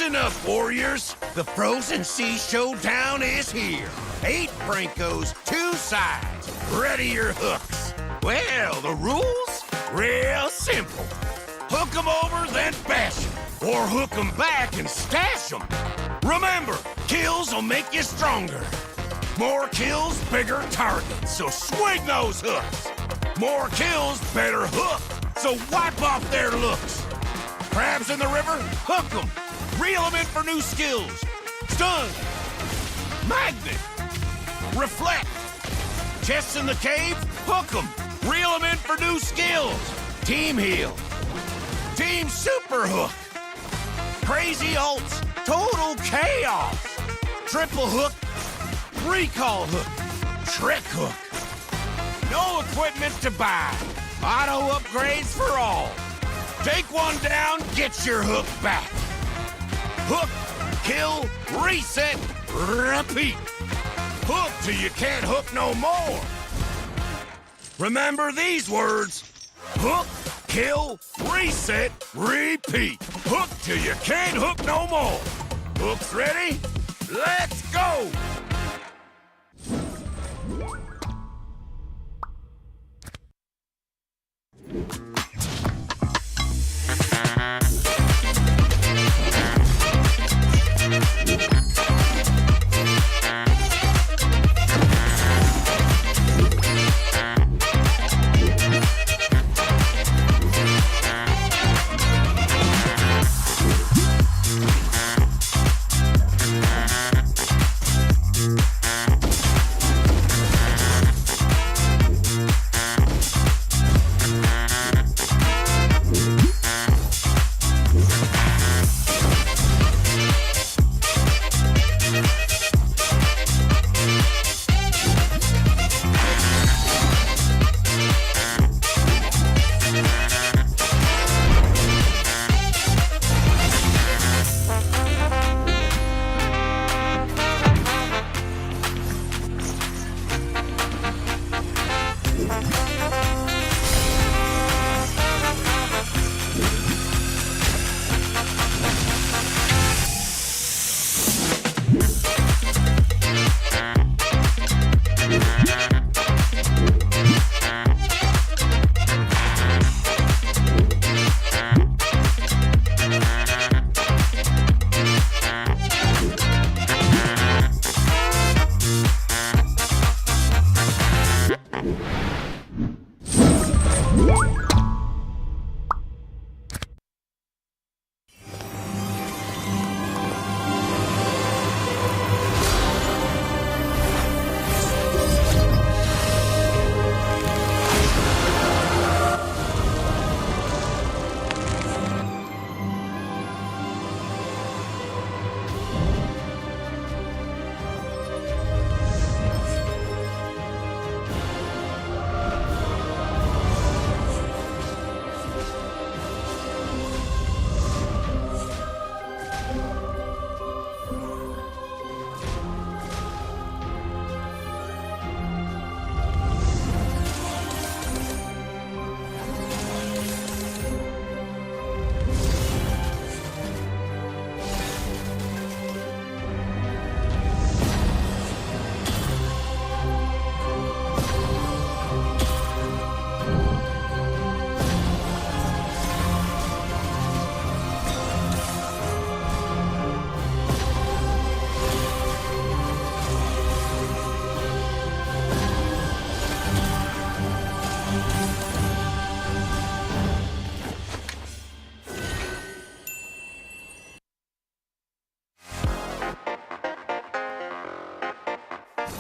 Listen up, warriors. The Frozen Sea Showdown is here. 8 Francos, 2 sides. Ready your hooks. Well, the rules? Real simple. Hook 'em over, then bash 'em. Or hook 'em back and stash 'em. Remember, kills will make you stronger. More kills, bigger targets, so swing those hooks. More kills, better hook, so wipe off their looks. Crabs in the river, hook 'em. Reel 'em in for new skills. Stun. Magnet. Reflect. Chests in the cave, hook 'em. Reel 'em in for new skills. Team heal. Team super hook. Crazy ults, total chaos. Triple hook. Recall hook. Trick hook. No equipment to buy. Auto upgrades for all. Take one down, get your hook back. Hook, kill, reset, repeat. Hook till you can't hook no more. Remember these words. Hook, kill, reset, repeat. Hook till you can't hook no more. Hooks ready? Let's go!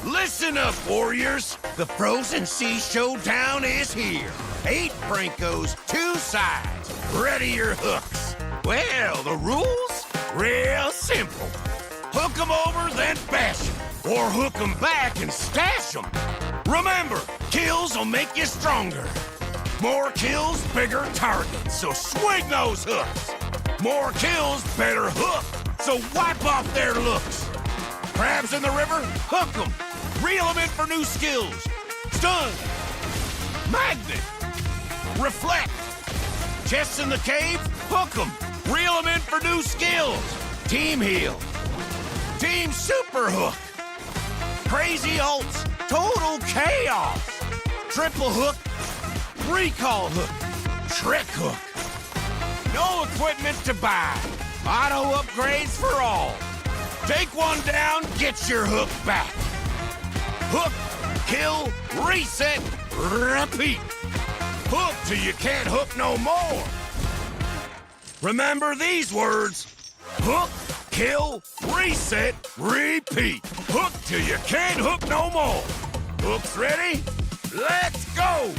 Listen up, warriors. The Frozen Sea Showdown is here. 8 Francos, 2 sides. Ready your hooks. Well, the rules? Real simple. Hook 'em over, then bash 'em. Or hook 'em back and stash 'em. Remember, kills will make you stronger. More kills, bigger targets, so swing those hooks. More kills, better hook, so wipe off their looks. Crabs in the river, hook 'em. Reel 'em in for new skills. Stun. Magnet. Reflect. Chests in the cave, hook 'em. Reel 'em in for new skills. Team Heal, Team Super Hook, Crazy Ults, Total Chaos, Triple Hook, Recall Hook, Trick Hook. No equipment to buy. Auto upgrades for all. Take one down, get your hook back. Hook, kill, reset, repeat. Hook till you can't hook no more. Remember these words. Hook, kill, reset, repeat. Hook till you can't hook no more. Hooks ready? Let's go!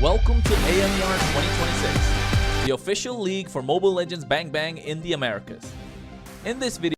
Welcome to AMER 2026, the official league for Mobile Legends Bang Bang in the Americas. In this video,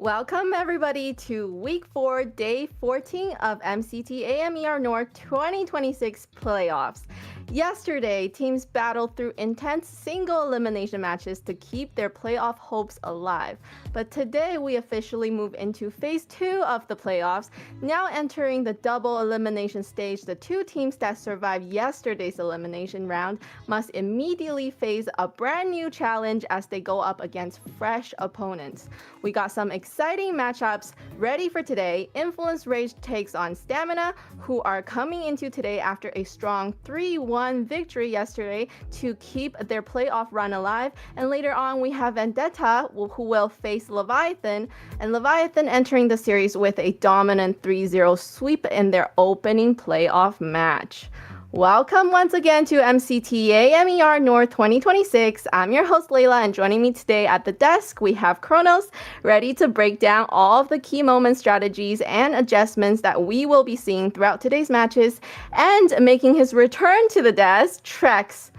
Welcome everybody to week 4, day 14 of MCT AMER North 2026 playoffs. Yesterday, teams battled through intense single elimination matches to keep their playoff hopes alive. But today, we officially move into phase 2 of the playoffs. Now entering the double elimination stage, the two teams that survived yesterday's elimination round must immediately face a brand new challenge as they go up against fresh opponents. We got some exciting matchups ready for today. Influence Rage takes on Stamina, who are coming into today after a strong 3-1 victory yesterday to keep their playoff run alive. And later on, we have Vendetta, who will face Leviathan, and Leviathan entering the series with a dominant 3-0 sweep in their opening playoff match. Welcome once again to MCT AMER North 2026. I'm your host Layla, and joining me today at the desk we have Kronos, ready to break down all of the key moment strategies and adjustments that we will be seeing throughout today's matches, and making his return to the desk, Trex.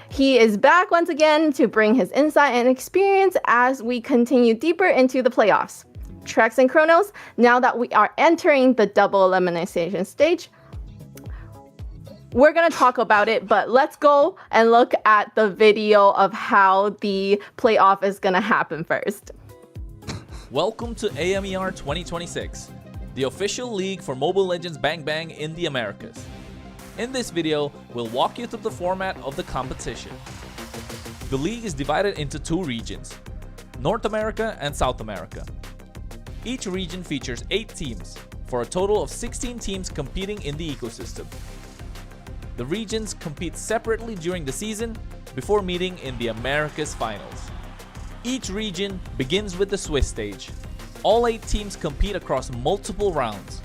He is back once again to bring his insight and experience as we continue deeper into the playoffs. Trex and Kronos, now that we are entering the double elimination stage, we're going to talk about it, but let's go and look at the video of how the playoff is going to happen first. Welcome to AMER 2026, the official league for Mobile Legends Bang Bang in the Americas. In this video, we'll walk you through the format of the competition. The league is divided into two regions, North America and South America. Each region features 8 teams, for a total of 16 teams competing in the ecosystem. The regions compete separately during the season before meeting in the Americas finals. Each region begins with the Swiss stage. All 8 teams compete across multiple rounds.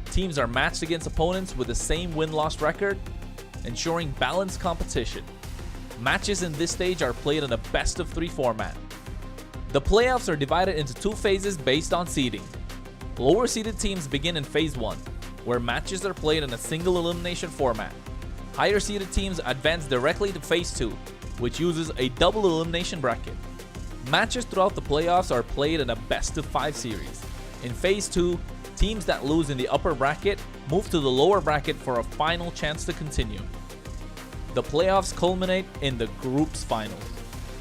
Teams are matched against opponents with the same win-loss record, ensuring balanced competition. Matches in this stage are played in a best-of-3 format. The playoffs are divided into 2 phases based on seeding. Lower-seeded teams begin in Phase 1, where matches are played in a single elimination format. Higher seeded teams advance directly to Phase 2, which uses a double elimination bracket. Matches throughout the playoffs are played in a best-of-5 series. In Phase 2, teams that lose in the upper bracket move to the lower bracket for a final chance to continue. The playoffs culminate in the group's final.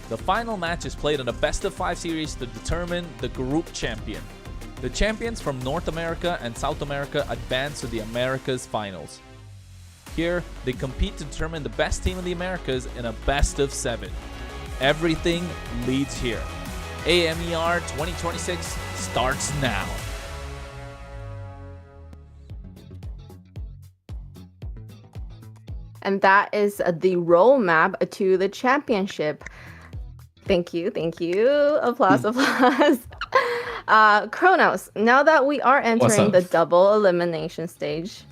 The final match is played in a best-of-5 series to determine the group champion. The champions from North America and South America advance to the Americas finals. Here, they compete to determine the best team in the Americas in a best-of-7. Everything leads here. AMER 2026 starts now. And that is the roadmap to the championship. Thank you. Applause. Kronos, now that we are entering the double elimination stage,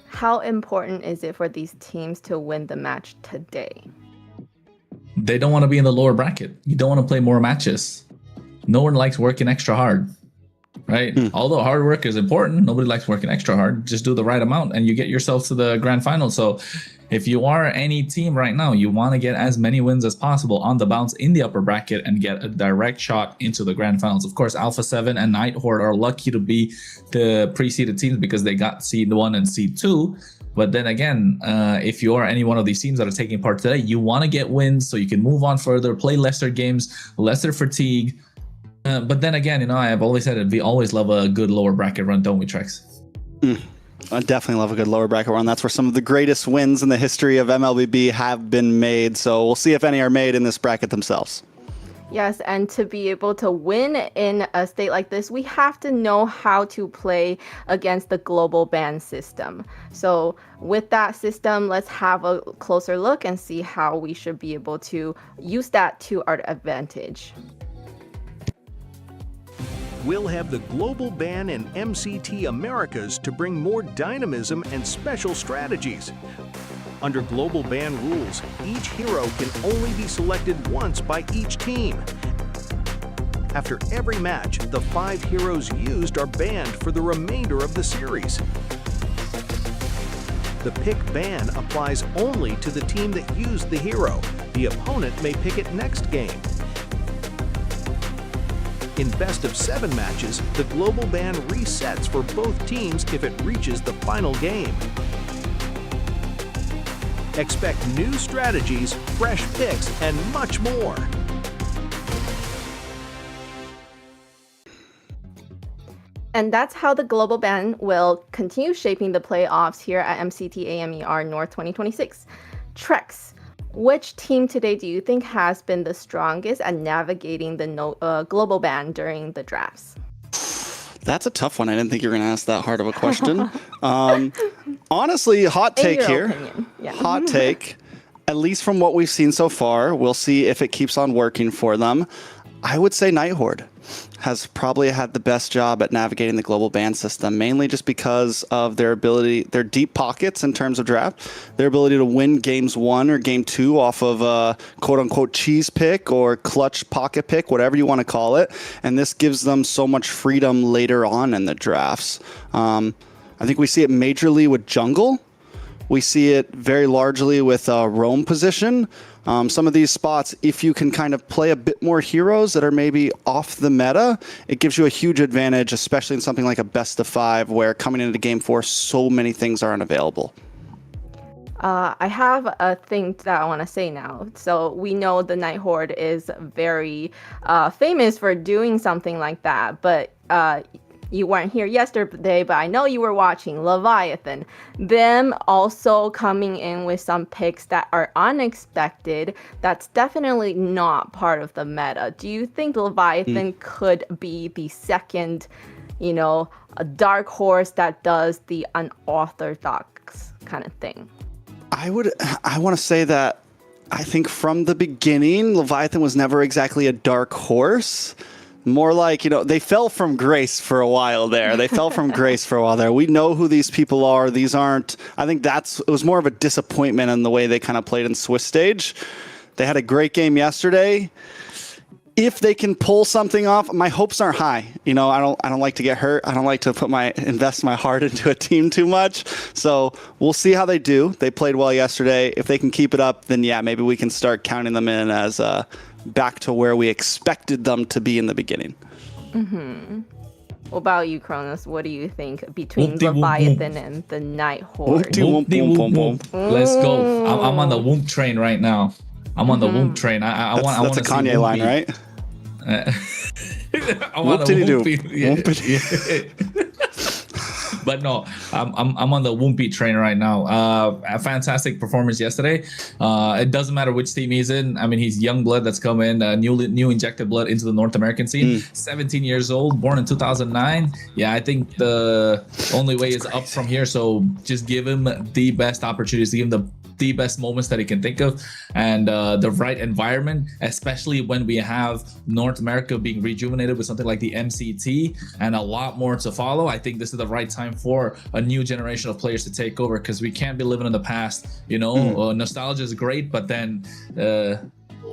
how important is it for these teams to win the match today? They don't want to be in the lower bracket. You don't want to play more matches. No one likes working extra hard, right? Although hard work is important, nobody likes working extra hard. Just do the right amount and you get yourself to the grand final. So if you are any team right now, you want to get as many wins as possible on the bounce in the upper bracket and get a direct shot into the grand finals. Of course, Alpha 7 and Night Horde are lucky to be the pre-seeded teams because they got seed 1 and seed 2. But then again, if you are any one of these teams that are taking part today, you want to get wins so you can move on further, play lesser games, lesser fatigue. But then again, I've always said it, we always love a good lower bracket run, don't we, Trex? I definitely love a good lower bracket run. That's where some of the greatest wins in the history of MLBB have been made. So we'll see if any are made in this bracket themselves. Yes, and to be able to win in a state like this, we have to know how to play against the global ban system. So with that system, let's have a closer look and see how we should be able to use that to our advantage. We'll have the global ban and MCT Americas to bring more dynamism and special strategies. Under global ban rules, each hero can only be selected once by each team. After every match, the 5 heroes used are banned for the remainder of the series. The pick ban applies only to the team that used the hero. The opponent may pick it next game. In best-of-7 matches, the global ban resets for both teams if it reaches the final game. Expect new strategies, fresh picks, and much more. And that's how the global ban will continue shaping the playoffs here at MCT AMER North 2026. Trex, which team today do you think has been the strongest at navigating the global ban during the drafts? That's a tough one. I didn't think you were going to ask that hard of a question. Honestly, hot take here. Yeah. Hot take. At least from what we've seen so far, we'll see if it keeps on working for them. I would say Nighthorde has probably had the best job at navigating the global ban system, mainly just because of their ability, their deep pockets in terms of draft, their ability to win games 1 or game 2 off of a quote-unquote cheese pick or clutch pocket pick, whatever you want to call it. And this gives them so much freedom later on in the drafts. I think we see it majorly with jungle. We see it very largely with roam position. Some of these spots, if you can kind of play a bit more heroes that are maybe off the meta, it gives you a huge advantage, especially in something like a best of 5, where coming into game 4, so many things are unavailable. I have a thing that I want to say now. So we know the Nighthorde is very famous for doing something like that, but you weren't here yesterday, but I know you were watching Leviathan. Them also coming in with some picks that are unexpected. That's definitely not part of the meta. Do you think Leviathan could be the second, a dark horse that does the unorthodox kind of thing? I want to say that I think from the beginning, Leviathan was never exactly a dark horse. More like, they fell from grace for a while there. We know who these people are. These aren't, I think it was more of a disappointment in the way they kind of played in Swiss stage. They had a great game yesterday. If they can pull something off, my hopes aren't high. I don't like to get hurt. I don't like to invest my heart into a team too much. So we'll see how they do. They played well yesterday. If they can keep it up, then yeah, maybe we can start counting them in as back to where we expected them to be in the the beginning. What about you, Kronos? What do you think between Leviathan and the Nighthorde? Let's go. I'm on the Whoop train right now. I'm on the Whoop train. I want a Kanye line, right? I want to But no, I'm on the Woompy train right now. A fantastic performance yesterday. It doesn't matter which team he's in. I mean, he's young blood that's come in, new injected blood into the North American scene. 17 years old, born in 2009. Yeah, I think the only way is up from here. So just give him the best opportunities, give him the best moments that he can think of, and the right environment, especially when we have North America being rejuvenated with something like the MCT and a lot more to follow. I think this is the right time for a new generation of players to take over, because we can't be living in the past. Nostalgia is great, but then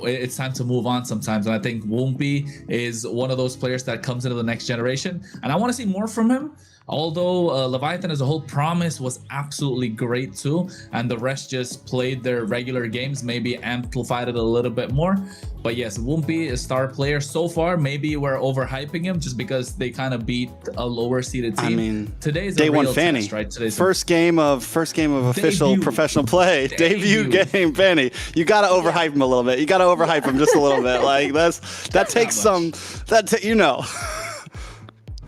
it's time to move on sometimes. And I think Woompy is one of those players that comes into the next generation, and I want to see more from him. Although Leviathan as a whole promise was absolutely great too, and the rest just played their regular games, maybe amplified it a little bit more. But yes, Woompy is star player so far. Maybe we're overhyping him just because they kind of beat a lower seeded team. I mean, today's day a real one Fanny, test, right? Today's first game of official professional play. Debut game, Fanny. You gotta overhype him a little bit. You gotta overhype him just a little bit. Like that takes some.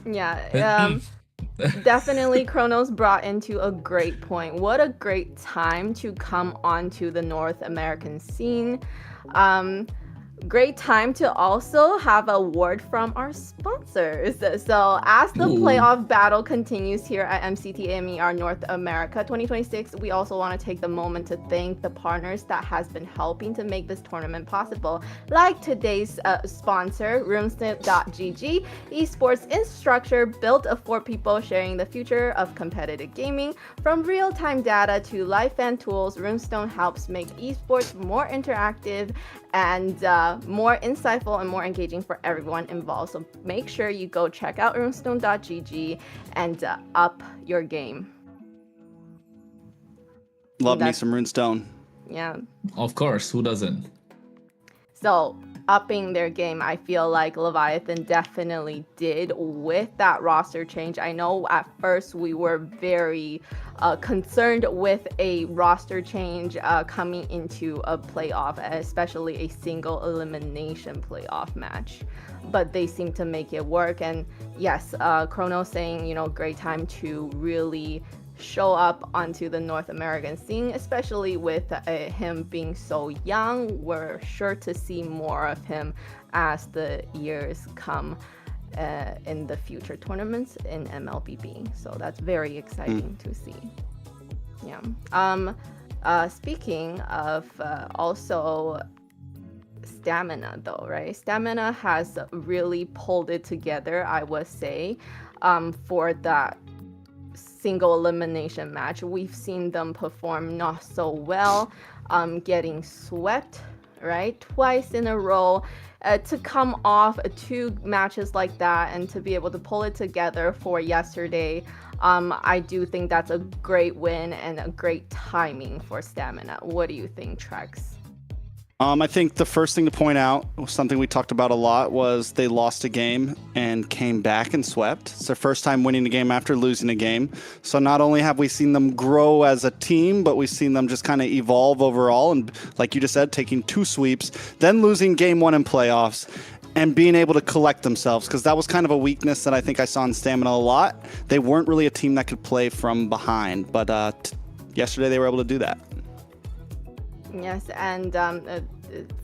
Yeah. Definitely, Kronos brought into a great point. What a great time to come onto the North American scene. Great time to also have a word from our sponsors. So as the playoff battle continues here at MCT AMER North America 2026, we also want to take the moment to thank the partners that has been helping to make this tournament possible, like today's sponsor, Runestone.gg, esports infrastructure built for people sharing the future of competitive gaming. From real-time data to live fan tools, Runestone helps make esports more interactive and more insightful and more engaging for everyone involved. So make sure you go check out runestone.gg and up your game. Love me some Runestone. Yeah. Of course, who doesn't? So upping their game, I feel like Leviathan definitely did with that roster change. I know at first we were very concerned with a roster change coming into a playoff, especially a single elimination playoff match. But they seem to make it work. And yes, Chrono saying, you know, great time to really show up onto the North American scene, especially with him being so young. We're sure to see more of him as the years come in the future tournaments in MLBB. So that's very exciting to see. Yeah. Speaking of also Stamina though, right? Stamina has really pulled it together, I would say, for that single elimination match. We've seen them perform not so well, getting swept, right? Twice in a row. To come off 2 matches like that and to be able to pull it together for yesterday, I do think that's a great win and a great timing for Stamina. What do you think, Trex? I think the first thing to point out, something we talked about a lot, was they lost a game and came back and swept. It's their first time winning a game after losing a game. So not only have we seen them grow as a team, but we've seen them just kind of evolve overall. And like you just said, taking 2 sweeps, then losing game 1 in playoffs, and being able to collect themselves, because that was kind of a weakness that I think I saw in Stamina a lot. They weren't really a team that could play from behind, but yesterday they were able to do that. Yes, and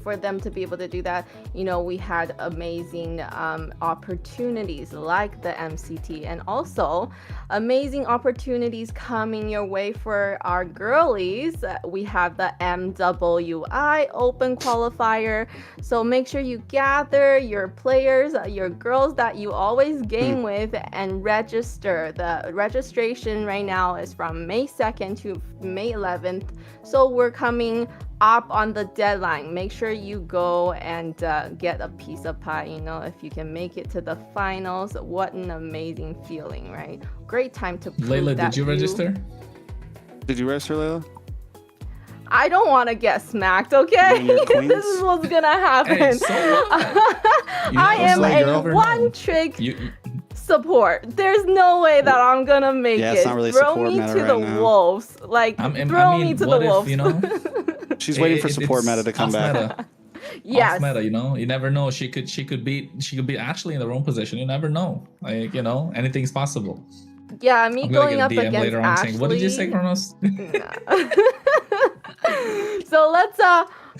for them to be able to do that, you know, we had amazing opportunities like the MCT, and also amazing opportunities coming your way for our girlies. We have the MWI Open Qualifier, so make sure you gather your players, your girls that you always game with, and register. The registration right now is from May 2nd to May 11th, so we're coming up on the deadline. Make sure you go and get a piece of pie. You know, if you can make it to the finals, what an amazing feeling, right? Great time to prove Layla, that did you register? Did you register, Layla? I don't want to get smacked, okay? This is what's gonna happen. Hey, so I am a one-trick support. There's no way that I'm gonna make it. It's not really throw support me meta to right the now. wolves. Like, throw me to the wolves. You know, She's waiting for support meta to come back. Meta. Yes. Meta, you know, you never know. She could beat Ashley in the wrong position. You never know. Like, you know, anything's possible. Yeah, me I'm gonna going get up a DM against later on Ashley. saying, what did you say, Kronos? So let's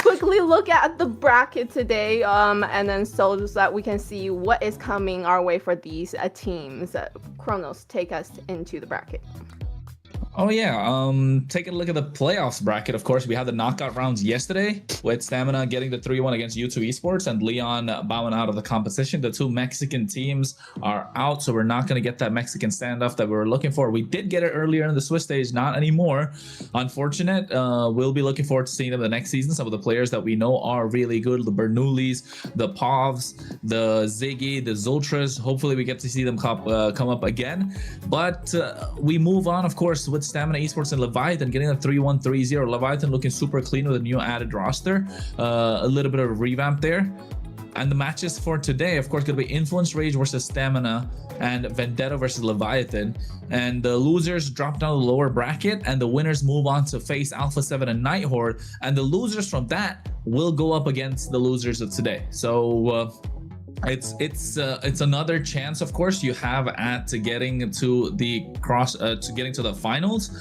quickly look at the bracket today, and then so that we can see what is coming our way for these teams. Kronos, take us into the bracket. Oh yeah, taking a look at the playoffs bracket. Of course, we had the knockout rounds yesterday with Stamina getting the 3-1 against U2 Esports and Leon bowing out of the competition. The 2 Mexican teams are out, so we're not going to get that Mexican standoff that we were looking for. We did get it earlier in the Swiss stage, not anymore. Unfortunate. We'll be looking forward to seeing them the next season. Some of the players that we know are really good, the Bernoullis, the Povs, the Ziggy, the Zoltras. Hopefully we get to see them come up again. But we move on, of course, with Stamina Esports and Leviathan getting a 3-1, 3-0. Leviathan looking super clean with a new added roster. A little bit of a revamp there. And the matches for today, of course, going to be Influence Rage versus Stamina and Vendetta versus Leviathan. And the losers drop down the lower bracket, and the winners move on to face Alpha 7 and Nighthorde. And the losers from that will go up against the losers of today. So it's another chance, of course, you have at getting to the getting to the finals.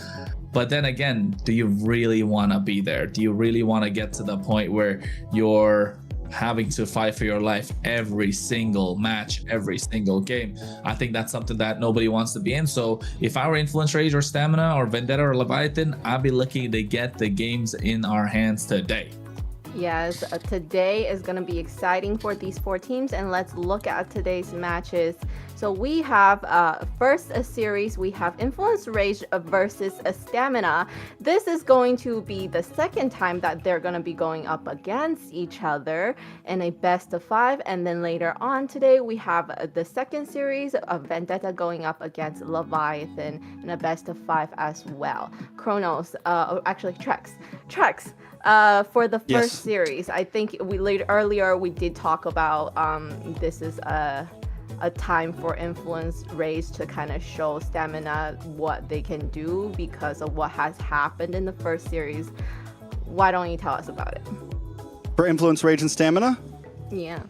But then again, do you really want to be there? Do you really want to get to the point where you're having to fight for your life every single match, every single game? I think that's something that nobody wants to be in. So if I were Influence Rage or Stamina or Vendetta or Leviathan, I'd be looking to get the games in our hands today. Yes, today is going to be exciting for these 4 teams, and let's look at today's matches. So So we have first a series, we have Influence Rage versus Stamina. This is going to be the second time that they're going to be going up against each other in a best of 5. And then later on today, we have the second series of Vendetta going up against Leviathan in a best of 5 as well. Chronos, actually Trex, for the first series, I think earlier we did talk about this is a time for Influence Rage to kind of show Stamina what they can do because of what has happened in the first series. Why don't you tell us about it? For Influence Rage and Stamina? Yeah.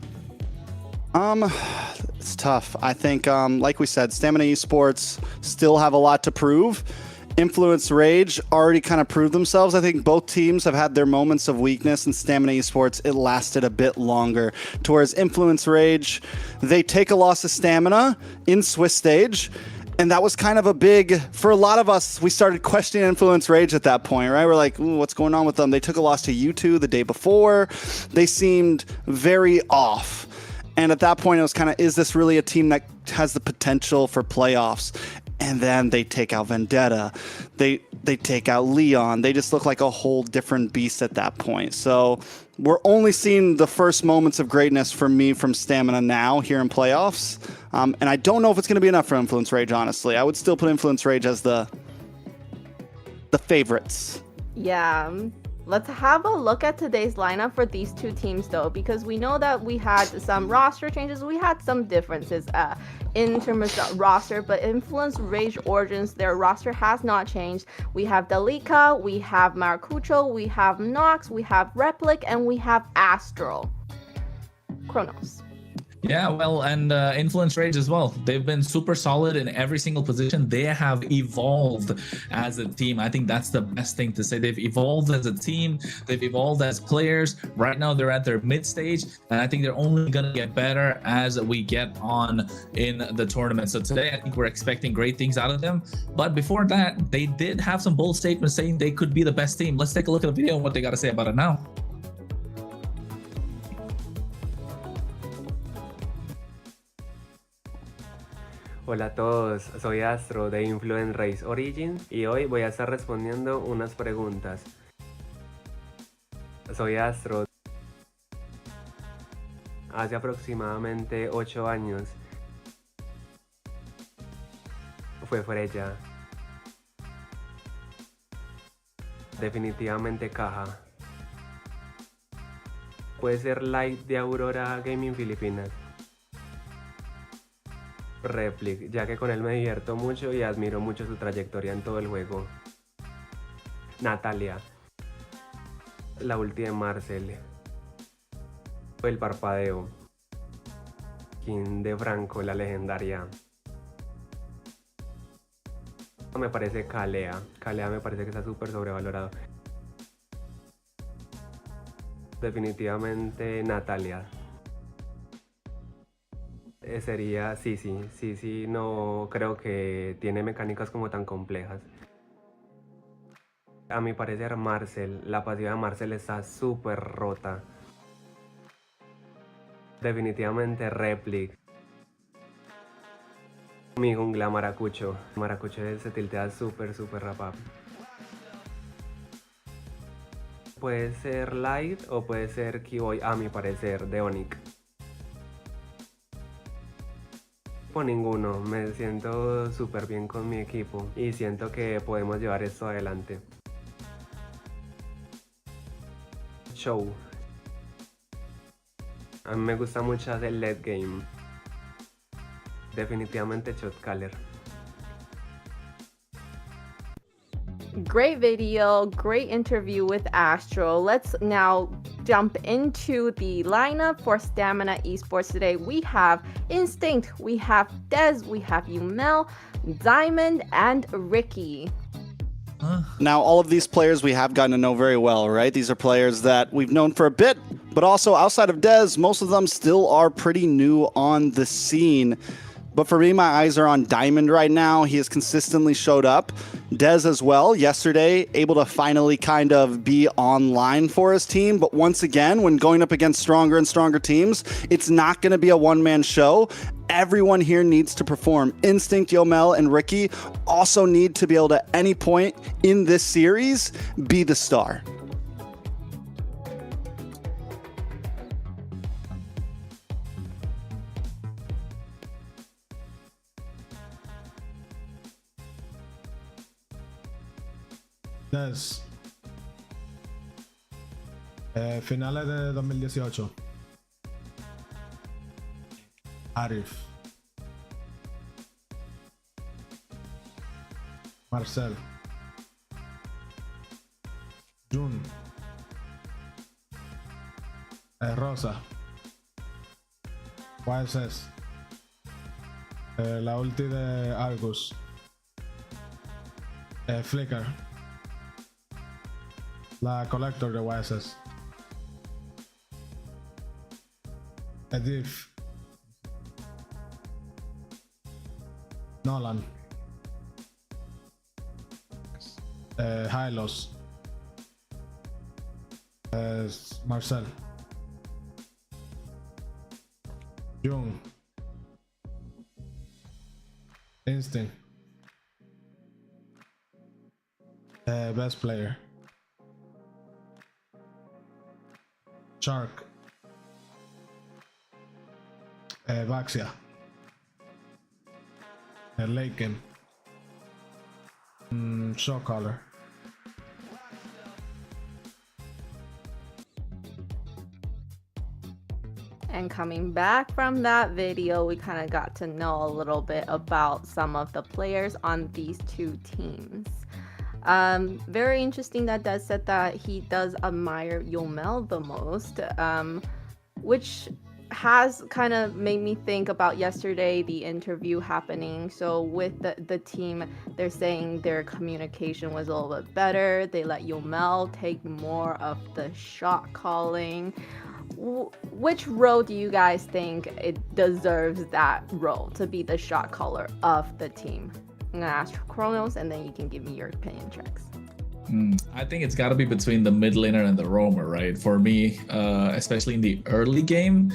It's tough. I think, like we said, Stamina Esports still have a lot to prove. Influence Rage already kind of proved themselves. I think both teams have had their moments of weakness, and Stamina Esports, it lasted a bit longer. Towards Influence Rage, they take a loss to Stamina in Swiss stage, and that was kind of a big, for a lot of us, we started questioning Influence Rage at that point, right? We're like, ooh, what's going on with them? They took a loss to U2 the day before. They seemed very off. And at that point, it was kind of, is this really a team that has the potential for playoffs? And then they take out Vendetta. They take out Leon. They just look like a whole different beast at that point. So we're only seeing the first moments of greatness for me from Stamina now here in playoffs. And I don't know if it's going to be enough for Influence Rage, honestly. I would still put Influence Rage as the favorites. Yeah. Let's have a look at today's lineup for these two teams, though, because we know that we had some roster changes. We had some differences in terms of roster, but Influence Rage Origins, their roster has not changed. We have Delica, we have Maracucho, we have Nox, we have Replic, and we have Astral. Chronos. Yeah, well, and Influence Rage as well. They've been super solid in every single position. They have evolved as a team. I think that's the best thing to say. They've evolved as a team. They've evolved as players. Right now, they're at their mid stage, and I think they're only going to get better as we get on in the tournament. So today, I think we're expecting great things out of them. But before that, they did have some bold statements saying they could be the best team. Let's take a look at the video and what they got to say about it now. Hola a todos, soy Astro de Influence Rage Origins y hoy voy a estar respondiendo unas preguntas. Soy Astro. Hace aproximadamente 8 años fue Freya. Definitivamente caja. Puede ser Light de Aurora Gaming Filipinas. Replic, ya que con él me divierto mucho y admiro mucho su trayectoria en todo el juego. Natalia, la ulti de Marcel, el parpadeo, King de Franco, la legendaria. Me parece Kalea me parece que está súper sobrevalorado. Definitivamente Natalia. Sería sí, no creo que tiene mecánicas como tan complejas. A mi parecer Marcel, la pasiva de Marcel está súper rota. Definitivamente Replic. Mi jungla Maracucho se tiltea súper rápido. Puede ser Light o puede ser Keyboy, a mi parecer, de Onyx. Por ninguno, me siento súper bien con mi equipo y siento que podemos llevar esto adelante. Show. A mí me gusta mucho hacer late game. Definitivamente Shotcaller. Great video, great interview with Astro. Let's now jump into the lineup for Stamina Esports today. We have Instinct, we have Dez, we have Yumel, Diamond, and Ricky. Now, all of these players we have gotten to know very well, right? These are players that we've known for a bit, but also outside of Dez, most of them still are pretty new on the scene. But for me, my eyes are on Diamond right now. He has consistently showed up. Dez as well, yesterday, able to finally kind of be online for his team. But once again, when going up against stronger and stronger teams, it's not going to be a one-man show. everyone here needs to perform. Instinct, Yomel, and Ricky also need to be able to, at any point in this series, be the star. Des. Finales de 2018. Arif. Marcel. Jun. Rosa. YSS. La ulti de Argus. Flicker. La Collector de YSS. Edif. Nolan. Hylos. Marcel. Jung. Instinct. Best player. Shark. Vaxia. Late game. Shot caller. And coming back from that video, we kind of got to know a little bit about some of the players on these two teams. Very interesting that Des said that he does admire Yomel the most, which has kind of made me think about yesterday, the interview happening. So with the team, they're saying their communication was a little bit better. They let Yomel take more of the shot calling. Which role do you guys think it deserves that role to be the shot caller of the team? I'm gonna ask Kronos, and then you can give me your opinion, Trex. I think it's got to be between the mid laner and the roamer, right? For me, especially in the early game.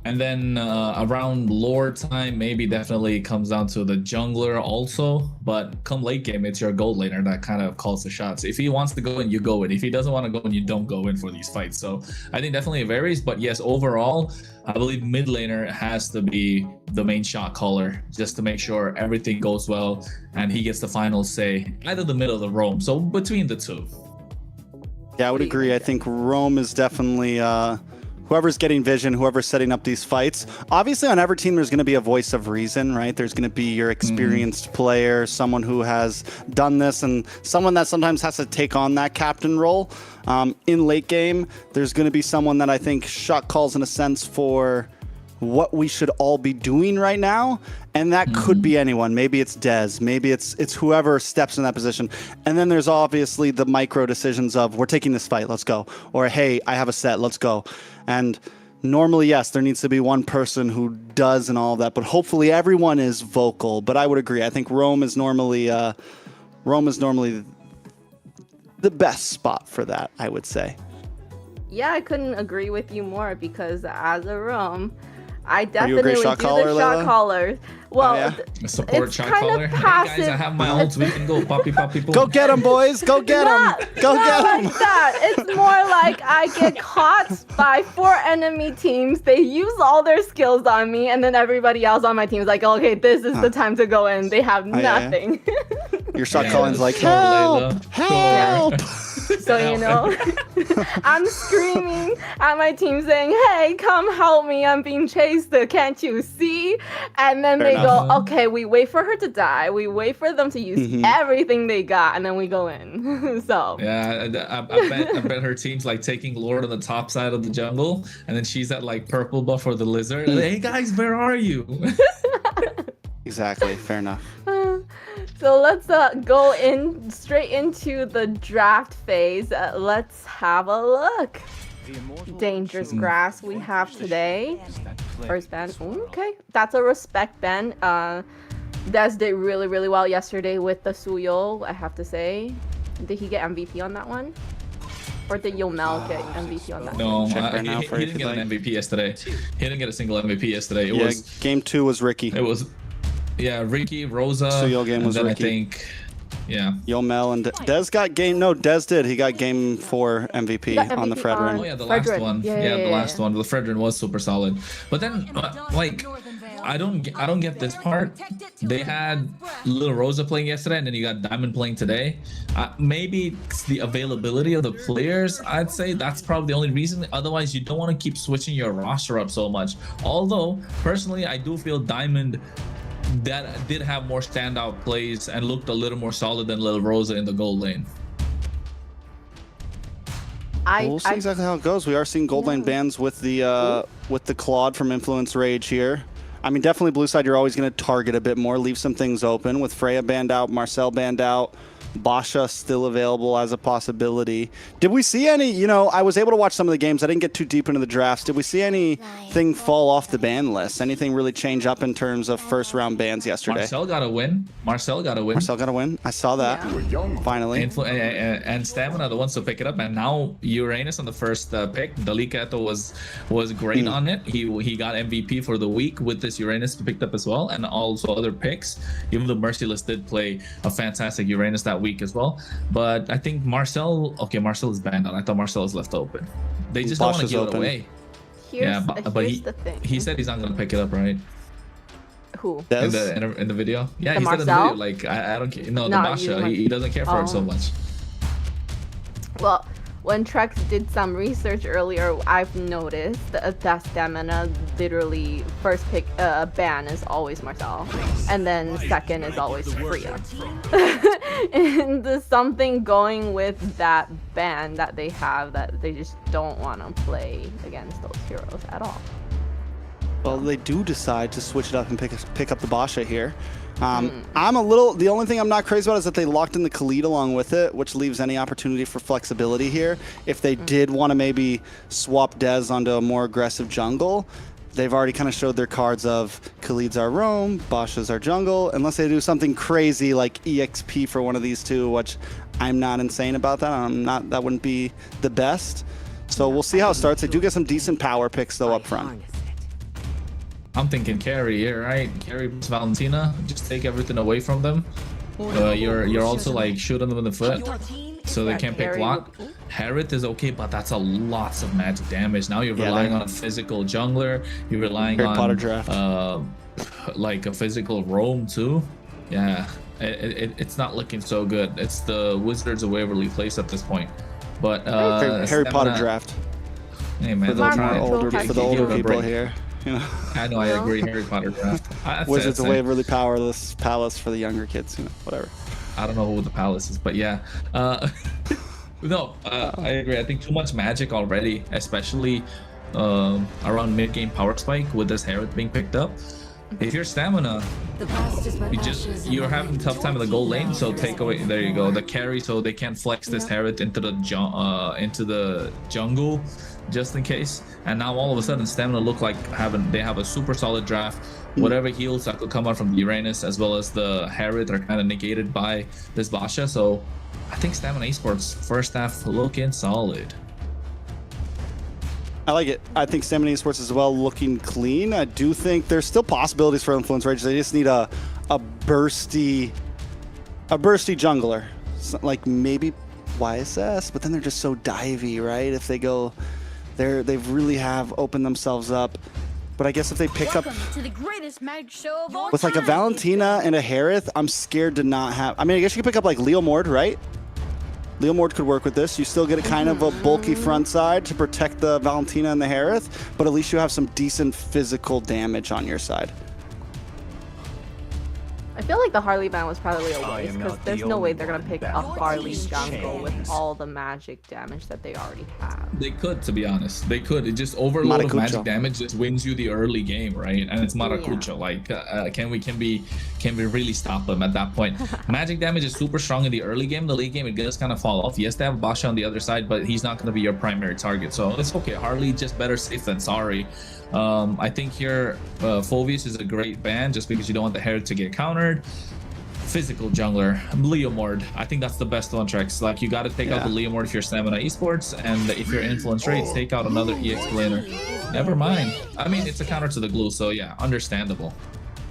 And then around lore time, maybe definitely comes down to the jungler also. But come late game, it's your gold laner that kind of calls the shots. If he wants to go in, you go in. If he doesn't want to go in, you don't go in for these fights. So I think definitely it varies. But yes, overall, I believe mid laner has to be the main shot caller just to make sure everything goes well and he gets the final say, either the mid or the roam. So between the two. Yeah, I would agree. I think Rome is definitely whoever's getting vision, whoever's setting up these fights. Obviously, on every team, there's going to be a voice of reason, right? There's going to be your experienced player, someone who has done this, and someone that sometimes has to take on that captain role. In late game, there's going to be someone that I think shot calls in a sense for what we should all be doing right now, and that could be anyone. Maybe it's Dez, maybe it's whoever steps in that position. And then there's obviously the micro decisions of, we're taking this fight, let's go, or hey, I have a set, let's go. And normally, yes, there needs to be one person who does and all of that, but hopefully everyone is vocal. But I would agree, I think Rome is normally the best spot for that, I would say. Yeah, I couldn't agree with you more, because as a Rome, I Are you a definitely great do shot the caller, shot Layla? callers. Well, yeah? A support it's shot kind caller. of Hey passive. guys, I have my ult. We can go poppy poppy boom. Go get him, boys! Go get him! Go not get him! like that. It's more like I get caught by 4 enemy teams. They use all their skills on me, and then everybody else on my team is like, okay, this is the time to go in. They have nothing. Your shot calling's like, Sure, help! Layla. Help! So, you know, I'm screaming at my team saying, hey, come help me. I'm being chased. Can't you see? And then they go, okay, we wait for her to die. We wait for them to use everything they got, and then we go in. So Yeah, I bet her team's like taking Lord on the top side of the jungle, and then she's at like purple buff for the lizard. Like, hey guys, where are you? Exactly, fair enough. So let's go straight into the draft phase. Let's have a look. Dangerous grass we have today. First ban. Okay, that's a respect ban. Des did really, really well yesterday with the Suyo, I have to say. Did he get MVP on that one? Or did Yomel get MVP on that? No, Check right now he for didn't if get you'd an MVP yesterday. He didn't get a single MVP yesterday. It Yeah, was game 2 was Ricky. it was yeah, Ricky, Rosa, Suyo game and was then Ricky. I think yeah. Yomel and Dez got game. No, Dez did. He got game 4 MVP He got on the MVP Fredrin. Oh yeah, the Fredrin. last one. Yeah, The last one. The Fredrin was super solid. But then, like, I don't get this part. They had Little Rosa playing yesterday, and then you got Diamond playing today. Maybe it's the availability of the players. I'd say that's probably the only reason. Otherwise, you don't want to keep switching your roster up so much. Although, personally, I do feel Diamond that did have more standout plays and looked a little more solid than Little Rosa in the gold lane. We'll see exactly how it goes. We are seeing gold lane bans with the Claude from Influence Rage here. I mean, definitely blue side, you're always going to target a bit more, leave some things open. With Freya banned out, Marcel banned out, Basha still available as a possibility. Did we see any, you know, I was able to watch some of the games. I didn't get too deep into the drafts. Did we see anything fall off the ban list? Anything really change up in terms of first round bans yesterday? Marcel got a win. Marcel got a win. I saw that. Finally. And Stamina, the ones to pick it up. And now Uranus on the first pick. Delicato was great on it. He got MVP for the week with this Uranus picked up as well. And also other picks. Even though Merciless did play a fantastic Uranus that week as well. But I think Marcel is banned out. I thought Marcel is left open. They just don't want to give it away. Here's but the thing. he said he's not going to pick it up, right? Who? In the video? Yeah, The he said in the Marcel? video, like, I don't care. No, the No, Basha, he doesn't care for it so much. Well, when Trex did some research earlier, I've noticed that Stamina literally first pick ban is always Marcel, and then second is always Freya. And there's something going with that ban that they have that they just don't want to play against those heroes at all. Well, they do decide to switch it up and pick up the Basha here. The only thing I'm not crazy about is that they locked in the Khalid along with it, which leaves any opportunity for flexibility here. If they did want to maybe swap Dez onto a more aggressive jungle, they've already kind of showed their cards of Khalid's our roam, Basha's our jungle, unless they do something crazy like EXP for one of these two, which I'm not insane about that. That wouldn't be the best. So we'll see how it starts. They do get some decent power picks though up front. I'm thinking carry here, right? Carry plus Valentina, just take everything away from them. You're also like shooting them in the foot, so they can't pick block. Harith is okay, but that's a lots of magic damage. Now you're relying on a physical jungler. You're relying on Potter draft. like a physical roam too. Yeah, it's not looking so good. It's the Wizards of Waverly Place at this point. But Harry Potter draft. Hey man, For the older people here. You know, I know, I agree. Harry Potter draft. Wizards of Waverly Powerless Palace for the younger kids. You know, whatever. I don't know who the palace is, but yeah. No, I agree. I think too much magic already, especially around mid-game power spike with this Harith being picked up. If you're Stamina, you're having a tough time in the gold lane, so take away. There you go, the carry, so they can't flex this Harith into the jungle, just in case. And now all of a sudden, Stamina look like they have a super solid draft. Whatever heals that could come out from the Uranus as well as the Harith are kind of negated by this Basha. So I think Stamina Esports first half looking solid. I like it. I think Stamina Esports as well looking clean. I do think there's still possibilities for Influence Rage. They just need a bursty jungler, like maybe YSS, but then they're just so divey, right? If they go there, they really have opened themselves up. But I guess if they pick up with like a Valentina and a Harith, I'm scared to not have. I mean, I guess you could pick up like Leo Mord, right? Leo Mord could work with this. You still get a kind of a bulky front side to protect the Valentina and the Harith, but at least you have some decent physical damage on your side. I feel like the Harley ban was probably a waste because there's no way they're gonna pick up Harley jungle with all the magic damage that they already have. They could, to be honest. They could. It just overload of magic damage just wins you the early game, right? And it's Maracucho. Yeah. Like, can we really stop them at that point? Magic damage is super strong in the early game. The late game, it does kind of fall off. Yes, they have Basha on the other side, but he's not going to be your primary target. So it's okay. Harley just better safe than sorry. I think here Phoveus is a great ban just because you don't want the Herald to get countered. physical jungler, Leomord. I think that's the best one, Trex. Like, you got to take out the Leomord if you're Stamina Esports, and if you're Influence Rage, take out another EX laner. Never mind. I mean, it's a counter to the glue, so yeah, understandable.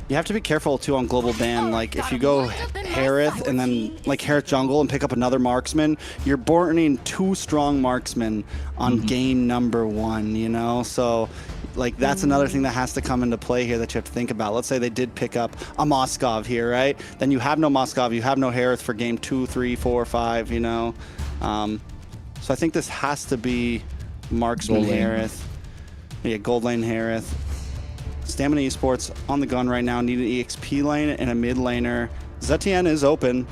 You have to be careful too on global ban. Like if you go Harith and then like Harith jungle and pick up another marksman, you're burning 2 strong marksmen on game number 1, you know? So like that's another thing that has to come into play here that you have to think about. Let's say they did pick up a Moskov here, right? Then you have no Moskov, you have no Harith for game 2, 3, 4, 5, you know? So I think this has to be marksman Harith. Yeah, gold lane Harith. Stamina Esports on the gun right now, need an EXP lane and a mid laner. Zetian is open.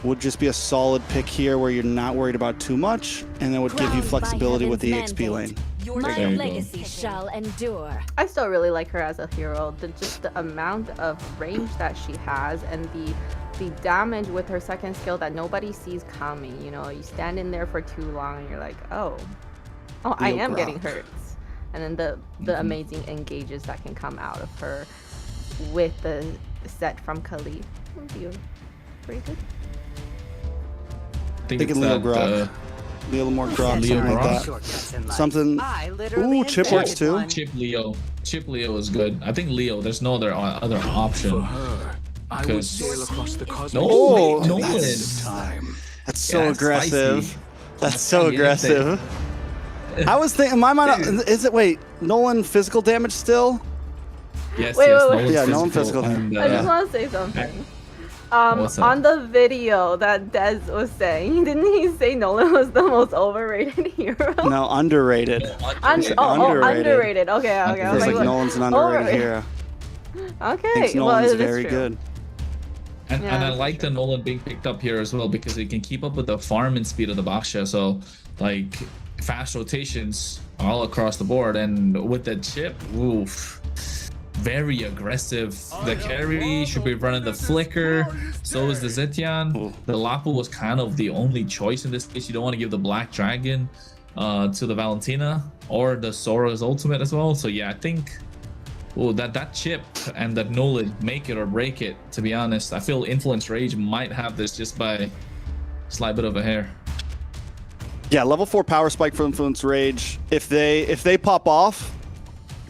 Would just be a solid pick here where you're not worried about too much, and it would give you flexibility with the EXP lane. My legacy shall endure. I still really like her as a hero. Just the amount of range that she has and the damage with her second skill that nobody sees coming. You know, you stand in there for too long and you're like, oh, I am getting hurt. And then the amazing engages that can come out of her with the set from Khalid. Pretty good. I think Thinking Leo Grok. Leo more Grok, something like that. Something. Ooh, chip works too. Chip Leo is good. I think Leo, there's no other option. I would sail across the cosmos. No, That's so aggressive. That's so aggressive. I was thinking, my mind, is it, wait, Nolan physical damage still? Yes, Wait, yes. wait, wait. Yeah, Nolan physical. And, I just want to say something. What's up? On the video that Dez was saying, didn't he say Nolan was the most overrated hero? No, underrated. Underrated. Okay. I was It's like what? Nolan's an underrated hero. Okay, Thinks well, Nolan's it is very true. good. And I like the Nolan being picked up here as well because it can keep up with the farm and speed of the Baksha. So, like, fast rotations all across the board. And with the chip, oof, very aggressive. The carry should be running the flicker. So is the Zetian. The Lapu was kind of the only choice in this case. You don't want to give the Black Dragon to the Valentina or the Sora's ultimate as well. So yeah, I think that chip and that Nolan make it or break it. To be honest, I feel Influence Rage might have this just by a slight bit of a hair. Yeah, level 4 power spike for Influence Rage. If they pop off,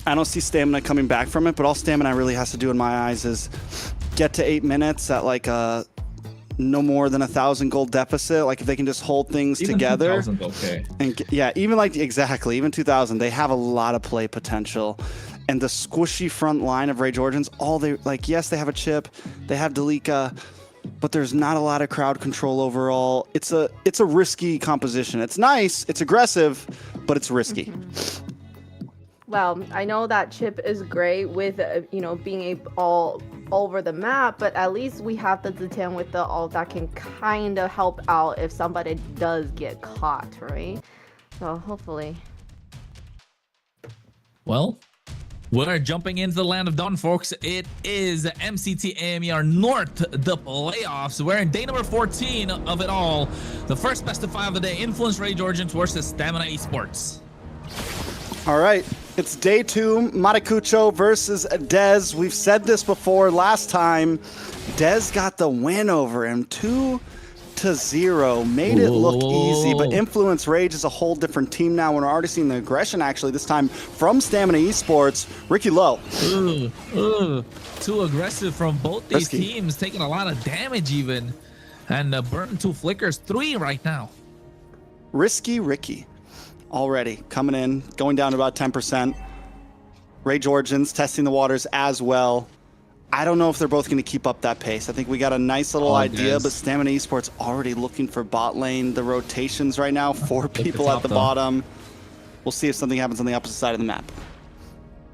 I don't see Stamina coming back from it, but all Stamina really has to do in my eyes is get to 8 minutes at like a no more than 1,000 gold deficit. Like if they can just hold things Even together. 2,000, okay. And yeah, even like even 2,000, they have a lot of play potential. And the squishy front line of Rage Origins, yes, they have a chip, they have Delika, but there's not a lot of crowd control overall. It's a risky composition. It's nice, it's aggressive, but it's risky. Well, I know that chip is great with being all over the map, but at least we have the Zetian with the ult that can kind of help out if somebody does get caught, right? So hopefully. Well, we're jumping into the land of Dawn, folks. It is MCT AMER North, the playoffs. We're in day number 14 of it all. The first best of 5 of the day, Influence Rage Origins versus Stamina Esports. All right, it's day 2, Maracucho versus Dez. We've said this before last time. Dez got the win over him, 2-0. Made it look easy, but Influence Rage is a whole different team now. We're already seeing the aggression, actually, this time from Stamina Esports. Ricky Lowe. Too aggressive from both these teams, taking a lot of damage even. And burning 2 flickers, 3 right now. Risky Ricky. Already coming in, going down to about 10%. Rage Origins testing the waters as well. I don't know if they're both going to keep up that pace. I think we got a nice little idea, but Stamina Esports already looking for bot lane. The rotations right now, 4 people at the bottom. We'll see if something happens on the opposite side of the map.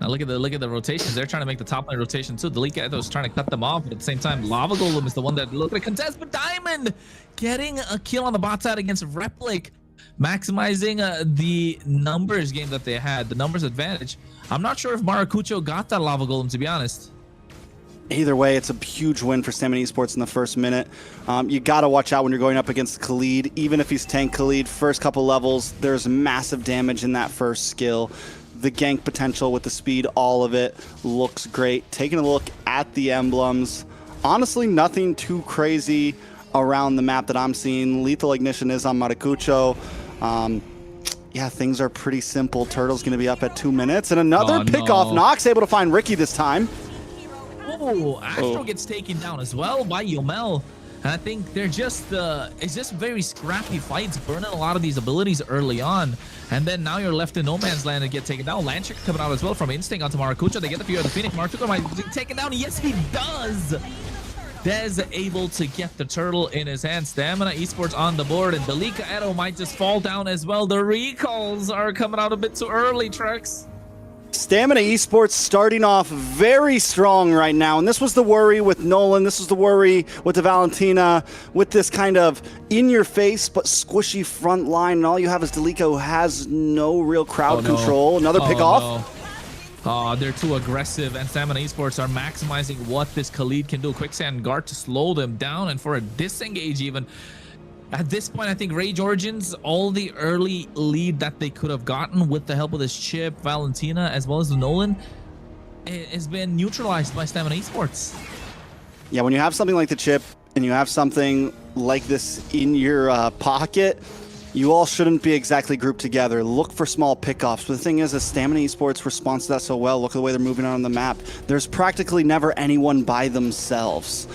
Now look at the rotations. They're trying to make the top lane rotation too. Delika was trying to cut them off, but at the same time, Lava Golem is the one that looked like a contest. But Diamond getting a kill on the bot side against Replic, maximizing the numbers game that they had, the numbers advantage. I'm not sure if Maracucho got that Lava Golem, to be honest. Either way, it's a huge win for Stamina Esports in the first minute. You got to watch out when you're going up against Khalid. Even if he's tank Khalid, first couple levels, there's massive damage in that first skill. The gank potential with the speed, all of it looks great. Taking a look at the emblems honestly, nothing too crazy around the map that I'm seeing. Lethal Ignition is on Maracucho. Yeah, things are pretty simple. Turtle's going to be up at 2 minutes. And another pickoff. Nox able to find Ricky this time. Oh, Astro gets taken down as well by Yomel. And I think they're just, it's just very scrappy fights, burning a lot of these abilities early on. And then now you're left in no man's land and get taken down. Lancer coming out as well from Instinct onto Maracucho. They get the fear of the Phoenix. Maracucho might be taken down. Yes, he does. Dez able to get the turtle in his hand. Stamina Esports on the board, and Delika Edo might just fall down as well. The recalls are coming out a bit too early, Trex. Stamina Esports starting off very strong right now, and this was the worry with Nolan, this was the worry with the Valentina, with this kind of in-your-face but squishy front line, and all you have is Delika, who has no real crowd control. Another pick off. They're too aggressive, and Stamina Esports are maximizing what this Khalid can do. Quicksand guard to slow them down, and for a disengage even. At this point, I think Rage Origins, all the early lead that they could have gotten with the help of this Chip, Valentina, as well as the Nolan, it has been neutralized by Stamina Esports. Yeah, when you have something like the Chip, and you have something like this in your pocket, you all shouldn't be exactly grouped together. Look for small pickoffs. But the thing is, Stamina Esports responds to that so well. Look at the way they're moving on the map. There's practically never anyone by themselves.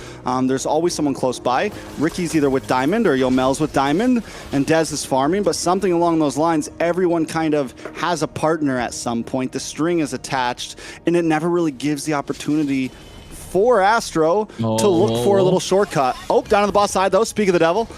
There's always someone close by. Ricky's either with Diamond or Yomel's with Diamond, and Dez is farming, but something along those lines, everyone kind of has a partner at some point. The string is attached, and it never really gives the opportunity for Astro to look for a little shortcut. Oh, down on the boss side, though. Speak of the devil.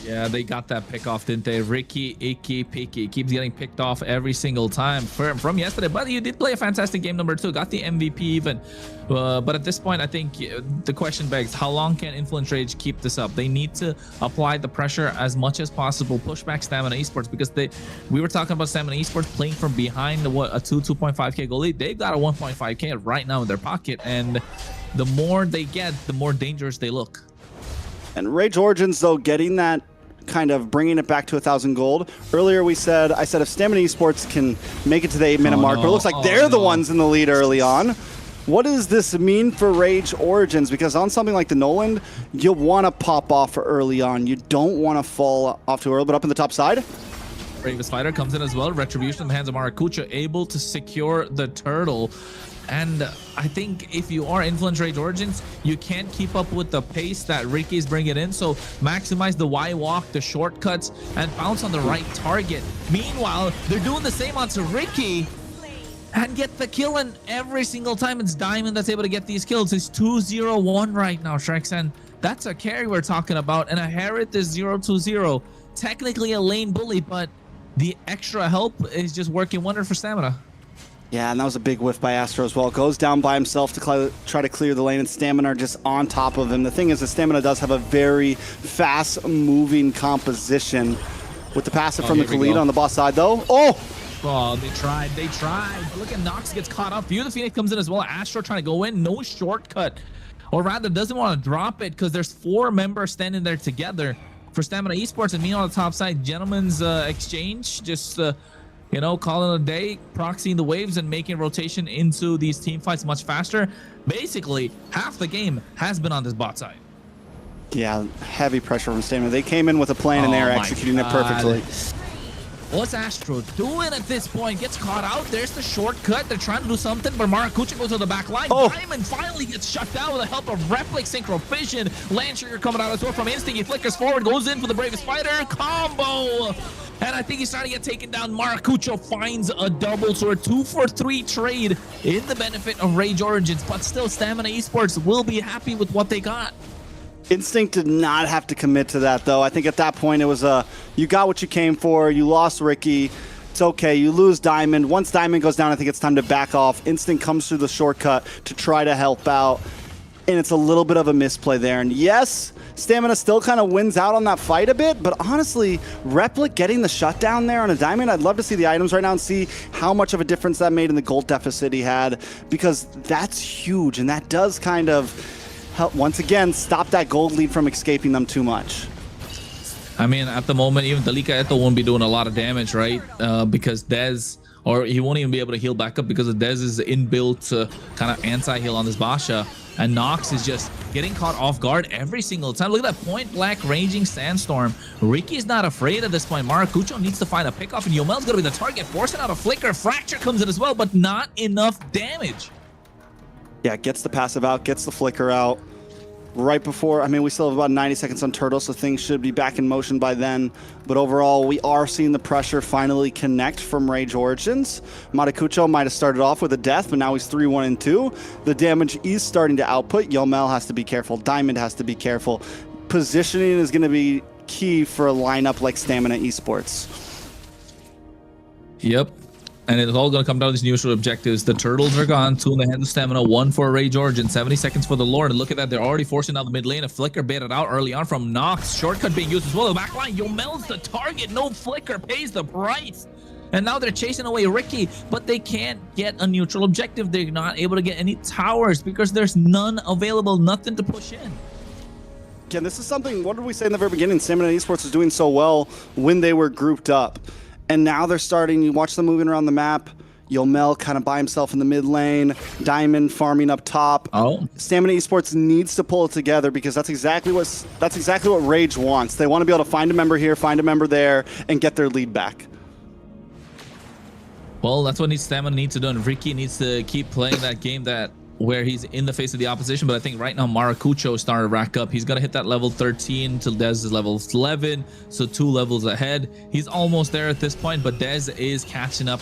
Yeah, they got that pick off, didn't they? Ricky, Icky, Picky keeps getting picked off every single time from yesterday. But you did play a fantastic game number 2. Got the MVP even. But at this point, I think the question begs, how long can Influence Rage keep this up? They need to apply the pressure as much as possible, push back Stamina Esports, because we were talking about Stamina Esports playing from behind a 2.5k goal lead. They've got a 1.5k right now in their pocket, and the more they get, the more dangerous they look. And Rage Origins, though, getting that kind of bringing it back to 1,000 gold. Earlier I said if Stamina Esports can make it to the 8-minute mark, but it looks like they're the ones in the lead early on. What does this mean for Rage Origins? Because on something like the Nolan, you want to pop off early on. You don't want to fall off too early, but up in the top side. Bravest Fighter comes in as well. Retribution in the hands of Maracucho, able to secure the turtle. And I think if you are Influence Rage Origins, you can't keep up with the pace that Ricky's bringing in. So maximize the Y walk, the shortcuts, and bounce on the right target. Meanwhile, they're doing the same onto Ricky and get the kill. And every single time it's Diamond that's able to get these kills. It's 2-0-1 right now, Shreks. And that's a carry we're talking about. And a Harriet is 0-2-0. Technically a lane bully, but the extra help is just working wonder for Stamina. Yeah, and that was a big whiff by Astro as well. Goes down by himself to try to clear the lane, and Stamina are just on top of him. The thing is that Stamina does have a very fast-moving composition. With the passive from the Khalid on the boss side, though. Oh, they tried. Look at Nox gets caught up. View the Phoenix comes in as well. Astro trying to go in. No shortcut. Or rather, doesn't want to drop it because there's 4 members standing there together for Stamina Esports. And meanwhile, on the top side, Gentleman's Exchange just... you know, calling it a day, proxying the waves and making rotation into these team fights much faster. Basically, half the game has been on this bot side. Yeah, heavy pressure from Stamina. They came in with a plan and they're executing it perfectly. What's Astro doing at this point? Gets caught out. There's the shortcut. They're trying to do something, but Maracucho goes to the back line. Diamond finally gets shut down with the help of Replic Synchro Vision. Landtrigger coming out as well from Instinct. He flickers forward, goes in for the Bravest Fighter. Combo! And I think he's trying to get taken down. Maracucho finds a double, so a 2-for-3 trade in the benefit of Rage Origins, but still Stamina Esports will be happy with what they got. Instinct did not have to commit to that, though. I think at that point it was you got what you came for. You lost Ricky. It's okay. You lose Diamond. Once Diamond goes down, I think it's time to back off. Instinct comes through the shortcut to try to help out, and it's a little bit of a misplay there. And yes, Stamina still kind of wins out on that fight a bit, but honestly, Replic getting the shutdown there on a Diamond, I'd love to see the items right now and see how much of a difference that made in the gold deficit he had, because that's huge, and that does kind of help, once again, stop that gold lead from escaping them too much. I mean, at the moment, even Delika Eto won't be doing a lot of damage, right? Because Dez or he won't even be able to heal back up because of Dez's inbuilt kind of anti-heal on this Basha. And Nox is just getting caught off guard every single time. Look at that point blank raging sandstorm. Ricky's not afraid at this point. Maracucho needs to find a pickoff, and Yomel's gonna be the target, forcing out a flicker. Fracture comes in as well, but not enough damage. Yeah, gets the passive out, gets the flicker out. Right before, I mean, we still have about 90 seconds on Turtle, so things should be back in motion by then. But overall, we are seeing the pressure finally connect from Rage Origins. Maracucho might have started off with a death, but now he's 3-1-2. The damage is starting to output. Yomel has to be careful. Diamond has to be careful. Positioning is going to be key for a lineup like Stamina Esports. Yep. And it's all going to come down to these neutral objectives. The turtles are gone. 2 in the hands of Stamina, 1 for Rage Origin, 70 seconds for the Lord. And look at that. They're already forcing out the mid lane. A flicker baited out early on from Nox. Shortcut being used as well. The back line, Yomel's the target. No flicker pays the price. And now they're chasing away Ricky, but they can't get a neutral objective. They're not able to get any towers because there's none available, nothing to push in. Again, this is something, what did we say in the very beginning? Stamina Esports was doing so well when they were grouped up. And now they're starting, you watch them moving around the map. Yomel kind of by himself in the mid lane. Diamond farming up top. Oh. Stamina Esports needs to pull it together because that's exactly what Rage wants. They want to be able to find a member here, find a member there, and get their lead back. Well, that's what Stamina needs to do, and Ricky needs to keep playing that game where he's in the face of the opposition. But I think right now Maracucho is starting to rack up. He's gonna hit that level 13 till Dez is level 11, so 2 levels ahead. He's almost there at this point, but Dez is catching up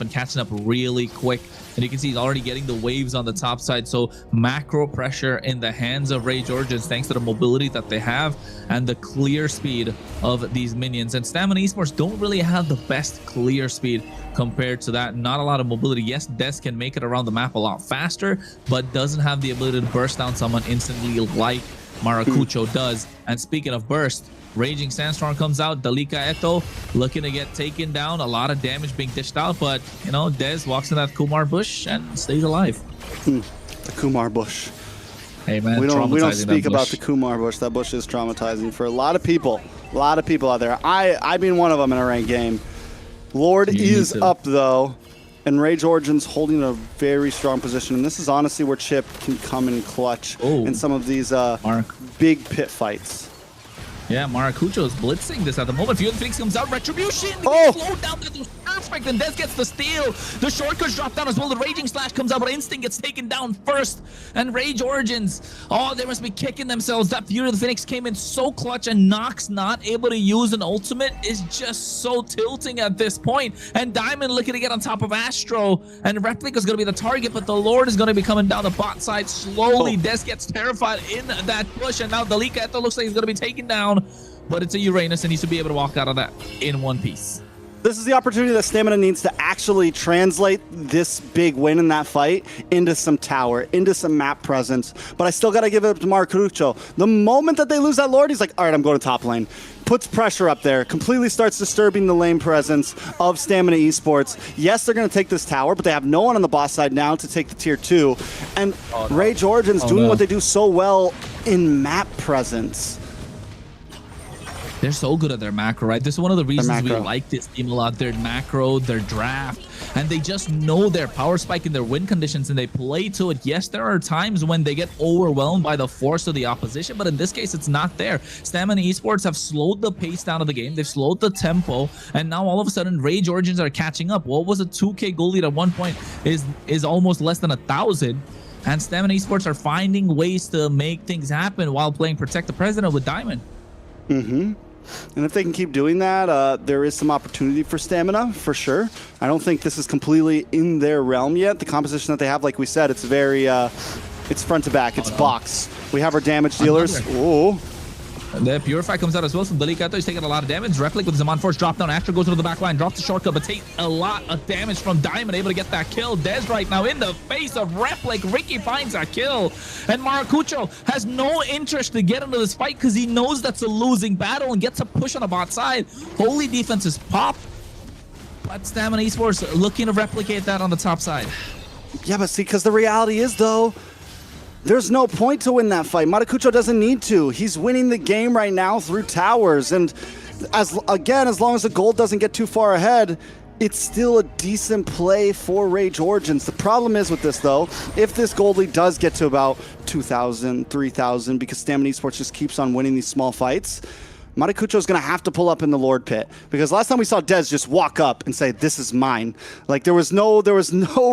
really quick. And you can see he's already getting the waves on the top side. So macro pressure in the hands of Rage Origins, thanks to the mobility that they have and the clear speed of these minions. And Stamina Esports don't really have the best clear speed compared to that. Not a lot of mobility. Yes, Des can make it around the map a lot faster, but doesn't have the ability to burst down someone instantly like Maracucho does. And speaking of burst, Raging Sandstorm comes out. Dalika Eto looking to get taken down. A lot of damage being dished out, but you know, Dez walks in that Kumar bush and stays alive. The Kumar bush. Hey man, we don't speak about the Kumar bush. That bush is traumatizing for a lot of people. A lot of people out there. I being one of them in a ranked game. Lord is up though, and Rage Origins holding a very strong position. And this is honestly where Chip can come in clutch in some of these big pit fights. Yeah, Maracucho is blitzing this at the moment. Fuel Phoenix comes out. Retribution! Slowed down. That was perfect. And Dez gets the steal. The shortcuts drop down as well. The Raging Slash comes out, but Instinct gets taken down first. And Rage Origins, oh, they must be kicking themselves. That Fury of the Phoenix came in so clutch, and Nox not able to use an ultimate is just so tilting at this point. And Diamond looking to get on top of Astro. And Replica's going to be the target, but the Lord is going to be coming down the bot side slowly. Dez gets terrified in that push, and now Dalika Eto looks like he's going to be taken down. But it's a Uranus and needs to be able to walk out of that in one piece. This is the opportunity that Stamina needs to actually translate this big win in that fight into some tower, into some map presence. But I still got to give it up to Maracucho. The moment that they lose that Lord, he's like, all right, I'm going to top lane. Puts pressure up there, completely starts disturbing the lane presence of Stamina Esports. Yes, they're going to take this tower, but they have no one on the boss side now to take the tier 2. And Rage Origins doing what they do so well in map presence. They're so good at their macro, right? This is one of the reasons we like this team a lot. Their macro, their draft, and they just know their power spike and their win conditions, and they play to it. Yes, there are times when they get overwhelmed by the force of the opposition, but in this case, it's not there. Stamina Esports have slowed the pace down of the game. They've slowed the tempo, and now all of a sudden, Rage Origins are catching up. What was a 2K goal lead at one point is almost less than 1,000. And Stamina Esports are finding ways to make things happen while playing Protect the President with Diamond. And if they can keep doing that, there is some opportunity for Stamina, for sure. I don't think this is completely in their realm yet. The composition that they have, like we said, it's very, it's front to back, it's box. We have our damage dealers. Ooh. The Purify comes out as well from Dalika. He's taking a lot of damage. Replic with Zaman Force drop down. Astro goes into the back line, drops the shortcut, but takes a lot of damage from Diamond, able to get that kill. Dez right now in the face of Replic. Ricky finds a kill. And Maracucho has no interest to get into this fight because he knows that's a losing battle and gets a push on the bot side. Holy defense is popped, but Stamina Esports looking to replicate that on the top side. Yeah, but see, because the reality is, though, there's no point to win that fight. Maracucho doesn't need to. He's winning the game right now through towers. And as long as the gold doesn't get too far ahead, it's still a decent play for Rage Origins. The problem is with this, though, if this gold lead does get to about 2,000, 3,000, because Stamina Esports just keeps on winning these small fights, Maracucho's going to have to pull up in the Lord Pit, because last time we saw Dez just walk up and say, "This is mine." Like there was no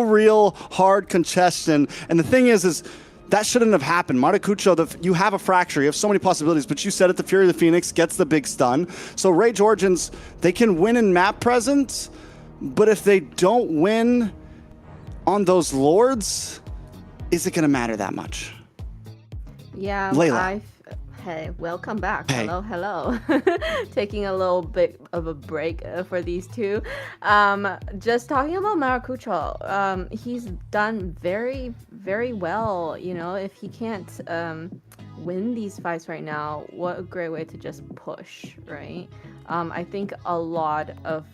real hard congestion. And the thing is that shouldn't have happened. Maracucho, you have a fracture, you have so many possibilities, but you said it, the Fury of the Phoenix gets the big stun. So Rage Origins, they can win in map presence, but if they don't win on those Lords, is it going to matter that much? Yeah, Layla. Hey, welcome back. Hey. Hello. Taking a little bit of a break for these two. Just talking about Maracucho, he's done very, very well. You know, if he can't win these fights right now, what a great way to just push, right? I think a lot of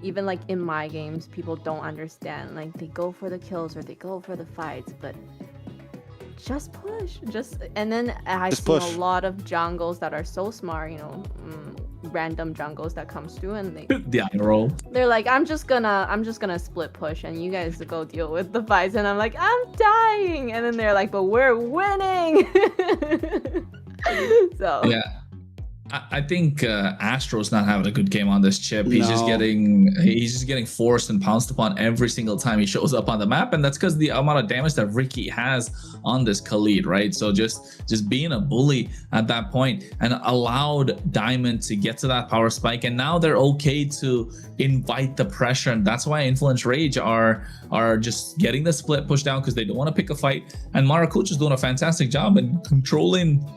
even like in my games, people don't understand. Like they go for the kills or they go for the fights, but just push, and then I've seen a lot of jungles that are so smart, you know, random jungles that comes through and they're like, I'm just gonna split push and you guys go deal with the fights, and I'm like, I'm dying, and then they're like, but we're winning. So yeah, I think Astro's not having a good game on this chip. He's just getting forced and pounced upon every single time he shows up on the map, and that's because the amount of damage that Ricky has on this Khalid, right? So just being a bully at that point and allowed Diamond to get to that power spike, and now they're okay to invite the pressure, and that's why Influence Rage are just getting the split push down because they don't want to pick a fight, and Maracucho's doing a fantastic job in controlling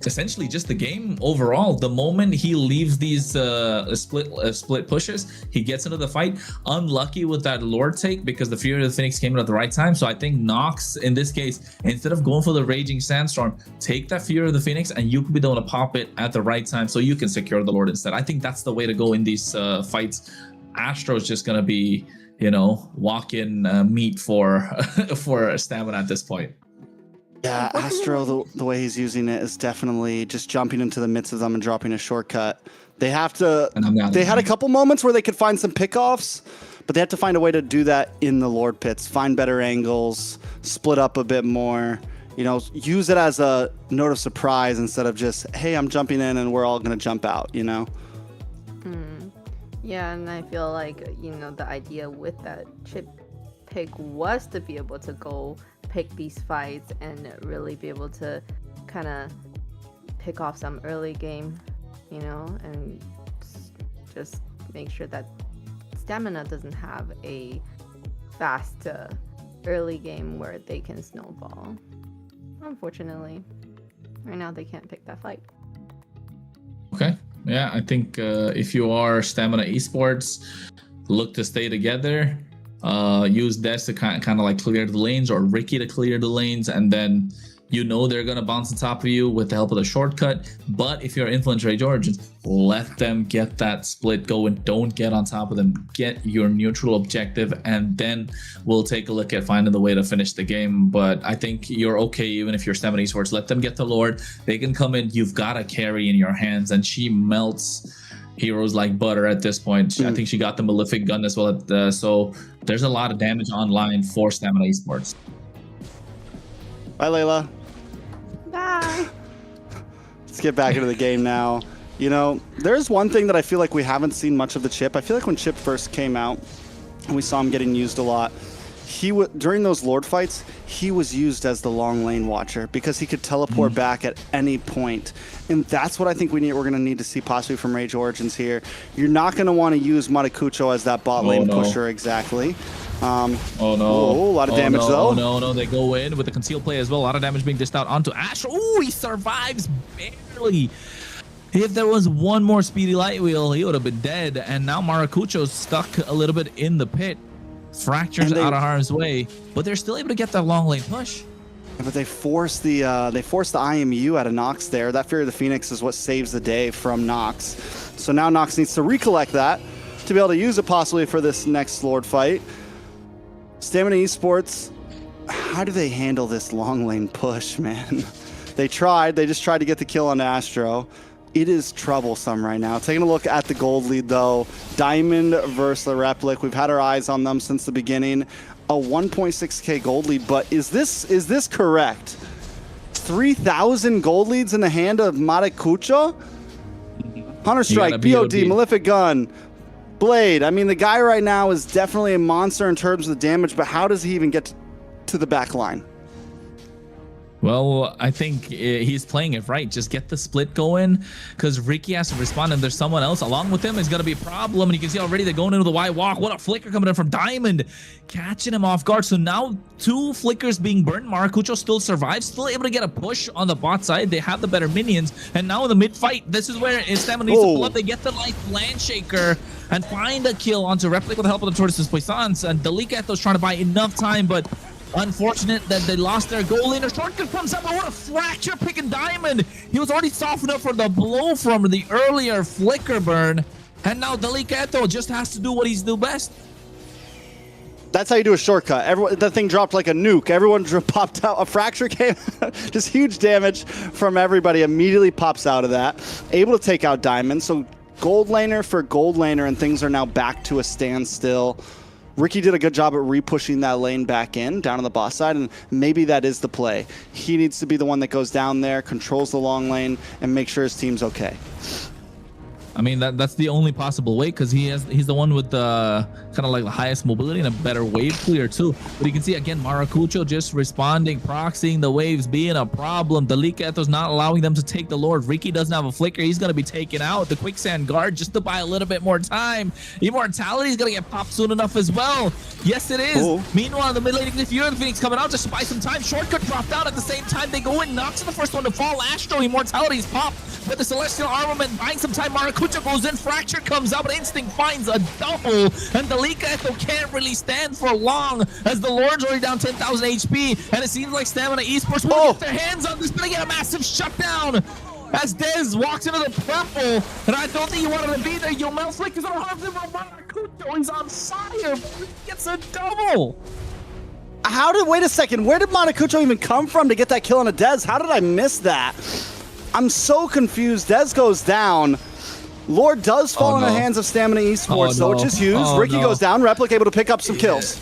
essentially just the game overall. The moment he leaves these split pushes, he gets into the fight. Unlucky with that Lord take because the Fury of the Phoenix came in at the right time. So I think Nox in this case, instead of going for the Raging Sandstorm, take that Fury of the Phoenix and you can be the one to pop it at the right time so you can secure the Lord instead. I think that's the way to go in these fights. Astro's just gonna be, you know, walk-in meat for Stamina at this point. Yeah, Astro, the way he's using it is definitely just jumping into the midst of them and dropping a shortcut. They have to. They had a couple moments where they could find some pickoffs, but they have to find a way to do that in the Lord Pits. Find better angles, split up a bit more. You know, use it as a note of surprise instead of just, hey, I'm jumping in and we're all gonna jump out. You know. Yeah, and I feel like, you know, the idea with that chip pick was to be able to go pick these fights and really be able to kind of pick off some early game, you know, and just make sure that Stamina doesn't have a fast early game where they can snowball. Unfortunately, right now they can't pick that fight. Okay. Yeah, I think if you are Stamina Esports, look to stay together. Use Des to kind of like clear the lanes, or Ricky to clear the lanes, and then you know they're gonna bounce on top of you with the help of the shortcut. But if you're Influence Rage Origins, let them get that split going. Don't get on top of them. Get your neutral objective, and then we'll take a look at finding the way to finish the game. But I think you're okay even if you're Stamina Esports. Let them get the Lord. They can come in. You've got a carry in your hands, and she melts heroes like butter at this point. I think she got the Malefic gun as well. So there's a lot of damage online for Stamina Esports. Bye, Layla. Bye. Let's get back into the game now. You know, there's one thing that I feel like we haven't seen much of the Chip. I feel like when Chip first came out and we saw him getting used a lot, during those Lord fights, he was used as the long lane watcher because he could teleport back at any point. And that's what I think we're going to need to see possibly from Rage Origins here. You're not going to want to use Maracucho as that bot lane pusher exactly. Oh no. Oh, a lot of damage though. Oh no, they go in with the concealed play as well. A lot of damage being dished out onto Astro. Oh, he survives barely. If there was one more speedy light wheel, he would have been dead. And now Maracucho's stuck a little bit in the pit. Fractures out of harm's way, but they're still able to get that long lane push. Yeah, but they force the IMU out of Nox there. That Fury of the Phoenix is what saves the day from Nox. So now Nox needs to recollect that to be able to use it possibly for this next Lord fight. Stamina Esports, how do they handle this long lane push, man? They just tried to get the kill on Astro. it is troublesome right now. Taking a look at the gold lead, though. Diamond versus the Replic. We've had our eyes on them since the beginning. A 1.6k gold lead, but is this correct? 3,000 gold leads in the hand of Maracucho? Hunter Strike, BOD, Malefic Gun, Blade. I mean, the guy right now is definitely a monster in terms of the damage, but how does he even get to the back line? Well, I think he's playing it right. Just get the split going, because Ricky has to respond, and there's someone else along with him. Is going to be a problem, and you can see already they're going into the wide walk. What a flicker coming in from Diamond, catching him off guard. So now 2 flickers being burned. Maracucho still survives, still able to get a push on the bot side. They have the better minions, and now in the mid fight, this is where Stamina needs to pull up. They get the light land shaker and find a kill onto Replic with the help of the Tortoises Puissance, and Delicato's trying to buy enough time, but unfortunate that they lost their goal lane. A shortcut comes up, but what a fracture picking Diamond. He was already softened up for the blow from the earlier flicker burn, and now Delicato just has to do what he's do best. That's how you do a shortcut. The thing dropped like a nuke. Everyone popped out. A fracture came. Just huge damage from everybody. Immediately pops out of that. Able to take out Diamond. So gold laner for gold laner, and things are now back to a standstill. Ricky did a good job at re-pushing that lane back in, down on the boss side, and maybe that is the play. He needs to be the one that goes down there, controls the long lane, and make sure his team's okay. I mean, that's the only possible way, because he's the one with the kind of like the highest mobility and a better wave clear too. But you can see again, Maracucho just responding, proxying the waves, being a problem. Delicato's not allowing them to take the Lord. Ricky doesn't have a flicker. He's going to be taken out. The quicksand guard just to buy a little bit more time. Immortality is going to get popped soon enough as well. Yes, it is. Oh. Meanwhile, the mid lane, if you're the Phoenix coming out just to buy some time, shortcut dropped out at the same time. They go in, Nox is the first one to fall. Astro, Immortality's popped. But the Celestial Armament buying some time. Maracucho goes in, Fracture comes out, but Instinct finds a double, and Delicato can't really stand for long as the Lord's already down 10,000 HP, and it seems like Stamina Esports will get their hands on this, but they get a massive shutdown as Dez walks into the purple, and I don't think he wanted to be there. Yomel flickers on half of Maracucho, he's on fire, he gets a double. Wait a second, where did Maracucho even come from to get that kill on a Dez? How did I miss that? I'm so confused. Dez goes down. Lord does fall in the hands of Stamina Esports, though, which is huge. Ricky goes down. Replic able to pick up some kills.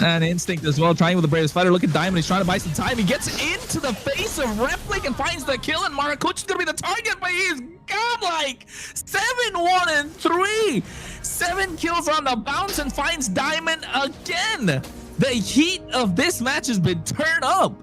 And Instinct as well, trying with the bravest fighter. Look at Diamond, he's trying to buy some time. He gets into the face of Replic and finds the kill, and Maracucho's gonna be the target, but he's godlike. 7-1-3. 7 kills on the bounce and finds Diamond again. The heat of this match has been turned up.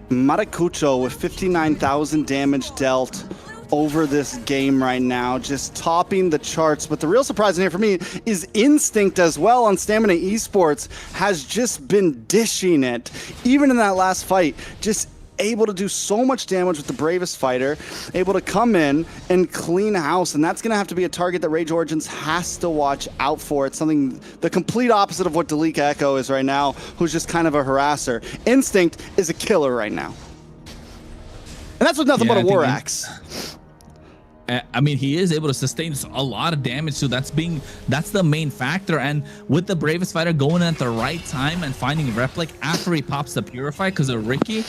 Maracucho with 59,000 damage dealt over this game right now, just topping the charts. But the real surprise in here for me is Instinct as well on Stamina Esports has just been dishing it. Even in that last fight, just able to do so much damage with the bravest fighter, able to come in and clean house, and that's going to have to be a target that Rage Origins has to watch out for. It's something the complete opposite of what Delicato is right now, who's just kind of a harasser. Instinct is a killer right now. And that's with nothing but a War Axe. I mean, he is able to sustain a lot of damage, so that's the main factor. And with the bravest fighter going at the right time and finding Replic after he pops the Purify because of Ricky,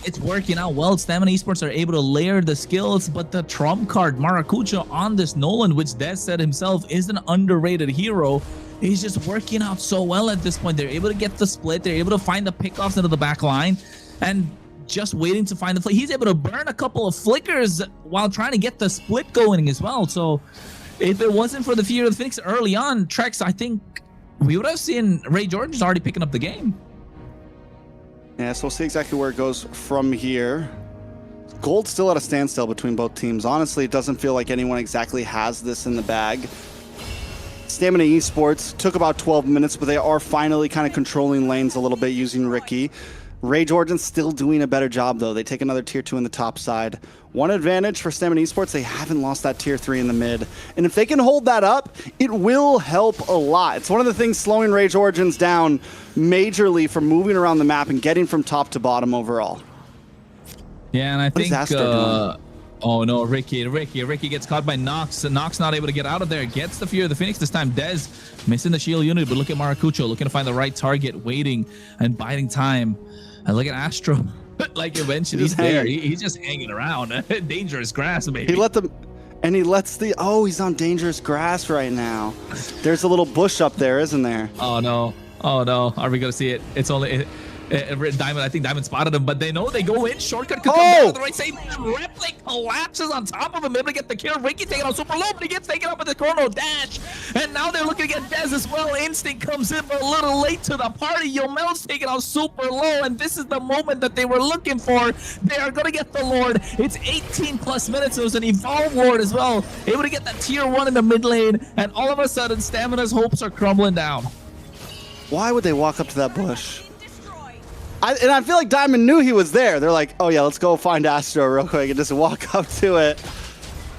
it's working out well. Stamina Esports are able to layer the skills, but the trump card, Maracucho on this Nolan, which Des said himself is an underrated hero, he's just working out so well at this point. They're able to get the split, they're able to find the pickoffs into the back line, and just waiting to find the flick. He's able to burn a couple of flickers while trying to get the split going as well. So if it wasn't for the fear of the Phoenix early on, Trex, I think we would have seen Rage Origins already picking up the game. Yeah, so we'll see exactly where it goes from here. Gold's still at a standstill between both teams. Honestly, it doesn't feel like anyone exactly has this in the bag. Stamina Esports took about 12 minutes, but they are finally kind of controlling lanes a little bit using Ricky. Rage Origins still doing a better job, though. They take another tier 2 in the top side. One advantage for Stamina Esports, they haven't lost that tier 3 in the mid. And if they can hold that up, it will help a lot. It's one of the things slowing Rage Origins down majorly from moving around the map and getting from top to bottom overall. Yeah, and I think... oh no, Ricky gets caught by Nox. Nox not able to get out of there. Gets the Fear of the Phoenix this time. Dez missing the shield unit, but look at Maracucho looking to find the right target, waiting and biding time. And look at Astro. Like eventually he's there. He's just hanging around. Dangerous grass, baby. He let them, and he lets the. Oh, he's on dangerous grass right now. There's a little bush up there, isn't there? Oh no! Oh no! Are we gonna see it? It's only. Diamond, I think Diamond spotted him, but they know they go in. Shortcut could come down at the right same time. Replic collapses on top of him, able to get the kill. Ricky taking on super low, but he gets taken up with the chrono dash. And now they're looking to get Dez as well. Instinct comes in, but a little late to the party. Yomel's taking out super low, and this is the moment that they were looking for. They are going to get the Lord. It's 18 plus minutes. It was an Evolve Lord as well, able to get that tier 1 in the mid lane, and all of a sudden, Stamina's hopes are crumbling down. Why would they walk up to that bush? And I feel like Diamond knew he was there. They're like, oh yeah, let's go find Astro real quick and just walk up to it.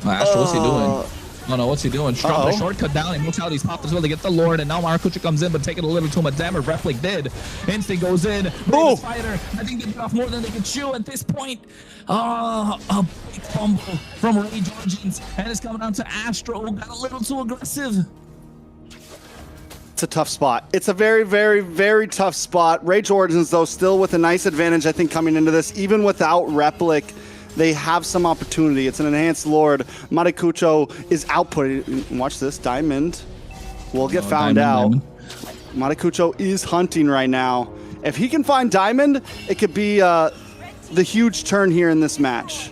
Astro, what's he doing? Oh no, what's he doing? Drop a shortcut down. Immortality's popped as well to get the Lord, and now Maracuja comes in, but taking a little too much damage. Replic did. Instinct goes in. Fighter. I think they got off more than they could chew at this point. A big fumble from Rage Origins, and it's coming down to Astro, who got a little too aggressive. It's a tough spot. It's a very, very, very tough spot. Rage Origins, though, still with a nice advantage, I think, coming into this. Even without Replic, they have some opportunity. It's an enhanced Lord. Maracujo is outputting. Watch this. Diamond will get found out. Maracujo is hunting right now. If he can find Diamond, it could be the huge turn here in this match.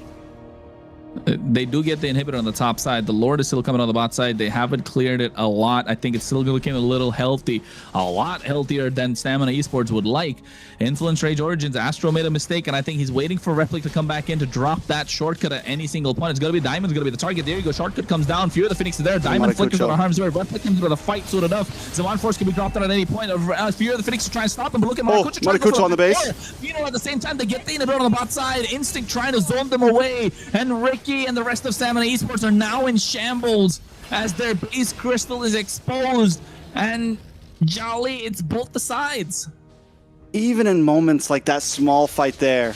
They do get the inhibitor on the top side. The Lord is still coming on the bot side. They haven't cleared it a lot. I think it's still looking a little healthy, a lot healthier than Stamina Esports would like. Influence Rage Origins. Astro made a mistake, and I think he's waiting for Replic to come back in to drop that shortcut at any single point. It's going to be Diamond's going to be the target. There you go. Shortcut comes down. Fear of the Phoenix is there. Diamond flickers on harm's way. Replic comes into the fight soon enough. Zaman Force can be dropped out at any point. Fear of the Phoenix to try and stop him, but look at Maracujo on the base. At the same time, they get the inhibitor on the bot side. Instinct trying to zone them away, and Ricky and the rest of Stamina Esports are now in shambles as their base crystal is exposed, and Jolly, it's both the sides. Even in moments like that small fight there,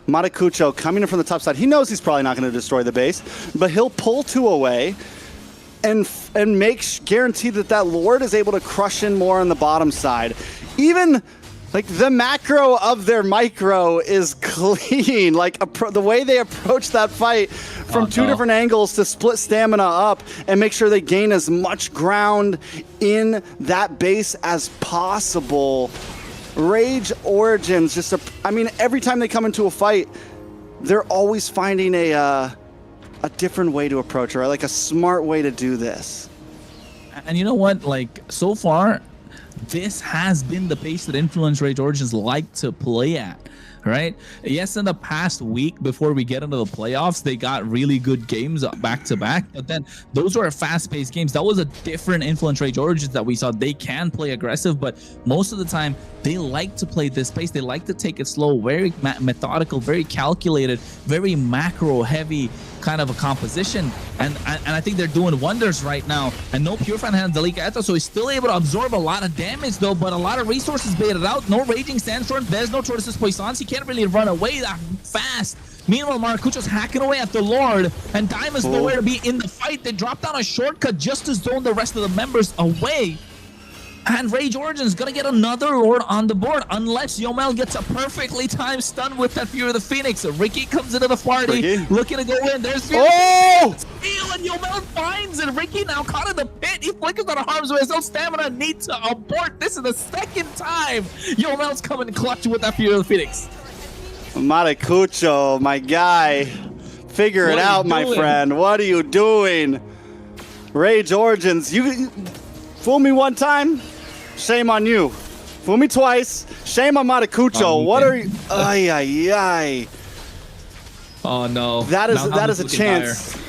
Maracujo coming in from the top side, he knows he's probably not going to destroy the base, but he'll pull 2 away and guarantee that that Lord is able to crush in more on the bottom side. Even like the macro of their micro is clean. Like the way they approach that fight from 2 different angles to split stamina up and make sure they gain as much ground in that base as possible. Rage Origins, I mean, every time they come into a fight, they're always finding a different way to approach it, right? Like a smart way to do this. And you know what? Like, so far, this has been the pace that Influence Rage Origins like to play at, right? Yes, in the past week before we get into the playoffs, they got really good games back to back, but then those were fast-paced games. That was a different Influence Rage Origins that we saw. They can play aggressive, but most of the time they like to play this pace. They like to take it slow, very methodical, very calculated, very macro heavy kind of a composition, and I think they're doing wonders right now. And no Purifan has the Eto, so he's still able to absorb a lot of damage though, but a lot of resources baited out. No Raging Sandstorm, there's no Tortoises Poissons. He can't really run away that fast. Meanwhile, Maracujo's hacking away at the Lord, and Diamond's nowhere to be in the fight. They drop down a shortcut just to zone the rest of the members away. And Rage Origins gonna get another Lord on the board unless Yomel gets a perfectly timed stun with that Fury of the Phoenix. Ricky comes into the party, looking to go in. There's Fury. And Yomel finds it. Ricky now caught in the pit. He flickers out of harm's way. His own stamina needs to abort. This is the second time Yomel's coming clutch with that Fury of the Phoenix. Maracujo, my guy. Figure it out, my friend. What are you doing? Rage Origins, you fool me one time, shame on you. Fool me twice, shame on Maracujo. What are you? Ay, ay, ay. Oh no. That is a chance. Dire.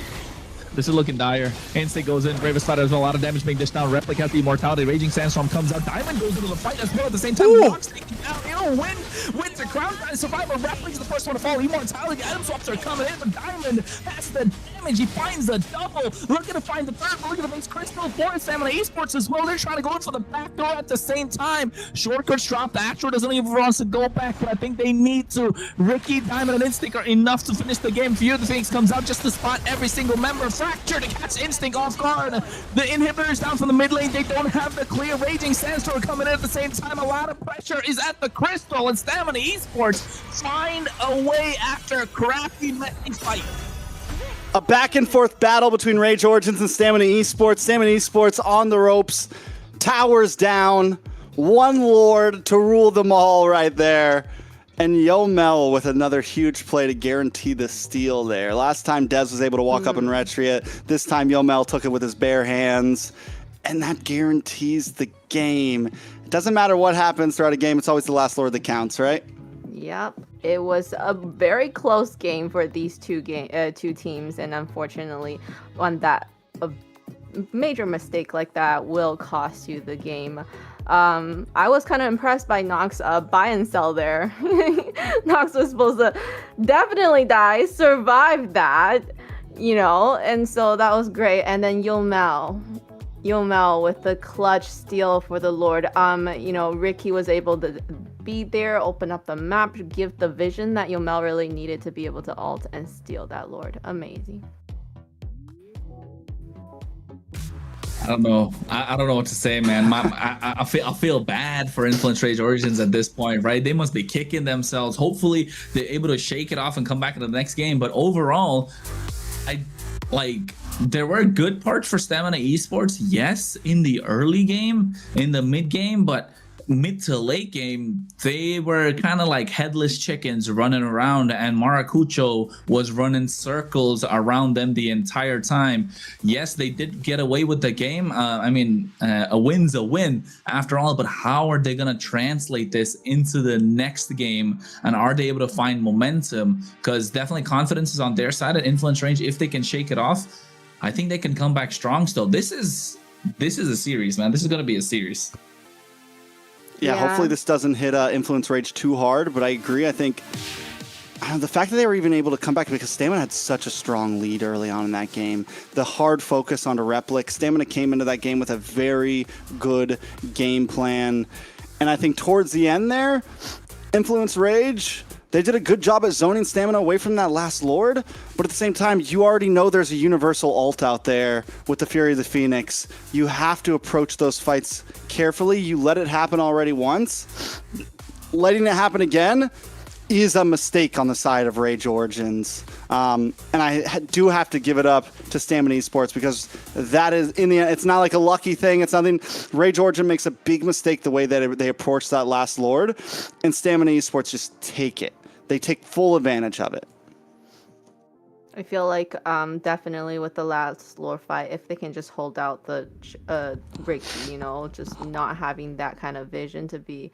This is looking dire. Instinct goes in. Bravest Fighter as well. A lot of damage being dished down. Replic has the immortality. Raging Sandstorm comes out. Diamond goes into the fight as well at the same time. Rocks taking down. Wins the crown. Survivor. Replic's the first one to fall. Immortality. Item swaps are coming in, but Diamond has the damage. He finds the double. Looking to find the third. Looking to face Crystal for Stamina Esports as well. They're trying to go in for the back door at the same time. Shortcuts drop. The Astro doesn't even want to go back, but I think they need to. Ricky, Diamond, and Instinct are enough to finish the game. Fear the Phoenix comes out just to spot every single member. Fracture to catch Instinct off guard. The inhibitor is down from the mid lane. They don't have the clear. Raging Sandstorm coming in at the same time. A lot of pressure is at the Crystal, and Stamina Esports find a way after a crappy messy fight. A back and forth battle between Rage Origins and Stamina Esports. Stamina Esports on the ropes, towers down, one Lord to rule them all right there. And Yomel with another huge play to guarantee the steal there. Last time Dez was able to walk up and retry it. This time Yomel took it with his bare hands. And that guarantees the game. It doesn't matter what happens throughout a game. It's always the last Lord that counts, right? Yep, it was a very close game for these two teams, and unfortunately, a major mistake like that will cost you the game. I was kind of impressed by Nox buy and sell there. Nox was supposed to definitely die, survive that, you know, and so that was great. And then Yomel with the clutch steal for the Lord. You know, Ricky was able to be there, open up the map, give the vision that Yomel really needed to be able to ult and steal that Lord. Amazing. I don't know. I don't know what to say, man. I feel bad for Influence Rage Origins at this point, right? They must be kicking themselves. Hopefully, they're able to shake it off and come back in the next game. But overall, there were good parts for Stamina Esports, yes, in the early game, in the mid game, but mid to late game, they were kind of like headless chickens running around, and Maracucho was running circles around them the entire time. Yes, they did get away with the game. A win's a win after all, but how are they going to translate this into the next game, and are they able to find momentum? Because definitely confidence is on their side at Influence Range. If they can shake it off, I think they can come back strong still. This is a series, man. This is going to be a series. Yeah, hopefully this doesn't hit Influence Rage too hard, but I agree. I think the fact that they were even able to come back, because Stamina had such a strong lead early on in that game. The hard focus onto Replic. Stamina came into that game with a very good game plan. And I think towards the end there, Influence Rage, they did a good job at zoning Stamina away from that last Lord, but at the same time, you already know there's a universal ult out there with the Fury of the Phoenix. You have to approach those fights carefully. You let it happen already once. Letting it happen again is a mistake on the side of Rage Origins. And I do have to give it up to Stamina Esports, because that is, in the end, it's not like a lucky thing. It's nothing. Rage Origin makes a big mistake the way that they approach that last Lord, and Stamina Esports just take it. They take full advantage of it. I feel like definitely with the last Lord fight, if they can just hold out the Ricky, you know, just not having that kind of vision to be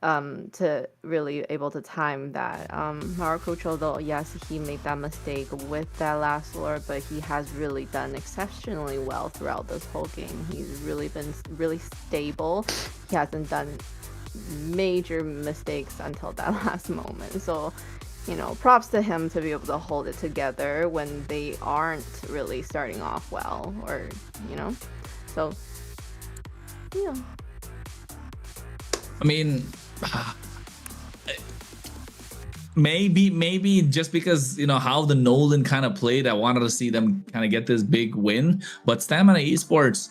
to really able to time that. Maracucho, though, yes, he made that mistake with that last Lord, but he has really done exceptionally well throughout this whole game. He's really been really stable. He hasn't done major mistakes until that last moment. So, you know, props to him to be able to hold it together when they aren't really starting off well, or, you know, so, yeah. I mean, maybe just because, you know, how the Nolan kind of played, I wanted to see them kind of get this big win. But Stamina Esports,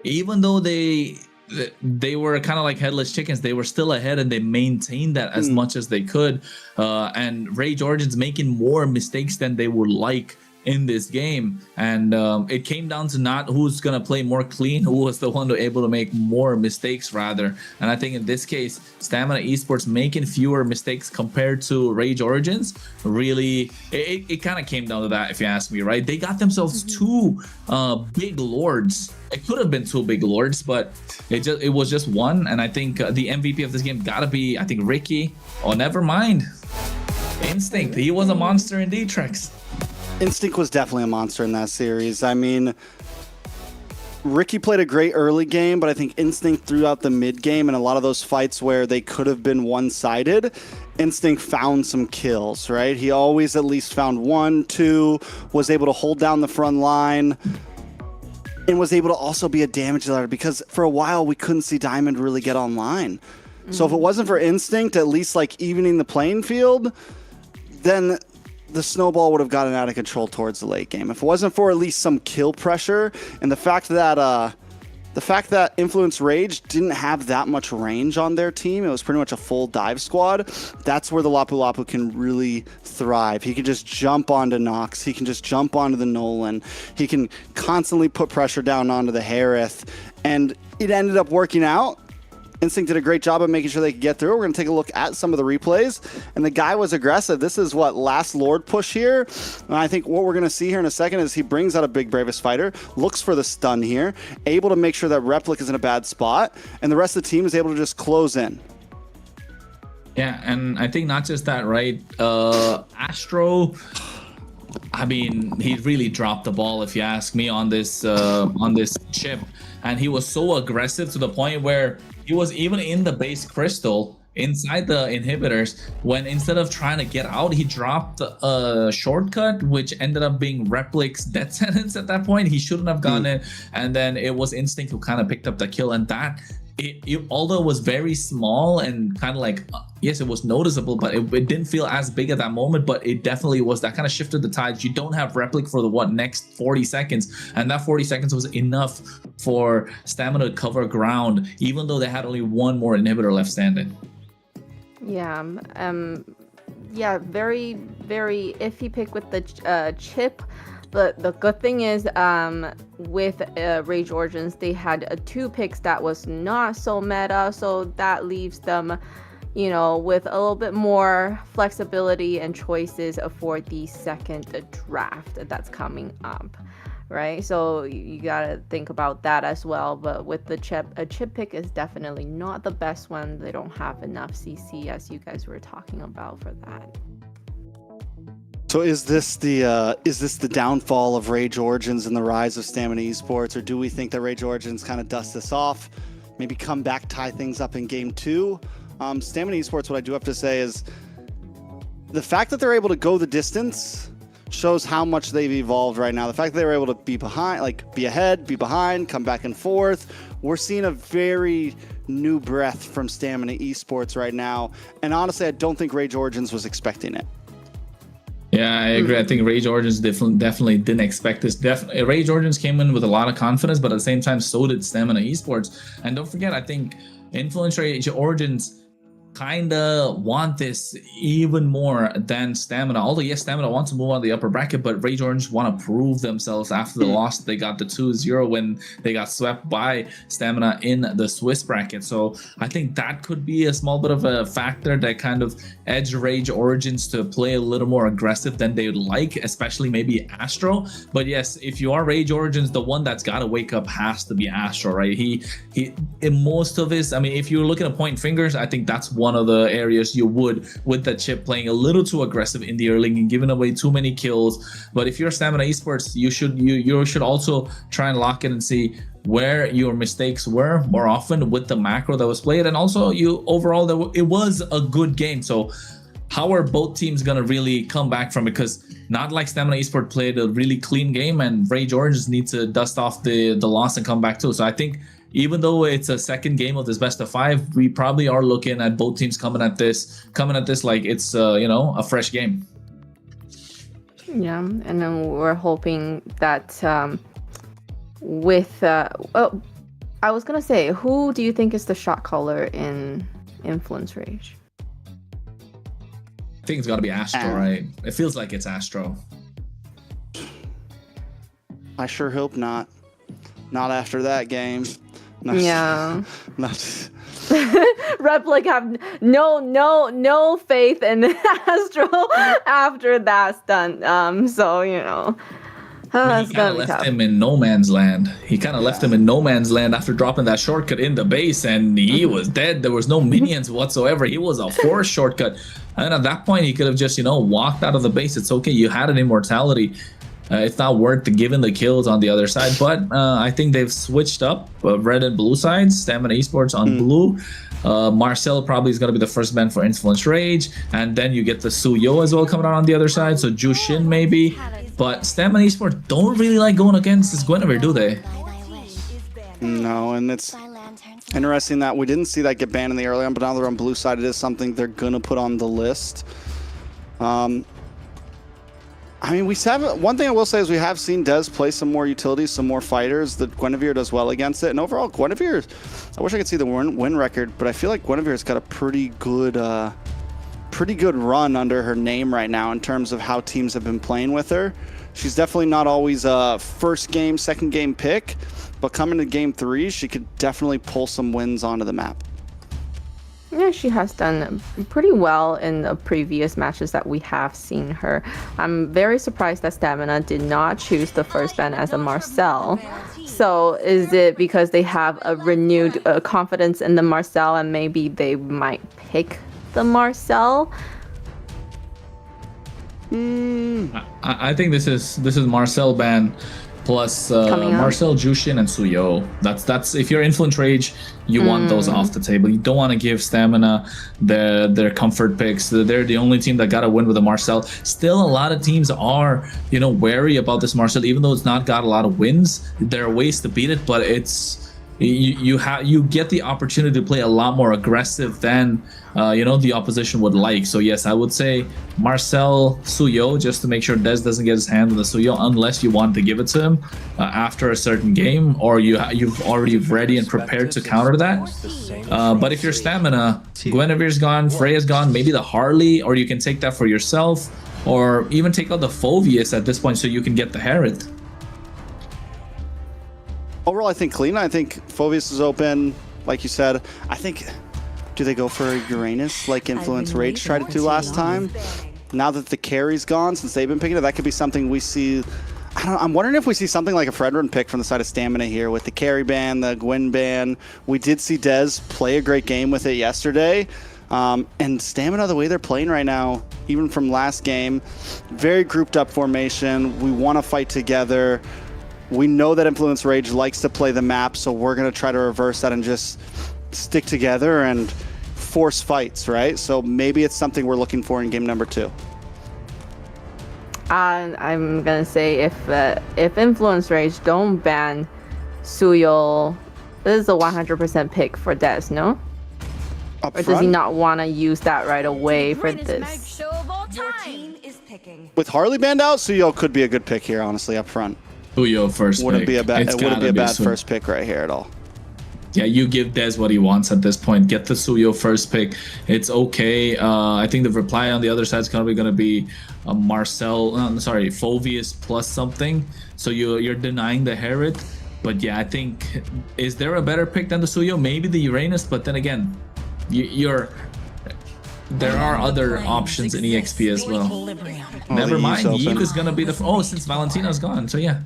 even though they were kind of like headless chickens, they were still ahead, and they maintained that as much as they could. And Rage Origins making more mistakes than they would like in this game, and it came down to not who's gonna play more clean, who was the one able to make more mistakes rather. And I think in this case, Stamina Esports making fewer mistakes compared to Rage Origins, really it kind of came down to that, if you ask me, right? They got themselves two big Lords. It could have been two big Lords, but it was just one. And I think the MVP of this game gotta be, I think, Ricky. Oh, never mind, Instinct. He was a monster indeed, Trex. Instinct was definitely a monster in that series. I mean, Ricky played a great early game, but I think Instinct throughout the mid game and a lot of those fights where they could have been one-sided, Instinct found some kills, right? He always at least found 1, 2, was able to hold down the front line, and was able to also be a damage dealer, because for a while we couldn't see Diamond really get online. So if it wasn't for Instinct at least like evening the playing field, then the snowball would have gotten out of control towards the late game. If it wasn't for at least some kill pressure and the fact that Influence Rage didn't have that much range on their team, it was pretty much a full dive squad, that's where the Lapu Lapu can really thrive. He can just jump onto Nox, he can just jump onto the Nolan, he can constantly put pressure down onto the Harith, and it ended up working out. Instinct did a great job of making sure they could get through. We're going to take a look at some of the replays, and the guy was aggressive. This is what, last Lord push here, and I think what we're going to see here in a second is he brings out a big Bravest Fighter, looks for the stun here, able to make sure that Replic is in a bad spot, and the rest of the team is able to just close in. Yeah, and I think not just that, right? Astro, I mean, he really dropped the ball, if you ask me, on this chip, and he was so aggressive to the point where he was even in the base crystal inside the inhibitors, when instead of trying to get out, he dropped a shortcut, which ended up being Replic's death sentence at that point. He shouldn't have gone in, and then it was Instinct who kind of picked up the kill, and that although it was very small and kind of like, yes, it was noticeable, but it didn't feel as big at that moment, but it definitely was, that kind of shifted the tides. You don't have Replic for the next 40 seconds, and that 40 seconds was enough for Stamina to cover ground, even though they had only one more inhibitor left standing. Yeah, yeah, very, very iffy pick with the chip. But the good thing is, with Rage Origins, they had 2 picks that was not so meta, so that leaves them, you know, with a little bit more flexibility and choices for the second draft that's coming up, right? So you gotta think about that as well. But with the chip, a chip pick is definitely not the best one. They don't have enough CC, as you guys were talking about, for that. So is this the downfall of Rage Origins and the rise of Stamina Esports, or do we think that Rage Origins kind of dust this off, maybe come back, tie things up in game 2? Stamina Esports, what I do have to say is the fact that they're able to go the distance shows how much they've evolved right now. The fact that they were able to be behind, like be ahead, be behind, come back and forth. We're seeing a very new breath from Stamina Esports right now. And honestly, I don't think Rage Origins was expecting it. Yeah, I agree. I think Rage Origins definitely didn't expect this. Rage Origins came in with a lot of confidence, but at the same time, so did Stamina Esports. And don't forget, I think Influence Rage Origins kind of want this even more than Stamina. Although, yes, Stamina wants to move on the upper bracket, but Rage Orange want to prove themselves after the loss. They got the 2-0 when they got swept by Stamina in the Swiss bracket. So I think that could be a small bit of a factor that kind of edge Rage Origins to play a little more aggressive than they would like, especially maybe Astro. But yes, if you are Rage Origins, the one that's got to wake up has to be Astro, right? He in most of his, I mean, if you're looking at point fingers, I think that's one of the areas you would, with the chip playing a little too aggressive in the early and giving away too many kills. But if you're Stamina Esports, you should also try and lock in and see where your mistakes were more often with the macro that was played, and also overall it was a good game. So how are both teams gonna really come back from it? Because not like Stamina Esports played a really clean game, and Rage Orange needs to dust off the loss and come back too. So I think even though it's a second game of this best of 5, we probably are looking at both teams coming at this like it's a fresh game. Yeah, and then we're hoping that with I was gonna say, who do you think is the shot caller in Influence Rage? I think it's got to be Astro, right? It feels like it's Astro. I sure hope not. Not after that game. Not, yeah. Not. Replic have no faith in Astro after that's done. So He kind of left him in no man's land. He kind of left him in no man's land after dropping that shortcut in the base, and he was dead. There was no minions whatsoever. He was a forced shortcut. And at that point, he could have just, walked out of the base. It's okay. You had an immortality. It's not worth giving the kills on the other side, but I think they've switched up red and blue sides. Stamina Esports on blue. Marcel probably is going to be the first ban for Influence Rage, and then you get the Suyo as well coming out on the other side, so Jushin maybe. But Stamina Esports don't really like going against this Guinevere, do they? No, and it's interesting that we didn't see that get banned in the early on, but now they're on blue side. It is something they're going to put on the list. I mean, one thing I will say is we have seen Dez play some more utilities, some more fighters. That Guinevere does well against it. And overall, Guinevere, I wish I could see the win record, but I feel like Guinevere's got a pretty good run under her name right now in terms of how teams have been playing with her. She's definitely not always a first game, second game pick, but coming to game 3, she could definitely pull some wins onto the map. Yeah, she has done pretty well in the previous matches that we have seen her. I'm very surprised that Stamina did not choose the first ban as a Marcel. So is it because they have a renewed confidence in the Marcel and maybe they might pick the Marcel? I think this is Marcel ban plus Marcel, Jushin, and Suyo. That's if you're Influence Rage, you want those off the table. You don't want to give Stamina their comfort picks. They're the only team that got a win with a Marcel. Still, a lot of teams are wary about this Marcel, even though it's not got a lot of wins. There are ways to beat it, but it's you get the opportunity to play a lot more aggressive than the opposition would like. So yes, I would say Marcel, Suyo, just to make sure Dez doesn't get his hand on the Suyo, unless you want to give it to him after a certain game, or you've already ready and prepared to counter that. But if your Stamina, Guinevere's gone, Freya's gone, maybe the Harley, or you can take that for yourself, or even take out the Phoveus at this point so you can get the Herod. Overall, I think clean. I think Phoveus is open, like you said. I think, do they go for Uranus like Influence Rage tried to do last time? Now that the carry's gone, since they've been picking it, that could be something we see. I'm wondering if we see something like a Fredrin pick from the side of Stamina here with the carry ban, the Gwyn ban. We did see Dez play a great game with it yesterday. And Stamina, the way they're playing right now, even from last game, very grouped up formation. We want to fight together. We know that Influence Rage likes to play the map, so we're going to try to reverse that and just stick together and force fights, right? So maybe it's something we're looking for in game number 2. I'm going to say if Influence Rage don't ban Suyo, this is a 100% pick for Dez, no? Up or does front? he not want to use that right away for this? With Harley banned out, Suyo could be a good pick here, honestly, up front. Suyo first It wouldn't pick. be a bad first pick right here at all. Yeah, you give Dez what he wants at this point. Get the Suyo first pick. It's okay. I think the reply on the other side is probably going to be a Phoveus plus something. So you're denying the Herod. But yeah, I think, is there a better pick than the Suyo? Maybe the Uranus, but then again, there are other options in EXP as well. Never mind, Eve is going to be since Valentina's gone, so yeah.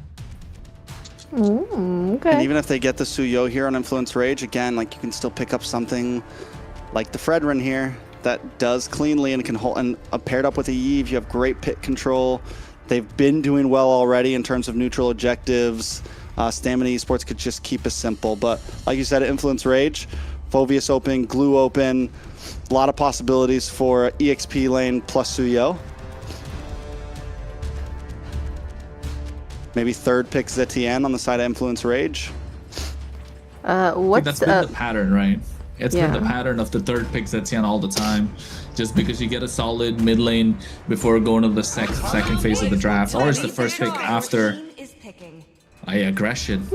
Okay. And even if they get the Suyo here on Influence Rage, again, like you can still pick up something like the Fredrin here that does cleanly and can hold, and paired up with a Eve, you have great pit control. They've been doing well already in terms of neutral objectives. Stamina Esports could just keep it simple, but like you said, Influence Rage, Phoveus open, Glue open, a lot of possibilities for EXP lane plus Suyo. Maybe third pick Zetien on the side of Influence Rage. That's been the pattern, right? It's been the pattern of the third pick Zetien all the time. Just because you get a solid mid lane before going to the second phase of the draft, or it's the first pick after. Aggression.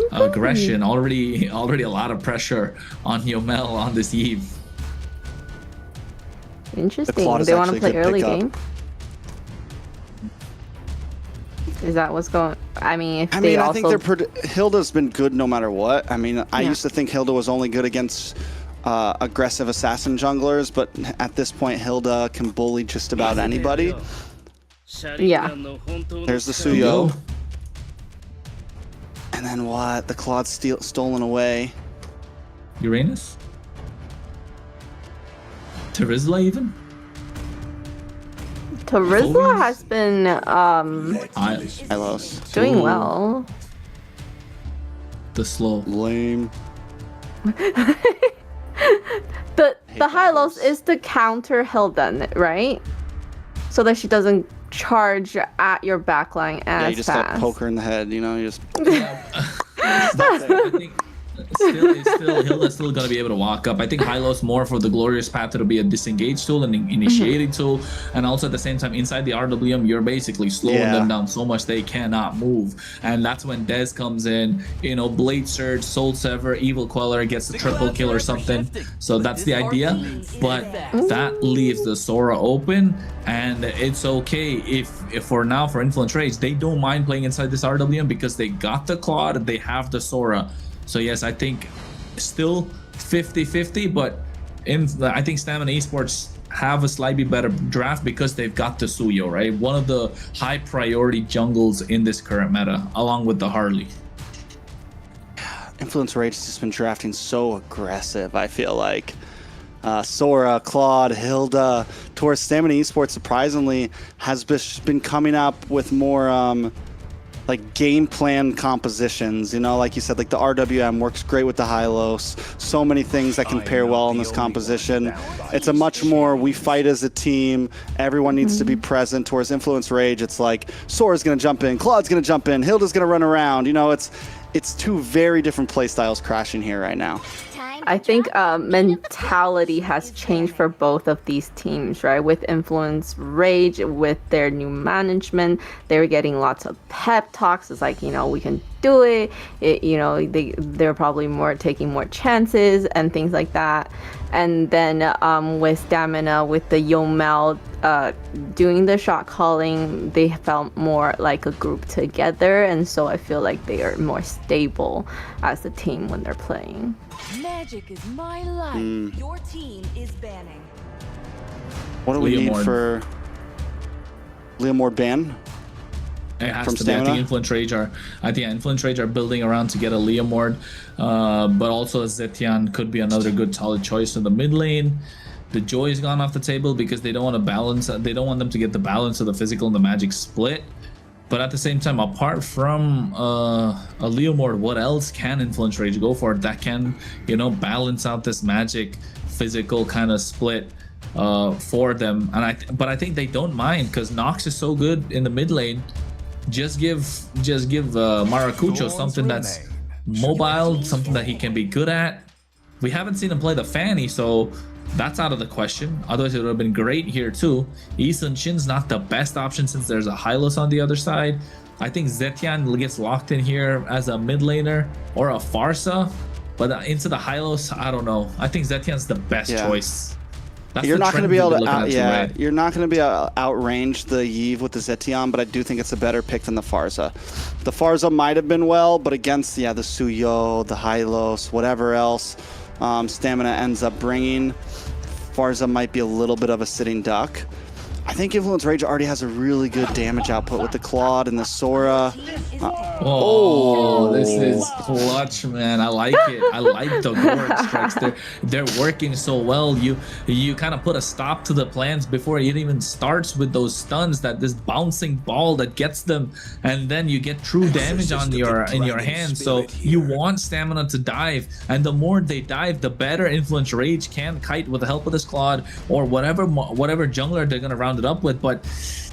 Already a lot of pressure on Yomel on this Eve. Interesting. They want to play early game. Is that what's going? I think Hilda's been good no matter what. I mean, I used to think Hilda was only good against aggressive assassin junglers, but at this point, Hilda can bully just about anybody. Yeah. There's the Suyo. And then what? The Claude's stolen away. Uranus? Terizla even? Terizla has been Hylos. doing Ooh. well. The slow. Lame. The Hylos is to counter Hilda, right? So that she doesn't charge at your backline as Yeah, you just fast. don't poke her in the head, you know, you just I think Hilda's still gonna be able to walk up. I think Hylos more for the glorious path to be a disengage tool and initiating tool, and also at the same time inside the RWM you're basically slowing them down so much they cannot move, and that's when Dez comes in. You know, Blade Surge, Soul Sever, Evil Queller gets a triple kill or something. So that's the idea, but that leaves the Sora open, and it's okay if for now for Influence Rage they don't mind playing inside this RWM because they got the Claude, they have the Sora. So yes, I think still 50-50, but I think Stamina Esports have a slightly better draft because they've got the Suyo, right? One of the high priority jungles in this current meta, along with the Harley. Influence Rage has just been drafting so aggressive, I feel like. Sora, Claude, Hilda, towards Stamina Esports surprisingly has been coming up with more like game plan compositions, you know, like you said, like the RWM works great with the Hylos. So many things that can pair well in this composition. It's a much more we fight as a team. Everyone needs to be present. Towards Influence Rage, it's like Sora's gonna jump in, Claude's gonna jump in, Hilda's gonna run around. You know, it's two very different play styles crashing here right now. I think mentality has changed for both of these teams, right? With Influence Rage, with their new management, they're getting lots of pep talks. It's like, you know, we can do it. You know, they're probably taking more chances and things like that. And then with Stamina, with the Yomel doing the shot calling, they felt more like a group together, and so I feel like they are more stable as a team when they're playing. Magic is my life. Your team is banning. What do we need Leomord. for Leomord ban? It has From to be. I Stamina? think Influence Rage are building around to get a Leomord, but also a Zetian could be another good solid choice in the mid lane. The Joy's gone off the table because they don't want to balance. They don't want them to get the balance of the physical and the magic split. But at the same time, apart from a Leomord, what else can Influence Rage go for that can, you know, balance out this magic physical kind of split for them? And but I think they don't mind because Nox is so good in the mid lane. Just give Maracucho something that's mobile, something that he can be good at. We haven't seen him play the Fanny, so that's out of the question. Otherwise, it would have been great here too. Eason Shin's not the best option since there's a Hylos on the other side. I think Zetian gets locked in here as a mid laner or a Farsa, but into the Hylos, I don't know. I think Zetian's the best choice. That's You're not going to be able to to you're not going to be able to outrange the Yve with the Zetian, but I do think it's a better pick than the Farsa. The Farsa might have been well, but against the Suyo, the Hylos, whatever else Stamina ends up bringing, Farsa might be a little bit of a sitting duck. I think Influence Rage already has a really good damage output with the Claude and the Sora. This is clutch, man. I like it. I like the Gord strikes. They're working so well. You kind of put a stop to the plans before it even starts with those stuns, that this bouncing ball that gets them, and then you get true damage in your hands. So you want Stamina to dive, and the more they dive, the better Influence Rage can kite with the help of this Claude or whatever jungler they're gonna round it up with. But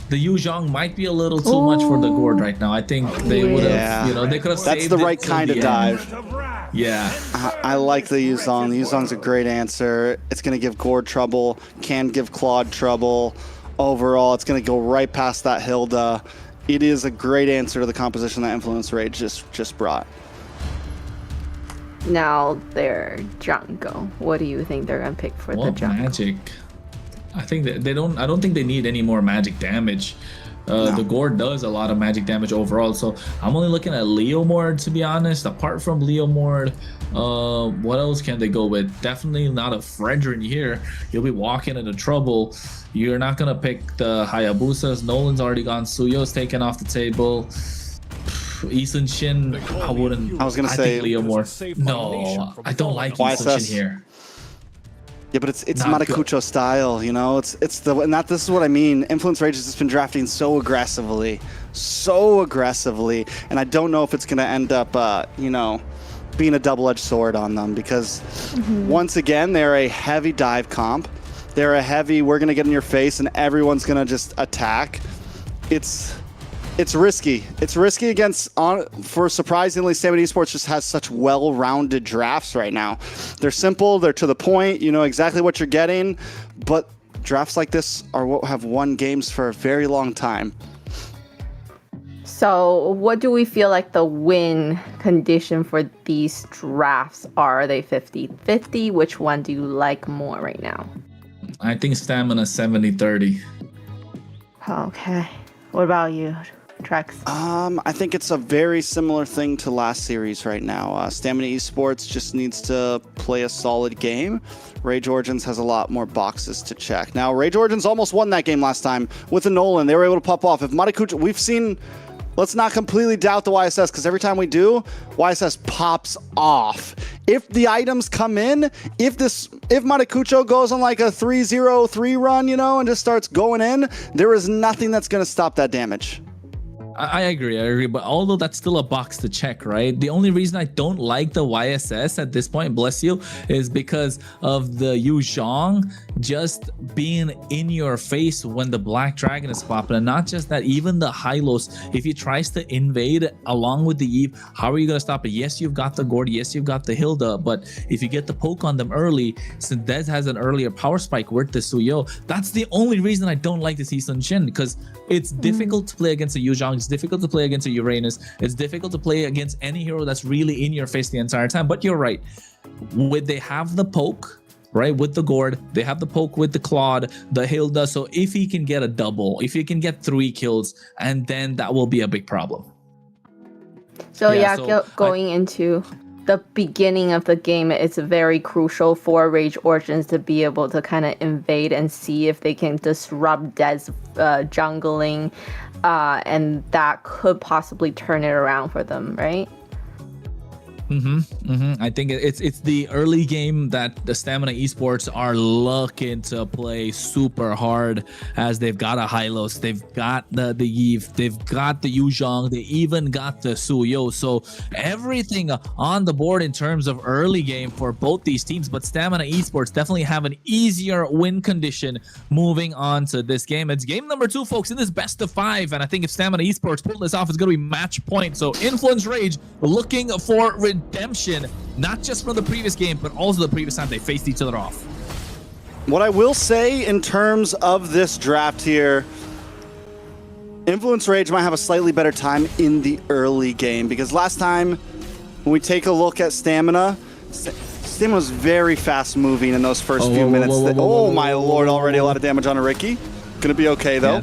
the Yu Zhong might be a little too much for the Gord right now. I think they would have, you know, they could have saved That's the right kind of dive. Yeah. I like the Yu Zhong. The Yu Zhong's a great answer. It's going to give Gord trouble, can give Claude trouble. Overall, it's going to go right past that Hilda. It is a great answer to the composition that Influence Rage just brought. Now their jungle. What do you think they're gonna pick for the jungle? Magic. I think that they don't. I don't think they need any more magic damage. The Gord does a lot of magic damage overall, so I'm only looking at Leomord, to be honest. Apart from Leomord, what else can they go with? Definitely not a Fredrin here. You'll be walking into trouble. You're not gonna pick the Hayabusas. Nolan's already gone. Suyo's taken off the table. Eason Shin, I think say- Leomord. No, I don't like Eason Shin here. Why is that? I think Leomord. No, I don't like Eason Shin here. I think Leomord. I don't like Eason Shin here. I think Leomord. I think Leomord. No, I don't like Eason Shin here. I think Leomord. I don't like Eason Shin here. Yeah, but it's Not Matakucho style, you know. This is what I mean. Influence Rage has just been drafting so aggressively, and I don't know if it's gonna end up, you know, being a double-edged sword on them because once again they're a heavy dive comp. They're a heavy. We're gonna get in your face and everyone's gonna just attack. It's risky. It's risky for surprisingly, Stamina Esports just has such well-rounded drafts right now. They're simple, they're to the point, you know exactly what you're getting, but drafts like this are what have won games for a very long time. So what do we feel like the win condition for these drafts are? Are they 50-50? Which one do you like more right now? I think Stamina 70-30. Okay. What about you, Trex? I think it's a very similar thing to last series right now. Stamina Esports just needs to play a solid game. Rage Origins has a lot more boxes to check. Now, Rage Origins almost won that game last time with the Nolan. They were able to pop off. If Matakucho, we've seen, let's not completely doubt the YSS because every time we do, YSS pops off. If the items come in, if Matakucho goes on like a 3-0-3 run, you know, and just starts going in, there is nothing that's going to stop that damage. I agree, but although that's still a box to check, right? The only reason I don't like the YSS at this point, bless you, is because of the Yu Zhong just being in your face when the Black Dragon is popping. And not just that, even the Hylos, if he tries to invade along with the Eve, how are you going to stop it? Yes, you've got the Gord, yes, you've got the Hilda, but if you get the poke on them early, since Dez has an earlier power spike with the Suyo, that's the only reason I don't like this Sun Shin, because it's difficult to play against a Yu Zhong, it's difficult to play against a Uranus, it's difficult to play against any hero that's really in your face the entire time. But you're right, they have the poke, right, with the Gord, they have the poke with the Claude, the Hilda, so if he can get a double, if he can get 3 kills, and then that will be a big problem. So going into the beginning of the game, it's very crucial for Rage Origins to be able to kind of invade and see if they can disrupt Dez jungling, and that could possibly turn it around for them, right? I think it's the early game that the Stamina Esports are looking to play super hard, as they've got a Hylos, they've got the Eve, they've got the Yu Zhong, they even got the Suyo. So everything on the board in terms of early game for both these teams, but Stamina Esports definitely have an easier win condition moving on to this game. It's game number 2, folks, in this best of 5, and I think if Stamina Esports pull this off, it's going to be match point. So Influence Rage looking for redemption, not just from the previous game, but also the previous time they faced each other off. What I will say in terms of this draft here, Influence Rage might have a slightly better time in the early game, because last time when we take a look at Stamina was very fast moving in those first few minutes. Oh my lord, already a lot of damage on a Ricky. Gonna be okay though.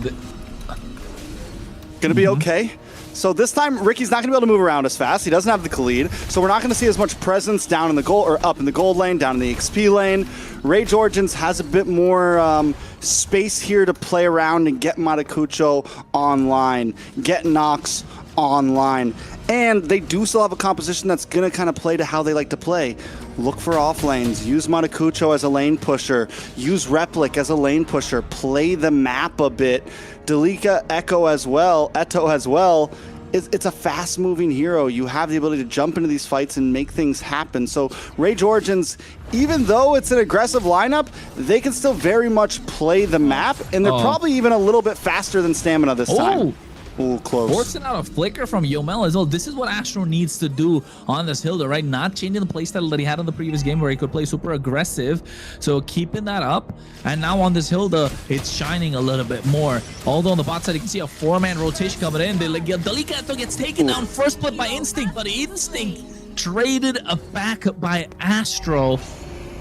Gonna be okay. So this time, Ricky's not going to be able to move around as fast. He doesn't have the Khalid, so we're not going to see as much presence down in the gold, or up in the gold lane, down in the XP lane. Rage Origins has a bit more space here to play around and get Matakucho online, get Nox online. And they do still have a composition that's going to kind of play to how they like to play. Look for off lanes, use Matakucho as a lane pusher, use Replic as a lane pusher, play the map a bit. Delika, Eto as well. It's a fast-moving hero. You have the ability to jump into these fights and make things happen. So Rage Origins, even though it's an aggressive lineup, they can still very much play the map, and they're probably even a little bit faster than Stamina this time. Ooh, close. Forcing out a flicker from Yomel as well. This is what Astro needs to do on this Hilda, right? Not changing the playstyle that he had in the previous game where he could play super aggressive. So keeping that up. And now on this Hilda, it's shining a little bit more. Although on the bot side, you can see a 4-man rotation coming in. Delika gets taken down first split by Instinct, but Instinct traded back by Astro.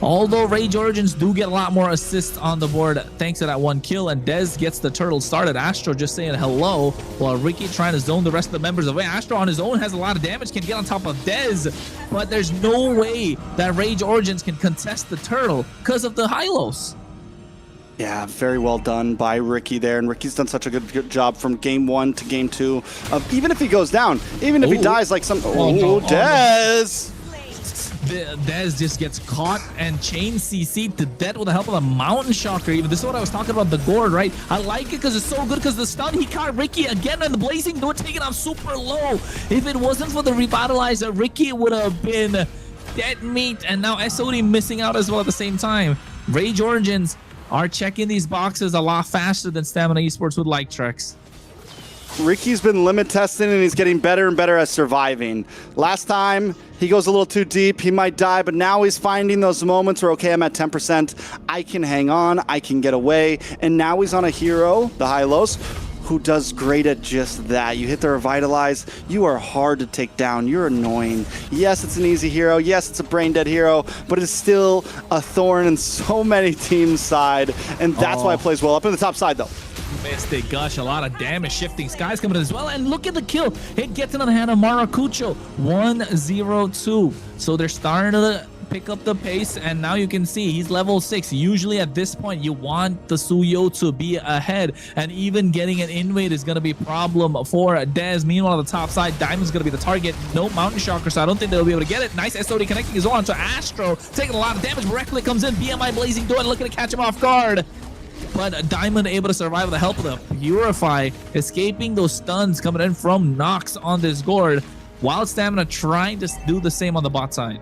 Although Rage Origins do get a lot more assists on the board thanks to that 1 kill, and Dez gets the turtle started. Astro just saying hello, while Ricky trying to zone the rest of the members away. Astro on his own has a lot of damage, can get on top of Dez, but there's no way that Rage Origins can contest the turtle because of the Hylos. Yeah, very well done by Ricky there, and Ricky's done such a good job from game 1 to game 2 of even if he goes down, even if he dies like some... Dez! Dez just gets caught and chain CC'd to death with the help of a Mountain Shocker. Even this is what I was talking about, the gourd, right? I like it because it's so good because the stun, he caught Ricky again and the Blazing Door taken off super low. If it wasn't for the Revitalizer, Ricky would have been dead meat, and now SOD missing out as well at the same time. Rage Origins are checking these boxes a lot faster than Stamina Esports would like, Trex. Ricky's been limit testing and he's getting better and better at surviving. Last time he goes a little too deep, he might die, but now he's finding those moments where, okay, I'm at 10%, I can hang on, I can get away, and now he's on a hero, the Hylos, who does great at just that. You hit the Revitalize, you are hard to take down, you're annoying. Yes, it's an easy hero, yes, it's a brain dead hero, but it's still a thorn in so many teams' side, and that's why it plays well. Up in the top side, though. Mystic Gush, a lot of damage. Shifting Skies coming in as well, and look at the kill. It gets into the hand of Maracucho. 1-0-2. So they're starting to pick up the pace, and now you can see he's level 6. Usually at this point, you want the Suyo to be ahead, and even getting an invade is going to be a problem for Dez. Meanwhile, on the top side, Diamond's going to be the target. No Mountain Shocker, so I don't think they'll be able to get it. Nice SOD connecting his on to Astro, taking a lot of damage. Reckless comes in, BMI Blazing Door, looking to catch him off guard. But Diamond able to survive with the help of the Purify, escaping those stuns coming in from Nox on this gourd, while Stamina trying to do the same on the bot side.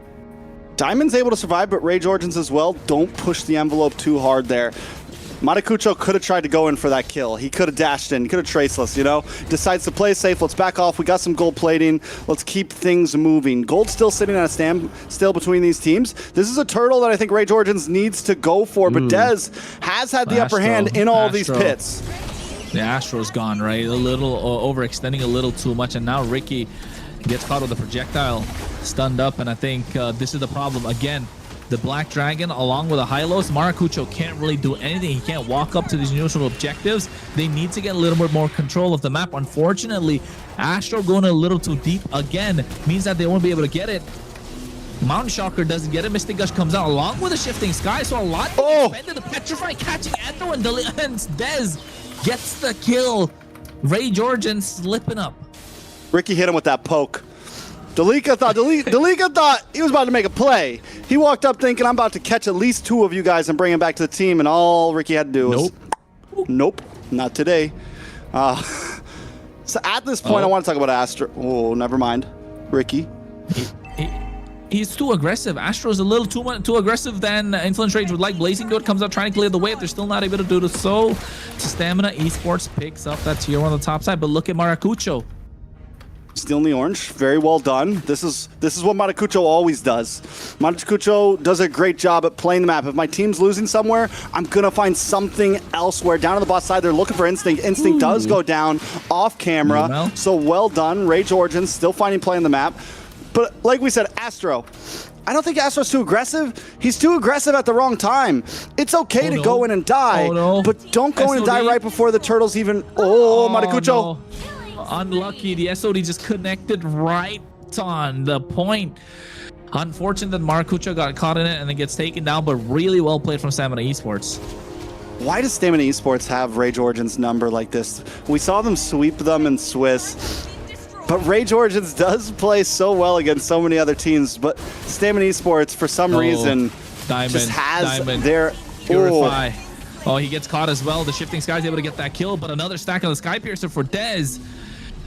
Diamond's able to survive, but Rage Origins as well. Don't push the envelope too hard there. Maracucho could have tried to go in for that kill. He could have dashed in, could have traceless, you know? Decides to play safe. Let's back off. We got some gold plating. Let's keep things moving. Gold's still sitting at a standstill between these teams. This is a turtle that I think Rage Origins needs to go for, but Dez has had the upper hand in all these pits. The Astro's gone, right? A little overextending a little too much, and now Ricky gets caught with the projectile, stunned up, and I think this is the problem. Again, the Black Dragon, along with the Hylos, Maracucho can't really do anything. He can't walk up to these neutral objectives. They need to get a little bit more control of the map. Unfortunately, Astro going a little too deep again means that they won't be able to get it. Mountain Shocker doesn't get it. Mystic Gush comes out along with a Shifting Sky, so a lot expended. The Petrify catching Endo, and Dez gets the kill. Rage Origins slipping up. Ricky hit him with that poke. Delika thought he was about to make a play. He walked up thinking, I'm about to catch at least 2 of you guys and bring him back to the team, and all Ricky had to do was, nope, not today. So at this point, I want to talk about Astro. Oh, never mind. Ricky. He's too aggressive. Astro's a little too aggressive than Influence Rage would like. Blazing Door comes out trying to clear the way. If they're still not able to do so, Stamina Esports picks up that tier 1 on the top side. But look at Maracucho. Stealing the orange, very well done. This is what Maracucho always does. Maracucho does a great job at playing the map. If my team's losing somewhere, I'm gonna find something elsewhere. Down on the bot side, they're looking for Instinct. Instinct does go down off camera, so well done. Rage Origins still finding play on the map. But like we said, Astro, I don't think Astro's too aggressive. He's too aggressive at the wrong time. It's okay to go in and die, but don't go in and die right before the turtles even... Maracucho. Unlucky, the SOD just connected right on the point. Unfortunate that Maracucho got caught in it and then gets taken down, but really well played from Stamina Esports. Why does Stamina Esports have Rage Origins number like this? We saw them sweep them in Swiss, but Rage Origins does play so well against so many other teams, but Stamina Esports, for some reason, just has their... Purify. Oh, he gets caught as well. The Shifting Sky is able to get that kill, but another stack of the Sky Piercer for Dez.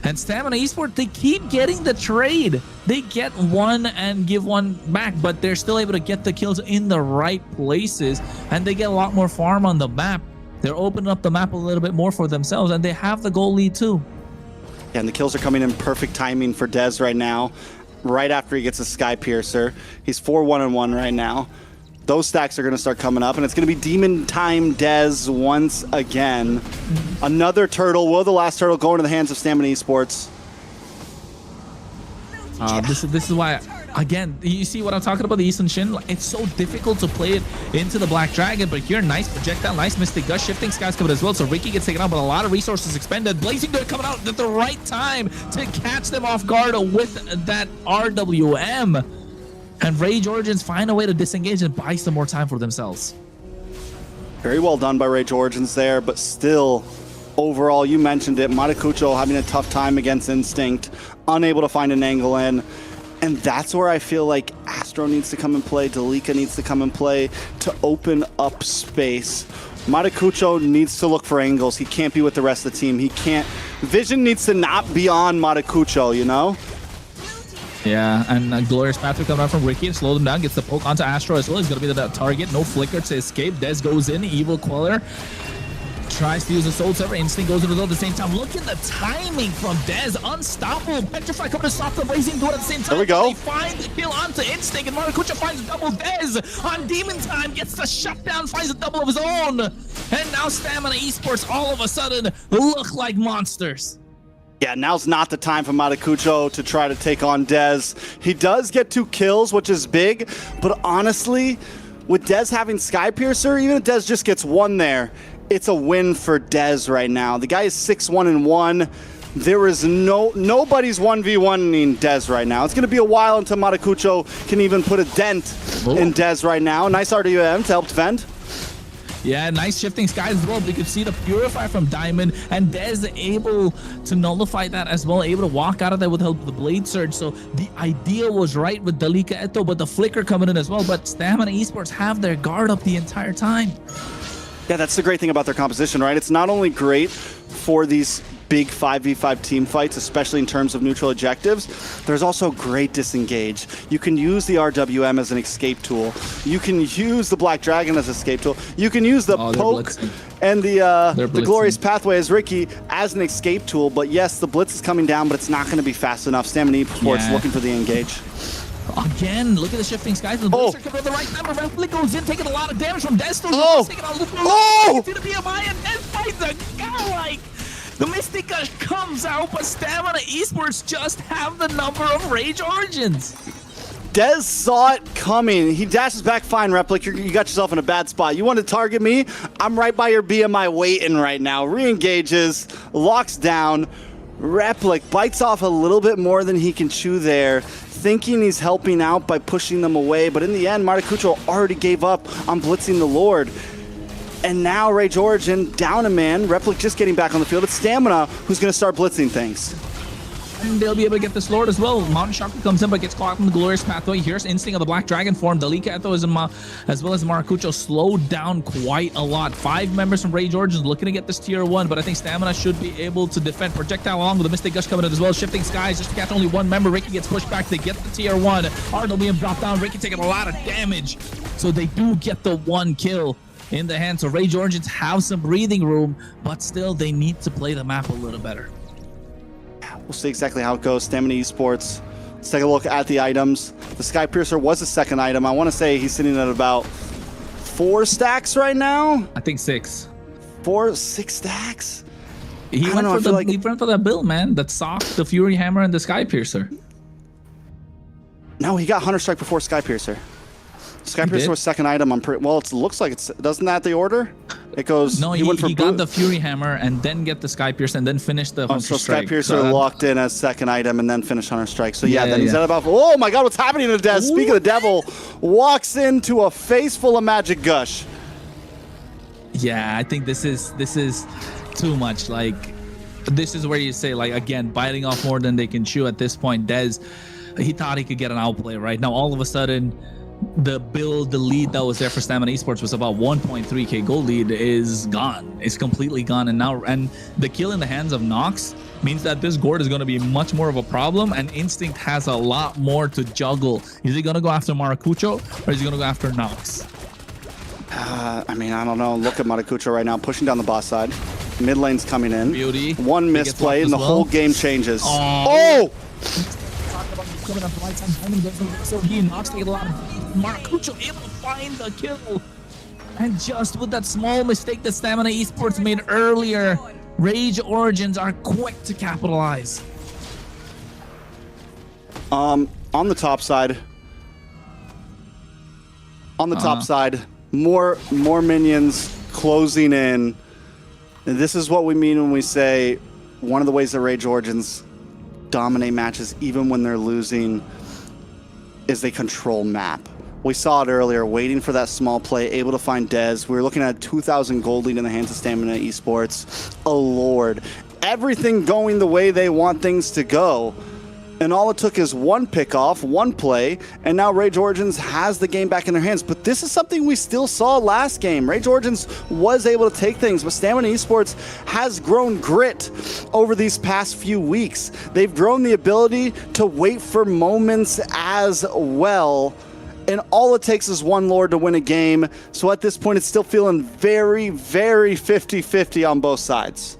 And Stamina Esports, they keep getting the trade. They get one and give one back, but they're still able to get the kills in the right places, and they get a lot more farm on the map. They're opening up the map a little bit more for themselves, and they have the goal lead too. Yeah, and the kills are coming in perfect timing for Dez right now, right after he gets a Sky Piercer. He's 4-1-1 right now. Those stacks are going to start coming up, and it's going to be Demon Time Dez once again. Another turtle. Will the last turtle go into the hands of Stamina Esports? This is why, again, you see what I'm talking about, the Eastern Shin? It's so difficult to play it into the Black Dragon, but here, nice projectile, nice Mystic Gush, Shifting Skies coming as well, so Ricky gets taken out, but a lot of resources expended. Blazing Door coming out at the right time to catch them off guard with that RWM. And Rage Origins find a way to disengage and buy some more time for themselves. Very well done by Rage Origins there, but still, overall, you mentioned it, Maracucho having a tough time against Instinct, unable to find an angle in, and that's where I feel like Astro Astro needs to come and play. Dalika needs to come and play to open up space. Matakucho needs to look for angles. He can't be with the rest of the team. He can't. Vision needs to not be on Matakucho, you know? Yeah, and Glorious Pathway coming out from Ricky and slow them down. Gets the poke onto Astro as well. He's going to be the target. No flicker to escape. Dez goes in. Evil Queller tries to use a Soul Server. Instinct goes in at the same time. Look at the timing from Dez. Unstoppable. Petrify coming to stop the Blazing Door at the same time. There we go. They find the kill onto Instinct, and Maracuja finds a double. Dez on Demon Time gets the shutdown, finds a double of his own. And now Stamina Esports all of a sudden look like monsters. Yeah, now's not the time for Matakucho to try to take on Dez. He does get 2 kills, which is big, but honestly, with Dez having Skypiercer, even if Dez just gets 1 there, it's a win for Dez right now. The guy is 6-1-1. There is nobody's 1v1ing Dez right now. It's going to be a while until Matakucho can even put a dent in Dez right now. Nice RWM to help Vend. Yeah, nice shifting skies as well. We could see the Purify from Diamond, and Dez able to nullify that as well, able to walk out of there with help of the Blade Surge. So the idea was right with Dalika Eto, but the Flicker coming in as well. But Stamina Esports have their guard up the entire time. Yeah, that's the great thing about their composition, right? It's not only great for these big 5v5 team fights, especially in terms of neutral objectives, there's also great disengage. You can use the RWM as an escape tool. You can use the Black Dragon as an escape tool. You can use the poke and the Glorious Pathway as Ricky as an escape tool. But yes, the blitz is coming down, but it's not going to be fast enough. Stamina Esports looking for the engage. Again, look at the shifting skies. The Blizzard coming at the right time. Replic goes in, taking a lot of damage from Desto. Taking on Lupo. To the PMI, and Dez finds a guy like the Mystica comes out, but Stamina Esports just have the number of Rage Origins. Dez saw it coming. He dashes back, fine, Replic. You got yourself in a bad spot. You want to target me? I'm right by your BMI waiting right now. Re-engages, locks down. Replic bites off a little bit more than he can chew there, thinking he's helping out by pushing them away. But in the end, Matakucho already gave up on blitzing the Lord. And now Rage Origin down a man. Replic just getting back on the field. It's Stamina who's going to start blitzing things. And they'll be able to get this Lord as well. Mountain Shocker comes in, but gets caught in the Glorious Pathway. Here's Instinct of the Black Dragon form. Dalika Eto as well as Maracucho slowed down quite a lot. 5 members from Rage Origins looking to get this tier 1, but I think Stamina should be able to defend. Projectile along with the Mystic Gush coming in as well. Shifting skies just to catch only 1 member. Ricky gets pushed back. They get the tier 1. RWM dropped down. Ricky taking a lot of damage. So they do get the 1 kill in the hand. So Rage Origins have some breathing room, but still they need to play the map a little better. We'll see exactly how it goes. Stamina Esports. Let's take a look at the items. The Skypiercer was the 2nd item. I want to say he's sitting at about 4 stacks right now. I think 6. 6 stacks? He went for that build, man. That sock, the Fury Hammer, and the Skypiercer. No, he got Hunter Strike before Skypiercer. Skypiercer was 2nd item. Well, it looks like it's. Doesn't that the order? It goes. No, he got the Fury Hammer and then get the Skypiercer and then finish the Hunter Strike. Skypiercer locked in as 2nd item and then finished Hunter Strike. So then he's at about. Oh my God, what's happening to Dez? Speaking of the devil, walks into a face full of magic gush. Yeah, I think this is too much. Like, this is where you say, like, again, biting off more than they can chew at this point. Dez, he thought he could get an outplay right now. All of a sudden, the lead that was there for Stamina Esports was about 1.3k gold lead is gone. It's completely gone. And the kill in the hands of Nox means that this Gord is going to be much more of a problem, and Instinct has a lot more to juggle. Is he going to go after Maracucho or is he going to go after Nox? I mean, I don't know. Look at Matakucho right now, pushing down the boss side. Mid lane's coming in. Beauty. 1 misplay and the whole game changes. Oh! Coming up the right side, Diamond goes so he Nox taking a lot of Maracucho able to find the kill. And just with that small mistake that Stamina Esports made earlier, Rage Origins are quick to capitalize. On the top side. More minions closing in. And this is what we mean when we say one of the ways that Rage Origins dominate matches even when they're losing is they control map. We saw it earlier, waiting for that small play, able to find Dez. We were looking at 2,000 gold lead in the hands of Stamina Esports. Oh Lord, everything going the way they want things to go. And all it took is one pickoff, one play, and now Rage Origins has the game back in their hands. But this is something we still saw last game. Rage Origins was able to take things, but Stamina Esports has grown grit over these past few weeks. They've grown the ability to wait for moments as well. And all it takes is one Lord to win a game. So at this point, it's still feeling very, very 50-50 on both sides.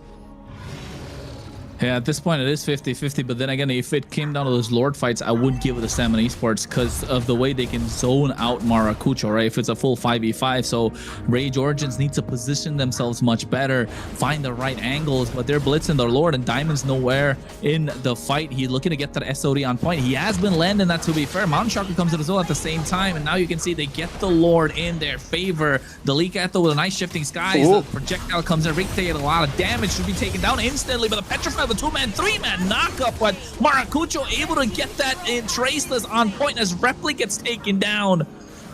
Yeah, at this point it is 50-50, but then again, if it came down to those Lord fights, I would give it to Stamina Esports because of the way they can zone out Maracucho, right? If it's a full 5v5, so Rage Origins need to position themselves much better, find the right angles, but they're blitzing their Lord, and Diamond's nowhere in the fight. He's looking to get that SOD on point. He has been landing that, to be fair. Mountain Shark comes in as well at the same time, and now you can see they get the Lord in their favor. Delikato with a nice shifting skies. The projectile comes in. Rick taking a lot of damage, should be taken down instantly, but the Petrify, the 2-man, 3-man knockup, but Maracucho able to get that in traceless on point as Repli gets taken down.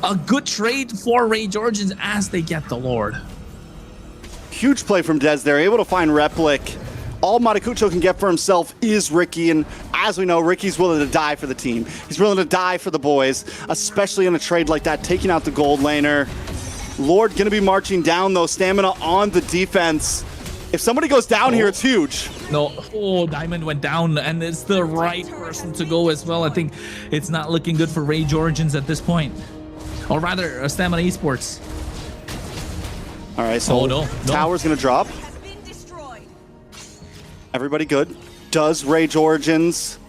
A good trade for Rage Origins as they get the Lord. Huge play from Dez there, able to find Replic. All Maracucho can get for himself is Ricky, and as we know, Ricky's willing to die for the team. He's willing to die for the boys, especially in a trade like that, taking out the gold laner. Lord gonna be marching down though, Stamina on the defense. If somebody goes down here, it's huge. No, Diamond went down, and it's the right person to go as well. I think it's not looking good for Rage Origins at this point. Or rather, Stamina Esports. All right, so tower's gonna drop. Everybody good. Does Rage Origins.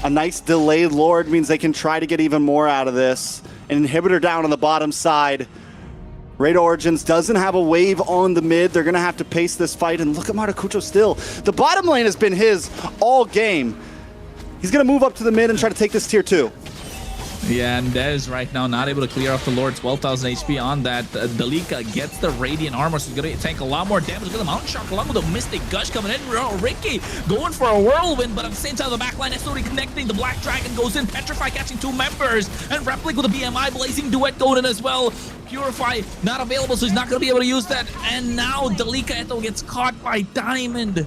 A nice delayed Lord means they can try to get even more out of this. An inhibitor down on the bottom side. Rage Origins doesn't have a wave on the mid. They're going to have to pace this fight. And look at Maracucho still. The bottom lane has been his all game. He's going to move up to the mid and try to take this tier 2. Yeah, and Dez right now not able to clear off the Lord. 12,000 HP on that. Delika gets the Radiant Armor, so he's going to tank a lot more damage. Look at the Mountain Shark along with a Mystic Gush coming in. Ricky going for a whirlwind, but at the same time, the backline is slowly connecting. The Black Dragon goes in. Petrify catching 2 members. And Replic with a BMI Blazing Duet going in as well. Purify not available, so he's not going to be able to use that. And now Delika gets caught by Diamond.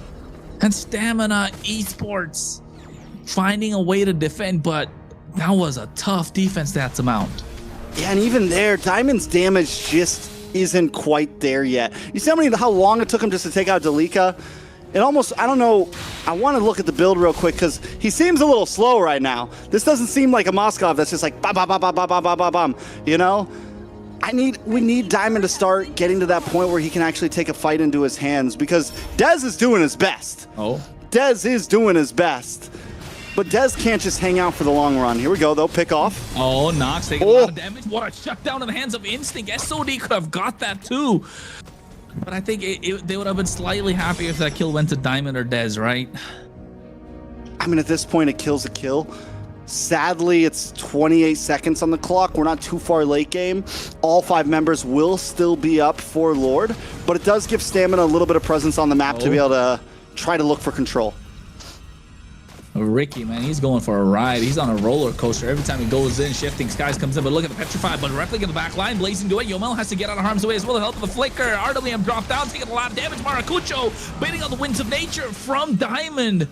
And Stamina Esports finding a way to defend, but that was a tough defense stats amount. Yeah, and even there, Diamond's damage just isn't quite there yet. You see how long it took him just to take out Delika? It almost, I don't know, I want to look at the build real quick because he seems a little slow right now. This doesn't seem like a Moskov that's just like bam, bam, bam, bam, bam, bam, bam, bam, you know? We need Diamond to start getting to that point where he can actually take a fight into his hands because Dez is doing his best. Dez is doing his best. But Dez can't just hang out for the long run. Here we go, though. Pick off. Nox taking a lot of damage. What a shutdown in the hands of Instinct. SOD could have got that too. But I think they would have been slightly happy if that kill went to Diamond or Dez, right? I mean, at this point, a kill's a kill. Sadly, it's 28 seconds on the clock. We're not too far late game. All 5 members will still be up for Lord, but it does give Stamina a little bit of presence on the map to be able to try to look for control. Ricky, man, he's going for a ride. He's on a roller coaster. Every time he goes in, Shifting Skies comes in, but look at the Petrify, but Replic in the back line, Blazing Duet. Yomel has to get out of harm's way as well to help with the Flicker. RWM dropped down, taking a lot of damage. Maracucho baiting on the winds of nature from Diamond.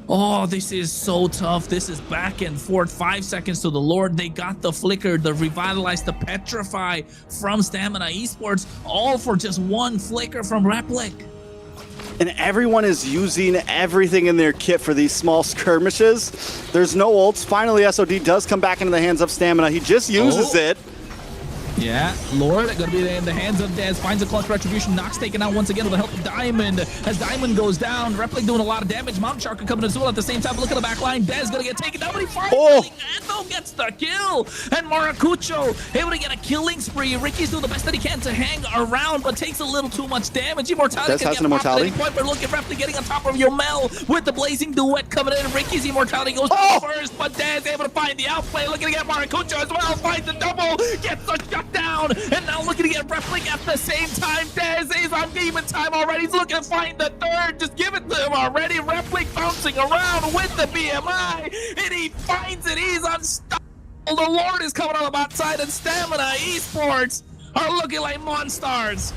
Oh, this is so tough. This is back and forth. 5 seconds to the Lord. They got the Flicker, the Revitalize, the Petrify from Stamina Esports, all for just 1 Flicker from Replic. And everyone is using everything in their kit for these small skirmishes. There's no ults. Finally, SOD does come back into the hands of Stamina. He just uses it. Yeah, Lord gonna be in the hands of Dez. Finds a clutch retribution. Nox taken out once again with the help of Diamond. As Diamond goes down, Replic doing a lot of damage. Mountain Shark coming as well at the same time. Look at the back line. Dez gonna get taken down, but he finally gets the kill. And Maracucho able to get a killing spree. Ricky's doing the best that he can to hang around, but takes a little too much damage. Immortality has an immortality. Point, but look at Replic getting on top of Yomel with the Blazing Duet coming in. Ricky's immortality goes first, but Dez able to find the outplay. Looking to get Maracucho as well. Finds the double. Gets the shutdown. And now looking to get Replic at the same time. Dez is on demon time already. He's looking to find the third. Just give it to him already. Replic bouncing around with the BMI. And he finds it. He's unstoppable. The Lord is coming on the bot side, and Stamina Esports are looking like monsters.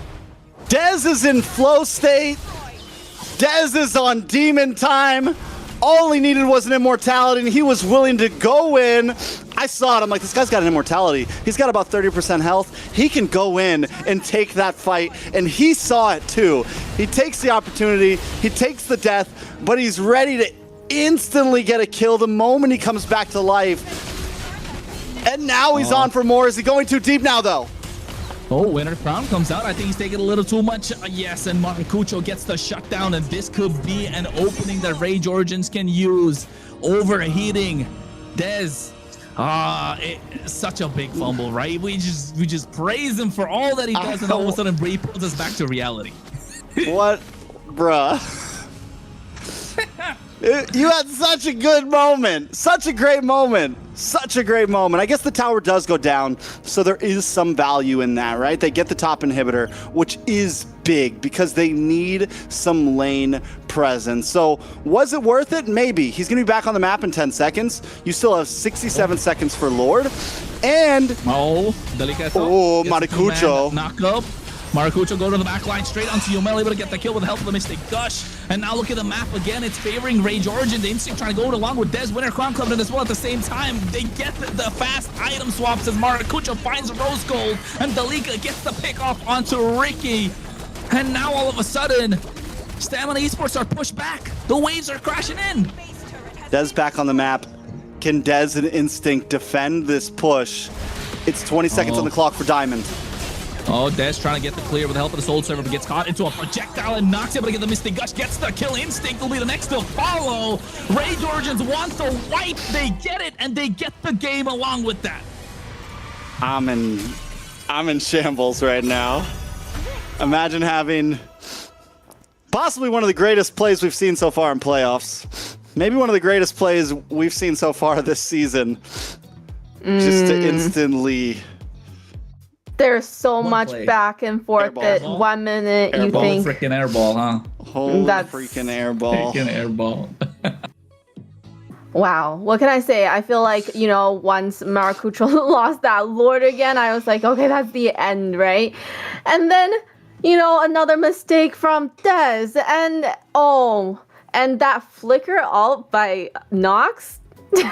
Dez is in flow state. Dez is on demon time. All he needed was an immortality, and he was willing to go in. I saw it. I'm like, this guy's got an immortality. He's got about 30% health. He can go in and take that fight, and he saw it too. He takes the opportunity. He takes the death, but he's ready to instantly get a kill the moment he comes back to life. And now he's on for more. Is he going too deep now, though? Oh, Winter Crown comes out. I think he's taking a little too much. Yes, and Maracucho gets the shutdown, and this could be an opening that Rage Origins can use. Overheating. Dez. Such a big fumble, right? We just praise him for all that he does, and all of a sudden he pulls us back to reality. What? Bruh. You had such a good moment. Such a great moment. Such a great moment. I guess the tower does go down, so there is some value in that, right? They get the top inhibitor, which is big because they need some lane presence. So was it worth it? Maybe. He's going to be back on the map in 10 seconds. You still have 67 seconds for Lord. And... Delicato. Maracucho. Knock up. Maracucho go to the back line, straight onto Yumel, able to get the kill with the help of the Mystic Gush. And now look at the map again, it's favoring Rage Origin. The Instinct trying to go along with Dez, Winter Crown Club as well at the same time. They get the fast item swaps as Maracucho finds Rose Gold, and Dalika gets the pick off onto Ricky. And now all of a sudden, Stamina Esports are pushed back. The waves are crashing in. Dez back on the map. Can Dez and Instinct defend this push? It's 20 seconds on the clock for Diamond. Oh, Dez trying to get the clear with the help of the Soul Server, but gets caught into a projectile and knocks able to get the Mystic Gush, gets the kill. Instinct will be the next to follow. Rage Origins want the wipe. They get it, and they get the game along with that. I'm in shambles right now. Imagine having possibly one of the greatest plays we've seen so far in playoffs. Maybe one of the greatest plays we've seen so far this season. Just to instantly... There's so much play. back and forth Airball. that 1 minute you think Freaking airball, huh? Holy That's- freaking airball. Freaking airball. wow, what can I say? I feel like, you know, once Maracucho lost that Lord again, I was like, okay, that's the end, right? And then, you know, another mistake from Dez, and and that flicker ult by Nox. Oh,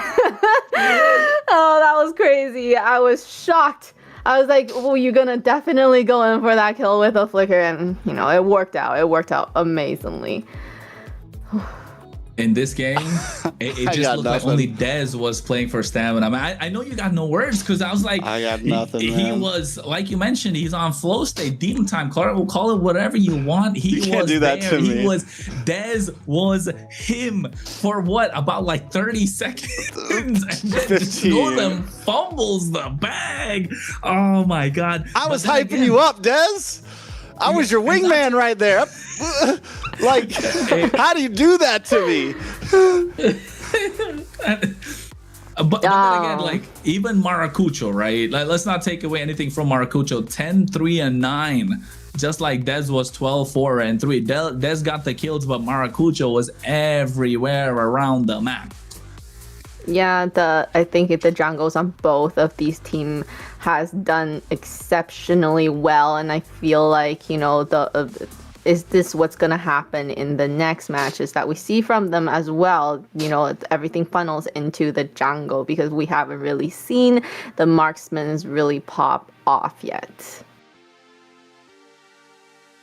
that was crazy. I was shocked. I was like, well, you're gonna definitely go in for that kill with a flicker, and you know, it worked out. It worked out amazingly. In this game, it just looked like only Dez was playing for Stamina. I mean, I know you got no words because I was like, I got nothing, He man. was, like you mentioned, he's on flow state, demon time. We'll call it whatever you want. He You can't was do that there. to me. Dez was him for what, about like 30 seconds? And then just 15. one of them fumbles the bag. Oh my God. I was But then hyping again, you up, Dez. I was your wingman right there. Like, how do you do that to me? But then again, like, even Maracucho, right? Like, let's not take away anything from Maracucho. 10, 3, and 9. Just like Dez was 12, 4, and 3. Dez got the kills, but Maracucho was everywhere around the map. Yeah, I think the jungles on both of these teams has done exceptionally well, and I feel like, you know, is this what's gonna happen in the next matches that we see from them as well? You know, everything funnels into the jungle because we haven't really seen the marksmen really pop off yet.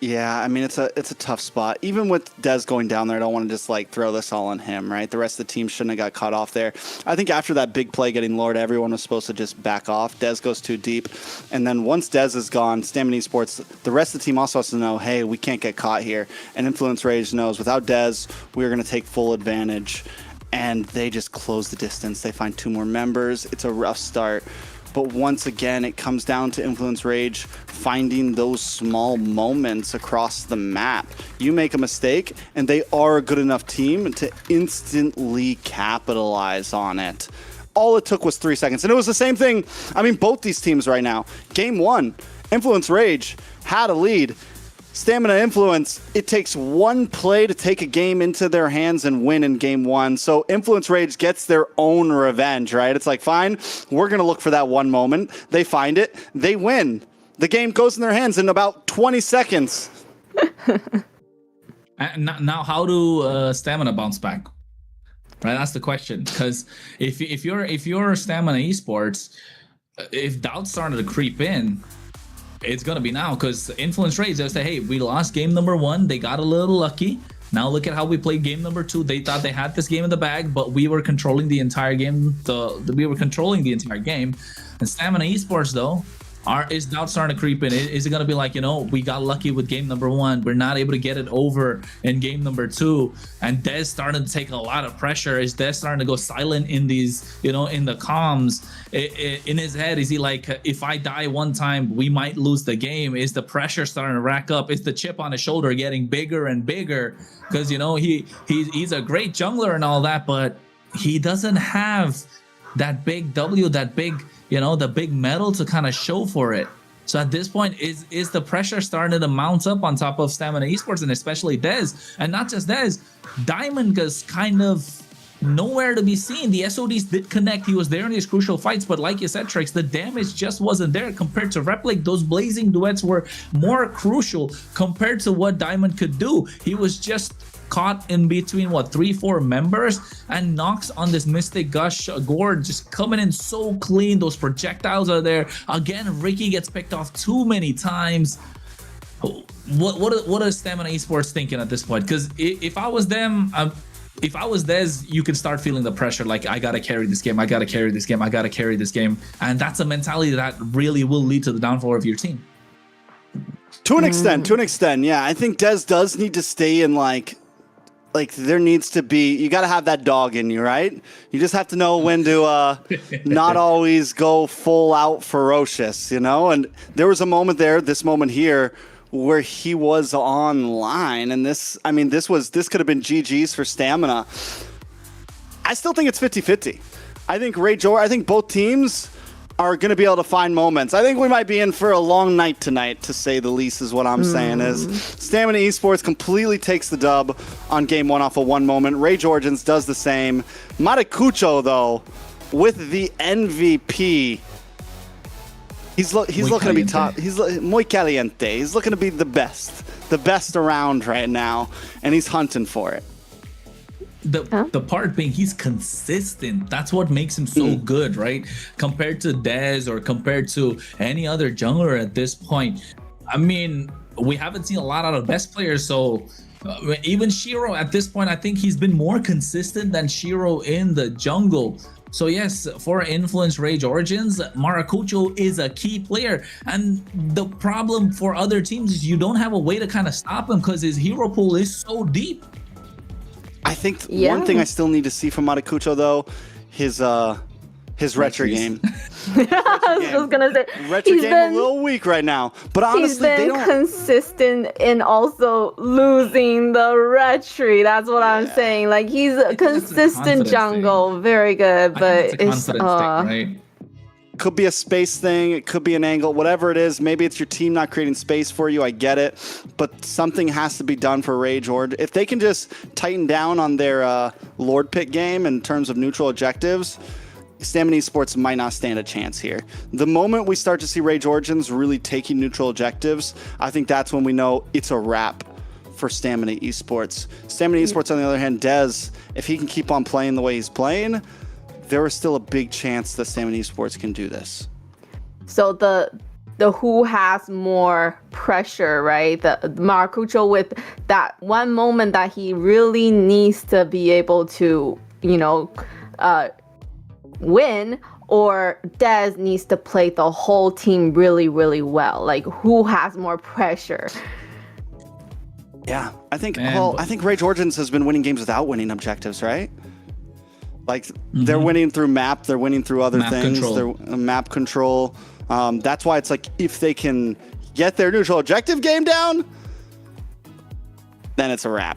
Yeah, I mean, it's a tough spot. Even with Dez going down there, I don't want to just like throw this all on him, right? The rest of the team shouldn't have got caught off there. I think after that big play getting Lord, everyone was supposed to just back off. Dez goes too deep. And then once Dez is gone, Stamina Esports, the rest of the team also has to know, hey, we can't get caught here. And Influence Rage knows without Dez, we're going to take full advantage. And they just close the distance. They find 2 more members. It's a rough start. But once again, it comes down to Influence Rage finding those small moments across the map. You make a mistake, and they are a good enough team to instantly capitalize on it. All it took was 3 seconds. And it was the same thing. I mean, both these teams right now. Game 1, Influence Rage had a lead. Stamina Influence, it takes 1 play to take a game into their hands and win in game 1. So Influence Rage gets their own revenge, right? It's like, fine, we're going to look for that one moment. They find it. They win. The game goes in their hands in about 20 seconds. Now, how do Stamina bounce back? right? That's the question. Because if you're Stamina Esports, if doubts started to creep in, it's gonna be now. Because Influence Rage, they'll say, hey, we lost game number 1, they got a little lucky. Now look at how we played game number 2. They thought they had this game in the bag, but we were controlling the entire game. We were controlling the entire game. And Stamina Esports, though, is doubt starting to creep in? Is it going to be like, we got lucky with game number 1, we're not able to get it over in game number 2, and Dez starting to take a lot of pressure? Is Dez starting to go silent in these, in the comms? In his head, is he like, if I die one time, we might lose the game? Is the pressure starting to rack up? Is the chip on his shoulder getting bigger and bigger? Because, he's a great jungler and all that, but he doesn't have that big W, that big, the big medal to kind of show for it. So at this point, is the pressure starting to mount up on top of Stamina Esports, and especially Dez? And not just Dez, Diamond is kind of nowhere to be seen. The SODs did connect. He was there in these crucial fights, but like you said, Trix, the damage just wasn't there compared to Replic. Those blazing duets were more crucial compared to what Diamond could do. He was just caught in between 3-4 members, and Nox on this Mystic Gush Gourd just coming in so clean. Those projectiles are there again. Ricky gets picked off too many times. What is Stamina Esports thinking at this point? Because if I was them, if I was Dez, you could start feeling the pressure, like, I gotta carry this game, I gotta carry this game, I gotta carry this game. And that's a mentality that really will lead to the downfall of your team. To an extent, yeah. I think Dez does need to stay in like there needs to be, you got to have that dog in you, right? You just have to know when to not always go full out ferocious, And there was a moment there, this moment here, where he was online, and this could have been GG's for Stamina. I still think it's 50-50. I think both teams are going to be able to find moments. I think we might be in for a long night tonight, to say the least, is what I'm saying. Is Stamina Esports completely takes the dub on game 1 off of one moment. Rage Origins does the same. Maracucho, though, with the MVP, he's looking to be top. He's muy caliente. He's looking to be the best around right now, and he's hunting for it. The part being, he's consistent. That's what makes him so good, right? Compared to Dez or compared to any other jungler at this point. I mean, we haven't seen a lot out of best players, so even Shiro at this point, I think he's been more consistent than Shiro in the jungle. So yes, for Influence Rage Origins, Maracucho is a key player, and the problem for other teams is you don't have a way to kind of stop him because his hero pool is so deep. I think one thing I still need to see from Maracucho, though, his retro game. I was gonna say retro game a little weak right now, but honestly, he's been consistent in also losing the retro. That's what I'm saying. Like, he's a consistent jungle, very good, but it's right? Could be a space thing, it could be an angle, whatever it is. Maybe it's your team not creating space for you, I get it, but something has to be done for Rage Ord. If they can just tighten down on their Lord Pick game in terms of neutral objectives, Stamina Esports might not stand a chance here. The moment we start to see Rage Origins really taking neutral objectives, I think that's when we know it's a wrap for Stamina Esports. Stamina Esports, on the other hand, Dez, if he can keep on playing the way he's playing, there is still a big chance that Stamina Esports can do this. So the who has more pressure, right? The Maracucho, with that one moment that he really needs to be able to, win, or Dez needs to play the whole team really, really well. Like, who has more pressure? Yeah, I think Rage Origins has been winning games without winning objectives, right? Like, they're winning through map, they're winning through other things, they're map control. That's why it's like, if they can get their neutral objective game down, then it's a wrap.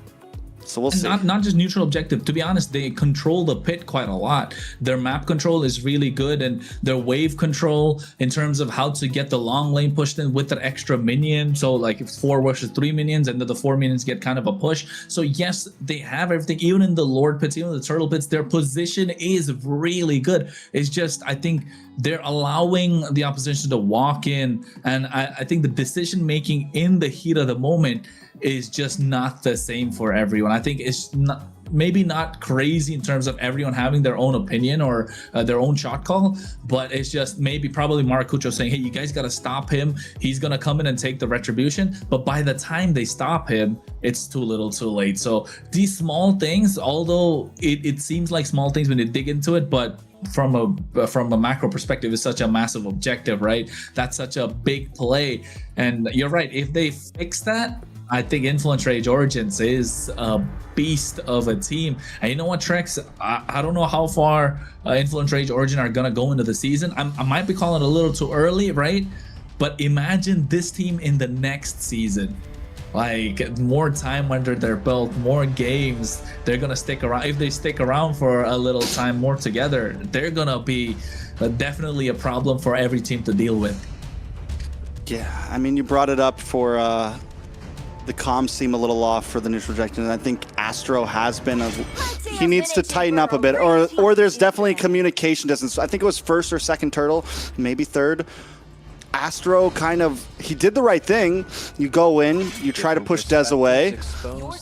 So we'll see. Not just neutral objective. To be honest, they control the pit quite a lot. Their map control is really good, and their wave control in terms of how to get the long lane pushed in with the extra minion. So like, if 4 versus 3 minions, and then the 4 minions get kind of a push. So yes, they have everything. Even in the Lord pits, even the turtle pits, their position is really good. It's just, I think they're allowing the opposition to walk in, and I think the decision making in the heat of the moment is just not the same for everyone. I think it's not, maybe not crazy in terms of everyone having their own opinion or their own shot call, but it's just maybe probably Maracucho saying, hey, you guys got to stop him. He's going to come in and take the retribution. But by the time they stop him, it's too little too late. So these small things, although it seems like small things when you dig into it, but from a macro perspective, it's such a massive objective, right? That's such a big play. And you're right. If they fix that, I think Influence Rage Origins is a beast of a team. And you know what, Trex? I don't know how far Influence Rage Origin are going to go into the season. I might be calling it a little too early, right? But imagine this team in the next season. Like, more time under their belt, more games. They're going to stick around. If they stick around for a little time more together, they're going to be definitely a problem for every team to deal with. Yeah, I mean, you brought it up for the comms seem a little off for the neutral objective, and I think Astro has been he needs to tighten up a bit, or there's definitely communication distance. I think it was first or second turtle, maybe third. Astro kind of, he did the right thing. You go in, you try to push Dez away,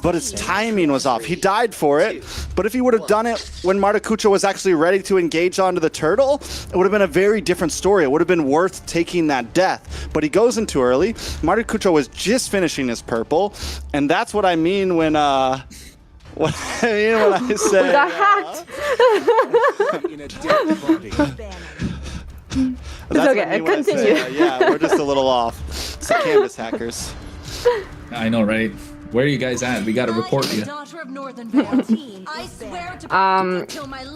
but his timing was off. He died for it, but if he would have done it when Maracucho was actually ready to engage onto the turtle, it would have been a very different story. It would have been worth taking that death, but he goes in too early. Maracucho was just finishing his purple, and that's what I mean when what I mean when I say We got hacked. It's okay, continue. Yeah, we're just a little off. It's the Canvas hackers. I know, right? Where are you guys at? We got to report you.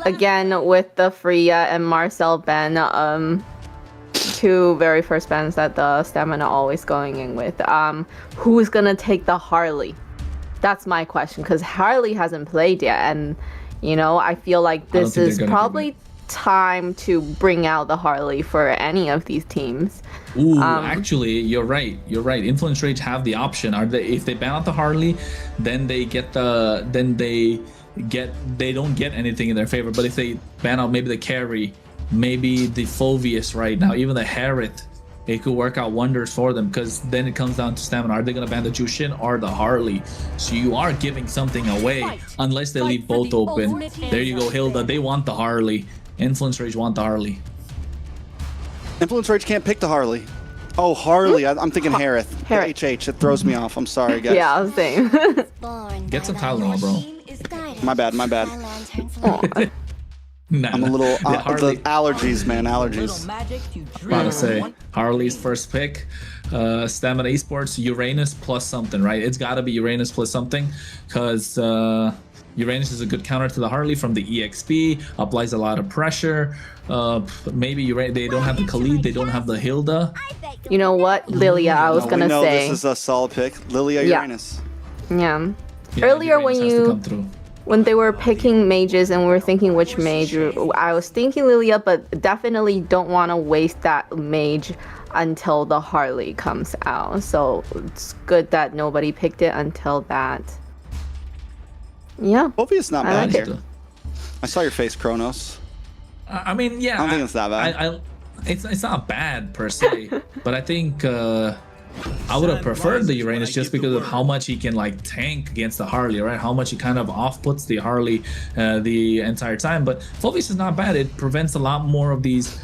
Again, with the Freya and Marcel ban, two very first bans that the Stamina always going in with. Who's gonna take the Harley? That's my question, because Harley hasn't played yet, and you know, I feel like this is probably time to bring out the Harley for any of these teams. Ooh, actually, you're right. You're right. Influence Rage have the option. Are they, if they ban out the Harley, then they get the, they don't get anything in their favor. But if they ban out maybe the carry, maybe the Phoveus right now, even the Harriet, it could work out wonders for them, because then it comes down to stamina. Are they going to ban the Jushin or the Harley? So you are giving something away unless they leave both open. There you go, Hilda. They want the Harley. Influence Rage want the Harley. Influence Rage can't pick the Harley. Oh, Harley. I'm thinking Harith. The HH. It throws me off. I'm sorry, guys. Yeah, I was saying. Get some Tylenol, bro. My bad. My bad. Nah, I'm a little Harley, the allergies, man. Allergies. About to say Harley's first pick. Stamina Esports, Uranus plus something, right? It's got to be Uranus plus something, because Uranus is a good counter to the Harley from the EXP, applies a lot of pressure. Maybe they don't have the Khalid, they don't have the Hilda. You know what, Lilia, I was gonna say. This is a solid pick. Lilia, Uranus. Yeah. Earlier when they were picking mages and we were thinking which mage, I was thinking Lilia, but definitely don't want to waste that mage until the Harley comes out. So it's good that nobody picked it until that. Yeah. Phoveus not bad like here. I saw your face, Kronos. I mean, yeah. I don't think it's that bad. It's not bad per se, but I think I would have preferred the Uranus just because of how much he can like tank against the Harley, right? How much he kind of off-puts the Harley the entire time. But Phoveus is not bad. It prevents a lot more of these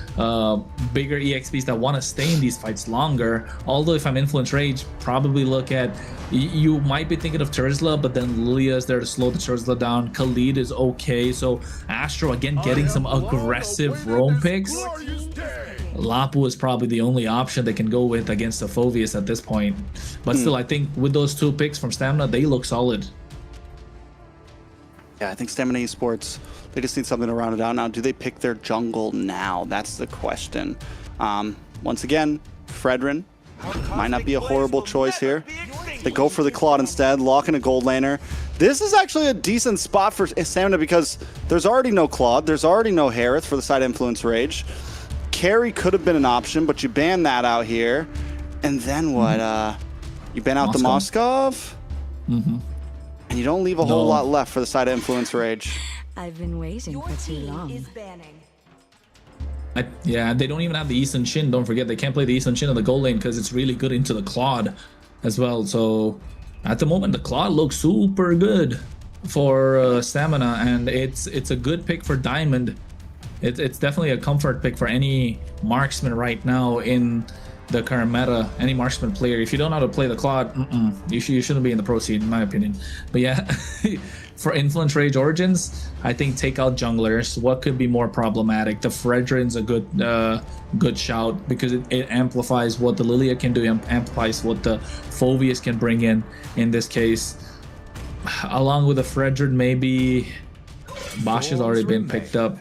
bigger EXPs that want to stay in these fights longer. Although if I'm Influence Rage, probably look at, you might be thinking of Terzla, but then Lilia is there to slow the Terzla down. Khalid is okay. So Astro, again, getting some aggressive roam picks. Lapu is probably the only option they can go with against the Phoveus at this point. But still, I think with those two picks from Stamina, they look solid. Yeah, I think Stamina Esports, they just need something to round it out. Now, do they pick their jungle now? That's the question. Once again, Fredrin might not be a horrible choice here. They go for the Claude instead, lock in a gold laner. This is actually a decent spot for Stamina because there's already no Claude, there's already no Harith for the side Influence Rage. Carry could have been an option, but you ban that out here. And then what? You ban out the Moskov? And you don't leave a whole lot left for the side of Influence Rage. I've been waiting for too long. Yeah, they don't even have the Eastern Shin. Don't forget, they can't play the Eastern Shin in the gold lane because it's really good into the Claude as well. So at the moment, the Claude looks super good for Stamina, and it's a good pick for Diamond. It's definitely a comfort pick for any marksman right now in the current meta. Any marksman player, if you don't know how to play the Claude, you shouldn't be in the pro scene, in my opinion. But yeah, for Influence Rage Origins, I think take out junglers. What could be more problematic? The Fredrin's a good shout because it amplifies what the Lilia can do, amplifies what the Phoveus can bring in this case. Along with the Fredrin, maybe Bosch has already been picked up.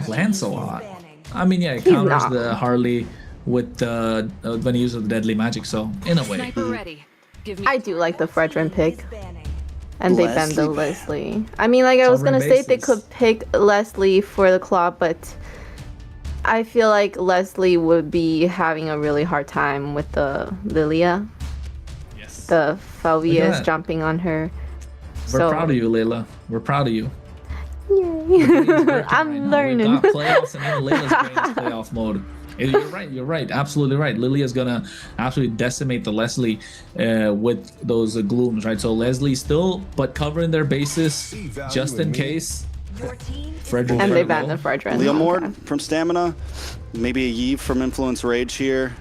Lands so hot. I mean, yeah, it counters the Harley with the when he uses the deadly magic. So in a way, Sniper ready. Give me I do like the Fredrin pick. banning. And they banned the Leslie. I mean, like I was gonna say they could pick Leslie for the claw, but I feel like Leslie would be having a really hard time with the Lilia. yes, The Phoveus that. jumping on her. we're proud of you, Layla. We're proud of you. Yay. I'm learning. We've got playoffs, and even Layla's playing this playoff mode. You're right, absolutely right. Lilia's gonna absolutely decimate the Leslie with those glooms, right? So Leslie still, but covering their bases just in case. Your team is Fredrin And they gotta banned go. the Fredrin. Leomord Okay. from Stamina, maybe a Yve from Influence Rage here.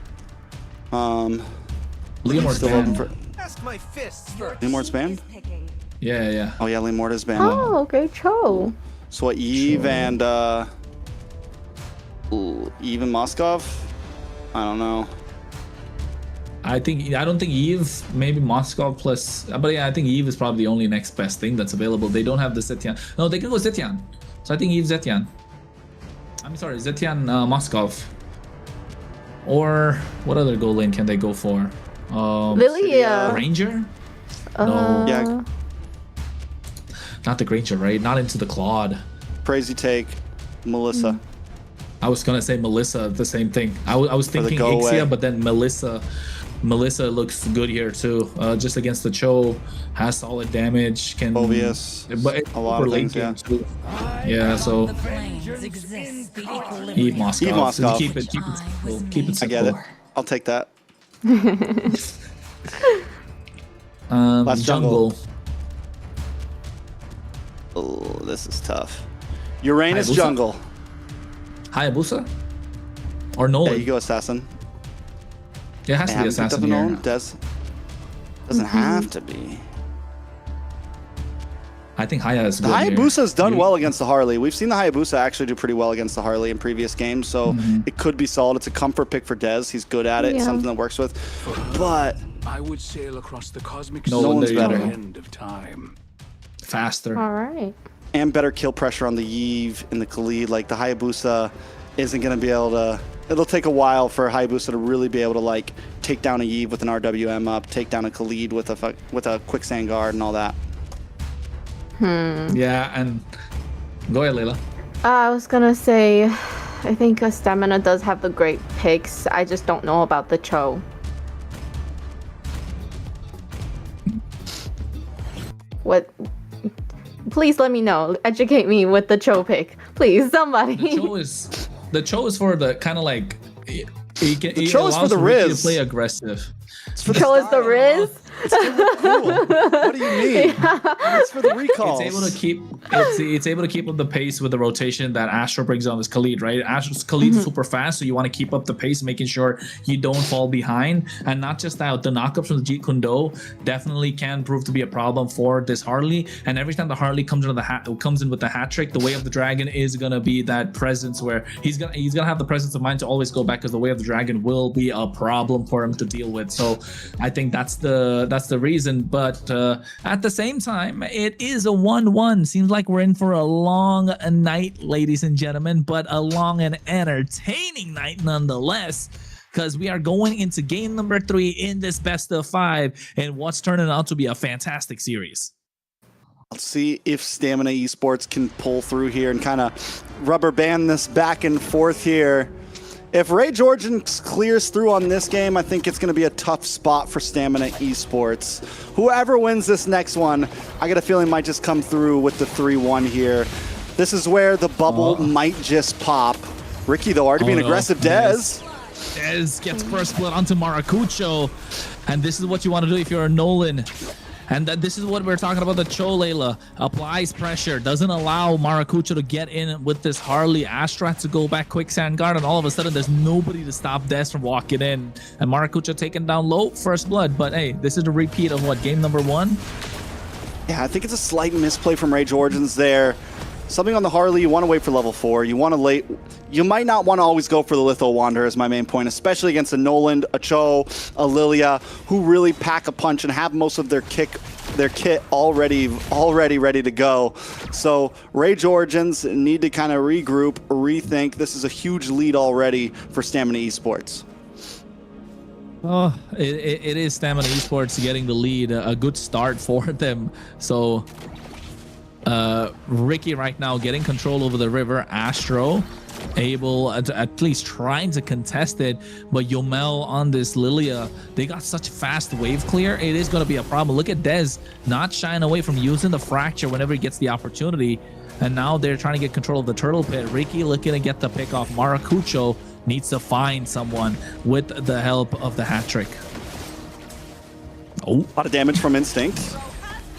Leomord's Still open banned. for Ask my fists first. Leomord's banned. Yeah. Oh yeah, Leomord is banned. Oh, okay, Cho. So what? Yve and Yve and Moskov? I don't know. I don't think Eve, maybe Moscow plus, but yeah, I think Eve is probably the only next best thing that's available. They don't have the Zetian. No, they can go Zetian. So I think Eve Zetian. I'm sorry, Zetian Moskov. Or what other goal lane can they go for? Lilia. Ranger? No, Yeah, not the Granger, right? Not into the Claude. crazy take, Melissa. I was gonna say Melissa, the same thing. I was the thinking go away. Ixia, but then Melissa looks good here too. Just against the Cho, has solid damage. Can Phoveus, but it's a lot of super things, lane game, too. Yeah, so the planes exist. The equilibrium. Eve Moskov. Eve Moskov. Keep it simple. Keep it I simple. get it. I'll take that. Last jungle. Oh, this is tough. Uranus Hayabusa? jungle. Hayabusa or There Nolan? you go, Assassin. It has They to be haven't picked up Assassin a here. Nolan. Doesn't have to be. I think Haya is The good here. Hayabusa's done well against the Harley. We've seen the Hayabusa actually do pretty well against the Harley in previous games, so it could be solid. It's a comfort pick for Dez. He's good at it. Yeah. Something that works with. But I would sail across the cosmic No sea one's to the better. end of time. Faster. All right. and better kill pressure on the Yve and the Khalid. Like the Hayabusa isn't going to be able to. It'll take a while for Hayabusa to really be able to like take down a Yve with an RWM up, take down a Khalid with a quicksand guard and all that. Yeah, and go ahead, Layla. I was gonna say, I think Stamina does have the great picks. I just don't know about the Cho. What? Please let me know. Educate me with the Cho pick, please, somebody. The Cho is for the kind of like. The Cho is for the Riz. To play aggressive. Cho is the Riz. Cool. What do you mean? It's for the recalls. It's able to keep up the pace with the rotation that Astro brings on this Khalid, right? Astro's Khalid is super fast, so you want to keep up the pace, making sure you don't fall behind. And not just that, the knockups from the Jeet Kune Do definitely can prove to be a problem for this Harley. And every time the Harley comes in with the hat trick, the Way of the Dragon is gonna be that presence where he's gonna have the presence of mind to always go back, because the Way of the Dragon will be a problem for him to deal with. So I think that's the reason. But at the same time, it is a 1-1. Seems like we're in for a long night, ladies and gentlemen, but a long and entertaining night nonetheless, because we are going into game number 3 in this best of 5 and what's turning out to be a fantastic series. Let's see if Stamina Esports can pull through here and kind of rubber band this back and forth here. If Rage Origins clears through on this game, I think it's going to be a tough spot for Stamina Esports. Whoever wins this next one, I got a feeling might just come through with the 3-1 here. This is where the bubble might just pop. Ricky, though, already being aggressive. Dez. Dez gets first blood onto Maracucho. And this is what you want to do if you're a Nolan. And this is what we're talking about. The Cho Layla applies pressure, doesn't allow Maracucho to get in with this Harley. Astro has to go back quicksand guard, and all of a sudden there's nobody to stop Des from walking in. And Maracucho taken down low, first blood. But hey, this is a repeat of what, game number 1? Yeah, I think it's a slight misplay from Rage Origins there. Something on the Harley, you want to wait for level 4. You want to late. You might not want to always go for the Litho Wanderer is my main point, especially against a Noland, a Cho, a Lilia, who really pack a punch and have most of their kit already ready to go. So Rage Origins need to kind of regroup, rethink. This is a huge lead already for Stamina Esports. Oh, it is Stamina Esports getting the lead. A good start for them. So Ricky right now getting control over the river. Astro able to at least trying to contest it, but Yomel on this Lilia, they got such fast wave clear. It is going to be a problem. Look at Dez not shying away from using the fracture whenever he gets the opportunity, and now they're trying to get control of the turtle pit. Ricky looking to get the pick off. Maracucho needs to find someone with the help of the hat trick. Oh, a lot of damage from Instinct.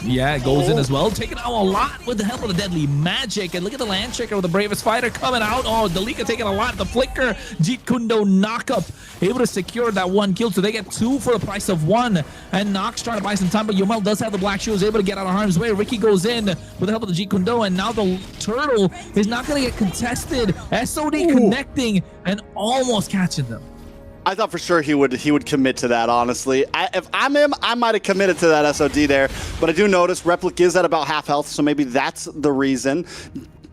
Yeah, it goes in as well. Taking out a lot with the help of the deadly magic. And look at the land checker with the bravest fighter coming out. Oh, Dalika taking a lot. The flicker. Jeet Kundo knockup. Able to secure that 1 kill. So they get 2 for the price of 1. And Nox trying to buy some time, but Yomel does have the black shoes, able to get out of harm's way. Ricky goes in with the help of the Jeet Kundo. And now the turtle is not going to get contested. SOD connecting and almost catching them. I thought for sure he would commit to that, honestly. If I'm him, I might have committed to that SOD there. But I do notice Replic is at about half health, so maybe that's the reason.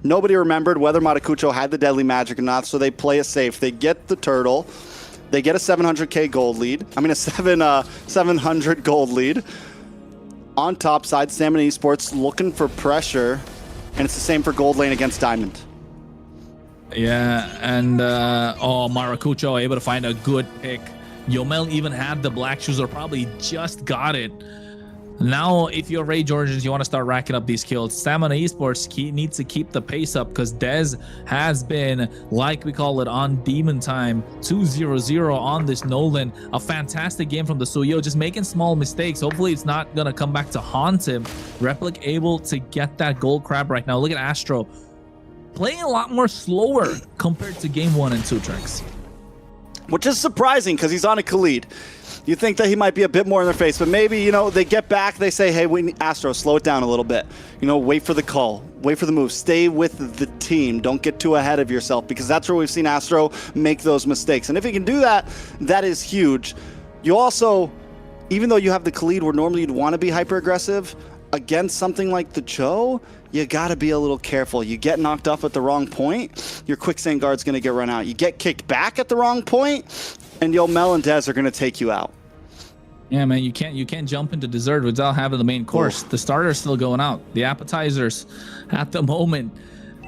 Nobody remembered whether Maracucho had the deadly magic or not, so they play it safe. They get the turtle. They get a 700k gold lead. I mean, a 700 gold lead. On top side, Stamina Esports looking for pressure, and it's the same for gold lane against Diamond. Yeah, and oh, Maracucho able to find a good pick. Yomel even had the black shoes, or probably just got it. Now, if you're Rage Origins, you want to start racking up these kills. Stamina Esports needs to keep the pace up, because Dez has been, like we call it, on demon time. 2-0-0 on this Nolan. A fantastic game from the Suyo, just making small mistakes. Hopefully it's not going to come back to haunt him. Replic able to get that gold crab right now. Look at Astro. Playing a lot more slower compared to game 1 and 2 tracks. Which is surprising because he's on a Khalid. You think that he might be a bit more in their face, but maybe, you know, they get back, they say, hey, we need Astro, slow it down a little bit. You know, wait for the call, wait for the move, stay with the team, don't get too ahead of yourself, because that's where we've seen Astro make those mistakes. And if he can do that, that is huge. You also, even though you have the Khalid where normally you'd want to be hyper aggressive, against something like the Cho, you gotta be a little careful. You get knocked off at the wrong point, your quicksand guard's gonna get run out. You get kicked back at the wrong point, and Yomel and Dez are gonna take you out. Yeah, man, you can't jump into dessert without having the main course. The starter's still going out. The appetizers at the moment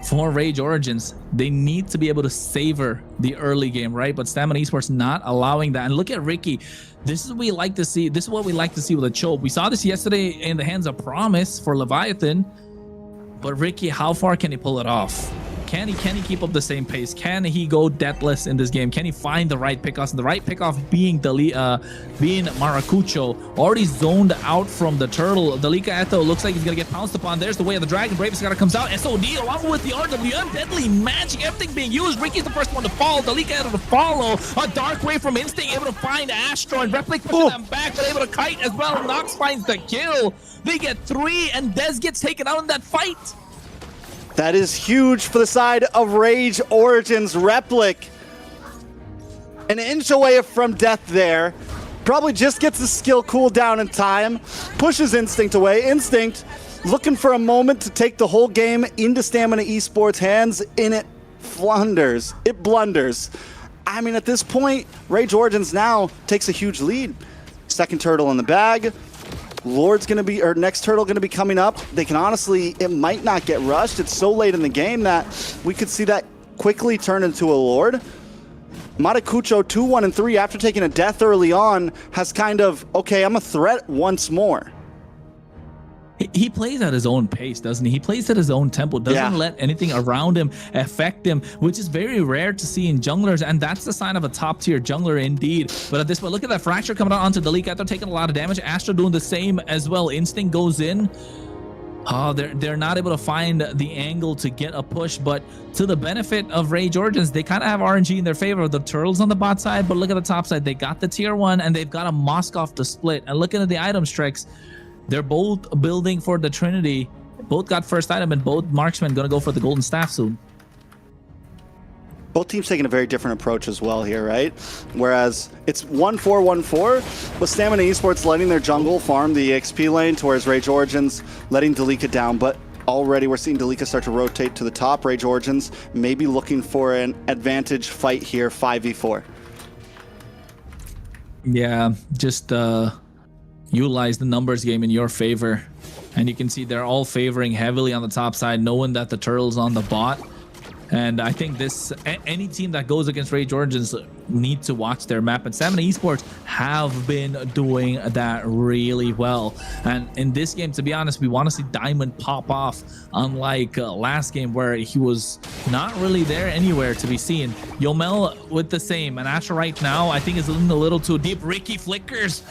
for Rage Origins, they need to be able to savor the early game, right? But Stamina Esports not allowing that. And look at Ricky. This is what we like to see. This is what we like to see with a Cho. We saw this yesterday in the hands of Promise for Leviathan. But Ricky, how far can he pull it off? Can he keep up the same pace? Can he go deathless in this game? Can he find the right pickoffs? The right pickoff being being Maracucho, already zoned out from the turtle. Dalika Eto looks like he's gonna get pounced upon. There's the way of the dragon. Bravest Scholar comes out. SOD along with the RWM, deadly magic, everything being used. Ricky's the first one to fall. Dalika Eto to follow. A dark wave from Instinct, able to find Astro, and Replic pushing them back, but able to kite as well. Nox finds the kill. They get 3, and Dez gets taken out in that fight. That is huge for the side of Rage Origins. Replic, an inch away from death there. Probably just gets the skill cooldown in time. Pushes Instinct away. Instinct looking for a moment to take the whole game into Stamina Esports' hands, and it blunders. It blunders. I mean, at this point, Rage Origins now takes a huge lead. Second turtle in the bag. Lord's gonna be, or next turtle gonna be coming up. They can honestly, it might not get rushed. It's so late in the game that we could see that quickly turn into a Lord. Maracucho 2-1 and 3 after taking a death early on has kind of, okay, I'm a threat once more. He plays at his own pace, doesn't he? He plays at his own tempo, doesn't let anything around him affect him, which is very rare to see in junglers, and that's the sign of a top-tier jungler indeed. But at this point, look at that Fracture coming out onto Delika. They're taking a lot of damage. Astro doing the same as well. Instinct goes in. Oh, they're not able to find the angle to get a push, but to the benefit of Rage Origins, they kind of have RNG in their favor. The turtles on the bot side, but look at the top side. They got the tier 1, and they've got a Moskov to split. And looking at the item streaks, they're both building for the Trinity. Both got first item, and both marksmen going to go for the golden staff soon. Both teams taking a very different approach as well here, right? Whereas it's 1-4-1-4, with Stamina Esports letting their jungle farm the XP lane, whereas Rage Origins letting Delika down. But already we're seeing Delika start to rotate to the top. Rage Origins maybe looking for an advantage fight here, 5v4. Yeah, just utilize the numbers game in your favor. And you can see they're all favoring heavily on the top side, knowing that the turtle's on the bot. And I think any team that goes against Rage Origins need to watch their map. And Stamina Esports have been doing that really well. And in this game, to be honest, we want to see Diamond pop off, unlike last game where he was not really there anywhere to be seen. Yomel with the same. And Asher right now, I think is a little too deep. Ricky flickers.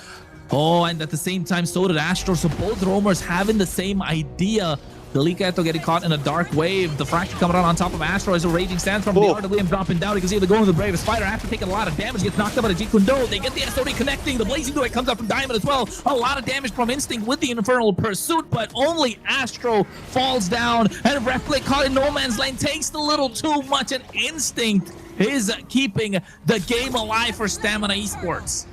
Oh, and at the same time, so did Astro. So both roamers having the same idea. Delika getting caught in a dark wave. The Fracture coming out on top of Astro as a raging sandstorm. The RWM dropping down. You can see they're going to the bravest fighter. After taking a lot of damage, gets knocked out by the Jeet Kune Do. They get the SOD connecting. The Blazing Duet comes up from Diamond as well. A lot of damage from Instinct with the Infernal Pursuit, but only Astro falls down. And Replic caught in no man's lane takes a little too much. And Instinct is keeping the game alive for Stamina Esports.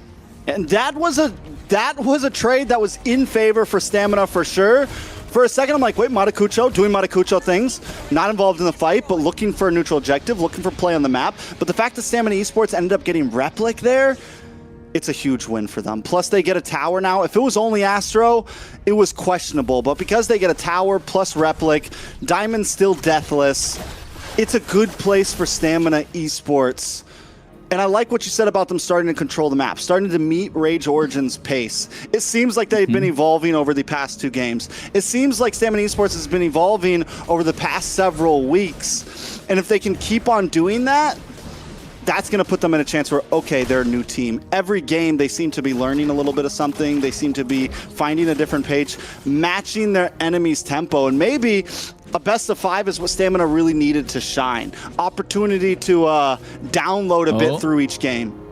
And that was a trade that was in favor for Stamina for sure. For a second, I'm like, wait, Matakucho doing Matakucho things, not involved in the fight, but looking for a neutral objective, looking for play on the map. But the fact that Stamina Esports ended up getting Replic there, it's a huge win for them. Plus, they get a tower now. If it was only Astro, it was questionable. But because they get a tower plus Replic, Diamond's still deathless. It's a good place for Stamina Esports. And I like what you said about them starting to control the map, starting to meet Rage Origins' pace. It seems like they've been evolving over the past 2 games. It seems like Stamina Esports has been evolving over the past several weeks. And if they can keep on doing that, that's going to put them in a chance where, okay, they're a new team. Every game, they seem to be learning a little bit of something. They seem to be finding a different page, matching their enemy's tempo. And maybe a best of 5 is what Stamina really needed to shine. Opportunity to download a bit through each game.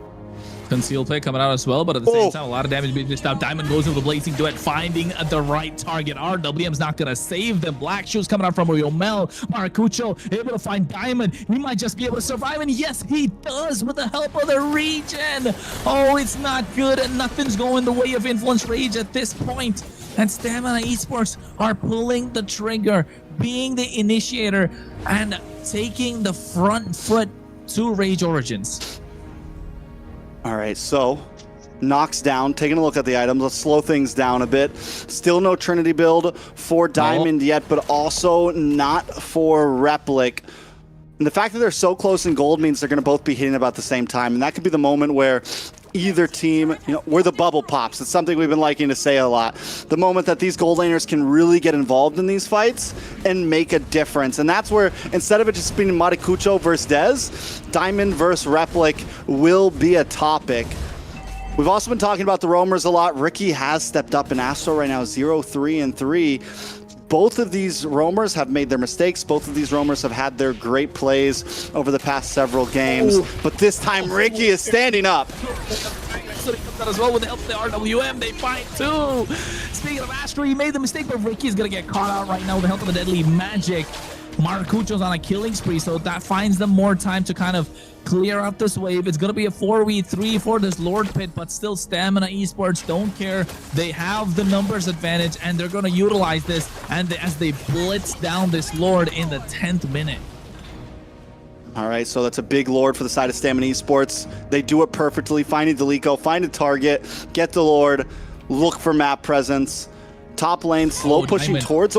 Concealed play coming out as well, but at the same time, a lot of damage being dished out. Diamond goes into the Blazing Duet, finding the right target. RWM's not going to save them. Black Shoes coming out from Yomel. Maracucho able to find Diamond. He might just be able to survive, and yes, he does with the help of the regen. Oh, it's not good, and nothing's going the way of Influence Rage at this point. And Stamina Esports are pulling the trigger, being the initiator, and taking the front foot to Rage Origins. All right, so knocks down, taking a look at the items. Let's slow things down a bit. Still no Trinity build for Diamond yet, but also not for Replic. And the fact that they're so close in gold means they're going to both be hitting about the same time. And that could be the moment where either team, where the bubble pops. It's something we've been liking to say a lot. The moment that these gold laners can really get involved in these fights and make a difference. And that's where, instead of it just being Matakucho versus Dez, Diamond versus Replic will be a topic. We've also been talking about the roamers a lot. Ricky has stepped up in Astro right now, 0-3-3. Both of these roamers have made their mistakes. Both of these roamers have had their great plays over the past several games. But this time, Ricky is standing up. So he comes out as well with the help of the RWM. They fight too. Speaking of Astro, he made the mistake, but Ricky is going to get caught out right now with the help of the Deadly Magic. Maracucho's on a killing spree, so that finds them more time to kind of clear out this wave. It's going to be a 4v3 for this Lord Pit, but still Stamina Esports don't care. They have the numbers advantage, and they're going to utilize this and as they blitz down this Lord in the 10th minute. All right, so that's a big Lord for the side of Stamina Esports. They do it perfectly, finding Delico, find a target, get the Lord, look for map presence. Top lane, slow pushing Diamond towards.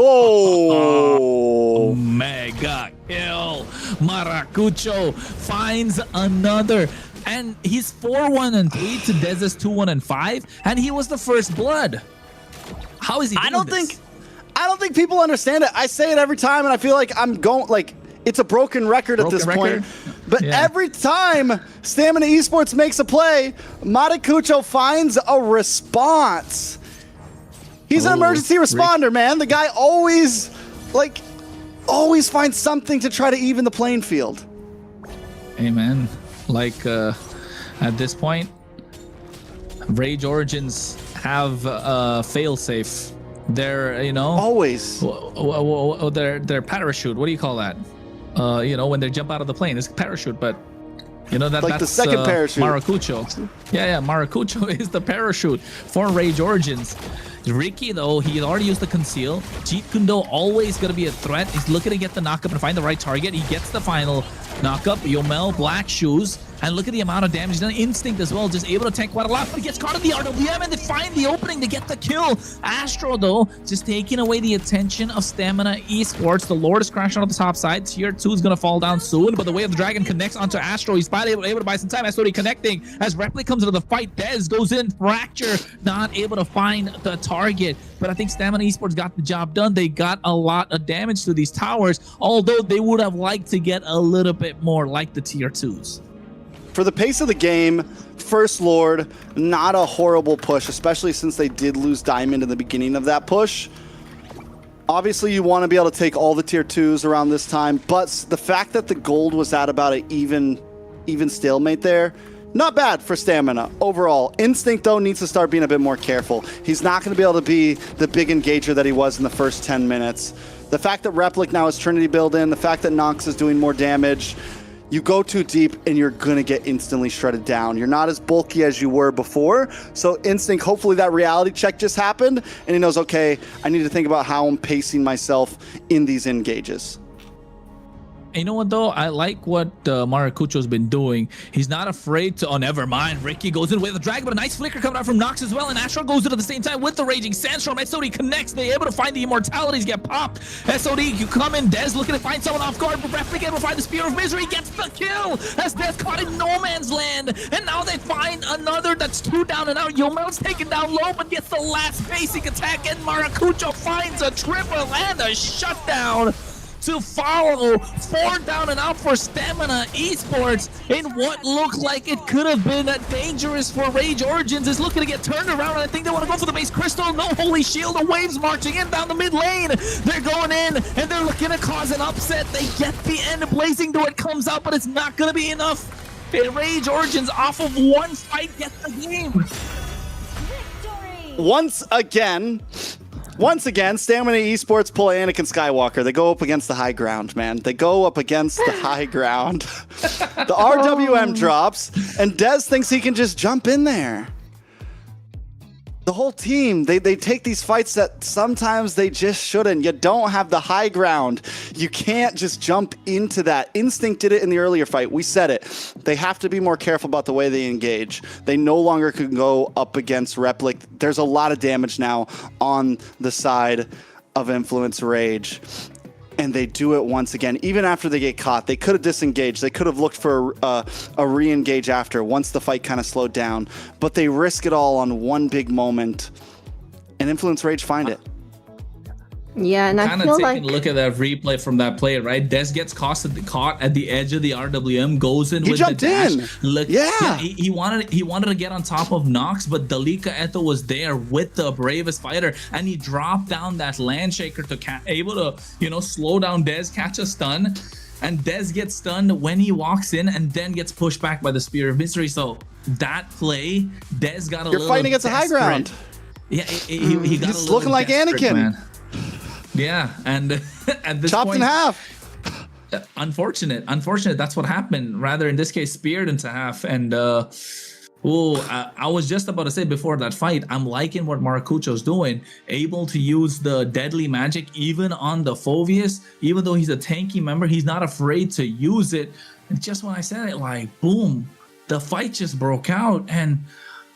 Mega kill. Maracucho finds another. And he's 4-1-3 to Dez's 2-1-5. And he was the first blood. How is he doing I don't think people understand it. I say it every time, and I feel like I'm going like it's a broken record at this point. But every time Stamina Esports makes a play, Maracucho finds a response. He's an emergency responder, man. The guy always finds something to try to even the playing field. Hey, man. Like, at this point, Rage Origins have fail-safe. They're, you know, always their parachute. What do you call that? You know, when they jump out of the plane, it's parachute, but you know that's the second parachute. Maracucho. Yeah, Maracucho is the parachute for Rage Origins. Ricky, though, he already used the conceal. Jeet Kundo always going to be a threat. He's looking to get the knockup and find the right target. He gets the final knockup. Yomel, Black Shoes. And look at the amount of damage. He's done Instinct as well, just able to tank quite a lot. But he gets caught in the RWM and they find the opening to get the kill. Astro, though, just taking away the attention of Stamina Esports. The Lord is crashing on the top side. Tier 2 is going to fall down soon. But the Way of the Dragon connects onto Astro. He's finally able to buy some time. Astro connecting. As Repli comes into the fight, Dez goes in. Fracture, not able to find the target. But I think Stamina Esports got the job done. They got a lot of damage to these towers, although they would have liked to get a little bit more like the Tier 2s. For the pace of the game, First Lord, not a horrible push, especially since they did lose Diamond in the beginning of that push. Obviously, you want to be able to take all the Tier 2s around this time, but the fact that the gold was at about an even stalemate there, not bad for Stamina overall. Instinct, though, needs to start being a bit more careful. He's not going to be able to be the big engager that he was in the first 10 minutes. The fact that Replic now has Trinity build in, the fact that Nox is doing more damage, you go too deep and you're going to get instantly shredded down. You're not as bulky as you were before. So Instinct, hopefully that reality check just happened and he knows, okay, I need to think about how I'm pacing myself in these engages. You know what, though? I like what Maracucho's been doing. He's not afraid to... Oh, never mind. Ricky goes in with the Dragon, but a nice flicker coming out from Nox as well, and Astro goes in at the same time with the Raging Sandstorm. SOD connects. They're able to find the Immortalities get popped. SOD, you come in. Dez looking to find someone off guard, but Repli able to find the Spear of Misery. Gets the kill as Dez caught in no man's land. And now they find another that's 2 down and out. Yomel's taken down low, but gets the last basic attack, and Maracucho finds a triple and a shutdown to follow. 4 down and out for Stamina Esports in what looked like it could have been dangerous for Rage Origins. Is looking to get turned around, and I think they want to go for the base crystal. No Holy Shield. The Waves marching in down the mid lane. They're going in and they're looking to cause an upset. They get the end. Blazing Door, it comes out, but it's not going to be enough. Rage Origins off of one fight get the game. Once again, Stamina Esports pull Anakin Skywalker. They go up against the high ground, man. They go up against the high ground. The RWM drops, and Dez thinks he can just jump in there. The whole team, they take these fights that sometimes they just shouldn't. You don't have the high ground. You can't just jump into that. Instinct did it in the earlier fight. We said it. They have to be more careful about the way they engage. They no longer can go up against Replic. There's a lot of damage now on the side of Influence Rage. And they do it once again. Even after they get caught, they could have disengaged. They could have looked for a re-engage after once the fight kind of slowed down. But they risk it all on one big moment. And Influence Rage find it. Yeah, and I feel like... Look at that replay from that play, right? Dez gets caught at the edge of the RWM, goes in with the dash. Look, he wanted to get on top of Nox, but Dalika Eto was there with the bravest fighter, and he dropped down that land shaker to able to, you know, slow down Dez, catch a stun, and Dez gets stunned when he walks in, and then gets pushed back by the Spear of Misery. So that play, Dez got a little. You're fighting against the high ground. Yeah, he got He's looking like Anakin. Man. Yeah, and at this chopped point, in half. Unfortunate. That's what happened. Rather, in this case, speared into half. And I was just about to say before that fight, I'm liking what Maracucho's doing. Able to use the deadly magic even on the Phoveus. Even though he's a tanky member, he's not afraid to use it. And just when I said it, like, boom, the fight just broke out. And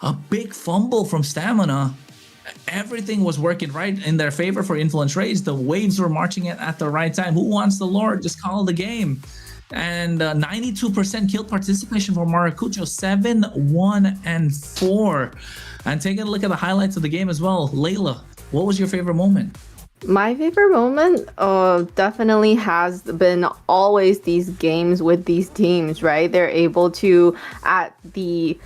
a big fumble from Stamina. Everything was working right in their favor for Influence Rage. The Waves were marching in at the right time. Who wants the Lord? Just call the game. And 92% kill participation for Maracucho, 7-1-4. And taking a look at the highlights of the game as well. Layla, what was your favorite moment? My favorite moment definitely has been always these games with these teams, right? They're able to, at the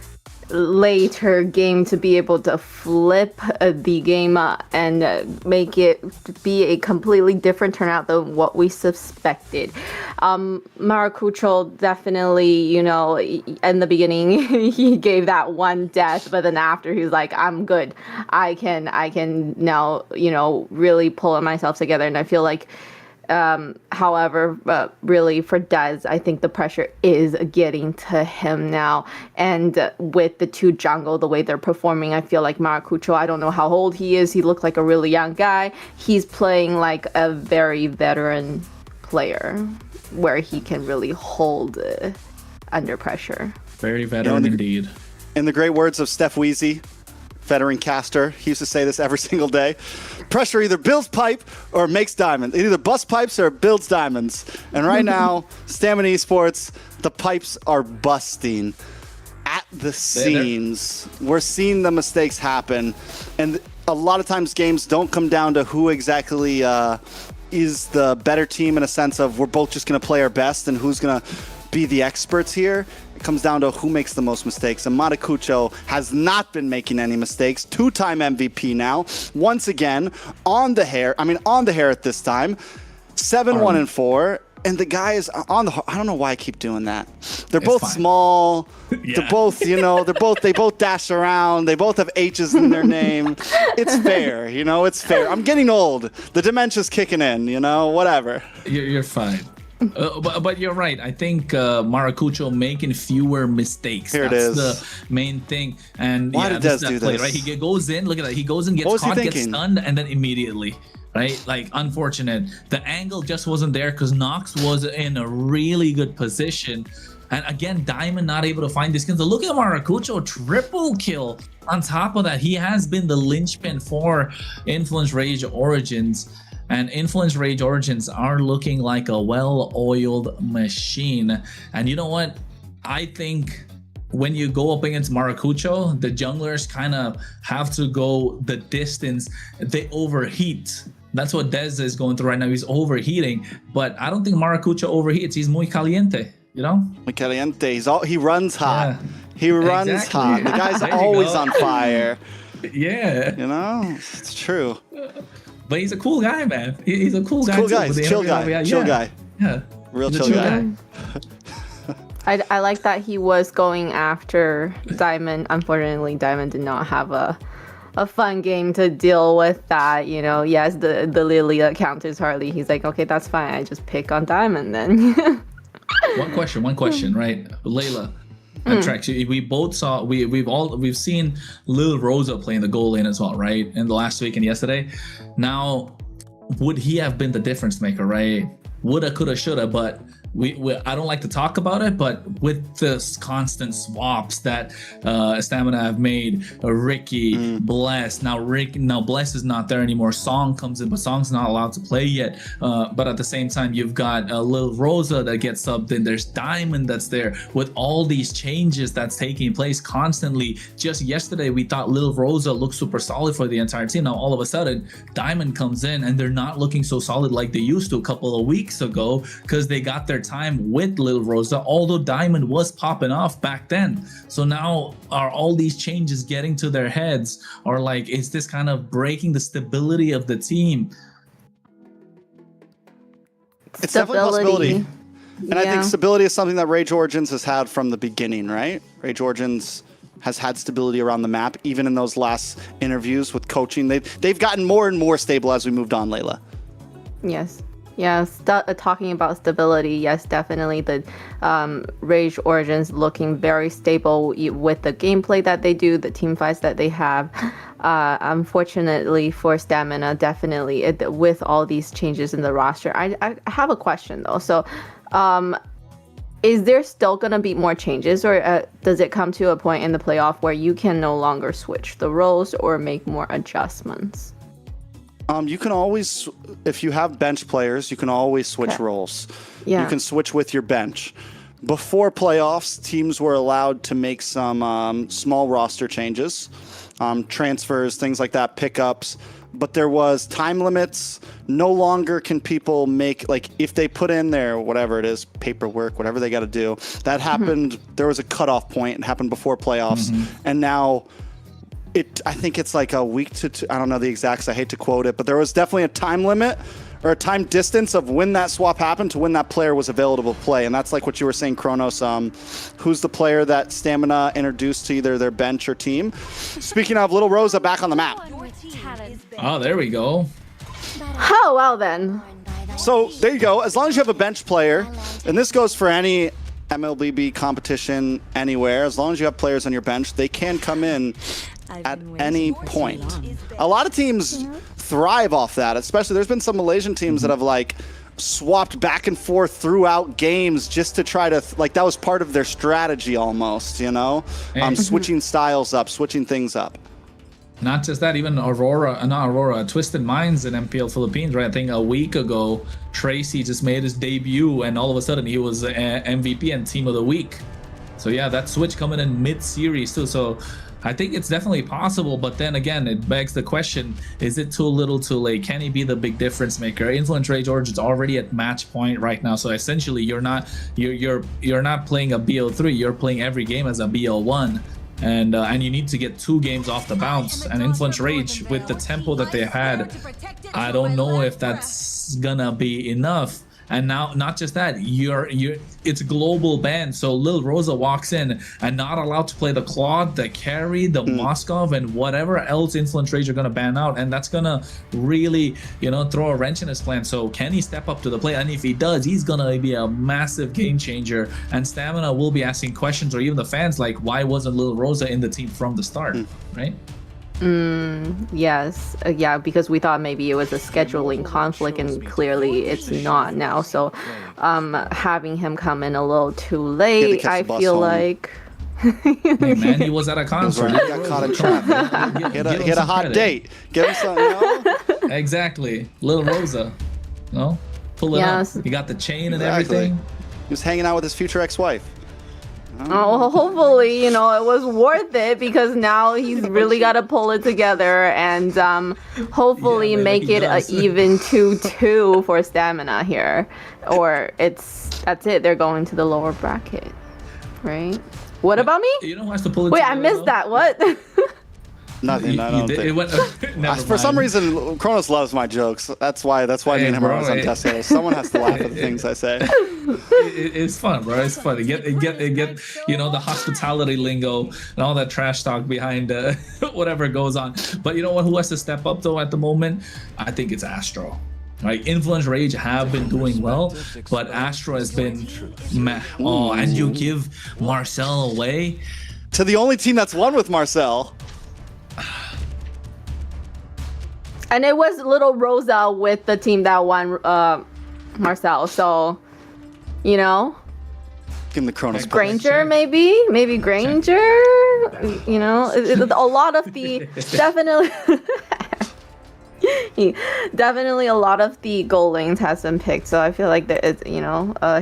later game, to be able to flip the game and make it be a completely different turnout than what we suspected. Maracucho definitely, you know, in the beginning he gave that one death, but then after he's like, I'm good. I can now, you know, really pull myself together. And I feel like however, really for Dez, I think the pressure is getting to him now. And with the two jungle, the way they're performing, I feel like Maracucho, I don't know how old he is. He looked like a really young guy. He's playing like a very veteran player where he can really hold under pressure. Very veteran indeed. In the great words of Steph Weezy, veteran caster, he used to say this every single day. Pressure either builds pipe or makes diamond. It either busts pipes or builds diamonds. And right now, Stamina Esports, the pipes are busting at the seams. We're seeing the mistakes happen. And a lot of times games don't come down to who exactly is the better team in a sense of we're both just going to play our best and who's going to be the experts here. It comes down to who makes the most mistakes. And Maracucho has not been making any mistakes. Two-time MVP now. Once again, on the hair. I mean, on the hair at this time. 7-1-4. And the guy is on the... I don't know why I keep doing that. They're both small. Yeah. They're both, you know, they both dash around. They both have H's in their name. It's fair, you know, it's fair. I'm getting old. The dementia's kicking in, you know, whatever. You're fine. But you're right. I think Maracucho making fewer mistakes. Here that's the main thing. And why did Dez do play, this? Right? He goes in. Look at that. He goes in, gets caught, gets stunned, and then immediately. Right? Like, unfortunate. The angle just wasn't there because Nox was in a really good position. And again, Diamond not able to find these skins. Look at Maracucho, triple kill. On top of that, he has been the linchpin for Influence Rage Origins. And Influence Rage Origins are looking like a well-oiled machine. And you know what? I think when you go up against Maracucho, the junglers kind of have to go the distance. They overheat. That's what Dez is going through right now. He's overheating. But I don't think Maracucho overheats. He's muy caliente, you know? Muy caliente. He runs hot. Yeah. He runs hot. The guy's always on fire. Yeah. You know? It's true. But he's a cool guy, man. He's a cool guy. Cool guy. Chill guy. Chill guy. Yeah. Real chill guy. I like that he was going after Diamond. Unfortunately, Diamond did not have a fun game to deal with that. You know, yes, the Lily that counters Harley. He's like, okay, that's fine. I just pick on Diamond then. One question, right? Layla. And Trex, we both saw we've seen Lil Rosa playing the goal lane as well, right? In the last week and yesterday. Now, would he have been the difference maker, right? Woulda, coulda, shoulda, but I don't like to talk about it, but with this constant swaps that Stamina have made, Ricky, Bless, now Bless is not there anymore. Song comes in, but Song's not allowed to play yet. But at the same time, you've got Lil Rosa that gets subbed in. There's Diamond that's there. With all these changes that's taking place constantly, just yesterday we thought Lil Rosa looked super solid for the entire team. Now all of a sudden, Diamond comes in and they're not looking so solid like they used to a couple of weeks ago because they got their time with Lil Rosa, although Diamond was popping off back then. So now are all these changes getting to their heads, or like is this kind of breaking the stability of the team? It's definitely a possibility. And I think stability is something that Rage Origins has had from the beginning, right? Rage Origins has had stability around the map, even in those last interviews with coaching. They've gotten more and more stable as we moved on, Layla. Yes. Yeah, talking about stability, yes, definitely the Rage Origins looking very stable with the gameplay that they do, the team fights that they have. Unfortunately for Stamina, definitely with all these changes in the roster. I have a question though. So is there still going to be more changes, or does it come to a point in the playoff where you can no longer switch the roles or make more adjustments? You can always, if you have bench players, you can always switch roles. Yeah. You can switch with your bench. Before playoffs, teams were allowed to make some small roster changes, transfers, things like that, pickups. but there was time limits. No longer can people make, like, if they put in their whatever it is, paperwork, whatever they got to do. That happened. There was a cutoff point. It happened before playoffs, and now I think it's like a week to two. I don't know the exacts. I hate to quote it, but there was definitely a time limit or a time distance of when that swap happened to when that player was available to play. And that's like what you were saying, Kronos. Who's the player that Stamina introduced to either their bench or team? Speaking of, Little Rosa back on the map. Oh, there we go. Oh, well then. So there you go. As long as you have a bench player, and this goes for any MLBB competition anywhere, as long as you have players on your bench, they can come in at any point. A lot of teams thrive off that, especially there's been some Malaysian teams that have like swapped back and forth throughout games just to try to like that was part of their strategy almost, you know, switching styles up, switching things up. Not just that, even Twisted Minds in MPL Philippines, right? I think a week ago, Tracy just made his debut, and all of a sudden he was MVP and Team of the Week. So yeah, that switch coming in mid-series too. So I think it's definitely possible, but then again, it begs the question: is it too little, too late? Can he be the big difference maker? Influence Rage Origins already at match point right now, so essentially you're not playing a BO3. You're playing every game as a BO1. And you need to get 2 games off the bounce. And Influence Rage, with the tempo that they had, I don't know if that's gonna be enough. And now, not just that, it's global ban. So Lil Rosa walks in and not allowed to play the Claude, the Carry, the Moskov, and whatever else Influence Rage are gonna ban out, and that's gonna really, throw a wrench in his plan. So can he step up to the plate? And if he does, he's gonna be a massive game changer. And Stamina will be asking questions, or even the fans, like, why wasn't Lil Rosa in the team from the start, right? Yes. Yeah, because we thought maybe it was a scheduling conflict, and clearly it's not now. So having him come in a little too late, I feel like... Hey man, he was at a concert. He got caught in traffic. He had a hot date. Give him something, Exactly. Lil Rosa. Pull it up. He got the chain and everything. He was hanging out with his future ex-wife. Oh, hopefully, it was worth it, because now he's really got to pull it together and hopefully make it an even 2-2 for Stamina here. Or that's it. They're going to the lower bracket, right? What about me? You know who has to pull it Wait, together, I missed that. What? Nothing. I don't think. For some reason, Kronos loves my jokes. That's why me and him are always on test. Someone has to laugh at the things I say. It's fun, bro. It's fun. Get the hospitality lingo and all that trash talk behind whatever goes on. But you know what? Who has to step up though at the moment? I think it's Astro. Right, Influence Rage have been doing well, but Astro has been and you give Marcel away to the only team that's won with Marcel. And it was Little Rosa with the team that won Marcel, so Give him the Kronos. Granger, maybe Granger. A lot of the definitely a lot of the goal lanes has been picked, so I feel like that it's,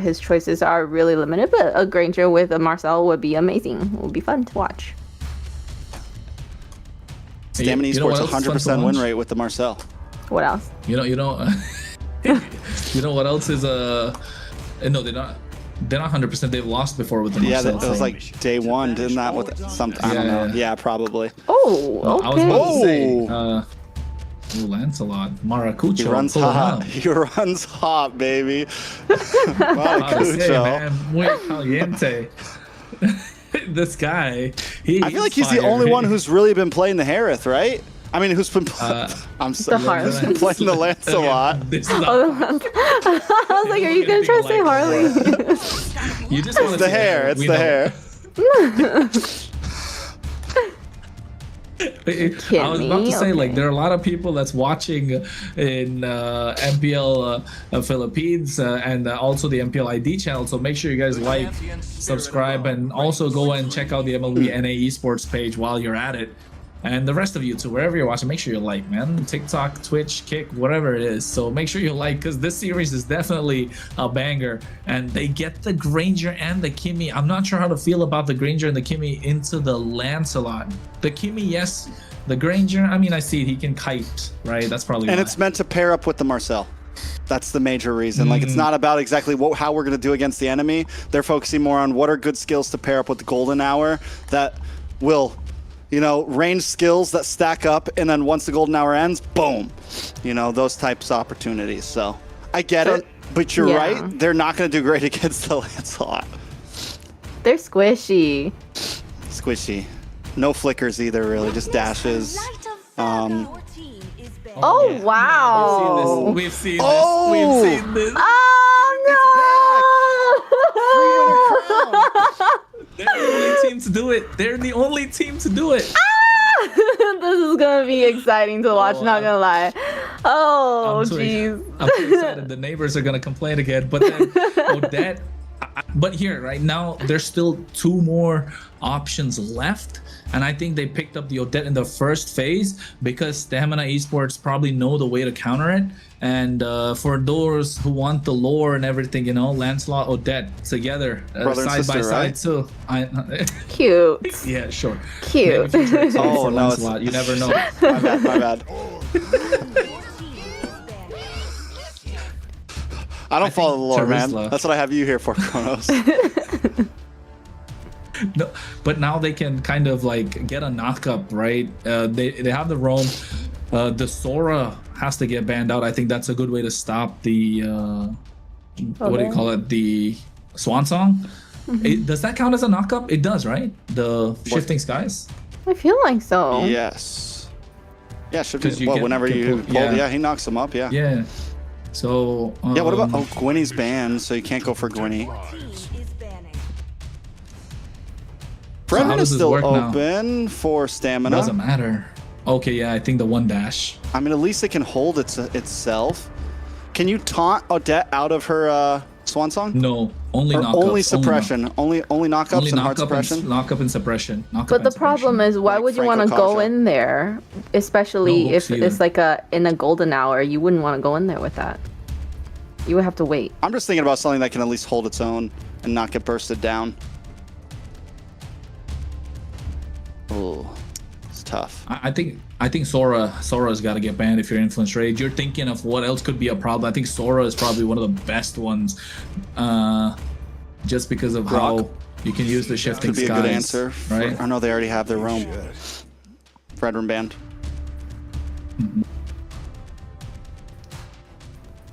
his choices are really limited. But a Granger with a Marcel would be amazing. It would be fun to watch. Stamina Esports 100% win rate with the Marcel. What else? You know what else is no, they're not 100%. They've lost before with the Marcel. Yeah, it was like day one, didn't that? With something, I don't know. Yeah, probably. Oh, okay. I was about to say, Lancelot, Maracucho. He runs hot. He runs hot, baby. Maracucho. Muy caliente. This guy, I feel like he's the only one who's really been playing the Harith, right? I mean, who's been playing the Lance a lot. I was like, are you going to try to say Harley? You just want the hair. It's the hair. I was about to say, like, there are a lot of people that's watching in MPL Philippines and also the MPL ID channel. So make sure you guys like, subscribe, and also go and check out the MLBB Esports page while you're at it. And the rest of you too, wherever you're watching, make sure you like, man. TikTok, Twitch, Kick, whatever it is. So make sure you like, because this series is definitely a banger. And they get the Granger and the Kimmy. I'm not sure how to feel about the Granger and the Kimmy into the Lancelot. The Kimmy, yes, The Granger, I mean, I see he can kite, right? That's probably And why. it's meant to pair up with the Marcel. That's the major reason. Like, it's not about exactly how we're going to do against the enemy. They're focusing more on what are good skills to pair up with the golden hour that will, you know, range skills that stack up. And then once the golden hour ends, boom, you know, those types of opportunities. So I get it, but you're right. They're not going to do great against the Lancelot. They're squishy. Squishy. No flickers either, really, just dashes. Oh, wow. We've seen this. We've seen this. Oh, no. They're the only team to do it. They're the only team to do it. This is going to be exciting to watch, not going to lie. Oh, jeez. I'm so excited. The neighbors are going to complain again. But then Odette. But here, right now, there's still 2 more options left. And I think they picked up the Odette in the first phase because Stamina Esports probably know the way to counter it. And for those who want the lore and everything, you know, Lancelot, Odette together, side by side too. Cute. Yeah, sure. Cute. Oh, no, Lancelot, you never know. My bad, my bad. I don't follow the lore, man. That's what I have you here for, Kronos. No, but now they can kind of like get a knockup, right? They have the roam. The Sora has to get banned out. I think that's a good way to stop the what do you call it? The Swan Song. Does that count as a knockup? It does, right? The Shifting Skies. I feel like so. Yes. Yeah, should be. You Well, get- whenever can you pull- pull, yeah. yeah, he knocks him up. Yeah. Yeah. So. Yeah. What about? Oh, Gwynny's banned, so you can't go for Gwynny. So how Fredman does is this still work now? open for stamina. Doesn't matter. Okay, yeah, I think the 1 dash. I mean, at least it can hold itself. Can you taunt Odette out of her Swan Song? No, only Or knockups. only suppression. Only knockups Only and hard knockup suppression. and knockup and suppression. But the problem is, why would you want to go in there, especially No if hooks it's like in a golden hour? You wouldn't want to go in there with that. You would have to wait. I'm just thinking about something that can at least hold its own and not get bursted down. Oh, it's tough. I think Sora's got to get banned if you're Influence Rage. You're thinking of what else could be a problem. I think Sora is probably one of the best ones, just because of how you can use the Shifting Could be Skies. a good answer. Right? I know they already have their roam. Fredrum banned.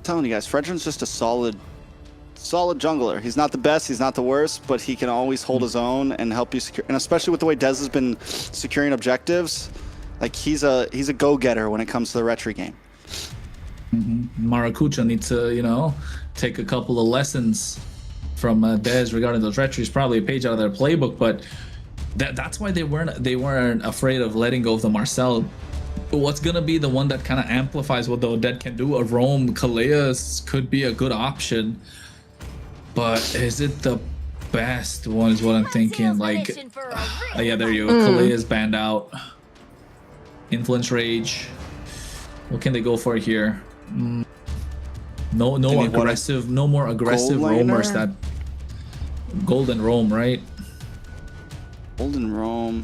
Telling you guys, Fredrum's just a solid jungler. He's not the best, he's not the worst, but he can always hold his own and help you secure. And especially with the way Dez has been securing objectives, like he's a go-getter when it comes to the retry game. Maracuja needs to, you know, take a couple of lessons from Dez regarding those retries. Probably a page out of their playbook, but that's why they weren't afraid of letting go of the Marcel. What's gonna be the one that kind of amplifies what the Odette can do? A roam Kaleas could be a good option, but is it the best one? Is what I'm thinking. Like, yeah, there you go. Kaleas banned out. Influence Rage. What can they go for here? No aggressive, no more aggressive Gold roamers. laner? That golden roam, right? Golden roam.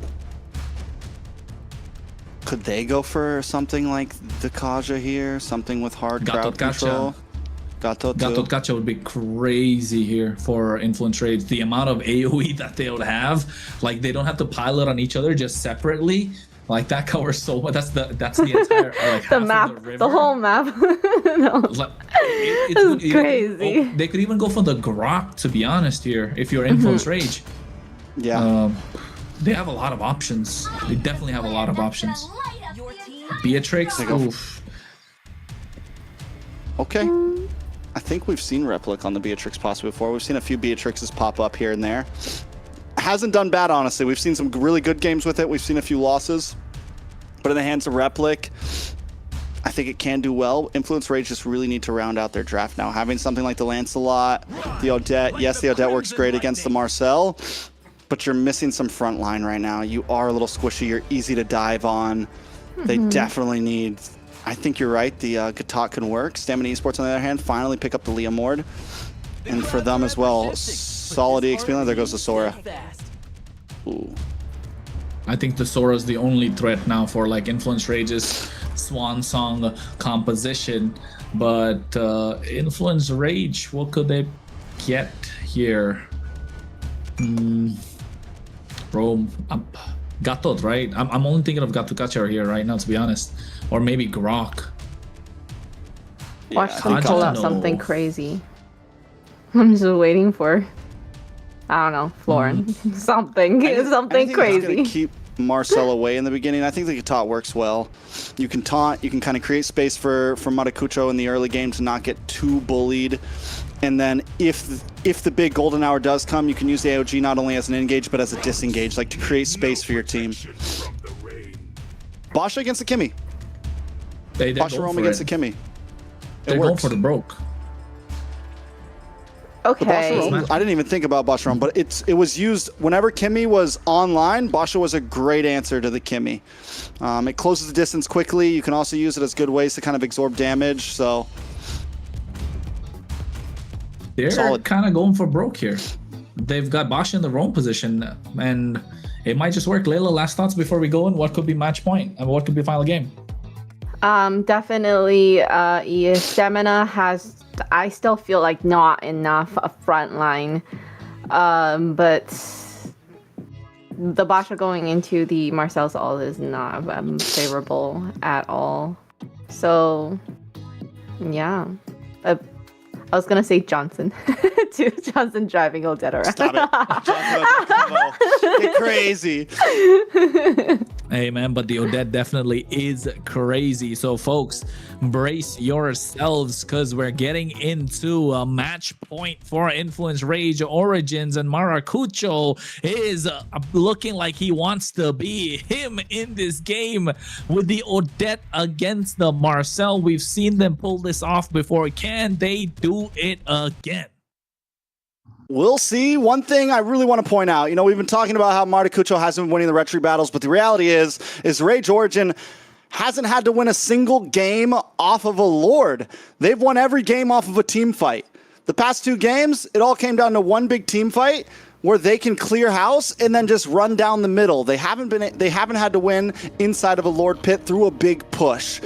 Could they go for something like the Kaja here? Something with hard crowd Gatot control? Gatot Gatot Gacha would be crazy here for Influence Rage. The amount of AoE that they would have, like they don't have to pilot on each other, just separately. Like that covers so much. That's the entire like half The of map, river. the whole map. No. Like, It's crazy. They could even go for the Grok, to be honest. Here, if you're Influence Rage, Yeah. they have a lot of options. They definitely have a lot of options. Beatrix, oof. Okay. I think we've seen Replic on the Beatrix possibly before. We've seen a few Beatrixes pop up here and there. Hasn't done bad, honestly. We've seen some really good games with it. We've seen a few losses. But in the hands of Replic, I think it can do well. Influence Rage just really need to round out their draft now. Having something like the Lancelot, the Odette. Yes, the Odette works great against the Marcel, but you're missing some front line right now. You are a little squishy. You're easy to dive on. They definitely need... I think you're right. The Gatot can work. Stamina Esports, on the other hand, finally pick up the Leomord. And for them as well, solid EXP line. There goes the Sora. Ooh. I think the Sora's the only threat now for like Influence Rage's Swan Song composition. But Influence Rage, what could they get here? Bro, Gatot, right? I'm only thinking of Gatukachar here right now, to be honest. Or maybe Grok. Watch Yeah, them I pull don't out know. something crazy. I'm just waiting for, I don't know, Florin. something I something think they're just crazy. gonna keep Marcel away in the beginning. I think the taunt works well. You can taunt, you can kind of create space for Maracucho in the early game to not get too bullied. And then if the big golden hour does come, you can use the AOG not only as an engage, but as a disengage, like to create space for your team. Basha against the Kimmy. They're Basha going Rome for against it. the Kimmy. They're It going works. for the broke. The Okay. Basha Rome, I didn't even think about Basha Rome, but it was used whenever Kimmy was online. Basha was a great answer to the Kimmy. It closes the distance quickly. You can also use it as good ways to kind of absorb damage. So They're Solid. kind of going for broke here. They've got Bosch in the wrong position, and it might just work. Layla, last thoughts before we go in. What could be match point? And what could be final game? Definitely, Stamina has, I still feel like not enough a front line. But the Basha going into the Marcel's all is not favorable at all. So, yeah. I was gonna say Johnson. Johnson driving Odette around. stop it. Get crazy. Hey man, but the Odette definitely is crazy. So folks, brace yourselves because we're getting into a match point for Influence Rage Origins, and Maracucho is looking like he wants to be him in this game with the Odette against the Marcel. We've seen them pull this off before. Can they do it again? We'll see. One thing I really want to point out, we've been talking about how Maracucho hasn't been winning the retry battles, but the reality is Rage Origin hasn't had to win a single game off of a Lord. They've won every game off of a team fight. The past 2 games, it all came down to one big team fight where they can clear house and then just run down the middle. They haven't had to win inside of a Lord pit through a big push.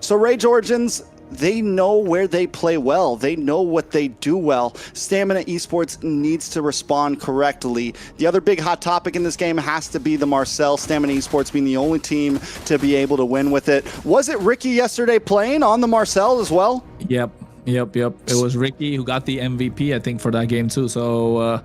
So Rage Origins, they know where they play well. They know what they do well. Stamina Esports needs to respond correctly. The other big hot topic in this game has to be the Marcel. Stamina Esports being the only team to be able to win with it. Was it Ricky yesterday playing on the Marcel as well? Yep. It was Ricky who got the MVP, I think, for that game too. So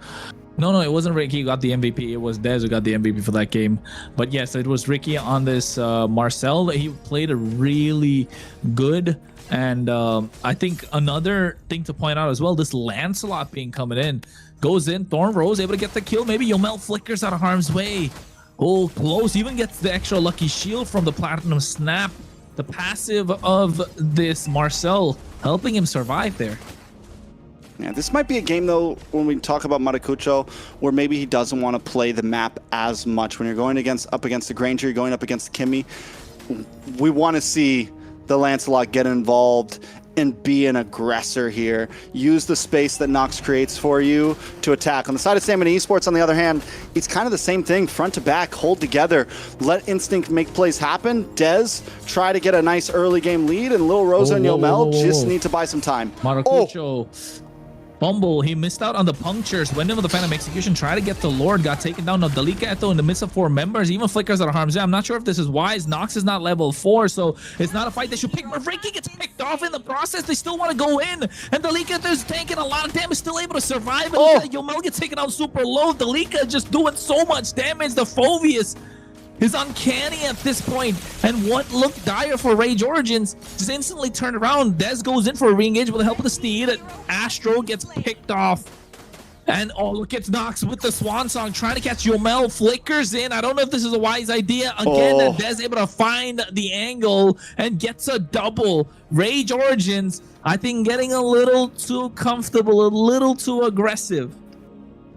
no, it wasn't Ricky who got the MVP. It was Dez who got the MVP for that game. But yes, it was Ricky on this Marcel. He played a really good. And I think another thing to point out as well, this Lancelot being coming in, goes in, Thorn Rose able to get the kill. Maybe Yomel flickers out of harm's way. Oh, close, even gets the extra lucky shield from the Platinum Snap. The passive of this Marcel helping him survive there. Yeah, this might be a game, though, when we talk about Maracucho, where maybe he doesn't want to play the map as much. When you're going up against the Granger, you're going up against the Kimmy, we want to see the Lancelot get involved and be an aggressor here. Use the space that Nox creates for you to attack. On the side of Stamina Esports, on the other hand, it's kind of the same thing. Front to back, hold together, let Instinct make plays happen. Dez try to get a nice early game lead, and Lil Rosa and Yomel just need to buy some time. Maracucho. Fumble, he missed out on the punctures. Went in with the Phantom Execution, tried to get the Lord, got taken down. Now Dalika Eto in the midst of 4 members, even flickers out of harm's way. I'm not sure if this is wise. Nox is not level 4, so it's not a fight they should pick. Mavreiki gets picked off in the process. They still want to go in, and Dalika Eto's taking a lot of damage, still able to survive. And Yomel gets taken out super low. Dalika just doing so much damage. The Phobius is uncanny at this point, and what looked dire for Rage Origins just instantly turned around. Dez goes in for a re-engage with the help of the Steed. Astro gets picked off, and look, it's Nox with the Swan Song trying to catch Yomel. Flickers in. I don't know if this is a wise idea. Again, Dez able to find the angle and gets a double. Rage Origins, I think, getting a little too comfortable, a little too aggressive.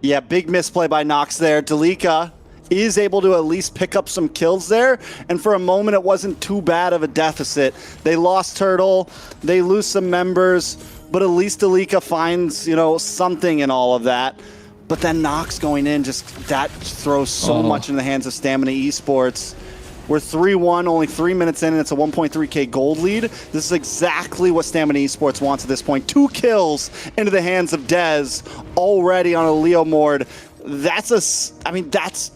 Yeah, big misplay by Nox there. Dalika is able to at least pick up some kills there, and for a moment it wasn't too bad of a deficit. They lost Turtle, they lose some members, but at least Dalika finds, something in all of that. But then Nox going in, just that throws so much in the hands of Stamina Esports. We're 3-1, only 3 minutes in, and it's a 1.3k gold lead. This is exactly what Stamina Esports wants at this point. 2 kills into the hands of Dez, already on a Leo Mord. That's Dez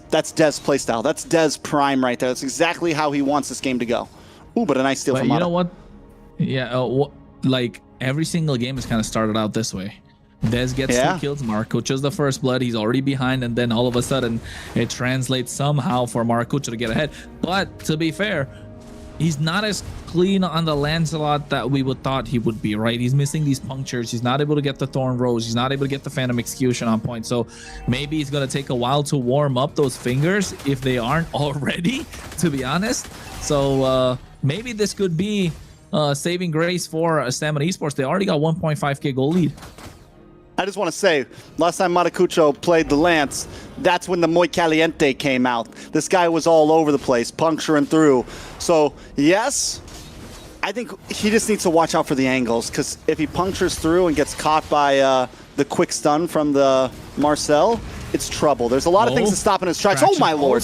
playstyle. That's Dez prime right there. That's exactly how he wants this game to go. Ooh, but a nice steal from you Mata. know what? Yeah, like every single game has kind of started out this way. Dez gets 2 kills, Maracucho's the first blood, he's already behind, and then all of a sudden it translates somehow for Maracucho to get ahead. But to be fair, he's not as clean on the Lancelot that we would thought he would be, right? He's missing these punctures, he's not able to get the Thorn Rose, he's not able to get the Phantom Execution on point, so maybe it's going to take a while to warm up those fingers if they aren't already, to be honest. So maybe this could be saving grace for Stamina Esports. They already got 1.5k goal lead. I just want to say, last time Maracucho played the Lance, that's when the Muy Caliente came out. This guy was all over the place, puncturing through. So, yes, I think he just needs to watch out for the angles, because if he punctures through and gets caught by the quick stun from the Marcel, it's trouble. There's a lot of things to stop in his tracks. Oh, my lord.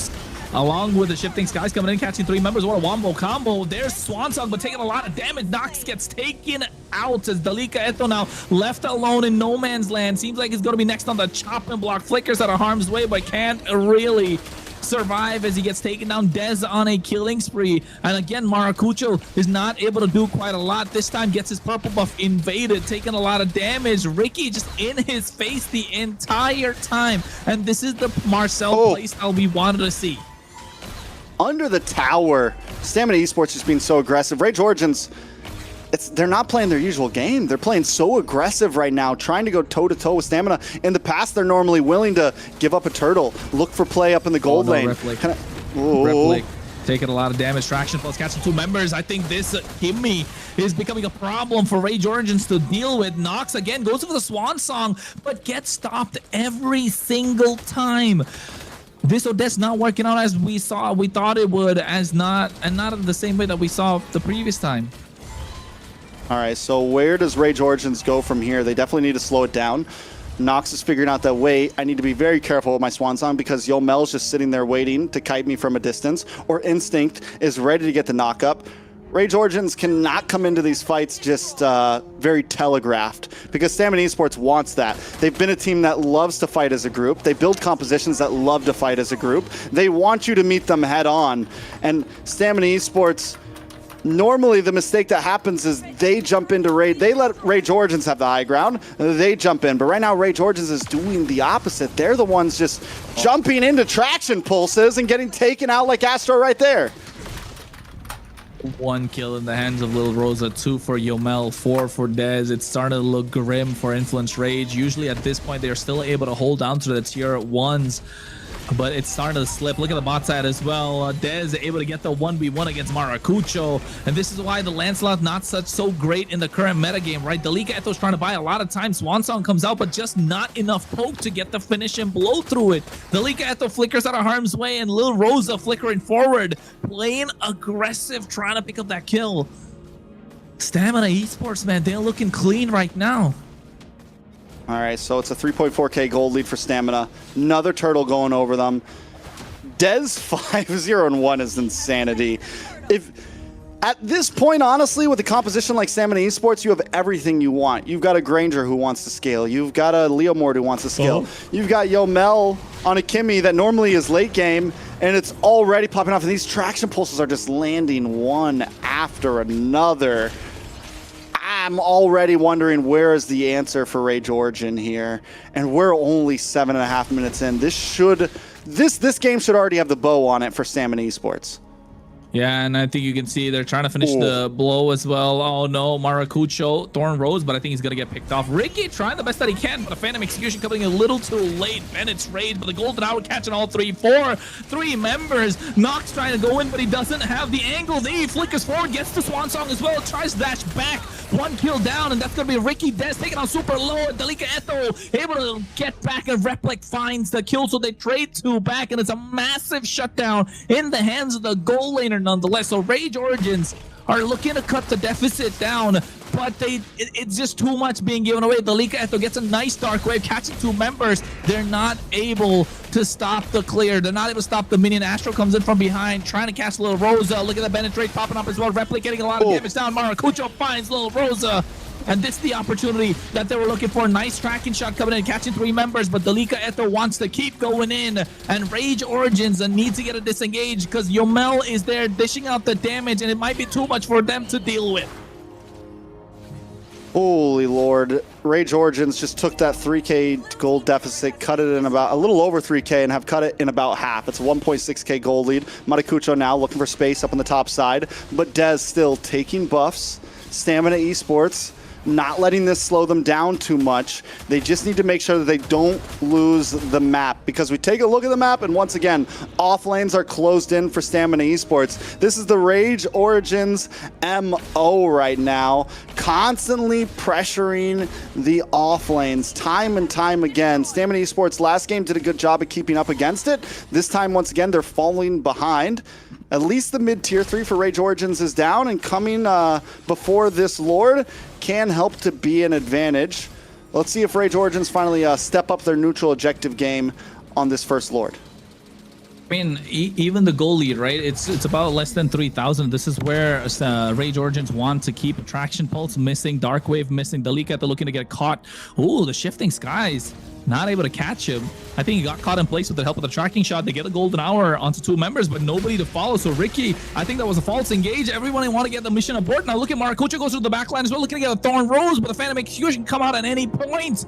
Along with the shifting skies coming in, catching 3 members. What a wombo combo. There's Swansong, but taking a lot of damage. Nox gets taken out as Dalika Eto now left alone in no man's land. Seems like he's going to be next on the chopping block. Flickers out of harm's way, but can't really survive as he gets taken down. Dez on a killing spree. And again, Maracucho is not able to do quite a lot. This time gets his purple buff invaded, taking a lot of damage. Ricky just in his face the entire time. And this is the Marcel playstyle we wanted to see. Under the tower, Stamina Esports just being so aggressive. Rage Origins, they're not playing their usual game. They're playing so aggressive right now, trying to go toe-to-toe with Stamina. In the past, they're normally willing to give up a turtle, look for play up in the gold lane. Replic taking a lot of damage. Traction plus catching 2 members. I think this Kimmy is becoming a problem for Rage Origins to deal with. Nox again goes for the Swan Song, but gets stopped every single time. This Odette's not working out as we thought it would, and not in the same way that we saw the previous time. All right, so where does Rage Origins go from here? They definitely need to slow it down. Nox is figuring out that, wait, I need to be very careful with my Swan Song because Yomel's just sitting there waiting to kite me from a distance, or Instinct is ready to get the knock up. Rage Origins cannot come into these fights just very telegraphed, because Stamina Esports wants that. They've been a team that loves to fight as a group. They build compositions that love to fight as a group. They want you to meet them head on. And Stamina Esports, normally the mistake that happens is they jump into Rage. They let Rage Origins have the high ground. They jump in. But right now, Rage Origins is doing the opposite. They're the ones just jumping into traction pulses and getting taken out like Astro right there. 1 kill in the hands of Lil Rosa, 2 for Yomel, 4 for Dez. It's starting to look grim for Influence Rage. Usually at this point, they are still able to hold down to the tier 1s, but it's starting to slip. Look at the bot side as well. Dez able to get the 1v1 against Maracucho, and this is why the Lancelot not so great in the current metagame, right? Dalika Eto's trying to buy a lot of time. Swansong comes out, but just not enough poke to get the finish and blow through it. Dalika Eto flickers out of harm's way, and Lil Rosa flickering forward, playing aggressive, trying to pick up that kill. Stamina Esports, man, they're looking clean right now. All right, so it's a 3.4k gold lead for Stamina. Another turtle going over them. Dez 5-0-1 is insanity. At this point, honestly, with a composition like Stamina Esports, you have everything you want. You've got a Granger who wants to scale. You've got a Leo Mord who wants to scale. You've got Yomel on a Kimmy that normally is late game, and it's already popping off. And these traction pulses are just landing one after another. I'm already wondering where is the answer for Rage Origin here, and we're only 7.5 minutes in. This game should already have the bow on it for Stamina Esports. Yeah, and I think you can see they're trying to finish the blow as well. Oh no, Maracucho, Thorn Rose, but I think he's gonna get picked off. Ricky trying the best that he can, but the Phantom Execution coming a little too late. Bennett's raid, but the Golden Hour catching all 3 members. Nox trying to go in, but he doesn't have the angle. He flickers forward, gets the Swan Song as well, tries to dash back. 1 kill down, and that's gonna be Ricky Dez taking on Super Low. Dalika Eto able to get back, and Replic finds the kill, so they trade 2 back, and it's a massive shutdown in the hands of the goal laner nonetheless. So Rage Origins are looking to cut the deficit down, but it's just too much being given away. Dalika Eto gets a nice dark wave, catching 2 members. They're not able to stop the clear. They're not able to stop the minion. Astro comes in from behind, trying to catch Little Rosa. Look at the penetrate popping up as well. Repli getting a lot of damage down. Maracucho finds Little Rosa. And this is the opportunity that they were looking for. Nice tracking shot coming in, catching 3 members, but Dalika Eto wants to keep going in. And Rage Origins need to get a disengage because Yomel is there dishing out the damage, and it might be too much for them to deal with. Holy Lord. Rage Origins just took that 3K gold deficit, cut it in about a little over 3K, and have cut it in about half. It's a 1.6K gold lead. Matakucho now looking for space up on the top side, but Dez still taking buffs. Stamina Esports not letting this slow them down too much. They just need to make sure that they don't lose the map, because we take a look at the map and once again, off lanes are closed in for Stamina Esports. This is the Rage Origins MO right now, constantly pressuring the off lanes time and time again. Stamina Esports last game did a good job of keeping up against it. This time, once again, they're falling behind. At least the mid tier 3 for Rage Origins is down, and coming before this Lord can help to be an advantage. Let's see if Rage Origins finally step up their neutral objective game on this first Lord. I mean, even the goal lead, right? It's about less than 3,000. This is where Rage Origins want to keep Attraction Pulse missing, Dark Wave missing, Dalika Eto looking to get caught. Ooh, the Shifting Skies. Not able to catch him. I think he got caught in place with the help of the tracking shot. They get a golden hour onto 2 members, but nobody to follow. So Ricky, I think that was a false engage. Everyone want to get the mission abort. Now look at Maracucho goes through the back line as well, looking to get a Thorn Rose, but the Phantom Execution come out at any point.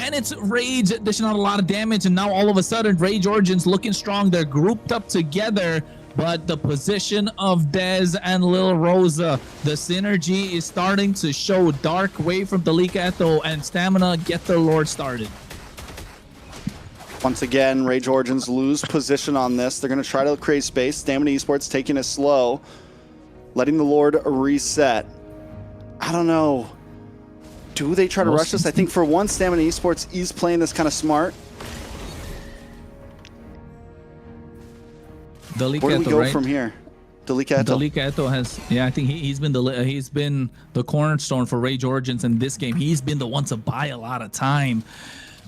And it's Rage dishing out a lot of damage, and now all of a sudden Rage Origins looking strong. They're grouped up together, but the position of Dez and Lil Rosa, the synergy is starting to show. Dark Wave from Dalika Eto and Stamina get their Lord started. Once again, Rage Origins lose position on this. They're going to try to create space. Stamina Esports taking it slow, letting the Lord reset. I don't know. Do they try to rush this? I think for one, Stamina Esports is playing this kind of smart. Where do we go from here? Dalika Eto. Dalika Eto has, yeah, I think he's been the cornerstone for Rage Origins in this game. He's been the one to buy a lot of time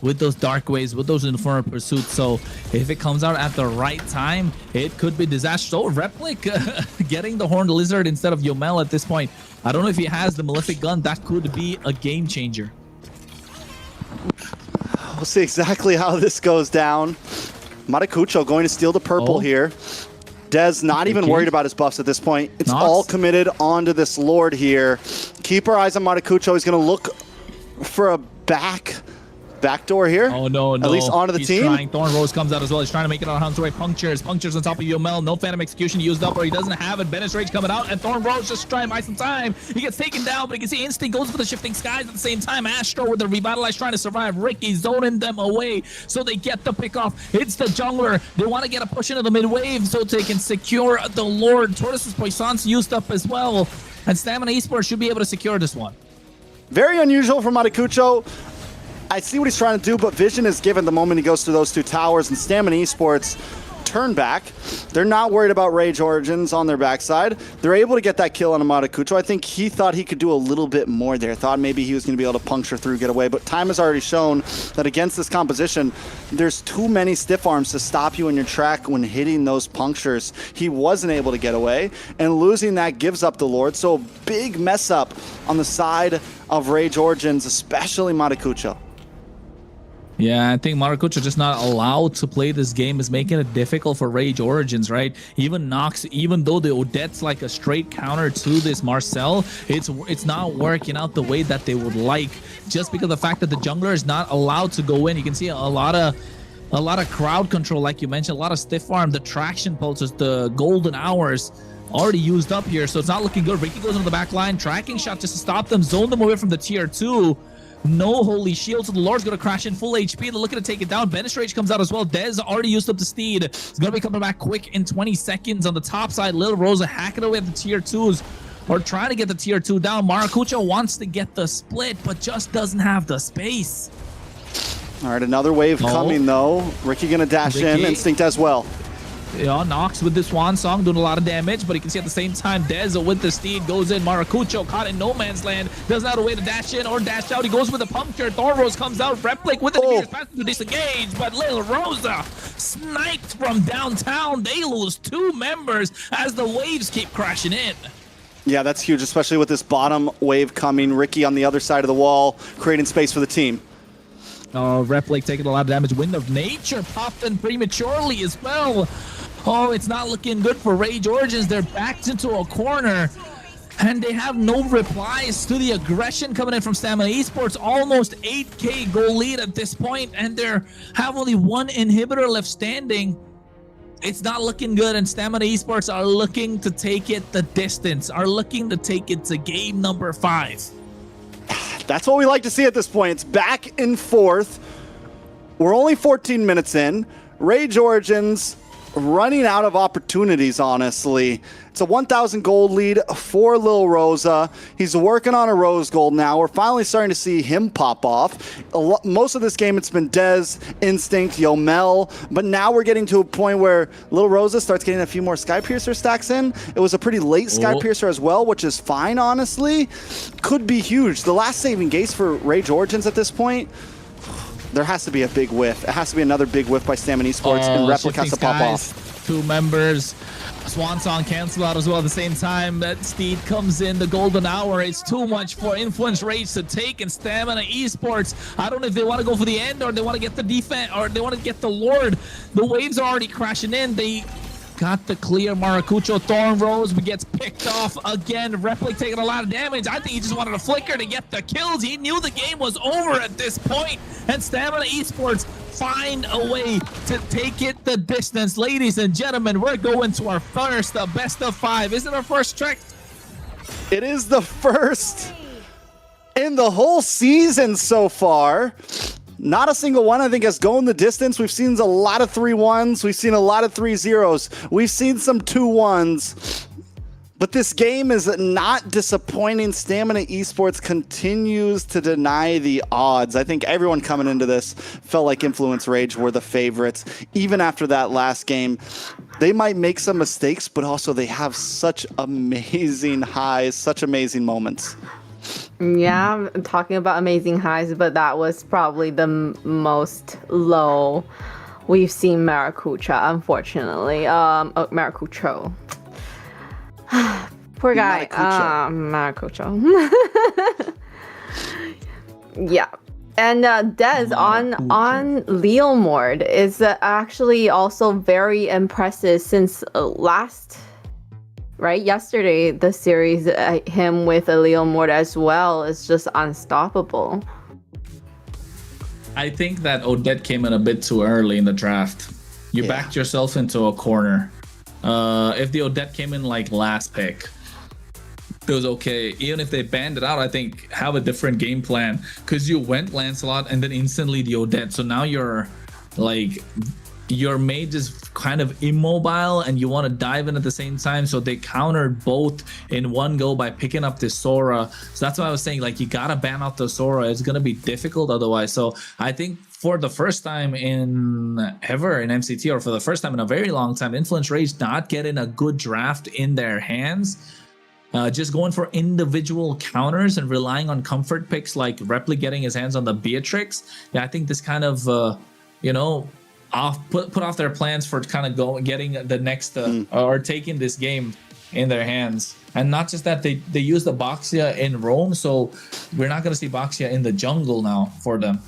with those Dark Waves, with those Infernal Pursuits. So if it comes out at the right time, it could be disaster. So Replic getting the Horned Lizard instead of Yomel at this point. I don't know if he has the Malefic Gun. That could be a game changer. We'll see exactly how this goes down. Matakucho going to steal the purple here. Dez not even worried about his buffs at this point. It's all committed onto this Lord here. Keep our eyes on Matakucho. He's going to look for a backdoor here. Oh, no. At least onto the team. Trying. Thorn Rose comes out as well. He's trying to make it on Hound's way. Punctures on top of Yomel. No Phantom Execution used up, or he doesn't have it. Bennett Rage coming out, and Thorn Rose just trying to buy some time. He gets taken down, but you can see Instinct goes for the Shifting Skies at the same time. Astro with the Revitalize trying to survive. Ricky zoning them away, so they get the pick off. It's the jungler. They want to get a push into the mid wave so they can secure the Lord. Tortoise's Poisson's used up as well, and Stamina Esports should be able to secure this one. Very unusual for Matakucho. I see what he's trying to do, but vision is given the moment he goes through those 2 towers, and Stamina Esports turn back. They're not worried about Rage Origins on their backside. They're able to get that kill on Matakucho. I think he thought he could do a little bit more there. Thought maybe he was going to be able to puncture through, get away, but time has already shown that against this composition, there's too many stiff arms to stop you in your track when hitting those punctures. He wasn't able to get away, and losing that gives up the Lord. So a big mess up on the side of Rage Origins, especially Matakucho. Yeah, I think Maracucho just not allowed to play this game is making it difficult for Rage Origins, right? Even Nox, even though the Odette's like a straight counter to this Marcel, it's not working out the way that they would like, just because of the fact that the jungler is not allowed to go in. You can see a lot of crowd control, like you mentioned, a lot of stiff arm, the traction pulses, the golden hours already used up here, so it's not looking good. Ricky goes into the back line, tracking shot just to stop them, zone them away from the tier 2. No Holy Shield, so the Lord's going to crash in full HP. They're looking to take it down. Bennett Rage comes out as well. Dez already used up the Steed. He's going to be coming back quick in 20 seconds. On the top side, Lil Rosa hacking away at the tier 2s, or trying to get the tier 2 down. Maracucho wants to get the split, but just doesn't have the space. All right, another wave coming, though. Ricky going to dash in. Instinct as well. Nox with the Swan Song doing a lot of damage, but you can see at the same time Dez with the Steed goes in. Maracucho caught in no man's land, doesn't have a way to dash in or dash out. He goes with the puncture. Thornrose comes out. Replic with the Demeter's pass to disengage, but Lil Rosa sniped from downtown. They lose 2 members as the waves keep crashing in. Yeah, that's huge, especially with this bottom wave coming. Ricky on the other side of the wall, creating space for the team. Replic taking a lot of damage. Wind of Nature popped in prematurely as well. Oh, it's not looking good for Rage Origins. They're backed into a corner, and they have no replies to the aggression coming in from Stamina Esports. Almost 8K goal lead at this point, and they have only 1 inhibitor left standing. It's not looking good, and Stamina Esports are looking to take it the distance, are looking to take it to game number 5. That's what we like to see at this point. It's back and forth. We're only 14 minutes in. Rage Origins running out of opportunities, honestly. It's a 1,000 gold lead for Lil Rosa. He's working on a rose gold now. We're finally starting to see him pop off. Most of this game, it's been Dez, Instinct, Yomel, but now we're getting to a point where Lil Rosa starts getting a few more Sky Piercer stacks in. It was a pretty late Sky Piercer as well, which is fine, honestly. Could be huge. The last saving grace for Rage Origins at this point, there has to be a big whiff. It has to be another big whiff by Stamina Esports, and Replic has to pop off. 2 members. Swan Song cancel out as well at the same time. That Steed comes in, the golden hour. It's too much for Influence Rage to take, and Stamina Esports, I don't know if they want to go for the end or they want to get the defense or they want to get the Lord. The waves are already crashing in. They got the clear. Maracucho Thornrose gets picked off again. Replic taking a lot of damage. I think he just wanted a flicker to get the kills. He knew the game was over at this point, and Stamina Esports find a way to take it the distance. Ladies and gentlemen, we're going to our first best of 5. Is it our first trick? It is the first in the whole season so far. Not a single one, I think, has gone the distance. We've seen a lot of 3-1s. We've seen a lot of 3-0s. We've seen some 2-1s. But this game is not disappointing. Stamina Esports continues to deny the odds. I think everyone coming into this felt like Influence Rage were the favorites. Even after that last game, they might make some mistakes, but also they have such amazing highs, such amazing moments. Yeah, I'm talking about amazing highs, but that was probably the most low we've seen Maracucho, unfortunately. Maracucho. Poor guy. Maracucho. Yeah. And Dez on Leo Mord is actually also very impressive since yesterday, the series, him with a Leo Mord as well is just unstoppable. I think that Odette came in a bit too early in the draft. You backed yourself into a corner. If the Odette came in like last pick, it was okay. Even if they banned it out, I think have a different game plan, because you went Lancelot and then instantly the Odette. So now you're like, your mage is kind of immobile and you want to dive in at the same time. So they countered both in one go by picking up this Sora. So that's why I was saying, like, you gotta ban out the Sora. It's gonna be difficult otherwise. So I think for the first time ever in MCT, or for the first time in a very long time, Influence Rage not getting a good draft in their hands. Just going for individual counters and relying on comfort picks like Replic getting his hands on the Beatrix. Yeah, I think this kind of, put off their plans for kind of getting the next or taking this game in their hands. And not just that, they use the Boxia in Rome, so we're not going to see Boxia in the jungle now for them.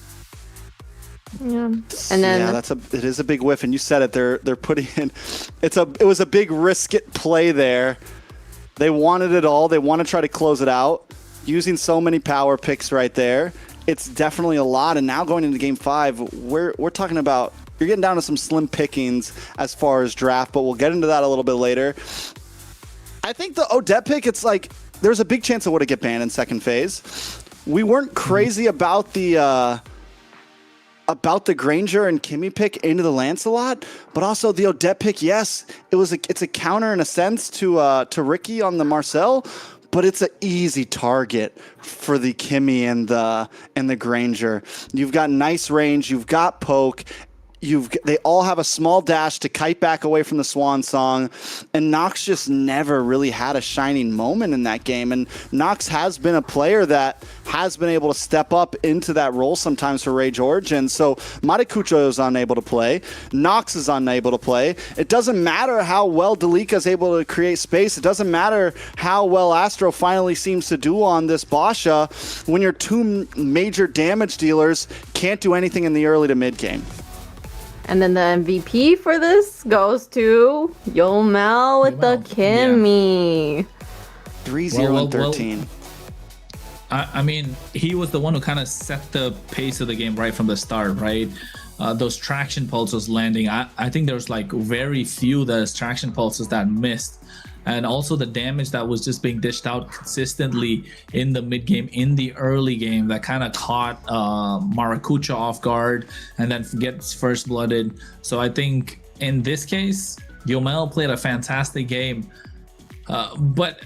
Yeah, and then it is a big whiff, and you said it. They're putting in. It was a big risk it play there. They wanted it all. They want to try to close it out using so many power picks right there. It's definitely a lot. And now going into game 5, we're talking about, you're getting down to some slim pickings as far as draft, but we'll get into that a little bit later. I think the Odette pick, it's like there's a big chance it would have get banned in second phase. We weren't crazy about the Granger and Kimmy pick into the Lancelot, but also the Odette pick. Yes, it's a counter in a sense to Ricky on the Marcel, but it's an easy target for the Kimmy and the Granger. You've got nice range, you've got poke, they all have a small dash to kite back away from the Swan Song, and Nox just never really had a shining moment in that game. And Nox has been a player that has been able to step up into that role sometimes for Ray George, and so Matakucho is unable to play, Nox is unable to play. It doesn't matter how well Delika is able to create space. It doesn't matter how well Astro finally seems to do on this Basha when your two major damage dealers can't do anything in the early to mid game. And then the MVP for this goes to Yomel with the Kimmy. 3-0 and 13. I mean, he was the one who kind of set the pace of the game right from the start, right? Those traction pulses landing. I think there's like very few those traction pulses that missed. And also the damage that was just being dished out consistently in the mid game, in the early game, that kind of caught Maracucha off guard and then gets first blooded. So I think in this case, Yomel played a fantastic game. But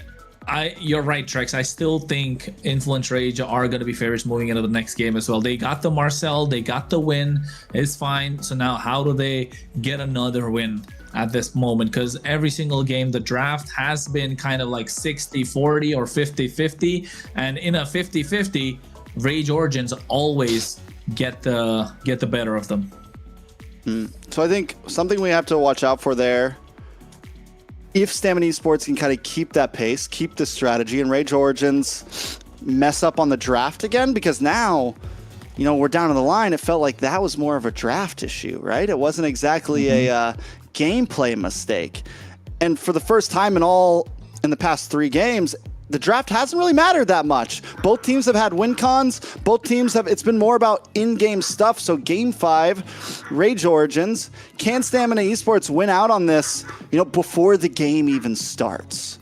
you're right, Trex. I still think Influence Rage are going to be favorites moving into the next game as well. They got the Marcel, they got the win. It's fine. So now how do they get another win at this moment? Because every single game, the draft has been kind of like 60-40 or 50-50. And in a 50-50, Rage Origins always get the better of them. So I think something we have to watch out for there, if Stamina Esports can kind of keep that pace, keep the strategy, and Rage Origins mess up on the draft again, because now, you know, we're down to the line. It felt like that was more of a draft issue, right? It wasn't exactly a gameplay mistake. And for the first time in the past 3 games, the draft hasn't really mattered that much. Both teams have had win cons. Both teams it's been more about in-game stuff. So game 5, Rage Origins, can Stamina Esports win out on this, you know, before the game even starts?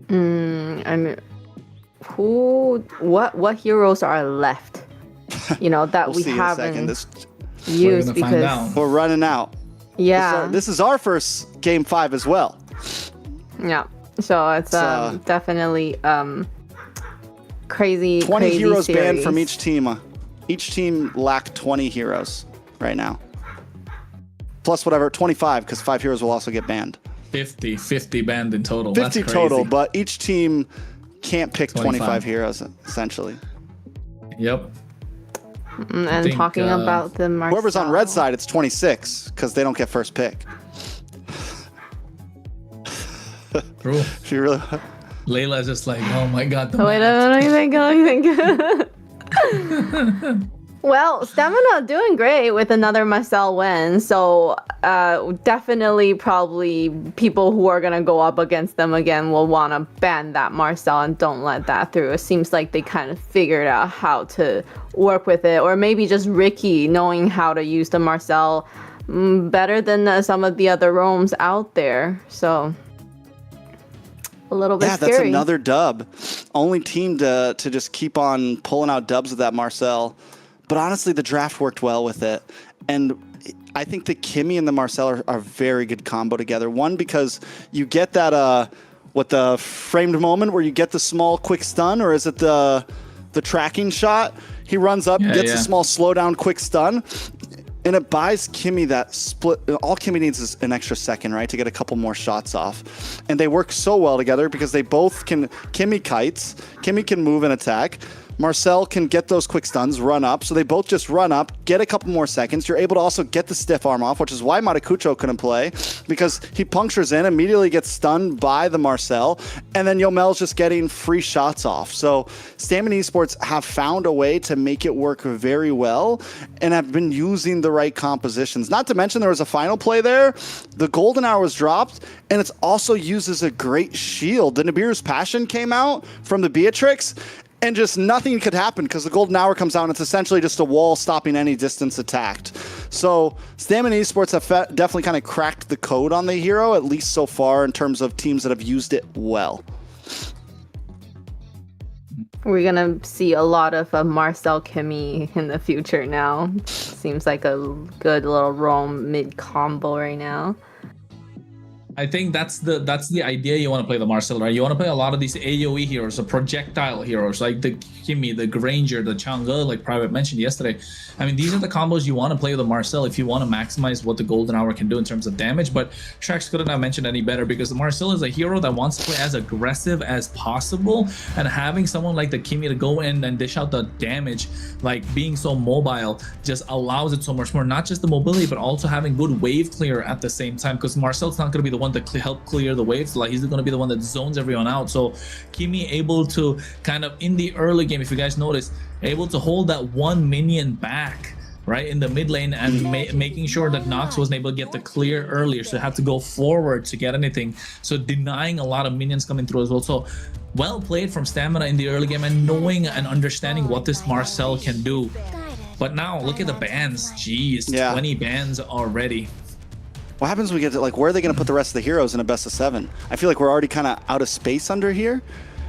I mean, what heroes are left? You know, that We'll we see haven't in a second. used because We're running out. yeah, This is our first game 5 as well. yeah. So it's definitely crazy. 20 crazy heroes series. banned from each team. Each team lack 20 heroes right now. Plus whatever, 25, because 5 heroes will also get banned. 50 banned in total. 50 That's total, crazy. but each team can't pick 25 heroes, essentially. Yep. And think, talking about the Marcel. Whoever's on red side, it's 26, because they don't get first pick. True. If you really... Layla's just like, oh my god. The Wait, math. what do you think? Well, Stamina doing great with another Marcel win. So definitely probably people who are going to go up against them again will want to ban that Marcel and don't let that through. It seems like they kind of figured out how to work with it. Or maybe just Ricky knowing how to use the Marcel better than some of the other roams out there. So a little bit scary. That's another dub. Only team to just keep on pulling out dubs with that Marcel. But honestly, the draft worked well with it. And I think the Kimmy and the Marcel are a very good combo together. One, because you get that, the framed moment where you get the small quick stun, or is it the tracking shot? He runs up, gets a small slowdown quick stun. And it buys Kimmy that split. All Kimmy needs is an extra second, right, to get a couple more shots off. And they work so well together because they both can. Kimmy kites. Kimmy can move and attack. Marcel can get those quick stuns, run up. So they both just run up, get a couple more seconds. You're able to also get the stiff arm off, which is why Matakucho couldn't play, because he punctures in, immediately gets stunned by the Marcel, and then Yomel's just getting free shots off. So Stamina Esports have found a way to make it work very well and have been using the right compositions. Not to mention there was a final play there. The golden hour was dropped, and it's also used as a great shield. The Nibiru's Passion came out from the Beatrix, and just nothing could happen because the golden hour comes out and it's essentially just a wall stopping any distance attacked. So Stamina Esports have definitely kind of cracked the code on the hero, at least so far in terms of teams that have used it well. We're going to see a lot of Marcel Kimmy in the future now. Seems like a good little roam mid combo right now. I think that's the idea. You want to play the Marcel, right? You want to play a lot of these AoE heroes, the projectile heroes, like the Kimmy, the Granger, the Chang'e, like Private mentioned yesterday. I mean, these are the combos you want to play with the Marcel if you want to maximize what the Golden Hour can do in terms of damage. But Shax couldn't have mentioned any better, because the Marcel is a hero that wants to play as aggressive as possible, and having someone like the Kimmy to go in and dish out the damage, like being so mobile, just allows it so much more. Not just the mobility, but also having good wave clear at the same time, because Marcel's not going to be the one to help clear the waves. Like, he's going to be the one that zones everyone out. So Kimmy able to kind of in the early game, if you guys notice, able to hold that one minion back right in the mid lane, and making sure that Nox wasn't able to get the clear earlier, so had to go forward to get anything, so denying a lot of minions coming through as well. So well played from Stamina in the early game, and knowing and understanding what this Marcel can do. But now look at the bans. Jeez, 20 bans already. What happens when we get to, like, where are they going to put the rest of the heroes in a best of 7? I feel like we're already kind of out of space under here.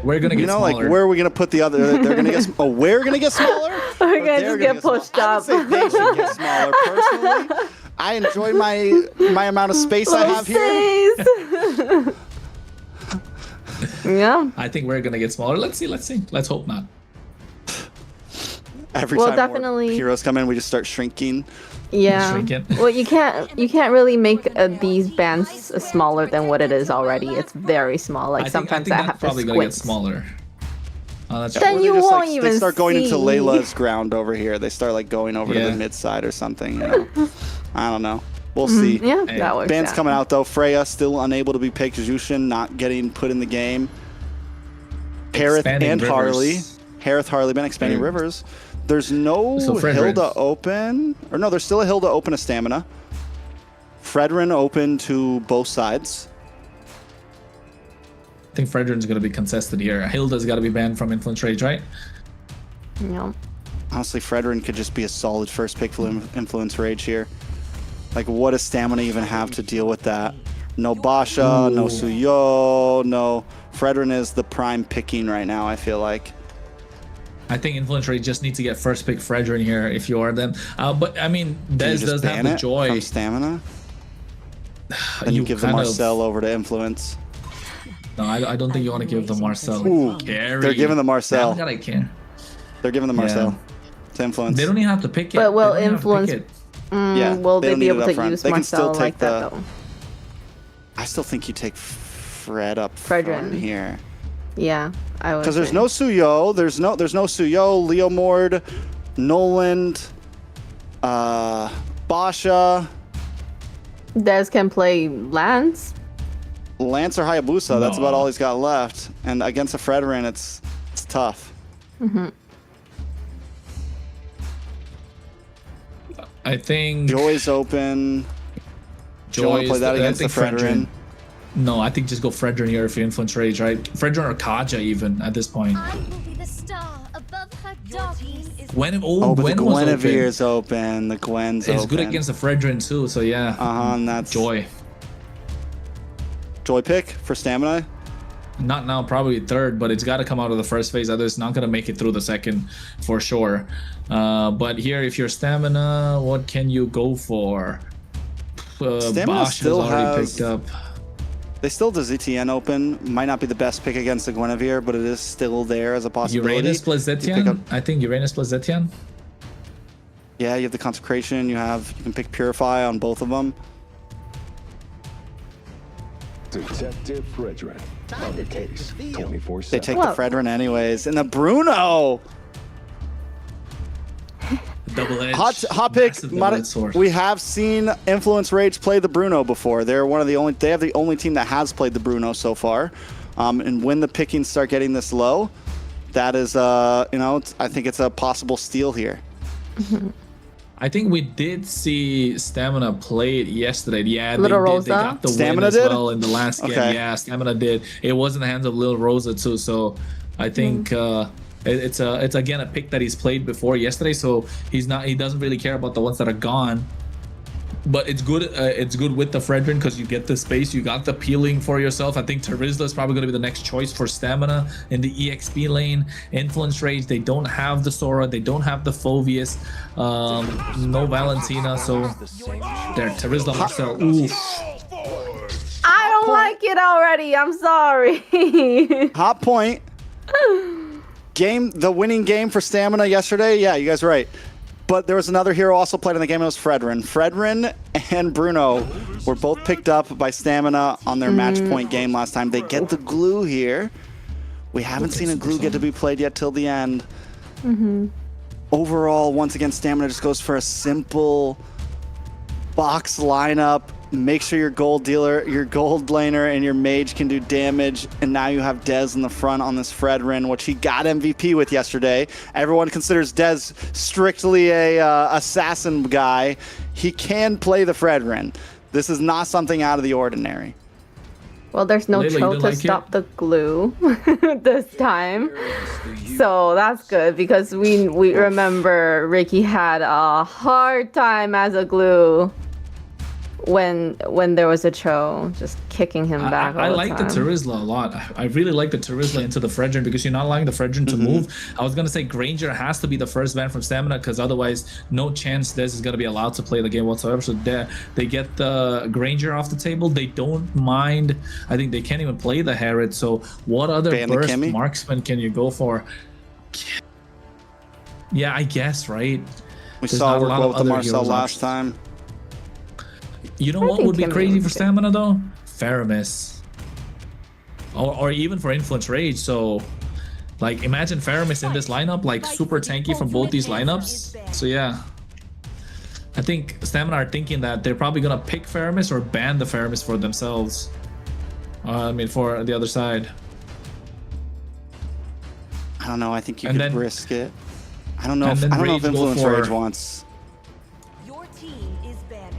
We're going to get smaller. Like, where are we going to put the other? They're going to get. Oh, we're going to get smaller. We're going to just get pushed up. I would say they should get smaller. Personally, I enjoy my amount of space I have here. Yeah. I think we're going to get smaller. Let's see. Let's hope not. Every Well, time definitely. more heroes come in, we just start shrinking. Yeah. Shrinking. Well, you can't really make these bands smaller than what it is already. It's very small. Like, sometimes I have to probably squint. Gonna get smaller. That's Then you just, won't like, even they start going into see. Layla's ground over here. They start like going over to Yeah. the mid side or something. You know, I don't know. We'll see. Yeah, Hey, that works. Ban's out. coming out though. Freya still unable to be picked. Jushin not getting put in the game. Harith Expanding and Rivers. Harley. Harith, Harley been expanding Right. Rivers. There's no So Fredrin. Hilda open. Or no, there's still a Hilda open to Stamina. Fredrin open to both sides. I think Fredrin's going to be contested here. Hilda's got to be banned from Influence Rage, right? Yeah. Honestly, Fredrin could just be a solid first pick for Influence Rage here. Like, what does Stamina even have to deal with that? No Basha, no Suyo, no... Fredrin is the prime picking right now, I feel like. I think Influence Rage just needs to get first pick Fredrin here if you are them. But, I mean, Dez does have the joy. From Stamina? Then you give the Marcel over to Influence. No, I don't think you want to give the Marcel. Ooh, Carry. they're giving the Marcel. Now I care. They're giving the Marcel to Influence. They don't even have to pick it. But will They don't even have to Influence- pick it. Yeah, Will they they don't be need able it to up front. use They can still Marcel like take that the- though? I still think you take Fred up front Fredrin. here. Yeah, I would. Because there's no Suyo, there's no Suyo, Leomord, Noland, Basha, Dez can play Lance. Lance or Hayabusa. That's about all he's got left. And against a Fredrin, it's tough. I think Joy's open. Do you want to Joy's play that I against the think Fredrin? No, I think just go Fredrin here if you Influence Rage, right? Fredrin or Kaja even at this point. I will be the star above her darkness. When Oh, but Gwen the was Guinevere's open. The Gwen's open. It's open. good against the Fredrin too, so yeah. And that's Joy. Joy pick for Stamina. Not now, probably third, but it's got to come out of the first phase. Otherwise, it's not going to make it through the second for sure. But here, if you're Stamina, what can you go for? Stamina Bosch still has already has- picked up. They still have the ZTN open. Might not be the best pick against the Guinevere, but it is still there as a possibility. Uranus plus You pick Zetian? up- I think Uranus plus Zetian. Yeah, you have the Consecration. You can pick Purify on both of them. Detective Fredrin. On the case. 24/7. They take Whoa. the Fredrin anyways. And the Bruno! Double edge. Hot pick. Massive double-edged sword. We have seen Influence Rage play the Bruno before. They're one of the only. They have the only team that has played the Bruno so far. And when the pickings start getting this low, that is, I think it's a possible steal here. I think we did see Stamina play it yesterday. Yeah, Little they Rosa? got the Stamina win as did? well in the last game. Okay. Yeah, Stamina did. It was in the hands of Little Rosa too. So I think it's again a pick that he's played before yesterday. So he doesn't really care about the ones that are gone. But it's good. It's good with the Fredrin because you get the space, you got the peeling for yourself. I think Terizla is probably going to be the next choice for Stamina in the EXP lane. Influence Rage, they don't have the Sora, they don't have the Phoveus, no Valentina, so they're Terizla Marcel. Oof. I it already. I'm sorry. Hot point. The winning game for Stamina yesterday. Yeah, you guys are right. But there was another hero also played in the game. It was Fredrin. Fredrin and Bruno were both picked up by Stamina on their match point game last time. They get the glue here. We haven't seen a glue get to be played yet till the end. Overall, once again, Stamina just goes for a simple box lineup. Make sure your gold dealer, your gold laner, and your mage can do damage. And now you have Dez in the front on this Fredrin, which he got MVP with yesterday. Everyone considers Dez strictly a assassin guy. He can play the Fredrin. This is not something out of the ordinary. Well, there's no Layla, chill to stop the glue this time. So that's good because we remember Ricky had a hard time as a glue when there was a Cho, just kicking him back. I like the Terizla a lot. I really like the Terizla into the Fredrin because you're not allowing the Fredrin to move. I was gonna say Granger has to be the first ban from Stamina because otherwise, no chance this is gonna be allowed to play the game whatsoever. So they get the Granger off the table. They don't mind. I think they can't even play the Herod. So what other burst marksman can you go for? Yeah, I guess, right? We saw work well with the Marcel last time. You know what would be crazy for Stamina though? Faramis. Or even for Influence Rage. So like imagine Faramis in this lineup, like super tanky from both these lineups. So yeah. I think Stamina are thinking that they're probably gonna pick Faramis or ban the Faramis for themselves. I mean for the other side. I don't know, I think you could risk it. I don't know if Influence Rage wants.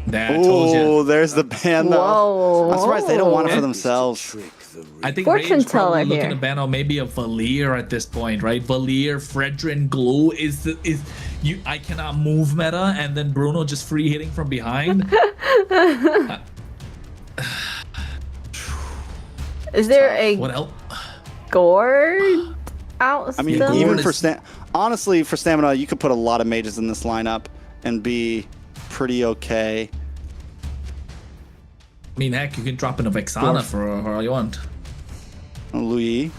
Oh, there's the ban though. Whoa. I'm surprised they don't want it for themselves. I think Fortune Rage teller probably here. looking to ban out maybe a Valier at this point, right? Valier, Fredrin, Glue is I cannot move meta, and then Bruno just free hitting from behind. Is there a what else? gourd out? I mean, even for honestly, for Stamina, you could put a lot of mages in this lineup and be pretty okay. I mean, heck, you can drop in a Vexana for all you want. Louis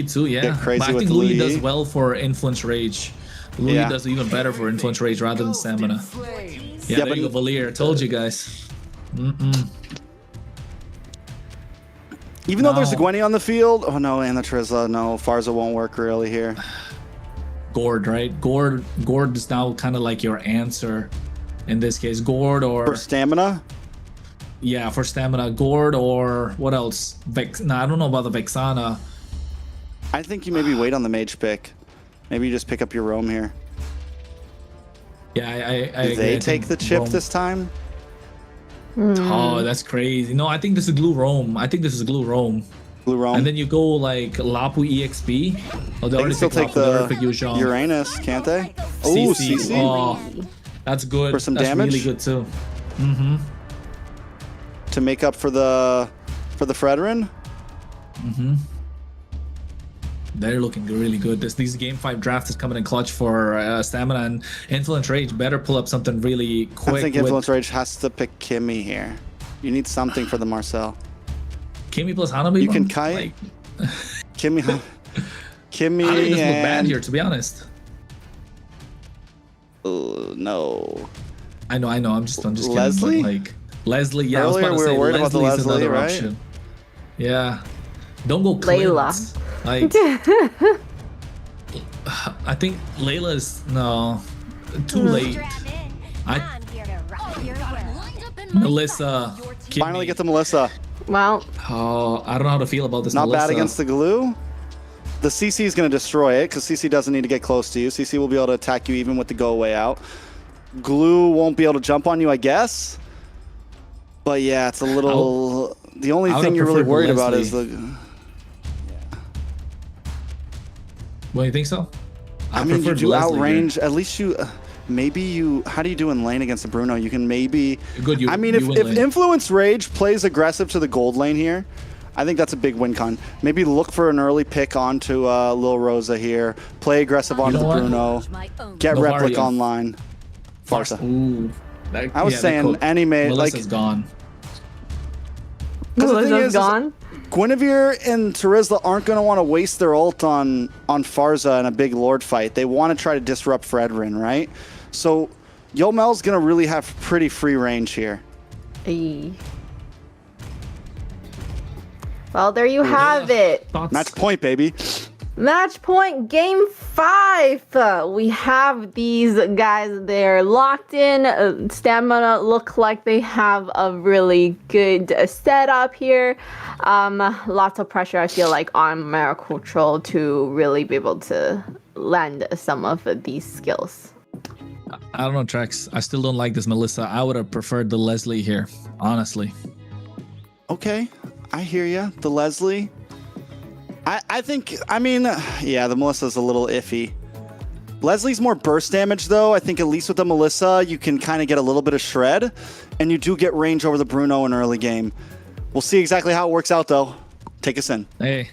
too, yeah. Get crazy but I with think Louis Louis. does well for Influence Rage. Louis does even better for Influence Rage rather than Stamina. Yeah, there you go, Valier. I told you guys. Even though there's a Gwenny on the field, oh no, and the Trizla, no, Farza won't work really here. Gord, right? Gord is now kind of like your answer in this case. Gord or for Stamina? Yeah, for Stamina. Gord or what else? No, I don't know about the Vexana. I think you maybe wait on the mage pick. Maybe you just pick up your roam here. Yeah, I Do they take the chip this time? Oh, that's crazy. No, I think this is Glue Roam. Glue Roam. And then you go like Lapu EXP. Oh, they already still take the Uranus, Uranus, can't they? Oh, CC. Oh, that's good. For some that's damage? really good too. To make up for the Fredrin? They're looking really good. These game 5 drafts is coming in clutch for Stamina, and Influence Rage better pull up something really quick. I think Influence Rage has to pick Kimmy here. You need something for the Marcel. Kimmy plus Hanabi? You can kite. Kimmy. Hanabi doesn't look bad here, to be honest. No. I know. I'm just Leslie? kidding. Like Leslie, yeah. Earlier I was we were worried about the Leslie's Leslie, another right? option. Yeah. Don't go Layla. Clint. Like I think Layla's too late. Melissa. Finally get to Melissa. Well, oh, I don't know how to feel about this. Not Melissa. bad against the glue. The CC is going to destroy it because CC doesn't need to get close to you. CC will be able to attack you even with the go away out. Glue won't be able to jump on you, I guess. But yeah, it's a little. The only thing you're really worried about is the. Well, you think so? I mean, you do outrange. At least you. Maybe you. How do you do in lane against the Bruno? You can maybe. Good. I mean, if Influence Rage plays aggressive to the gold lane here, I think that's a big win con. Maybe look for an early pick onto Lil Rosa here. Play aggressive onto the Bruno. Get Replic online. Farsa. Ooh. I was saying any mate. Melissa's gone. 'Cause the thing Melissa's is, gone. Guinevere and Terizla aren't going to want to waste their ult on Farza in a big Lord fight. They want to try to disrupt Fredrin, right? So Yomel's going to really have pretty free range here. Ay. Well, there you have it. Match point, baby. Match point, game 5. We have these guys, they're locked in. Stamina look like they have a really good setup here. Lots of pressure, I feel like, on Maracucho to really be able to land some of these skills. I don't know, Trex. I still don't like this Melissa. I would have preferred the Leslie here, honestly. Okay, I hear you. The Leslie. I think, I mean, yeah, the Melissa's a little iffy. Leslie's more burst damage, though. I think at least with the Melissa, you can kind of get a little bit of shred, and you do get range over the Bruno in early game. We'll see exactly how it works out, though. Take us in. Hey,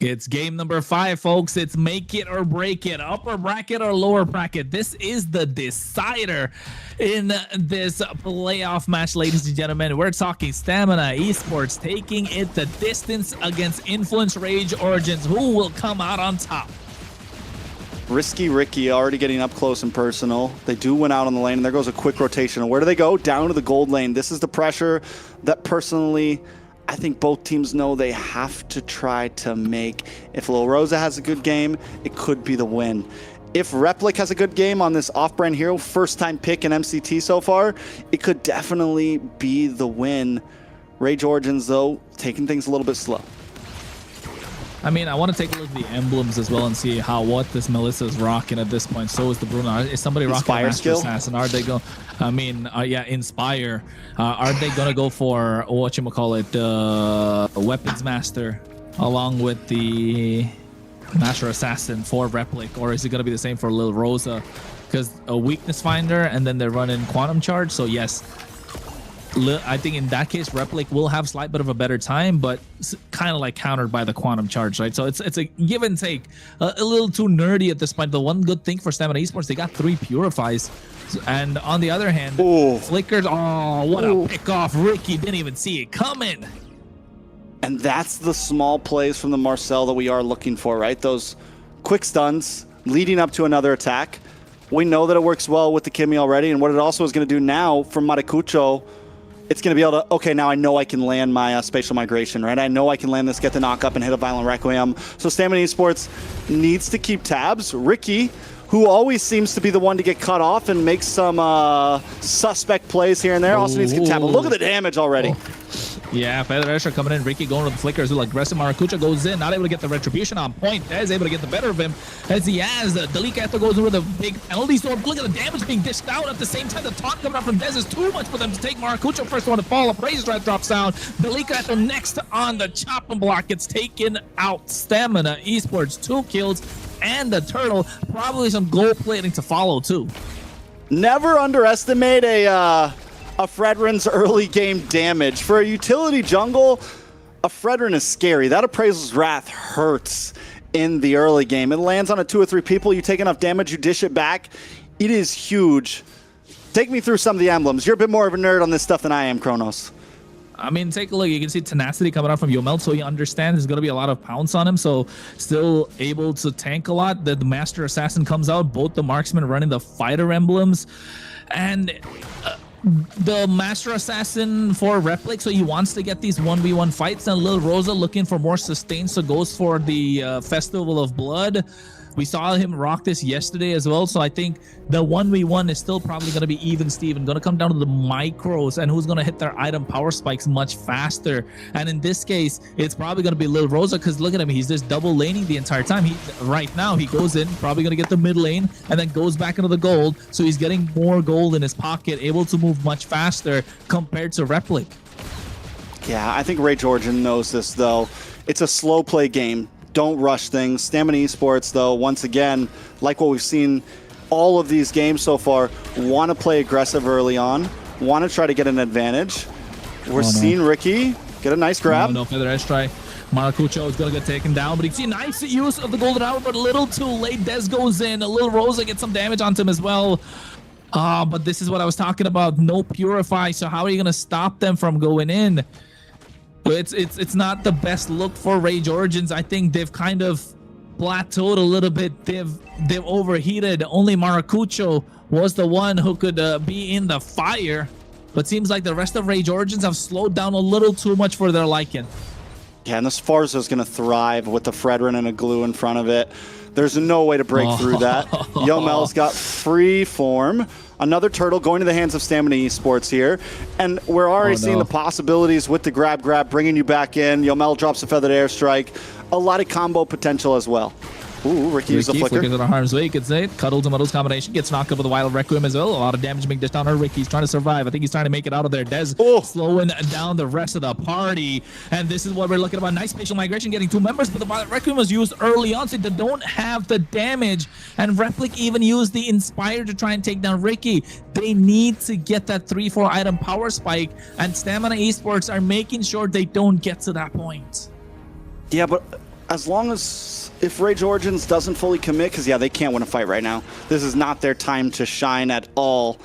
it's game number 5, folks. It's make it or break it, upper bracket or lower bracket. This is the decider in this playoff match, ladies and gentlemen. We're talking Stamina Esports taking it the distance against Influence Rage Origins. Who will come out on top? Risky Ricky already getting up close and personal. They do win out on the lane, and there goes a quick rotation. And where do they go? Down to the gold lane. This is the pressure that personally I think both teams know they have to try to make. If Lil Rosa has a good game, it could be the win. If Replic has a good game on this off-brand hero, first-time pick in MCT so far, it could definitely be the win. Rage Origins, though, taking things a little bit slow. I mean, I want to take a look at the emblems as well and see what this Melissa is rocking at this point. So is the Bruno. Is somebody rocking Inspire Master skill? Assassin? Are they going? I mean, yeah, Inspire. Are they gonna go for Weapons Master along with the Master Assassin for Replic, or is it gonna be the same for Lil Rosa? Because a Weakness Finder and then they're running Quantum Charge. So yes, I think in that case, Replic will have slight bit of a better time, but kind of like countered by the Quantum Charge, right? So it's a give and take. A little too nerdy at this point. The one good thing for Stamina Esports, they got 3 Purifies. And on the other hand, Flickers, oh, what a pick off. Ricky didn't even see it coming. And that's the small plays from the Marcel that we are looking for, right? Those quick stuns leading up to another attack. We know that it works well with the Kimmy already, and what it also is going to do now from Maracucho, it's going to be able to, okay, now I know I can land my spatial migration, right? I know I can land this, get the knock up, and hit a Violent Requiem. So Stamina Esports needs to keep tabs. Ricky, who always seems to be the one to get cut off and make some suspect plays here and there, also needs to keep tab. But look at the damage already. Yeah, Feather Escher coming in. Ricky going to the flickers. Like aggressive Maracucho goes in, not able to get the retribution on point. Dez able to get the better of him as he has. Delicata goes in with a big penalty. So look at the damage being dished out at the same time. The taunt coming out from Dez is too much for them to take. Maracucho first one to fall. A praise drive drops down. Delicata next on the chopping block gets taken out. Stamina Esports 2 kills and the turtle. Probably some gold plating to follow too. Never underestimate a Fredrin's early game damage. For a utility jungle, a Fredrin is scary. That Appraisal's Wrath hurts in the early game. It lands on a 2 or 3 people. You take enough damage, you dish it back. It is huge. Take me through some of the emblems. You're a bit more of a nerd on this stuff than I am, Kronos. I mean, take a look. You can see tenacity coming out from Yomel, so he understands there's going to be a lot of pounce on him. So still able to tank a lot. The Master Assassin comes out. Both the marksmen running the fighter emblems. And the Master Assassin for Replic, so he wants to get these 1v1 fights. And Lil Rosa looking for more sustain, so goes for the Festival of Blood. We saw him rock this yesterday as well, so I think the 1v1 is still probably going to be even Steven. Going to come down to the micros and who's going to hit their item power spikes much faster. And in this case, it's probably going to be Lil Rosa, because look at him, he's just double laning the entire time. Right now, he goes in, probably going to get the mid lane, and then goes back into the gold, so he's getting more gold in his pocket, able to move much faster compared to Replic. Yeah, I think Rage Origin knows this, though. It's a slow play game. Don't rush things. Stamina Esports, though, once again, like what we've seen all of these games so far, want to play aggressive early on, want to try to get an advantage. We're seeing Ricky get a nice grab. No Feather Edge try. Maracucho is going to get taken down, but you see nice use of the golden hour, but a little too late. Dez goes in. A little Rosa gets some damage onto him as well. But this is what I was talking about. No Purify, so how are you going to stop them from going in? It's not the best look for Rage Origins. I think they've kind of plateaued a little bit. They've overheated. Only Maracucho was the one who could be in the fire, but seems like the rest of Rage Origins have slowed down a little too much for their liking. Yeah, and this Farza's going to thrive with the Fredrin and a glue in front of it. There's no way to break through that. Yomel's got free form. Another turtle going to the hands of Stamina Esports here. And we're already seeing the possibilities with the grab, bringing you back in. Yomel drops a feathered airstrike. A lot of combo potential as well. Ooh, Ricky used the flicker. Flickers on harm's way, you could say. Cuddle to Muddles combination. Gets knocked up with a Wild Requiem as well. A lot of damage being dished on her. Ricky's trying to survive. I think he's trying to make it out of there. Dez slowing down the rest of the party. And this is what we're looking about. Nice spatial migration getting 2 members, but the Wild Requiem was used early on, so they don't have the damage. And Replic even used the Inspire to try and take down Ricky. They need to get that 3-4 item power spike, and Stamina Esports are making sure they don't get to that point. Yeah, but as long as if Rage Origins doesn't fully commit, because yeah, they can't win a fight right now. This is not their time to shine at all.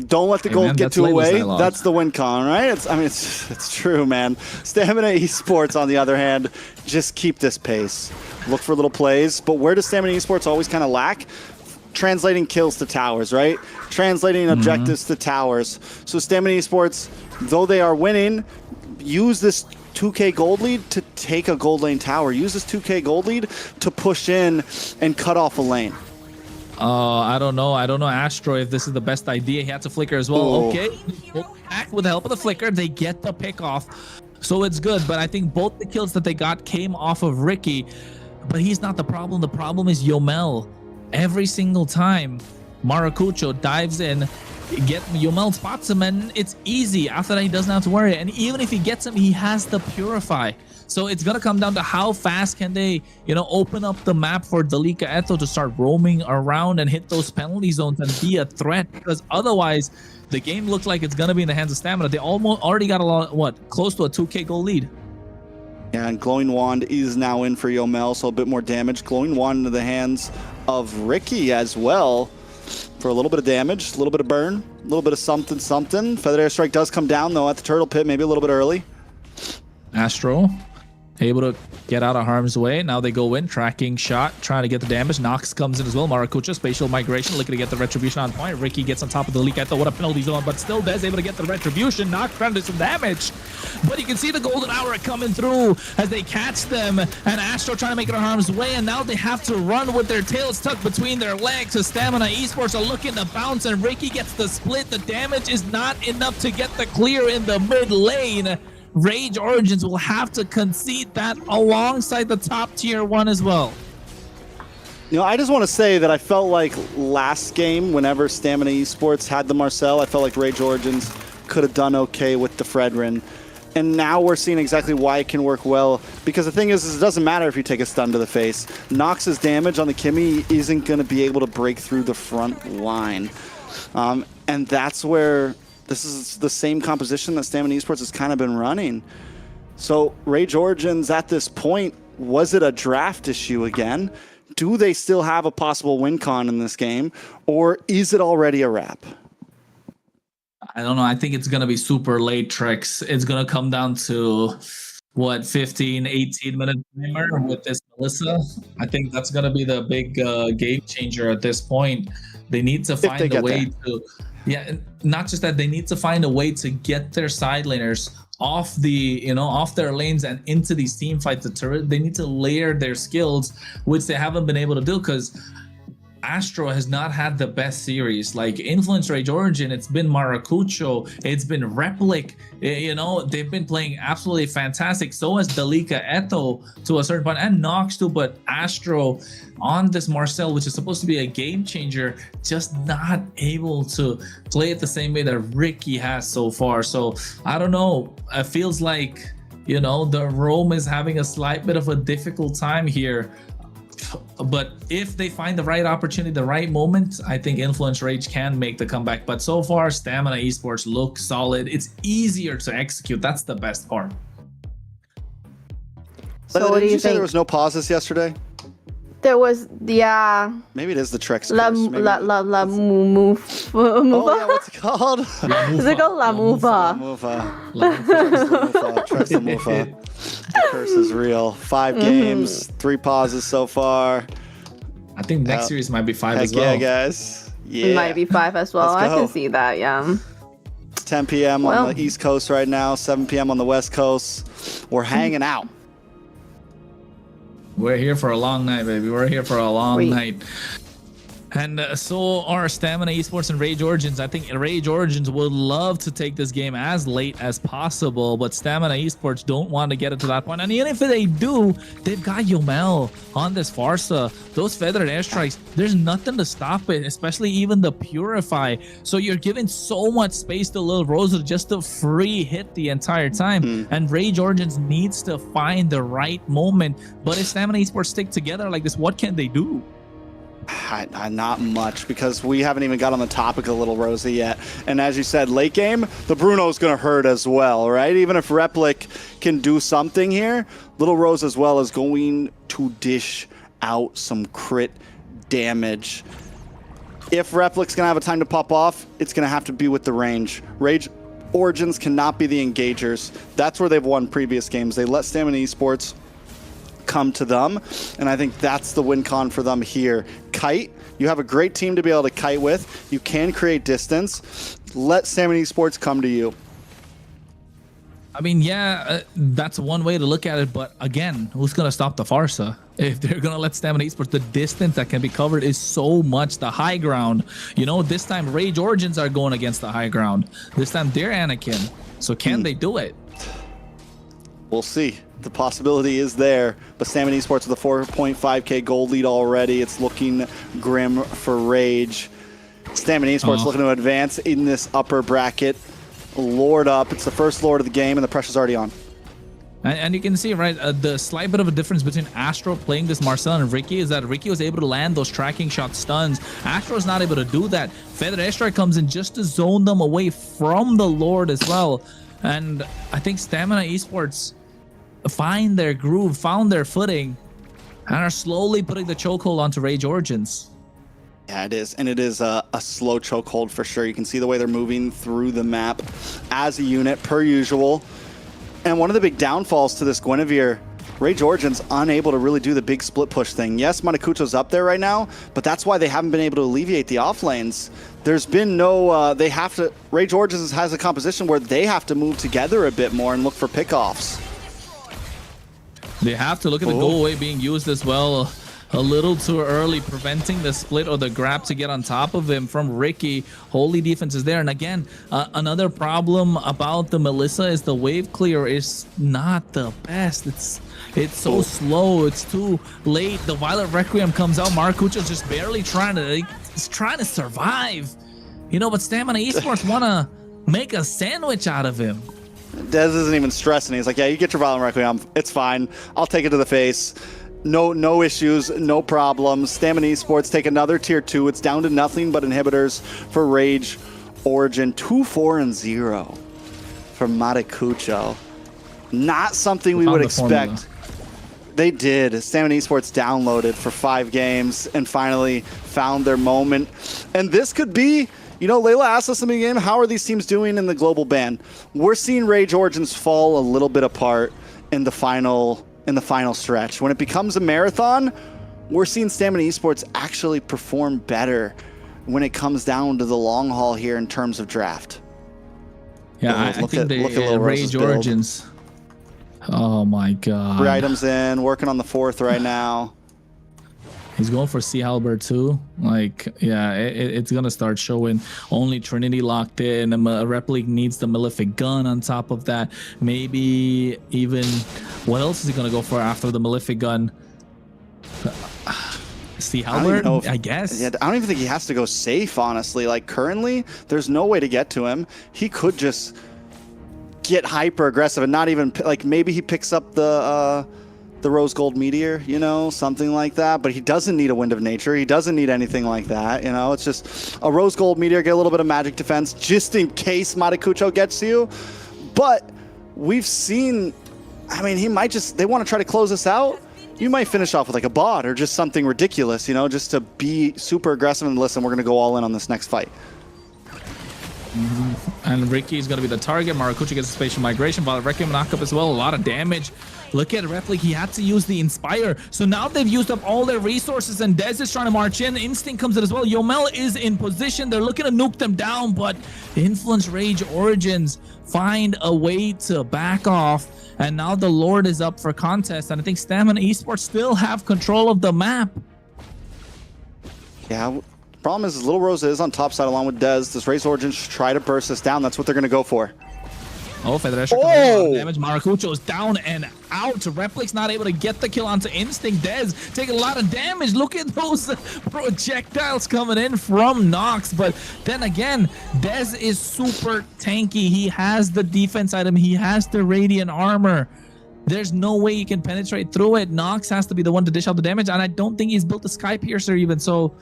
Don't let the gold get to away. That's the win con, right? It's true, man. Stamina Esports, on the other hand, just keep this pace. Look for little plays. But where does Stamina Esports always kind of lack? Translating kills to towers, right? Translating objectives to towers. So Stamina Esports, though they are winning, use this 2k gold lead to take a gold lane tower. Use this 2k gold lead to push in and cut off a lane. I don't know, Astro, if this is the best idea. He had to flicker as well. Oh. Okay, back with the help of the flicker, they get the pick off, so it's good. But I think both the kills that they got came off of Ricky, but he's not the problem. The problem is Yomel. Every single time Maracucho dives in, Yomel spots him, and it's easy. After that, he doesn't have to worry. And even if he gets him, he has the Purify. So it's gonna come down to how fast can they, open up the map for Dalika Eto to start roaming around and hit those penalty zones and be a threat. Because otherwise, the game looks like it's gonna be in the hands of Stamina. They already got close to a 2k goal lead. Yeah, and Glowing Wand is now in for Yomel, so a bit more damage. Glowing Wand into the hands of Ricky as well for a little bit of damage, a little bit of burn, a little bit of something. Feather Airstrike does come down, though, at the Turtle Pit, maybe a little bit early. Astro able to get out of harm's way. Now they go in, tracking shot, trying to get the damage. Nox comes in as well. Maracucho, spatial migration, looking to get the retribution on point. Ricky gets on top of the leak. What a penalty zone, but still Dez able to get the retribution. Nox trying to do some damage, but you can see the golden hour coming through as they catch them, and Astro trying to make it on harm's way, and now they have to run with their tails tucked between their legs. So Stamina Esports are looking to bounce, and Ricky gets the split. The damage is not enough to get the clear in the mid lane. Rage Origins will have to concede that alongside the top tier one as well. I just want to say that I felt like last game, whenever Stamina Esports had the Marcel, I felt like Rage Origins could have done okay with the Fredrin. And now we're seeing exactly why it can work well. Because the thing is it doesn't matter if you take a stun to the face. Nox's damage on the Kimmy isn't going to be able to break through the front line. And that's where this is the same composition that Stamina Esports has kind of been running. So Rage Origins at this point, was it a draft issue again? Do they still have a possible win con in this game? Or is it already a wrap? I don't know. I think it's going to be super late, Tricks. It's going to come down to, 15, 18-minute timer with this Melissa. I think that's going to be the big game changer at this point. They need to find a way to... Yeah, not just that, they need to find a way to get their side laners off off their lanes and into these team fights. They need to layer their skills, which they haven't been able to do, because Astro has not had the best series. Like Influence Rage Origin, it's been Maracucho, it's been Replic, they've been playing absolutely fantastic. So has Dalika Eto to a certain point, and Nox too, but Astro on this Marcel, which is supposed to be a game changer, just not able to play it the same way that Ricky has so far. So I don't know, it feels like, the Rome is having a slight bit of a difficult time here. But if they find the right opportunity, the right moment, I think Influence Rage can make the comeback. But so far, Stamina Esports look solid. It's easier to execute. That's the best part. So what do you think? There was no pauses yesterday? There was, yeah. Maybe it is the Trex La curse. Maybe Move. Oh, yeah, what's it called? Is it called La Mufa? Trex La Mufa. The curse is real. 5 games, 3 pauses so far. I think next series might be 5 as well. Yeah, guys. Yeah. It might be 5 as well. Let's I go. can see that, yeah. 10 p.m. on the East Coast right now, 7 p.m. on the West Coast. We're hanging out. We're here for a long night, baby. We're here for a long night. And so are Stamina Esports and Rage Origins. I think Rage Origins would love to take this game as late as possible, but Stamina Esports don't want to get it to that point. And even if they do, they've got Yomel on this Farsa. Those feathered airstrikes, there's nothing to stop it, especially even the Purify. So you're giving so much space to Lil Rosa just to free hit the entire time. And Rage Origins needs to find the right moment. But if Stamina Esports stick together like this, what can they do? Not much, because we haven't even got on the topic of Little Rosa yet. And as you said, late game, the Bruno's going to hurt as well, right? Even if Replic can do something here, Little Rosa as well is going to dish out some crit damage. If Replic's going to have a time to pop off, it's going to have to be with the range. Rage Origins cannot be the engagers. That's where they've won previous games. They let Stamina Esports come to them, and I think that's the win con for them here. Kite, you have a great team to be able to kite with. You can create distance. Let Stamina Esports come to you. I mean, yeah, that's one way to look at it, but again, who's going to stop the Farsa? If they're going to let Stamina Esports, the distance that can be covered is so much. The high ground, you know, this time Rage Origins are going against the high ground. This time they're Anakin. So can they do it? We'll see. The possibility is there, but Stamina Esports with a 4.5k gold lead already. It's looking grim for Rage. Stamina Esports looking to advance in this upper bracket. Lord up. It's the first Lord of the game, and the pressure's already on. And you can see, right, the slight bit of a difference between Astro playing this Marcel and Ricky is that Ricky was able to land those tracking shot stuns. Astro's not able to do that. Feather Airstrike comes in just to zone them away from the Lord as well. And I think Stamina Esports find their groove, found their footing, and are slowly putting the chokehold onto Rage Origins. Yeah, it is, and it is a slow chokehold for sure. You can see the way they're moving through the map as a unit, per usual. And one of the big downfalls to this Guinevere, Rage Origins unable to really do the big split push thing. Yes, Manakucho's up there right now, but that's why they haven't been able to alleviate the off lanes. There's been no, Rage Origins has a composition where they have to move together a bit more and look for pickoffs. They have to look at the go away being used as well. A little too early, preventing the split or the grab to get on top of him from Ricky. Holy defense is there. And again, another problem about the Melissa is the wave clear is not the best. It's so slow. It's too late. The Violet Requiem comes out. Maracucho's just barely trying to survive. You know, but Stamina Esports want to make a sandwich out of him. Dez isn't even stressing. He's like, yeah, you get your Violet Requiem. It's fine. I'll take it to the face. No issues, no problems. Stamina Esports take another tier 2. It's down to nothing but inhibitors for Rage Origin. 2-4-0 for Maracucho. Not something we would expect. They did. Stamina Esports downloaded for 5 games and finally found their moment. And this could be, you know, Layla asked us in the game, how are these teams doing in the global ban? We're seeing Rage Origins fall a little bit apart in the final stretch. When it becomes a marathon, we're seeing Stamina Esports actually perform better when it comes down to the long haul here in terms of draft. Yeah, I think the Rage Origins. Oh my god. 3 items in, working on the 4th right now. He's going for Sea Halberd too. Like, yeah, it's gonna start showing. Only Trinity locked in. Replic needs the Malefic Gun on top of that. Maybe even, what else is he gonna go for after the Malefic Gun? Sea Halberd, I guess. Yeah, I don't even think he has to go safe, honestly. Like, currently, there's no way to get to him. He could just get hyper aggressive and not even, like, maybe he picks up the Rose Gold Meteor, you know, something like that. But he doesn't need a Wind of Nature. He doesn't need anything like that, you know. It's just a Rose Gold Meteor, get a little bit of magic defense just in case Maracucho gets you. But we've seen, I mean, he might just, they want to try to close us out. you might finish off with like a bot or just something ridiculous, you know, just to be super aggressive and listen, we're going to go all in on this next fight. And Ricky's going to be the target. Maracucho gets a spatial migration. Valkyrie knock up as well. A lot of damage. Look at Replik. He had to use the Inspire. So now they've used up all their resources, and Dez is trying to march in. Instinct comes in as well. Yomel is in position. They're looking to nuke them down, but Influence Rage Origins find a way to back off. And now the Lord is up for contest. And I think Stamina Esports still have control of the map. Yeah. Problem is, Little Rosa is on top side along with Dez. This Race Origins should try to burst this down. That's what they're going to go for. Oh, Federation coming in, a lot of damage. Maracucho is down and out. Replik's not able to get the kill onto Instinct. Dez taking a lot of damage. Look at those projectiles coming in from Nox. But then again, Dez is super tanky. He has the defense item. He has the Radiant Armor. There's no way he can penetrate through it. Nox has to be the one to dish out the damage. And I don't think he's built a Sky Piercer even. So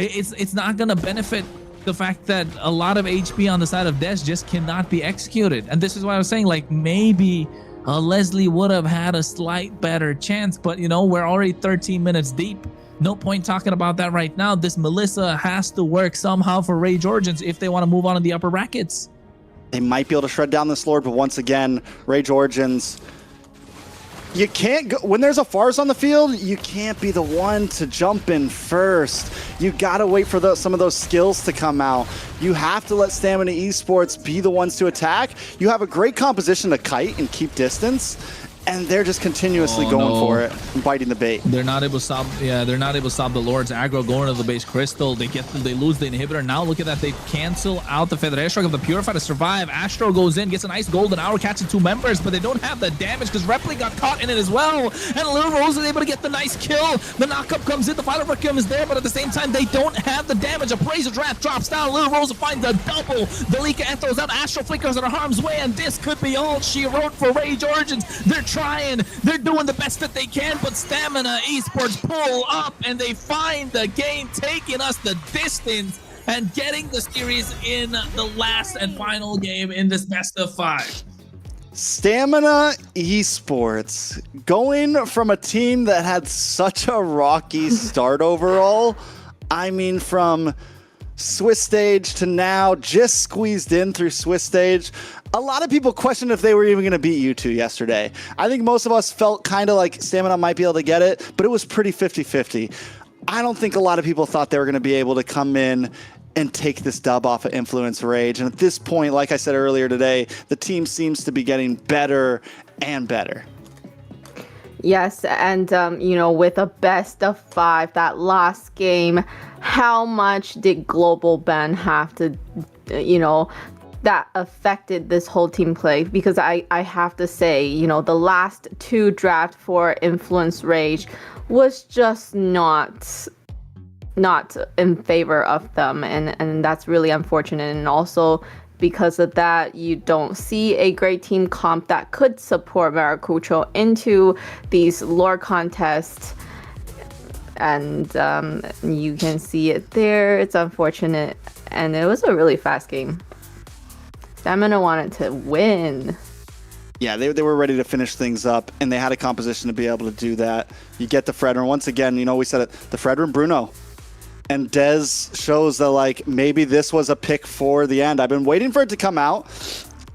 it's not going to benefit the fact that a lot of HP on the side of Dez just cannot be executed. And this is why I was saying, like, maybe Leslie would have had a slight better chance, but you know, we're already 13 minutes deep. No point talking about that right now. This Melissa has to work somehow for Rage Origins if they want to move on in the upper brackets. They might be able to shred down this Lord, but once again, Rage Origins, you can't go when there's a Fars on the field. You can't be the one to jump in first. You gotta wait for some of those skills to come out. You have to let Stamina Esports be the ones to attack. You have a great composition to kite and keep distance, and they're just continuously going for it and biting the bait. They're not able to stop. Yeah, they're not able to stop the Lord's aggro going to the base crystal. They lose the inhibitor. Now look at that. They cancel out the Feather Strike of the Purify to survive. Astro goes in, gets a nice golden hour, catching 2 members, but they don't have the damage because Replik got caught in it as well. And Little Rose is able to get the nice kill. The knockup comes in. The final Requiem is there, but at the same time, they don't have the damage. Appraiser's Wrath drops down. Little Rose finds a double. Delika throws out. Astro flickers in her harm's way, and this could be all she wrote for Rage Origins. They're trying. They're doing the best that they can, but Stamina Esports pull up and they find the game, taking us the distance and getting the series in the last and final game in this best of 5. Stamina Esports going from a team that had such a rocky start overall. I mean, from Swiss stage to now just squeezed in through Swiss stage. A lot of people questioned if they were even going to beat U2 yesterday. I think most of us felt kind of like Stamina might be able to get it, but it was pretty 50-50. I don't think a lot of people thought they were going to be able to come in and take this dub off of Influence Rage. And at this point, like I said earlier today, the team seems to be getting better and better. Yes, and you know, with a best of 5, that last game, how much did Global Ben have to, you know, that affected this whole team play? Because I have to say, you know, the last 2 draft for Influence Rage was just not in favor of them, and that's really unfortunate. And also because of that, you don't see a great team comp that could support Maracucho into these lore contests. And you can see it there. It's unfortunate, and it was a really fast game. Stamina wanted to win. Yeah, they were ready to finish things up, and they had a composition to be able to do that. You get the Fredrin. Once again, you know, we said it, the Fredrin Bruno. And Dez shows that, like, maybe this was a pick for the end. I've been waiting for it to come out.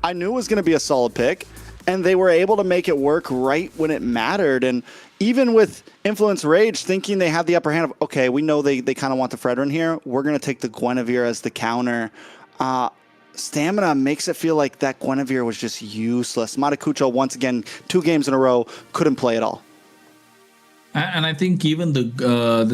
I knew it was going to be a solid pick, and they were able to make it work right when it mattered. And even with Influence Rage thinking they had the upper hand of, okay, we know they kind of want the Fredrin here. We're going to take the Guinevere as the counter. Stamina makes it feel like that Guinevere was just useless. Maracucho, once again, 2 games in a row, couldn't play at all. And I think even the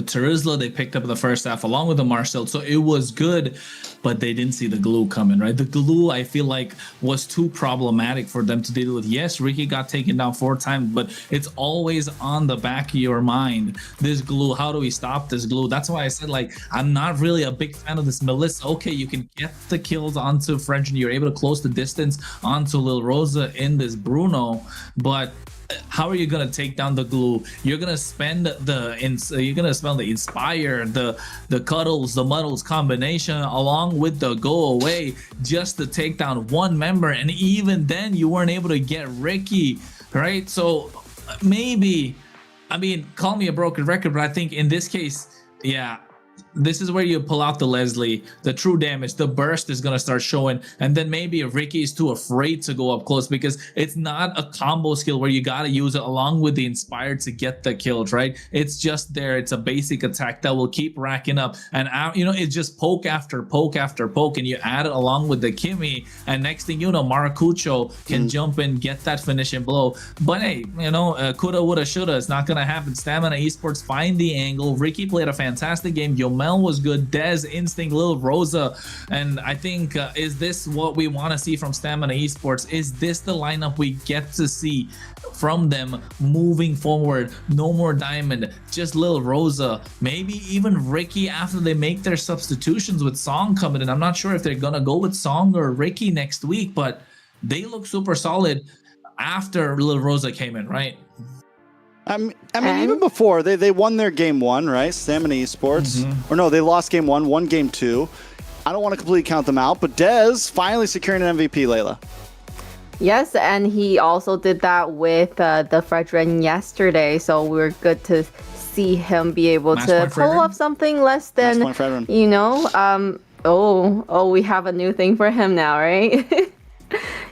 Terizla they picked up in the first half along with the Marcel, so it was good, but they didn't see the glue coming, right? The glue, I feel like, was too problematic for them to deal with. Yes, Ricky got taken down 4 times, but it's always on the back of your mind. This glue, how do we stop this glue? That's why I said, like, I'm not really a big fan of this Melissa. Okay, you can get the kills onto French and you're able to close the distance onto Lil Rosa in this Bruno, but how are you gonna take down the glue? You're gonna spend the Inspire, the Cuddles, the Muddles combination along with the Go Away just to take down 1 member, and even then you weren't able to get Ricky, right? So maybe I mean, call me a broken record, but I think in this case, yeah, this is where you pull out the Leslie, the true damage, the burst is going to start showing. And then maybe Ricky is too afraid to go up close because it's not a combo skill where you got to use it along with the Inspired to get the kills, right? It's just there. It's a basic attack that will keep racking up. And, you know, it's just poke after poke after poke. And you add it along with the Kimmy. And next thing you know, Maracucho can jump in, get that finishing blow. But hey, you know, coulda, woulda, shoulda. It's not going to happen. Stamina Esports find the angle. Ricky played a fantastic game. Mel was good. Dez, Instinct, Lil Rosa. And I think, is this what we want to see from Stamina Esports? Is this the lineup we get to see from them moving forward? No more Diamond, just Lil Rosa. Maybe even Ricky after they make their substitutions with Song coming in. I'm not sure if they're going to go with Song or Ricky next week, but they look super solid after Lil Rosa came in, right? I mean, even before they won their game 1, right? Stamina Esports, or no, they lost game 1, won game 2. I don't want to completely count them out, but Dez finally securing an MVP, Layla. Yes, and he also did that with the Fredrin yesterday, so we're good to see him be able to pull off something less than, you know, we have a new thing for him now, right?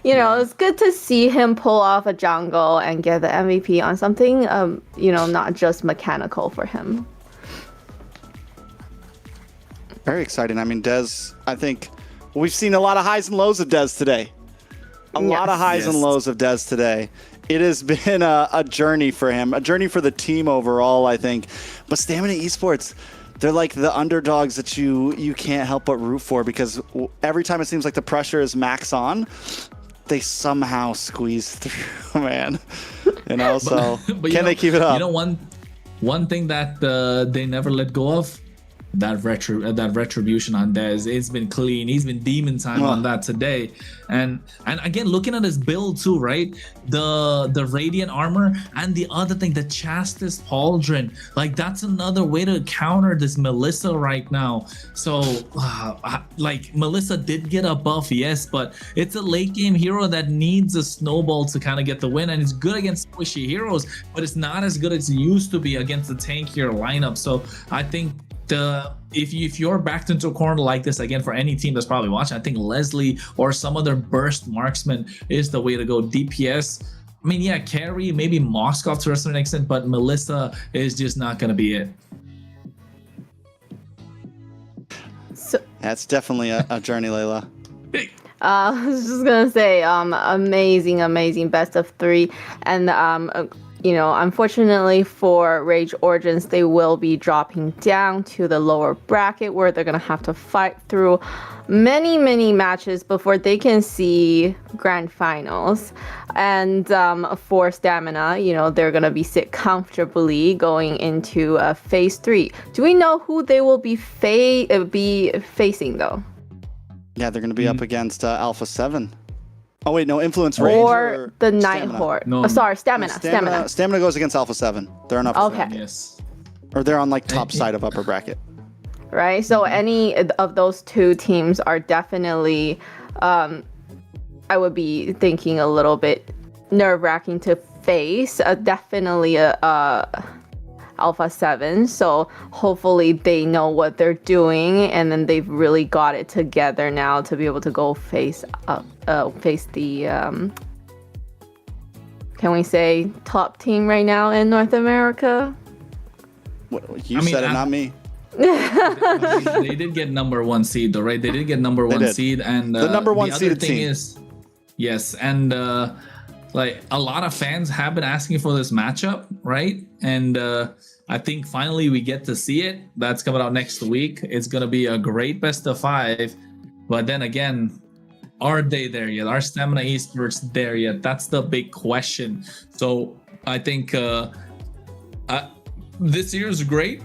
You know, it's good to see him pull off a jungle and get the MVP on something, you know, not just mechanical for him. Very exciting. I mean, Dez, I think we've seen a lot of highs and lows of Dez today. A lot of highs and lows of Dez today. It has been a journey for him, a journey for the team overall, I think. But Stamina Esports, they're like the underdogs that you can't help but root for, because every time it seems like the pressure is max on, they somehow squeeze through, man. You know, so can they keep it up? You know, one thing that they never let go of, that retribution on Dez. It's been clean. He's been demon time on that today. And again, looking at his build too, right? The radiant armor, and the other thing, the Chastis Pauldron. Like, that's another way to counter this Melissa right now. So like, Melissa did get a buff, yes, but it's a late game hero that needs a snowball to kind of get the win, and it's good against squishy heroes, but it's not as good as it used to be against the tankier lineup. So I think if you're backed into a corner like this, again, for any team that's probably watching, I think Leslie or some other burst marksman is the way to go. DPS, I mean, yeah, carry, maybe Moskov to a certain extent, but Melissa is just not going to be it. So, that's definitely a journey, Layla. I was just gonna say, amazing best of 3, and you know, unfortunately for Rage Origins, they will be dropping down to the lower bracket, where they're gonna have to fight through many matches before they can see grand finals. And for Stamina, you know, they're gonna be sit comfortably going into phase 3. Do we know who they will be facing though? Yeah, they're gonna be up against Alpha 7. Oh wait, no, Influence Range or the Nighthawk. No, sorry, Stamina. Stamina goes against Alpha 7. They're on upper bracket. Yes. Or they're on like top side of upper bracket. Right. So any of those two teams are definitely, I would be thinking a little bit nerve-wracking to face. Definitely Alpha 7, so hopefully they know what they're doing, and then they've really got it together now to be able to go face the can we say top team right now in North America? You said it, not me. They did get number 1 seed though, right? They did get number 1 seed, and the number 1 the seeded other thing team is, yes, and like, a lot of fans have been asking for this matchup, right? And I think finally we get to see it. That's coming out next week. It's going to be a great best of 5. But then again, are they there yet? Are Stamina Esports there yet? That's the big question. So I think this year is great.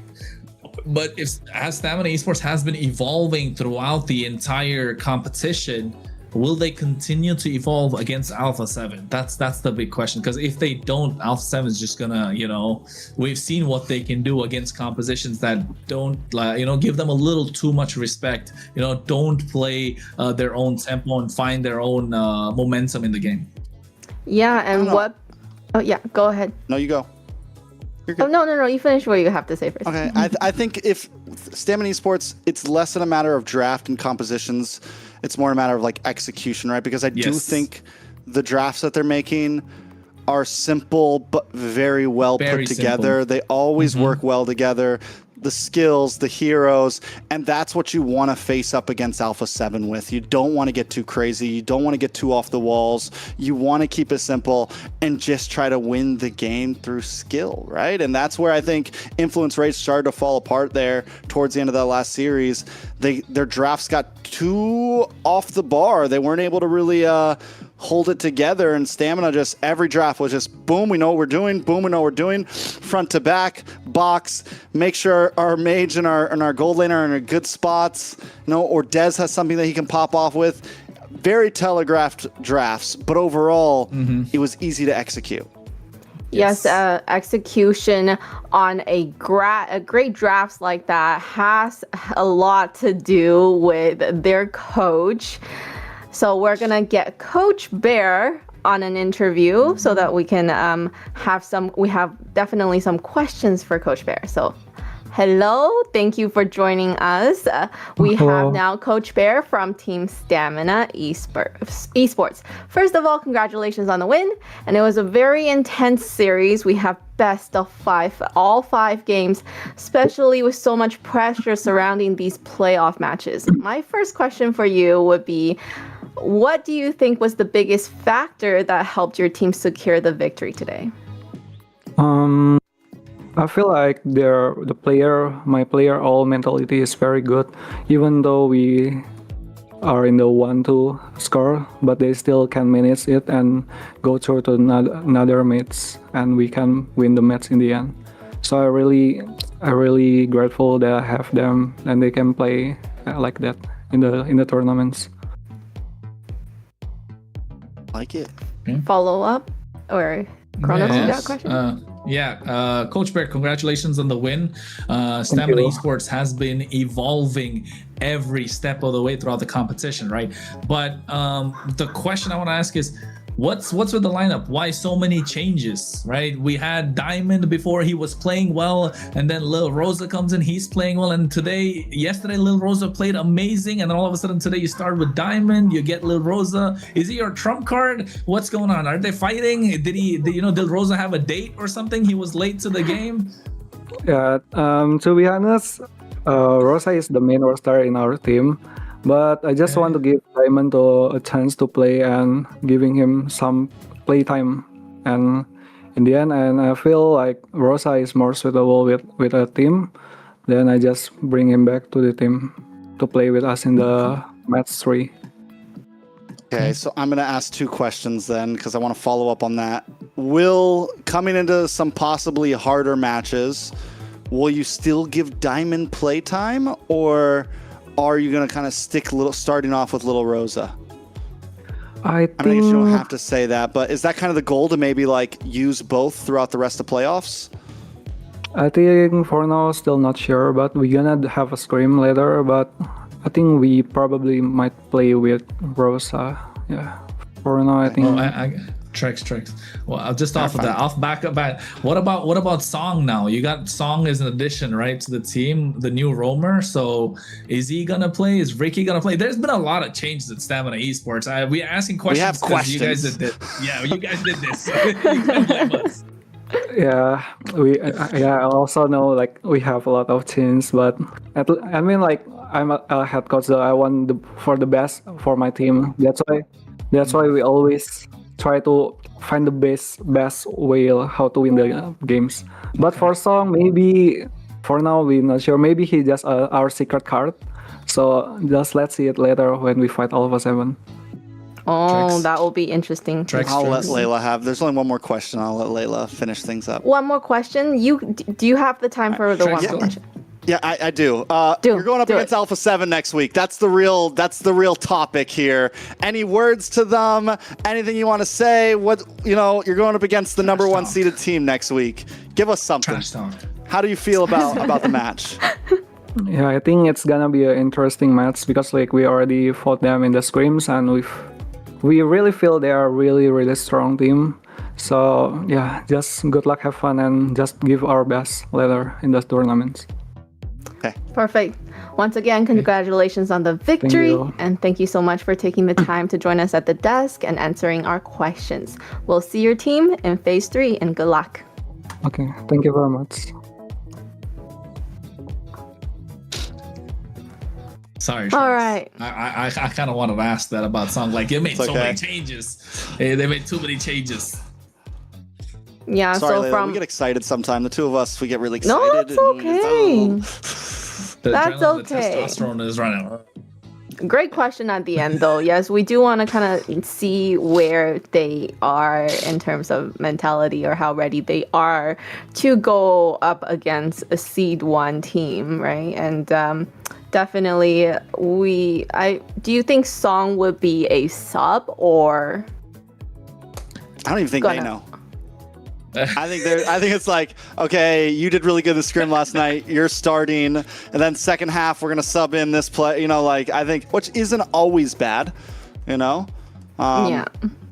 But as Stamina Esports has been evolving throughout the entire competition, will they continue to evolve against Alpha 7? That's the big question. Because if they don't, Alpha 7 is just gonna, you know, we've seen what they can do against compositions that don't, you know, give them a little too much respect. You know, don't play their own tempo and find their own momentum in the game. Yeah, and what? Oh yeah, go ahead. No, you go. Oh, no. You finish what you have to say first. Okay, I think if Stamina Esports, it's less than a matter of draft and compositions. It's more a matter of like execution, right? Because I do think the drafts that they're making are simple but very well put together. Simple. They always work well together. The skills, the heroes, and that's what you want to face up against Alpha 7 with. You don't want to get too crazy. You don't want to get too off the walls. You want to keep it simple and just try to win the game through skill, right? And that's where I think influence rates started to fall apart there towards the end of that last series. Their drafts got too off the bar. They weren't able to really hold it together, and Stamina just every draft was just boom, we know what we're doing, boom, we know what we're doing, front to back, box, make sure our mage and our gold lane are in good spots, or Dez has something that he can pop off with. Very telegraphed drafts, but overall, it was easy to execute. Yes, execution on a great drafts like that has a lot to do with their coach. So we're gonna get Coach Bear on an interview so that we can we have definitely some questions for Coach Bear. So hello, thank you for joining us. We have now Coach Bear from Team Stamina Esports. First of all, congratulations on the win. And it was a very intense series. We have best of 5, all 5 games, especially with so much pressure surrounding these playoff matches. My first question for you would be, what do you think was the biggest factor that helped your team secure the victory today? I feel like my player all mentality is very good, even though we are in the 1-2 score, but they still can manage it and go through to another match, and we can win the match in the end. So I really grateful that I have them and they can play like that in the tournaments. Like it. Follow up or Kronos, you got a question? Coach Bear, congratulations on the win. Stamina Esports has been evolving every step of the way throughout the competition, right? But the question I want to ask is, what's with the lineup? Why so many changes, right? We had Diamond before, he was playing well, and then Lil Rosa comes in, he's playing well, and yesterday Lil Rosa played amazing, and then all of a sudden today you start with Diamond, you get Lil Rosa. Is he your trump card? What's going on? Are they fighting? Did Lil Rosa have a date or something? He was late to the game? Yeah, to be honest, Rosa is the main roster in our team. But I just want to give Diamond a chance to play and giving him some play time. And in the end, and I feel like Rosa is more suitable with a team. Then I just bring him back to the team to play with us in the match 3. Okay, so I'm going to ask 2 questions then, because I want to follow up on that. Coming into some possibly harder matches, will you still give Diamond play time, or are you going to kind of starting off with Little Rosa? I know you don't have to say that, but is that kind of the goal, to maybe like use both throughout the rest of playoffs? I think for now, still not sure, but we're gonna have a scrim later, but I think we probably might play with Rosa. Yeah, for now, I think. Tricks. Well, just off of that, back. What about Song now? You got Song as an addition, right, to the team, the new roamer. So is he gonna play? Is Ricky gonna play? There's been a lot of changes at Stamina Esports. We're asking questions. We have questions. You guys did this. Yeah, you guys did this. So you can't blame us. Yeah, I also know like we have a lot of changes, but I mean like I'm a head coach, so I want the best for my team. That's why we always try to find the best way how to win the games. But for Song, maybe for now we're not sure. Maybe he just our secret card. So just let's see it later when we fight Alpha 7. Oh, Tricks. that will be interesting. I'll let Layla have. There's only one more question. I'll let Layla finish things up. One more question. Do you have the time for the one more question? Yeah, I do. You're going up against Alpha 7 next week. That's the real topic here. Any words to them? Anything you want to say? You're going up against the number 1 seeded team next week. Give us something. How do you feel about the match? Yeah, I think it's gonna be an interesting match because like we already fought them in the scrims and we really feel they are really strong team. So yeah, just good luck, have fun, and just give our best later in those tournaments. Perfect. Once again, congratulations on the victory. you. And thank you so much for taking the time to join us at the desk and answering our questions. We'll see your team in phase 3 and good luck. Okay, thank you very much. Sorry. All Sharks. right. I kind of wanted to ask that about Song. Like, it made It's so okay. many changes. They made too many changes. Yeah, Sorry, so Layla, from we get excited sometime. The two of us, we get really excited. No, that's and we just- okay. The That's adrenaline, the okay. testosterone is running. Great question at the end, though. Yes, we do want to kind of see where they are in terms of mentality or how ready they are to go up against a seed 1 team, right? And definitely, do you think Song would be a sub or? I don't even think they know. I think it's like, okay, you did really good the scrim last night. You're starting, and then second half we're gonna sub in this play. You know, like I think, which isn't always bad. You know. Yeah.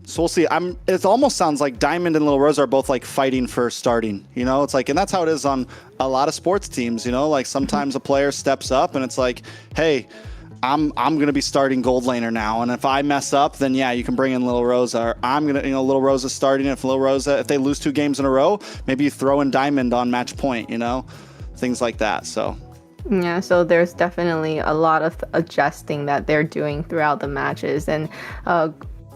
So we'll see. It almost sounds like Diamond and Little Rose are both like fighting for starting. You know, it's like, and that's how it is on a lot of sports teams. You know, like sometimes a player steps up and it's like, hey, I'm gonna be starting gold laner now, and if I mess up, then yeah, you can bring in Little Rosa. Or I'm gonna, Little Rosa starting. If Little Rosa, if they lose 2 games in a row, maybe you throw in Diamond on match point. You know, things like that. So. Yeah, so there's definitely a lot of adjusting that they're doing throughout the matches. And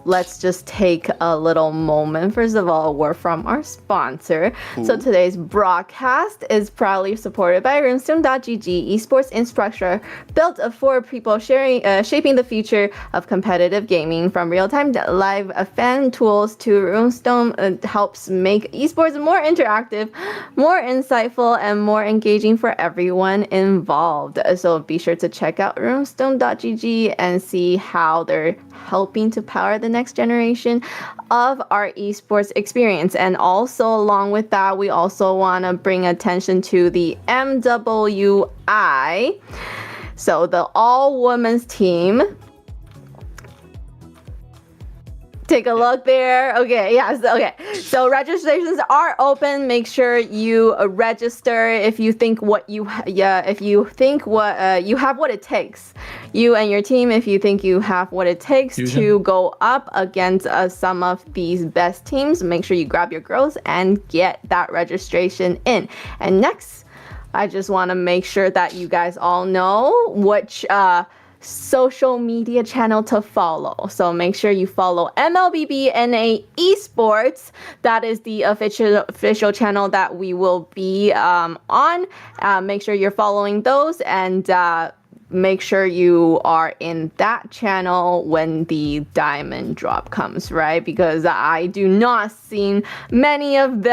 let's just take a little moment. First of all, a word from our sponsor. Ooh. So today's broadcast is proudly supported by Runestone.gg, esports infrastructure built for people shaping the future of competitive gaming. From real-time live fan tools to Runestone helps make esports more interactive, more insightful, and more engaging for everyone involved. So be sure to check out Runestone.gg and see how they're helping to power the next generation of our esports experience. And also along with that, we also want to bring attention to the MWI, so the all-women's team. Take a look there. Okay, yes, okay. So registrations are open. Make sure you register if you think you have what it takes. You and your team, if you think you have what it takes to go up against some of these best teams, make sure you grab your girls and get that registration in. And next, I just want to make sure that you guys all know which social media channel to follow. So make sure you follow MLBB Esports. That is the official channel that we will be on. Make sure you're following those and make sure you are in that channel when the diamond drop comes, right? Because I do not see many of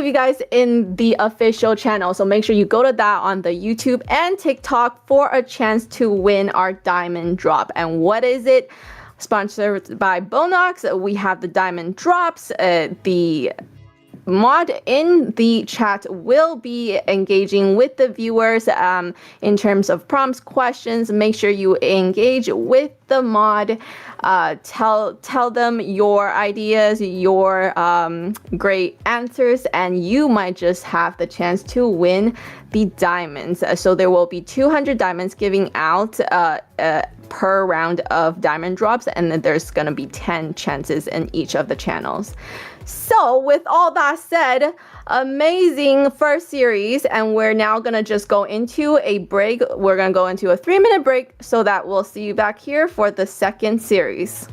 you guys in the official channel. So make sure you go to that on the YouTube and TikTok for a chance to win our diamond drop. And what is it? Sponsored by Bonox. We have the diamond drops. The mod in the chat will be engaging with the viewers in terms of prompts, questions. Make sure you engage with the mod. Tell them your ideas, your great answers, and you might just have the chance to win the diamonds. So there will be 200 diamonds giving out per round of diamond drops, and then there's gonna be 10 chances in each of the channels. So with all that said, amazing first series, and we're now gonna just go into a break. We're gonna go into a 3-minute break so that we'll see you back here for the second series.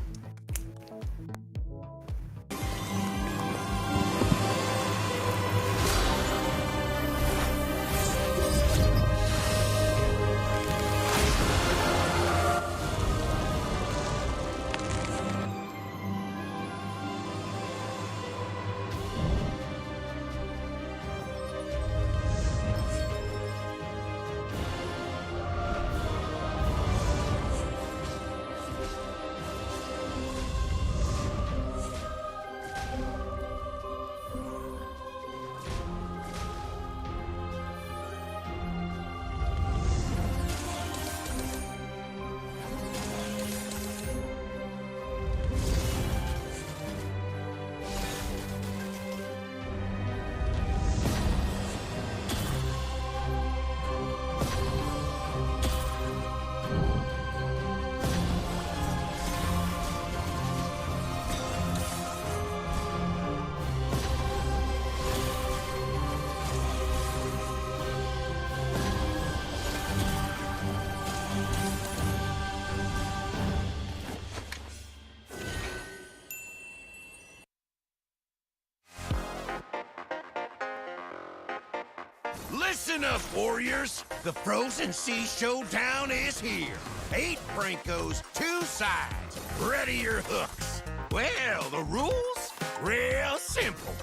Listen up, warriors. The Frozen Sea Showdown is here. 8 Brancos, 2 sides. Ready your hooks. Well, the rules? Real simple.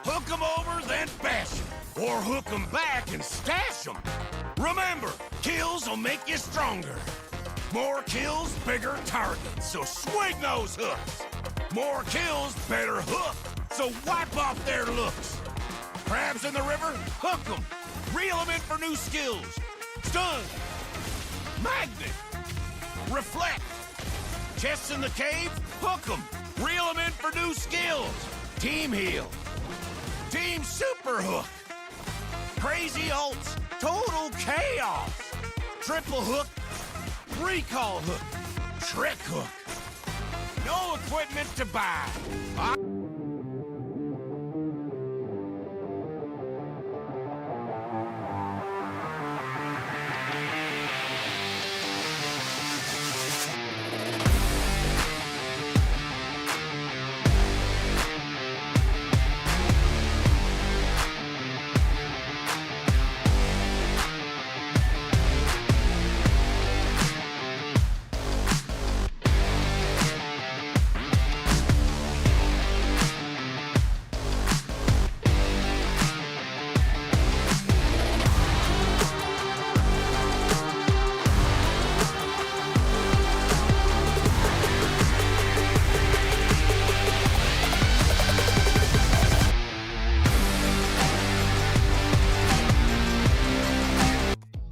Hook 'em over, then bash 'em. Or hook 'em back and stash 'em. Remember, kills will make you stronger. More kills, bigger targets, so swing those hooks. More kills, better hook, so wipe off their looks. Crabs in the river, hook 'em. Reel 'em in for new skills. Stun. Magnet. Reflect. Chests in the cave, hook 'em. Reel 'em in for new skills. Team heal. Team super hook. Crazy ults. Total chaos. Triple hook. Recall hook. Trick hook. No equipment to buy.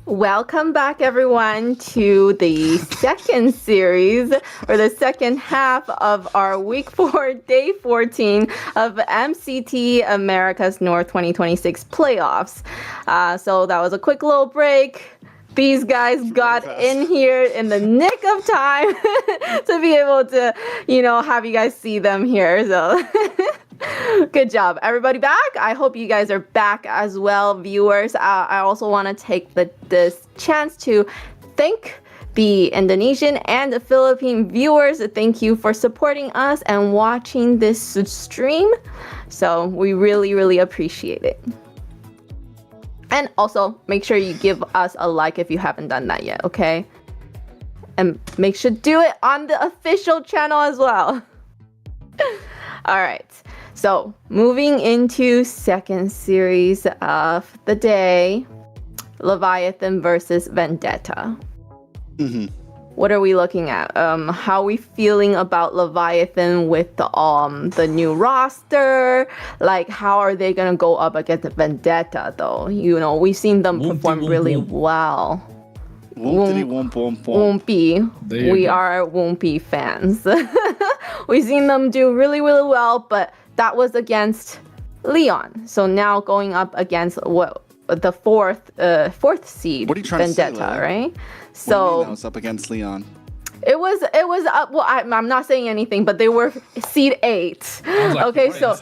Welcome back, everyone, to the second series, or the second half of our Week 4, Day 14 of MCT America's North 2026 playoffs. So that was a quick little break. These guys got in here in the nick of time to be able to, have you guys see them here. So good job. Everybody back? I hope you guys are back as well, viewers. I also want to take this chance to thank the Indonesian and the Philippine viewers. Thank you for supporting us and watching this stream. So we really, really appreciate it. And also, make sure you give us a like if you haven't done that yet, okay? And make sure to do it on the official channel as well. All right. So, moving into second series of the day, Leviathan versus Vendetta. What are we looking at? How are we feeling about Leviathan with the new roster? Like, how are they gonna go up against Vendetta, though? We've seen them perform really well. Woompy. We are Woompy fans. We've seen them do really, really well, but that was against Leon. So now going up against the fourth seed, what are you trying Vendetta, to say, right? So what do you mean that was up against Leon? It was up. Well, I'm not saying anything, but they were seed 8. Okay, so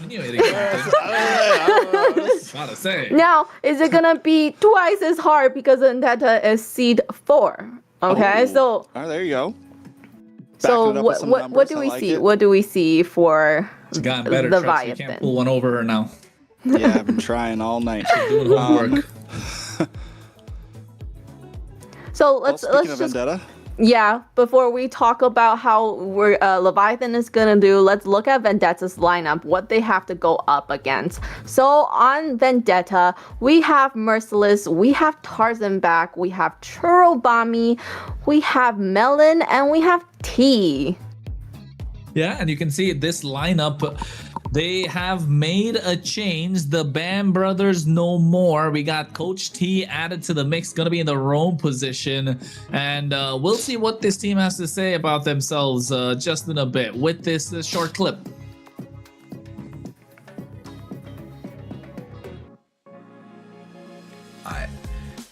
now is it gonna be twice as hard because Vendetta is seed 4? Okay, so there you go. So what do we see? What do we see for it's gotten better. Leviathan? You can't pull one over her now. Yeah, I've been trying all night. Doing homework. So let's just Vendetta. Yeah, before we talk about how Leviathan is gonna do, let's look at Vendetta's lineup, what they have to go up against. So on Vendetta, we have Merciless, we have Tarzan back, we have Churrobami, we have Melon, and we have T. Yeah, and you can see this lineup. They have made a change. The Bam brothers no more. We got Coach T added to the mix, gonna be in the roam position, and we'll see what this team has to say about themselves just in a bit with this short clip.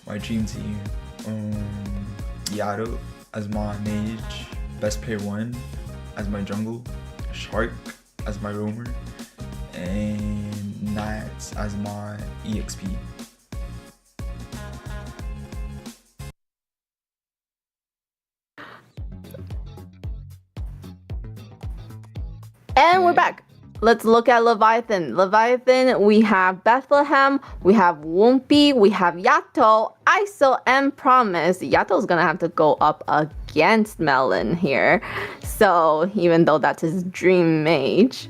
My dream team, Yaro as my mage, Best Player 1 as my jungle, Shark as my roamer, and Nats as my EXP. And we're back. let's look at Leviathan. Leviathan, we have Bethlehem, we have Wumpy, we have Yato, ISO, and Promise. Yato's gonna have to go up against Melon here. So even though that's his dream mage.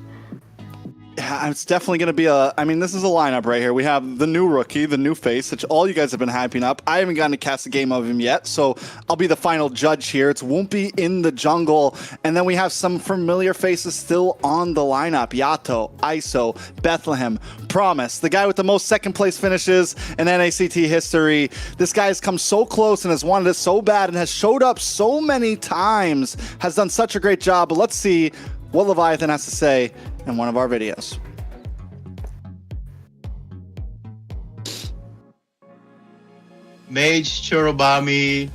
Yeah, it's definitely going to be I mean, this is a lineup right here. We have the new rookie, the new face, which all you guys have been hyping up. I haven't gotten to cast a game of him yet, so I'll be the final judge here. It's Wumpy in the jungle, and then we have some familiar faces still on the lineup. Yato, ISO, Bethlehem, Promise, the guy with the most second place finishes in NACT history. This guy has come so close and has wanted it so bad and has showed up so many times, has done such a great job. But let's see what Leviathan has to say in one of our videos. Mage Churubami,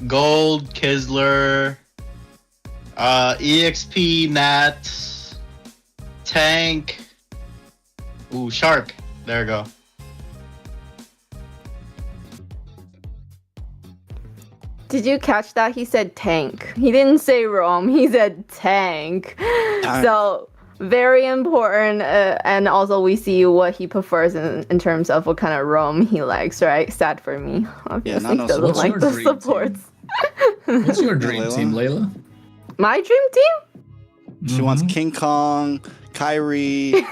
Gold Kisler, EXP Nat, Tank, ooh, Shark. There we go. Did you catch that? He said tank. He didn't say roam. He said tank. So very important. And also we see what he prefers in terms of what kind of roam he likes, right? Sad for me. Obviously, he doesn't like the supports. What's your dream team, Layla? My dream team? She wants King Kong, Kyrie,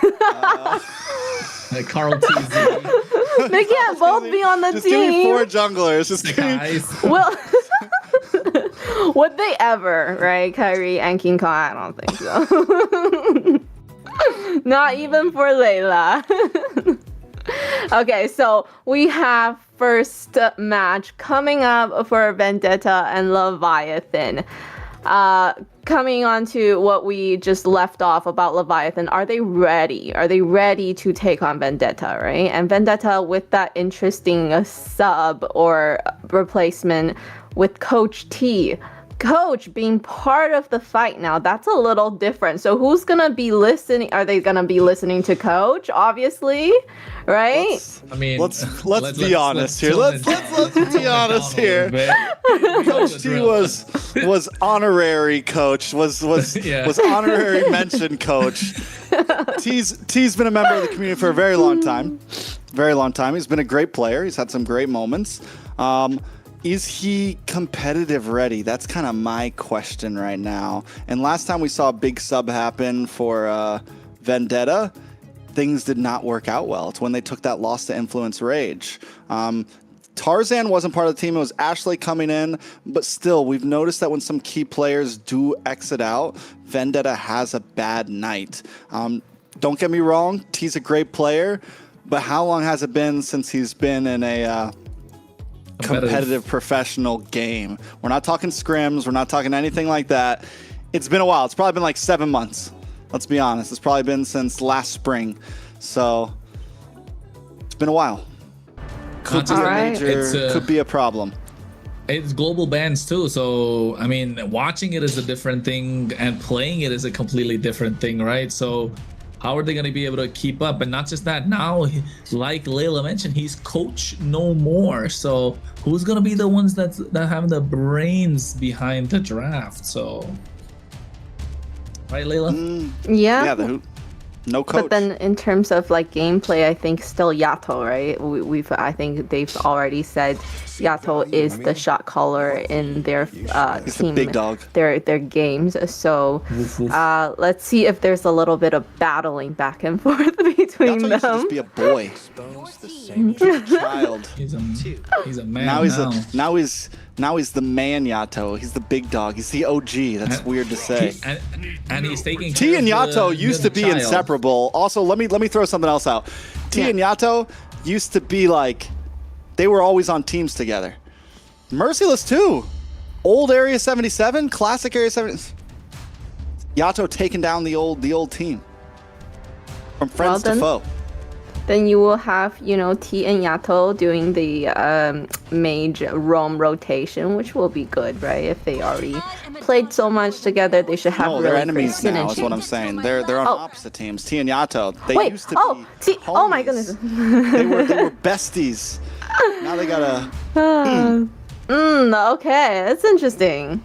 Carl TZ. They can't both be on the just team. Give me 4 junglers. Just give me... Well, would they ever, right? Kyrie and King Kong? I don't think so. Not even for Layla. Okay, so we have first match coming up for Vendetta and Leviathan. Coming on to what we just left off about Leviathan, are they ready? Are they ready to take on Vendetta, right? And Vendetta with that interesting sub or replacement with Coach T. Coach being part of the fight now, that's a little different. So who's gonna be listening? Are they gonna be listening to Coach? Obviously, right? Let's be honest here. Let's be honest here. Coach T was honorary coach. Was honorary mention coach. T's been a member of the community for a very long time. Very long time. He's been a great player. He's had some great moments. Is he competitive ready? That's kind of my question right now. And last time we saw a big sub happen for Vendetta, things did not work out well. It's when they took that loss to Influence Rage. Tarzan wasn't part of the team. It was Ashley coming in. But still, we've noticed that when some key players do exit out, Vendetta has a bad night. Don't get me wrong, T's a great player. But how long has it been since he's been in a... competitive professional game? We're not talking scrims. We're not talking anything like that. It's been a while. It's probably been like 7 months. Let's be honest. It's probably been since last spring. So it's been a while. Could be a major, could be a problem. It's global bans too. So, I mean, watching it is a different thing and playing it is a completely different thing, right? So how are they going to be able to keep up? And not just that, now, like Layla mentioned, he's coach no more. So who's going to be the ones that have the brains behind the draft? So, right, Layla? Yeah. Yeah, no coach. But then in terms of like gameplay, I think still Yato, right? I think they've already said Yato is the shot caller in their He's team, the big dog. their games. So let's see if there's a little bit of battling back and forth between Yato them. used to just be a boy. Child. He's a man Now he's the man Yato. He's the big dog. He's the OG. That's weird to say. And he's taking T and Yato used to be child. inseparable. Also, let me throw something else out. T and Yato used to be like, they were always on teams together. Merciless too. Old Area 77, classic Area 70. Yato taking down the old team. From friends to foe. Then you will have, T and Yato doing the mage roam rotation, which will be good, right? If they already played so much together, they should have No, really they're great enemies now, is synergy. what I'm saying. They're on opposite teams. T and Yato. They used to be T. Oh my goodness. they were besties. Now they gotta. Okay, that's interesting.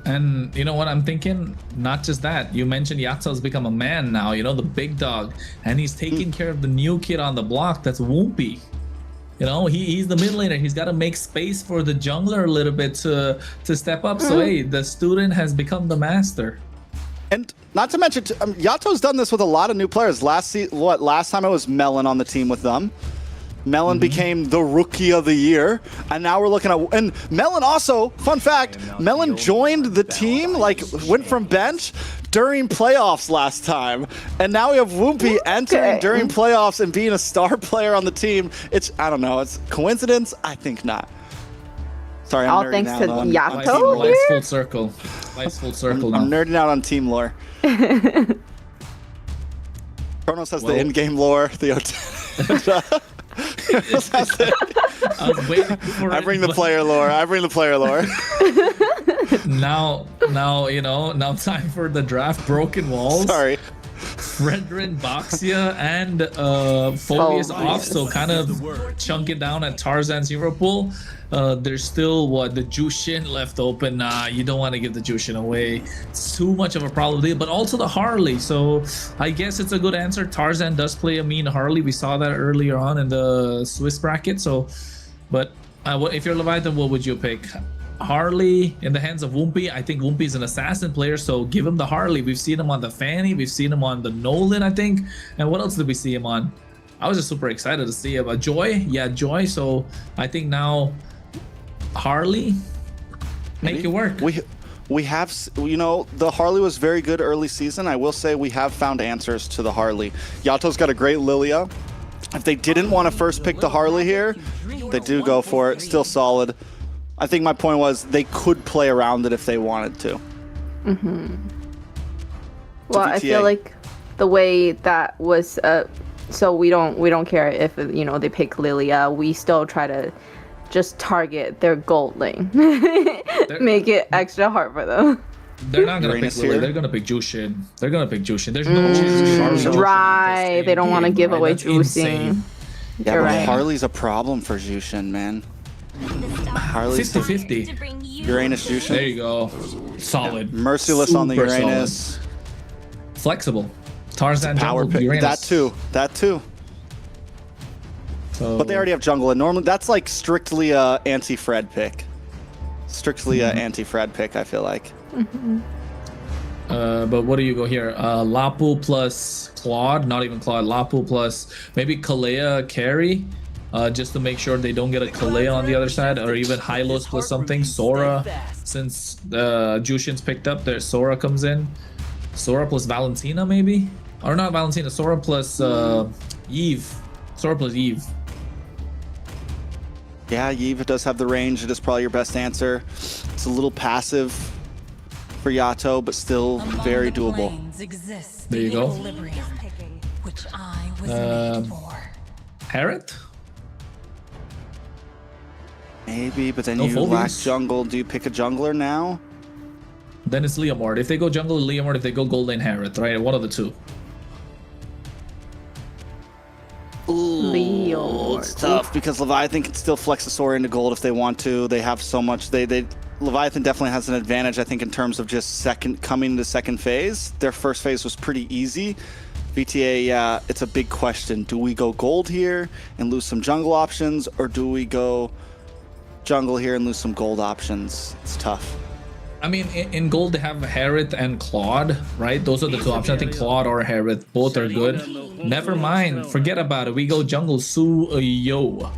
And you know what I'm thinking? Not just that. You mentioned Yato's become a man now, you know, the big dog. And he's taking care of the new kid on the block. That's Woompy. You know, he's the mid laner. He's got to make space for the jungler a little bit to step up. So, hey, the student has become the master. And not to mention, Yato's done this with a lot of new players. Last time it was Melon on the team with them. Melon became the rookie of the year, and now we're looking at, and Melon also, fun fact, Melon joined the team, like went from bench during playoffs last time, and now we have Woompy entering during playoffs and being a star player on the team. I don't know, it's coincidence? I think not. Sorry, I'm all nerding thanks out to on Yato team here? Full circle. Life's full circle now. I'm nerding out on team lore. Kronos has the in-game lore. I was waiting for I bring the player lore. Now, you know, now time for the draft. Broken Walls. Sorry. Fredrin, Boxia, and Phobius off, so kind of chunk it down at Tarzan's hero pool. There's still the Jushin left open. You don't want to give the Jushin away. It's too much of a problem, but also the Harley. So I guess it's a good answer. Tarzan does play a mean Harley. We saw that earlier on in the Swiss bracket. So, but if you're Leviathan, what would you pick? Harley in the hands of Woompy. I think Woompy's an assassin player, so give him the Harley. We've seen him on the Fanny, we've seen him on the Nolan, I think. And what else did we see him on? I was just super excited to see him. Joy, yeah, Joy. So I think now Harley, make it work. We have, you know, the Harley was very good early season. I will say we have found answers to the Harley. Yato's got a great Lilia. If they didn't want to first pick the Harley here, they do go for it. Still solid. I think my point was they could play around it if they wanted to. Well, I feel like the way that was, so we don't care if, you know, they pick Lilia. We still try to just target their gold lane, make it extra hard for them. They're not gonna pick Lilia. They're gonna pick Jushin. There's no chance. Right, they don't want to give away Jushin. Yeah, but Harley's a problem for Jushin, man. Harley's 50-50. Uranus Jushin. There you go. Solid. Merciless Super on the Uranus. Solid. Flexible. Tarzan power pick. Uranus. That too. So, but they already have jungle, and normally that's like strictly a anti-Fred pick. Strictly a anti-Fred pick, I feel like. But what do you go here? Lapu plus Claude, not even Claude. Lapu plus maybe Kalea carry. Just to make sure they don't get a Kalea on the other side, or even Hylos plus something. Sora, since Jushin's picked up, there Sora comes in. Sora plus Valentina maybe? Or not Valentina, Sora plus Eve. Sora plus Eve. Yeah, Eve does have the range. It is probably your best answer. It's a little passive for Yato, but still very doable. There you go. Harriet? Maybe, but then you lack jungle. Do you pick a jungler now? Then it's Leomord. If they go jungle, Leomord. If they go gold lane, Harriet, right? One of the two. Leomord. It's tough because Leviathan can still flex the Sora into gold if they want to. They have so much. Leviathan definitely has an advantage, I think, in terms of just coming to second phase. Their first phase was pretty easy. VTA, yeah, it's a big question. Do we go gold here and lose some jungle options, or do we go jungle here and lose some gold options? It's tough. I mean, in gold they have Harriet and Claude, right? Those are the two options. I think Claude or Harriet, both are good. Never mind, forget about it. We go jungle Suyo.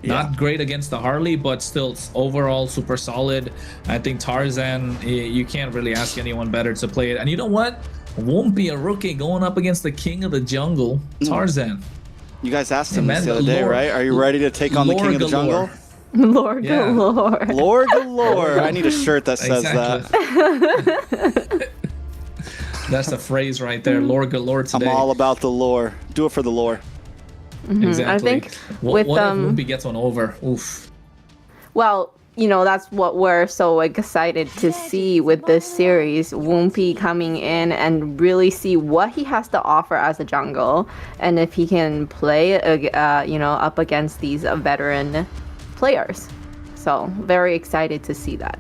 Not great against the Harley, but still overall super solid. I think Tarzan, you can't really ask anyone better to play it. And you know what? Won't be a rookie going up against the king of the jungle, Tarzan. You guys asked him this the other day, right? Are you ready to take on the king of the jungle? Lore galore. Lore galore. I need a shirt that says that. That's the phrase right there. Lore galore today. I'm all about the lore. Do it for the lore. Exactly. I think what if Woompy gets one over? Oof. Well, you know, that's what we're so excited to see with this series. Woompy coming in and really see what he has to offer as a jungle, and if he can play, you know, up against these veteran players. So very excited to see that.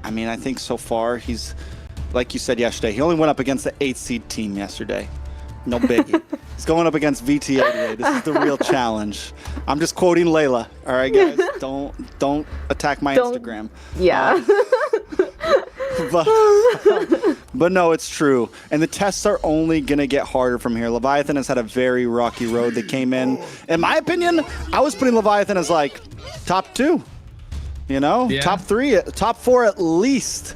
I mean, I think so far he's, like you said yesterday, he only went up against the 8th seed team yesterday. No biggie. He's going up against VTA today. This is the real challenge. I'm just quoting Layla. All right, guys, don't attack my Instagram. Yeah. But no, it's true. And the tests are only going to get harder from here. Leviathan has had a very rocky road. They came in my opinion, I was putting Leviathan as like top 2, you know, top 3, top 4 at least.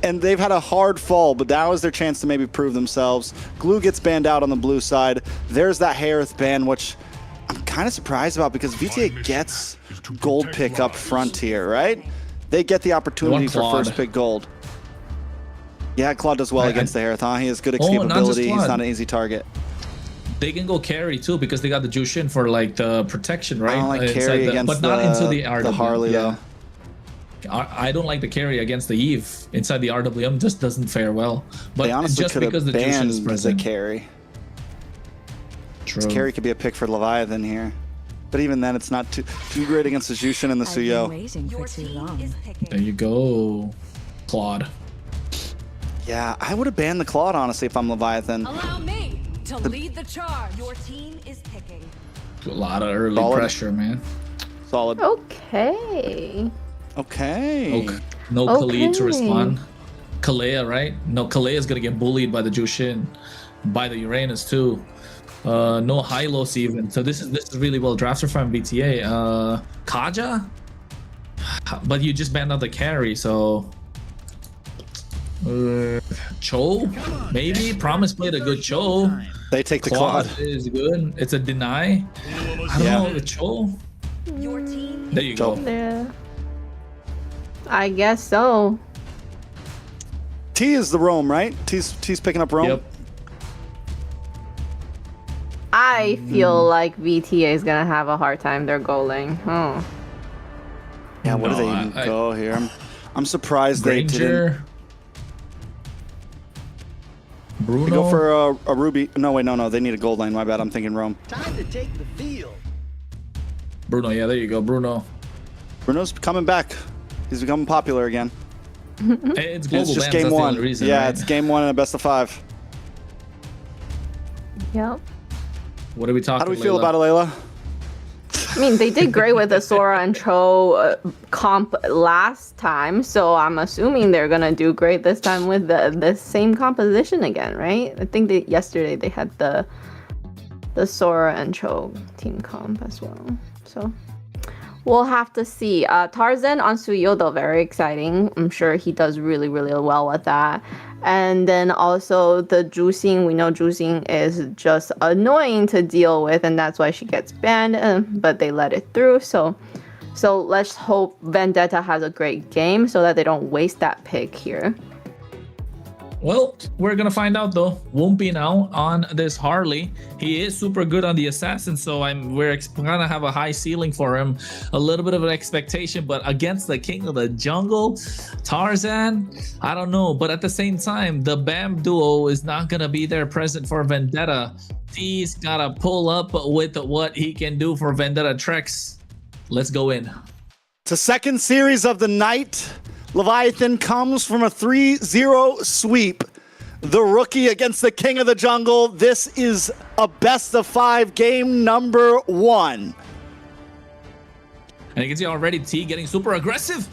And they've had a hard fall, but that was their chance to maybe prove themselves. Glue gets banned out on the blue side. There's that Harith ban, which I'm kind of surprised about because VTA gets gold pick up front here, right? They get the opportunity for first pick gold. Yeah, Claude does well against the Harith, huh? He has good escapability. He's not an easy target. They can go carry too because they got the Jushin for like the protection, right? I don't like carry against but not into the RWM. The Harley though. I don't like the carry against the Eve inside the RWM. Just doesn't fare well. But they honestly just could because have the Jushin banned is the present. carry. True. This carry could be a pick for Leviathan here. But even then, it's not too great against the Jushin and the Suyo. There you go, Claude. Yeah, I would have banned the Claude, honestly, if I'm Leviathan. Allow me to lead the charge. Your team is picking. A lot of early pressure, man. Solid. Okay. No Khalid to respond. Kalea, right? No, Kalea is gonna get bullied by the Jushin, by the Uranus too. No Hylos even. So this is really well drafted from VTA. Kaja, but you just banned out the carry, so. Cho, maybe. Promise played a good Cho. They take the Claude. Is good. It's a deny. I don't know. Cho. There you go. Yeah. I guess so. T is the roam, right? T's picking up roam. Yep. I feel like VTA is gonna have a hard time. They're goaling. Oh. Yeah. What do they even go here? I'm surprised Granger, they didn't. Bruno. They go for a Ruby. No, wait, no. They need a gold lane. My bad. I'm thinking Rome. Time to take the field. Bruno, yeah, there you go, Bruno. Bruno's coming back. He's becoming popular again. It's global. It's just bans, game 1. Reason, yeah, right? it's game 1 and a best of 5. Yep. What are we talking? How do we feel about it, Layla? I mean, they did great with the Sora and Cho comp last time, so I'm assuming they're gonna do great this time with the same composition again, right? I think yesterday they had the Sora and Cho team comp as well. So we'll have to see. Tarzan on Suyo, though, very exciting. I'm sure he does really, really well with that. And then also the juicing. We know juicing is just annoying to deal with, and that's why she gets banned. But they let it through. So let's hope Vendetta has a great game so that they don't waste that pick here. Well, we're gonna find out though. Won't be now on this Harley. He is super good on the assassin, so we're gonna have a high ceiling for him. A little bit of an expectation, but against the king of the jungle, Tarzan, I don't know. But at the same time, the BAM duo is not gonna be there present for Vendetta. He's gotta pull up with what he can do for Vendetta Trex. Let's go in. It's the second series of the night. Leviathan comes from a 3-0 sweep. The rookie against the king of the jungle. This is a best of 5 game number 1. And you can see already T getting super aggressive.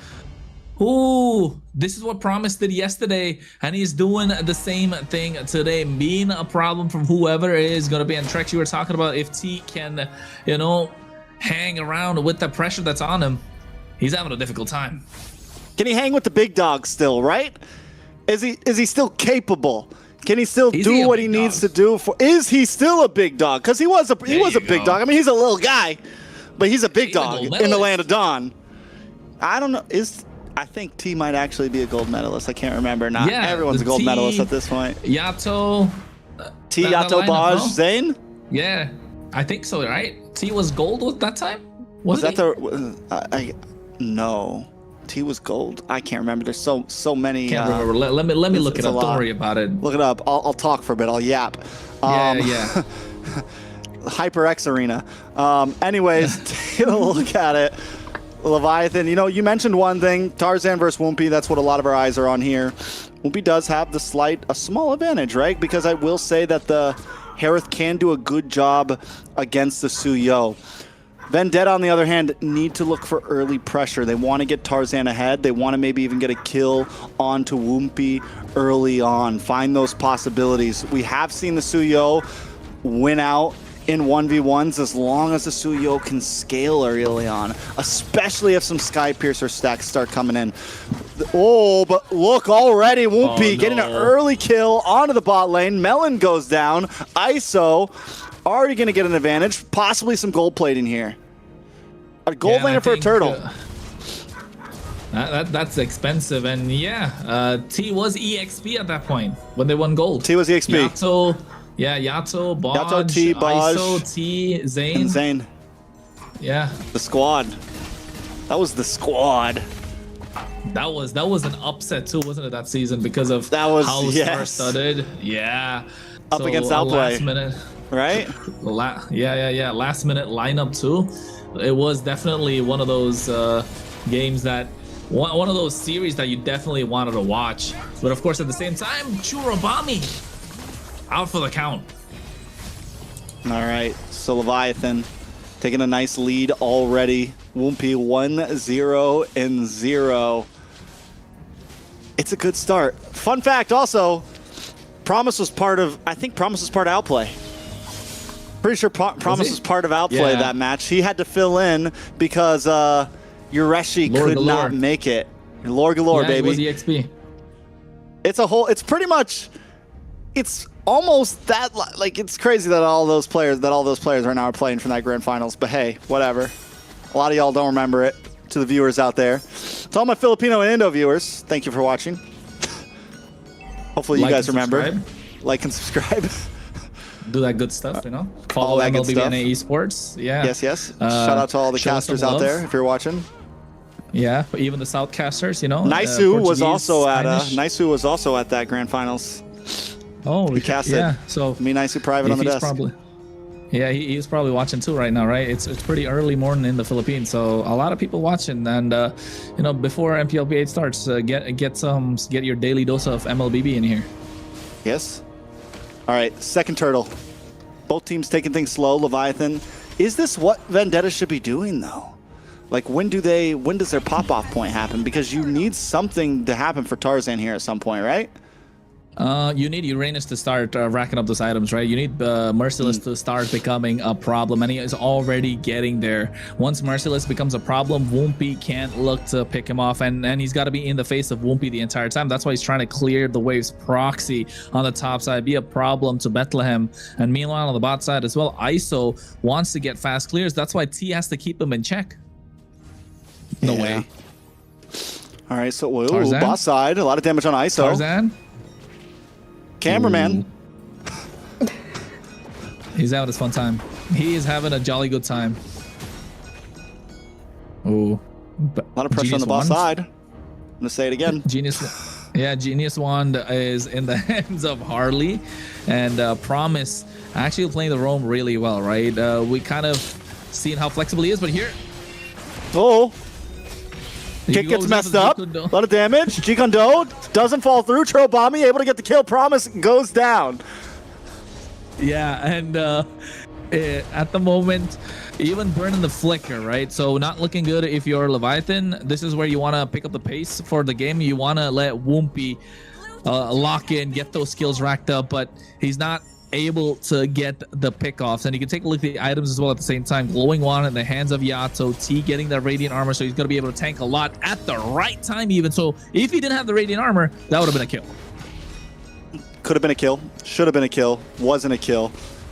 Ooh, this is what Promise did yesterday, and he's doing the same thing today, being a problem from whoever is going to be. And Trex, you were talking about if T can, hang around with the pressure that's on him. He's having a difficult time. Can he hang with the big dog still, right? Is he still capable? Can he still do what he needs to do for? Is he still a big dog? Because he was a big dog. I mean, he's a little guy, but he's a big dog in the land of Dawn. I don't know. I think T might actually be a gold medalist. I can't remember. Not everyone's a gold medalist at this point. Yato, T, Yato, Baj, Zane. Yeah, I think so. Right? T was gold at that time. Was that no. T was gold. I can't remember. There's so many. Can't remember. Let me look it up. Don't worry about it. Look it up. I'll talk for a bit. I'll yap. Yeah. HyperX Arena. Anyways, take a look at it. Leviathan, you know, you mentioned one thing, Tarzan versus Woompy. That's what a lot of our eyes are on here. Woompy does have a small advantage, right? Because I will say that the Harith can do a good job against the Suyo. Vendetta, on the other hand, need to look for early pressure. They want to get Tarzan ahead. They want to maybe even get a kill onto Woompy early on. Find those possibilities. We have seen the Suyo win out in 1v1s as long as the Suyo can scale early on, especially if some Sky Piercer stacks start coming in. Oh, but look already, Woompy getting an early kill onto the bot lane. Melon goes down. ISO already going to get an advantage, possibly some gold plating here. A gold laner for a turtle. That's expensive, and yeah, T was EXP at that point when they won gold. T was EXP. Yato, yeah, Yato, Bodge, Yato, T, Bodge, ISO, T, Zane. And Zane. Yeah. The squad. That was the squad. That was an upset too, wasn't it, that season, because of how star-studded. Yeah. Up against Outplay. Last minute. Right? Yeah. Last minute lineup too. It was definitely one of those games that, one of those series that you definitely wanted to watch. But of course, at the same time, Churubami out for the count. All right, so Leviathan taking a nice lead already. Woompy 1-0-0. It's a good start. Fun fact also, Promise was part of, I think Promise was part of Outplay. Pretty sure Promise was part of Outplay that match. He had to fill in because Yureshi could not make it. Lore galore, baby. It was EXP. It's pretty much, it's almost that, like, it's crazy that all those players right now are playing from that grand finals, but hey, whatever. A lot of y'all don't remember it. To the viewers out there, to all my Filipino and Indo viewers, thank you for watching. Hopefully you guys remember. Like and subscribe. Do that good stuff, you know. Follow MLBB Esports. Yeah. Yes. Shout out to all the casters out there if you're watching. Yeah, but even the Southcasters, you know. Naisu was also at that grand finals. Oh, we casted. Yeah. So me, Naisu, private on the desk. Yeah, he's probably watching too right now, right? It's pretty early morning in the Philippines, so a lot of people watching. And you know, before MPLB 8 starts, get your daily dose of MLBB in here. Yes. All right, second turtle. Both teams taking things slow. Leviathan, is this what Vendetta should be doing though? Like, when does their pop-off point happen? Because you need something to happen for Tarzan here at some point, right? You need Uranus to start racking up those items, right? You need Merciless to start becoming a problem, and he is already getting there. Once Merciless becomes a problem, Woompy can't look to pick him off, and he's got to be in the face of Woompy the entire time. That's why he's trying to clear the waves proxy on the top side, be a problem to Bethlehem. And meanwhile, on the bot side as well, ISO wants to get fast clears. That's why T has to keep him in check. No way. All right, so boss side, a lot of damage on ISO. Tarzan. Cameraman. He's having his fun time. He is having a jolly good time. Ooh. A lot of pressure on the boss side. I'm gonna say it again. Genius Wand is in the hands of Harley, and Promise actually playing the roam really well, right? We kind of seen how flexible he is, but here. Oh. Kick gets messed up. A lot of damage. G-Kondo doesn't fall through. Churubami able to get the kill. Promise goes down. Yeah, and at the moment, even burning the flicker, right? So not looking good if you're Leviathan. This is where you want to pick up the pace for the game. You want to let Woompy lock in, get those skills racked up, but he's not able to get the pickoffs. And you can take a look at the items as well at the same time. Glowing Wand in the hands of Yato. T getting that Radiant Armor, so he's going to be able to tank a lot at the right time even. So if he didn't have the Radiant Armor, that would have been a kill. Could have been a kill. Should have been a kill. Wasn't a kill.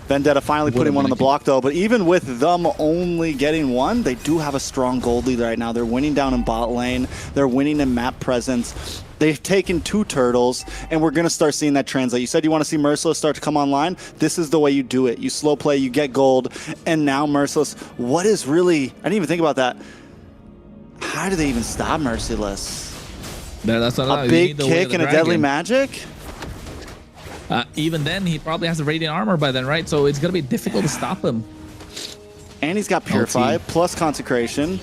Vendetta finally putting one on the block though, but even with them only getting one, they do have a strong gold lead right now. They're winning down in bot lane. They're winning in map presence. They've taken 2 turtles, and we're going to start seeing that translate. You said you want to see Merciless start to come online. This is the way you do it. You slow play, you get gold, and now Merciless. What is really... I didn't even think about that. How do they even stop Merciless? That's a big kick and a deadly magic? Even then, he probably has the Radiant Armor by then, right? So it's going to be difficult to stop him. And he's got Purify, plus Consecration.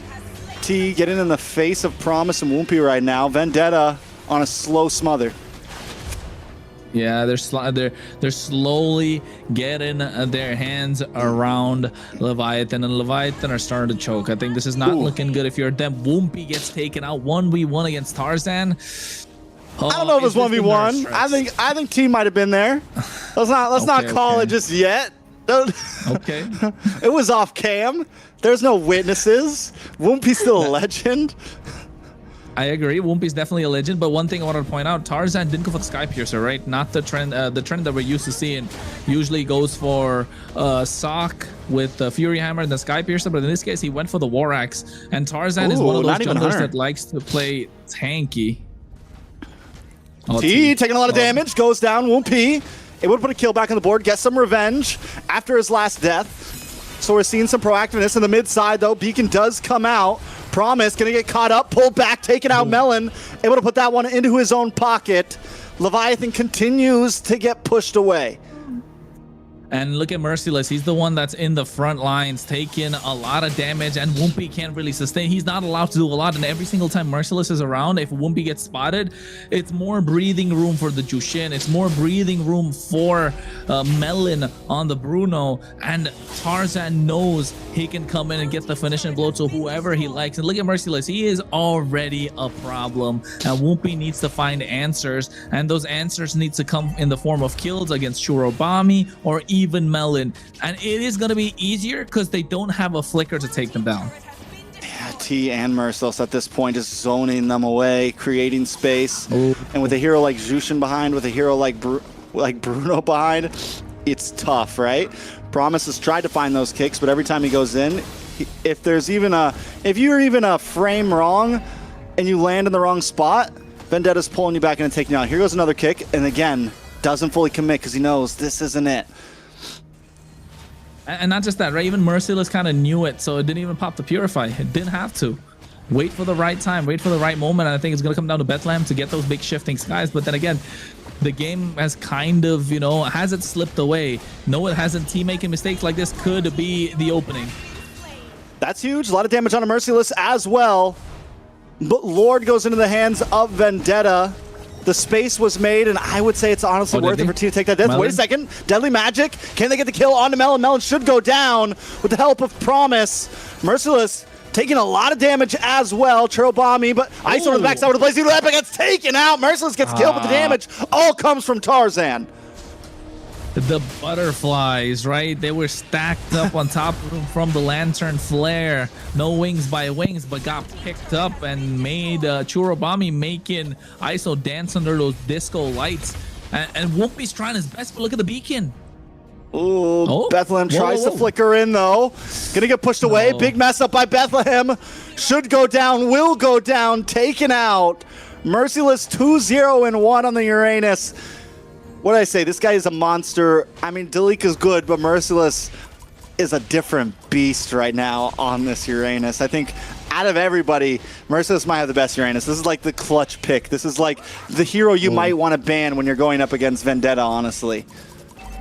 T getting in the face of Promise and Woompy right now. Vendetta on a slow smother. Yeah, they're slowly getting their hands around Leviathan, and Leviathan are starting to choke. I think this is not looking good if you're them. Woompy gets taken out 1v1 against Tarzan. I don't know if it's 1v1. I think T might have been there. Let's not call it just yet. Okay. It was off cam. There's no witnesses. Woompy's still a legend. I agree. Woompy's definitely a legend, but one thing I wanted to point out, Tarzan didn't go for the Sky Piercer, right? Not the trend that we're used to seeing. Usually goes for Sock with the Fury Hammer and the Sky Piercer, but in this case, he went for the War Axe. And Tarzan is one of those junglers that likes to play tanky. T taking a lot of damage, goes down. Woompy able to put a kill back on the board, get some revenge after his last death. So we're seeing some proactiveness in the mid side, though. Beacon does come out. Promise gonna get caught up, pulled back, taken out. Melon able to put that one into his own pocket. Leviathan continues to get pushed away. And look at Merciless. He's the one that's in the front lines, taking a lot of damage, and Woompy can't really sustain. He's not allowed to do a lot, and every single time Merciless is around, if Woompy gets spotted, it's more breathing room for the Jushin. It's more breathing room for Melon on the Bruno, and Tarzan knows he can come in and get the finishing blow to whoever he likes. And look at Merciless. He is already a problem, and Woompy needs to find answers, and those answers need to come in the form of kills against Shurobami or even Melon, and it is going to be easier because they don't have a flicker to take them down. Yeah, T and Merciless at this point just zoning them away, creating space. And with a hero like Jushin behind, with a hero like Bruno behind, it's tough, right? Promise has tried to find those kicks, but every time he goes in, if you're even a frame wrong and you land in the wrong spot, Vendetta's pulling you back in and taking you out. Here goes another kick, and again, doesn't fully commit because he knows this isn't it. And not just that, right? Even Merciless kind of knew it, so it didn't even pop the Purify. It didn't have to. Wait for the right time, wait for the right moment, and I think it's going to come down to Bethlehem to get those big shifting skies. But then again, the game has kind of, has it slipped away? No, it hasn't. Team making mistakes like this could be the opening. That's huge. A lot of damage on a Merciless as well. But Lord goes into the hands of Vendetta. The space was made, and I would say it's honestly worth it for T to take that death. Melon? Wait a second. Deadly Magic. Can they get the kill onto Melon? Melon should go down with the help of Promise. Merciless taking a lot of damage as well. Churobami, but ISO to the backside with the Blaze Eagle Epic gets taken out. Merciless gets killed, but the damage all comes from Tarzan. The butterflies, right? They were stacked up on top of him from the Lantern Flare. No wings by wings, but got picked up and made Churobami making ISO dance under those disco lights. And Woompy's trying his best, but look at the beacon. Ooh, Bethlehem tries to flicker in, though. Gonna get pushed away. Big mess up by Bethlehem. Should go down, will go down, taken out. Merciless 2-0-1 on the Uranus. What did I say? This guy is a monster. I mean, Dalik is good, but Merciless is a different beast right now on this Uranus. I think out of everybody, Merciless might have the best Uranus. This is like the clutch pick. This is like the hero you might want to ban when you're going up against Vendetta, honestly.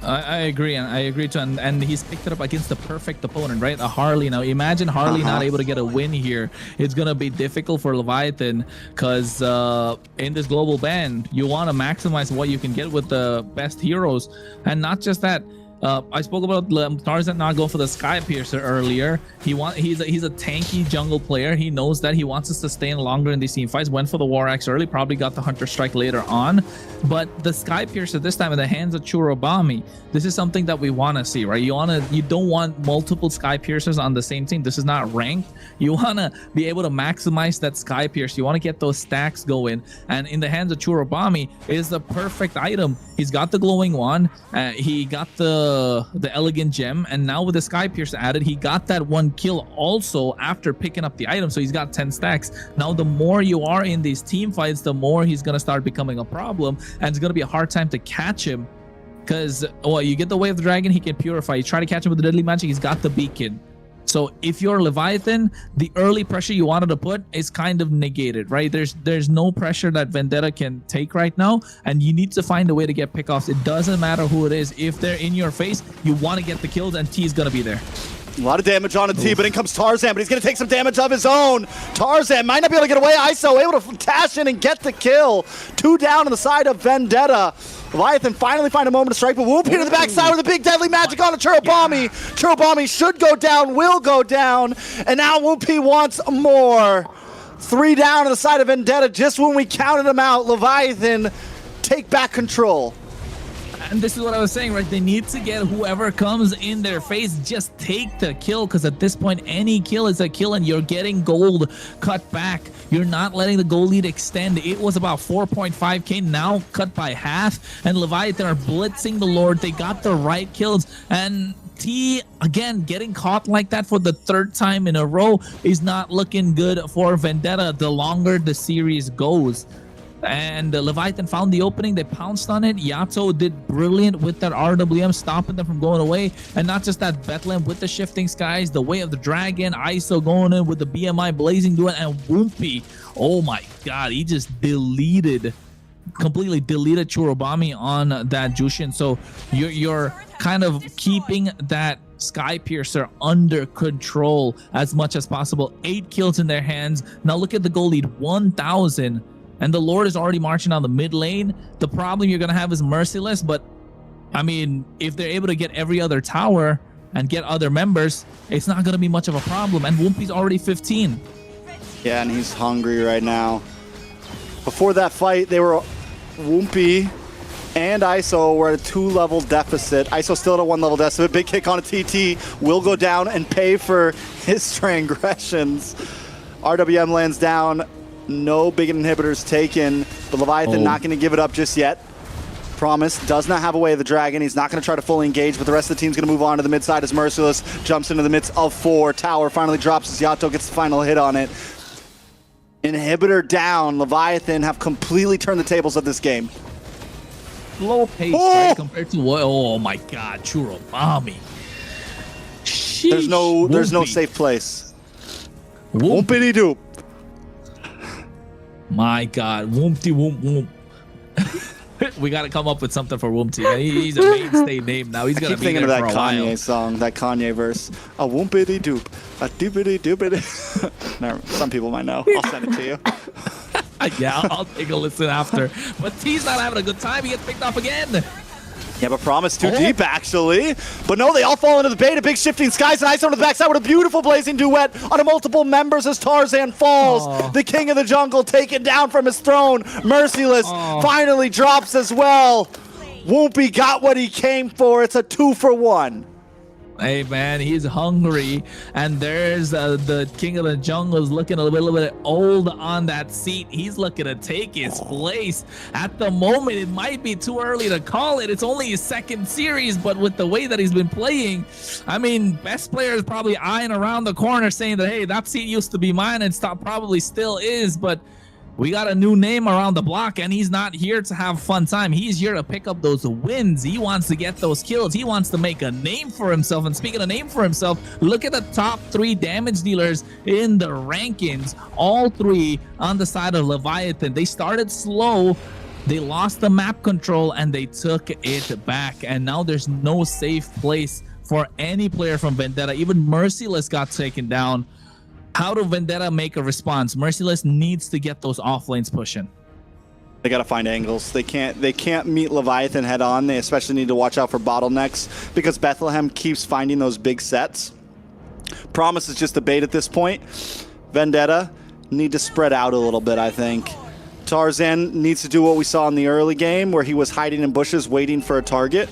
I agree, and I agree too. And he's picked it up against the perfect opponent, right? A Harley. Now, imagine Harley not able to get a win here. It's gonna be difficult for Leviathan because in this global ban, you want to maximize what you can get with the best heroes, and not just that. I spoke about Tarzan not going for the Sky Piercer earlier. He's a tanky jungle player. He knows that he wants to sustain longer in these team fights. Went for the War Axe early, probably got the Hunter Strike later on. But the Sky Piercer this time in the hands of Churobami, this is something that we want to see, right? You don't want multiple Sky Piercers on the same team. This is not ranked. You want to be able to maximize that Sky Pierce. You want to get those stacks going. And in the hands of Churobami is the perfect item. He's got the glowing wand. He got the elegant gem, and now with the Sky Pierce added, he got that one kill also after picking up the item, so he's got 10 stacks. Now the more you are in these team fights, the more he's gonna start becoming a problem, and it's gonna be a hard time to catch him because you get the Way of the Dragon, he can purify. You try to catch him with the Deadly Magic, he's got the beacon. So if you're Leviathan, the early pressure you wanted to put is kind of negated, right? There's no pressure that Vendetta can take right now, and you need to find a way to get pickoffs. It doesn't matter who it is. If they're in your face, you want to get the kills, and T is going to be there. A lot of damage on a T, but in comes Tarzan, but he's going to take some damage of his own. Tarzan might not be able to get away. ISO able to dash in and get the kill. 2 down on the side of Vendetta. Leviathan finally find a moment to strike, but Whoop here to the backside with a big deadly magic on a Churubami. Churubami should go down, will go down, and now Whoopie wants more. 3 down on the side of Vendetta just when we counted them out. Leviathan take back control. And this is what I was saying, right? They need to get whoever comes in their face, just take the kill, because at this point, any kill is a kill, and you're getting gold cut back. You're not letting the gold lead extend. It was about 4.5k, now cut by half, and Leviathan are blitzing the Lord. They got the right kills, and T, again, getting caught like that for the 3rd time in a row is not looking good for Vendetta the longer the series goes. And Leviathan found the opening. They pounced on it. Yato did brilliant with that RWM, stopping them from going away. And not just that, Bethlehem with the shifting skies, the way of the dragon, ISO going in with the BMI blazing doing, and Woompy. Oh my god, he just completely deleted Churubami on that Jushin. So you're kind of keeping that Sky Piercer under control as much as possible. 8 kills in their hands. Now look at the goal lead, 1,000. And the Lord is already marching on the mid lane. The problem you're going to have is Merciless, but I mean, if they're able to get every other tower and get other members, it's not going to be much of a problem. And Woompy's already 15. Yeah, and he's hungry right now. Before that fight, they were Woompy and ISO were at a 2-level deficit. ISO still at a 1-level deficit. Big kick on a TT will go down and pay for his transgressions. RWM lands down. No big inhibitors taken, but Leviathan not going to give it up just yet. Promise does not have a way of the dragon. He's not going to try to fully engage, but the rest of the team's going to move on to the mid side as Merciless jumps into the midst of 4. Tower finally drops as Yato gets the final hit on it. Inhibitor down. Leviathan have completely turned the tables of this game. Slow pace, right? Compared to what? Oh my god, Churubami. There's no safe place. Woompity doop. My god, Woompty Woomp Woomp. We got to come up with something for Woompty. He's a mainstay name now. He's going to be there for a while. I keep thinking of that Kanye song, that Kanye verse. A woompity doop, a doopity doopity. Some people might know. I'll send it to you. Yeah, I'll take a listen after. But T's not having a good time. He gets picked off again. Yeah, but Promise too deep, actually. But no, they all fall into the bait. A big shifting skies, and ISO on the backside with a beautiful blazing duet on a multiple members as Tarzan falls. The king of the jungle taken down from his throne. Merciless finally drops as well. Whoopi got what he came for. It's a 2-for-1. Hey man, he's hungry, and there's the king of the jungle is looking a little bit old on that seat. He's looking to take his place. At the moment, it might be too early to call it. It's only his 2nd series, but with the way that he's been playing, I mean, best player is probably eyeing around the corner saying that, hey, that seat used to be mine, and probably still is, but we got a new name around the block, and he's not here to have fun time. He's here to pick up those wins. He wants to get those kills. He wants to make a name for himself. And speaking of name for himself, look at the top 3 damage dealers in the rankings. All 3 on the side of Leviathan. They started slow. They lost the map control, and they took it back. And now there's no safe place for any player from Vendetta. Even Merciless got taken down. How do Vendetta make a response? Merciless needs to get those off lanes pushing. They got to find angles. They can't meet Leviathan head on. They especially need to watch out for bottlenecks because Bethlehem keeps finding those big sets. Promise is just a bait at this point. Vendetta need to spread out a little bit, I think. Tarzan needs to do what we saw in the early game where he was hiding in bushes waiting for a target.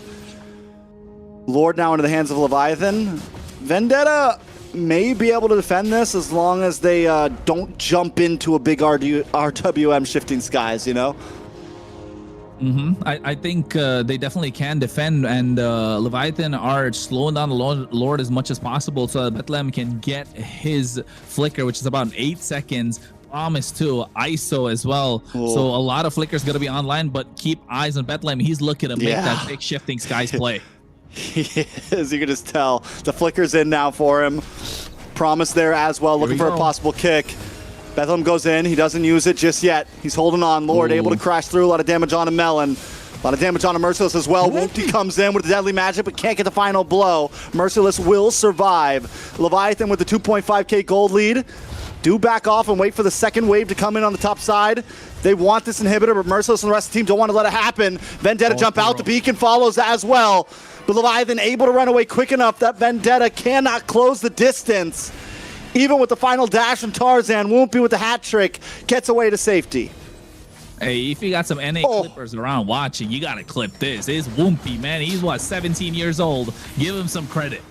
Lord now into the hands of Leviathan. Vendetta may be able to defend this as long as they don't jump into a big RWM shifting skies, you know? I think they definitely can defend, and Leviathan are slowing down the Lord as much as possible so that Bethlehem can get his flicker, which is about 8 seconds. Promise too, ISO as well. Cool. So a lot of flickers going to be online, but keep eyes on Bethlehem. He's looking to make that big shifting skies play. He is, you can just tell. The flicker's in now for him. Promise there as well, looking for a possible kick. Bethlehem goes in, he doesn't use it just yet. He's holding on. Lord able to crash through, a lot of damage on a Melon. A lot of damage on a Merciless as well. Woompty comes in with a deadly magic, but can't get the final blow. Merciless will survive. Leviathan with the 2.5k gold lead. Do back off and wait for the second wave to come in on the top side. They want this inhibitor, but Merciless and the rest of the team don't want to let it happen. Vendetta jump out. The beacon follows as well. But Leviathan able to run away quick enough that Vendetta cannot close the distance. Even with the final dash from Tarzan, Woompy with the hat trick gets away to safety. Hey, if you got some NA clippers around watching, you gotta clip this. It's Woompy, man. He's what, 17 years old. Give him some credit.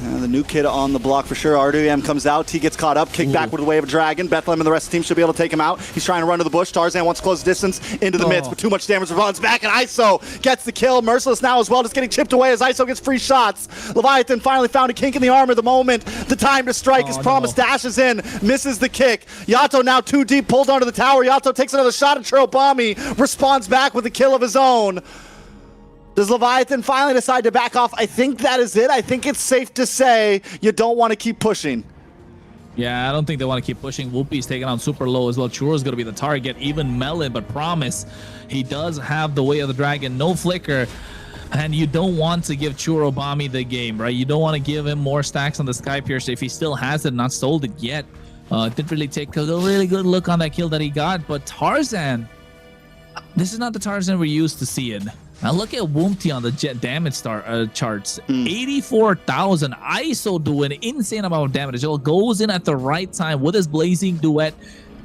The new kid on the block for sure. RWM comes out. T gets caught up. Kick back with the Wave of Dragon. Bethlehem and the rest of the team should be able to take him out. He's trying to run to the bush. Tarzan wants to close distance into the midst, but too much damage runs back, and ISO gets the kill. Merciless now as well, just getting chipped away as ISO gets free shots. Leviathan finally found a kink in the armor. The moment, the time to strike. His promise dashes in, misses the kick. Yato now too deep, pulled onto the tower. Yato takes another shot at Chirobami, responds back with a kill of his own. Does Leviathan finally decide to back off? I think that is it. I think it's safe to say you don't want to keep pushing. Yeah, I don't think they want to keep pushing. Whoopi's taking on super low as well. Churo's going to be the target. Even Melon, but Promise, he does have the Way of the Dragon. No flicker. And you don't want to give Churobami the game, right? You don't want to give him more stacks on the Sky Piercer if he still has it, not sold it yet. Didn't really take a really good look on that kill that he got. But Tarzan, this is not the Tarzan we're used to seeing. Now look at Woompty on the jet damage charts. 84,000. ISO doing an insane amount of damage. It goes in at the right time with his Blazing Duet.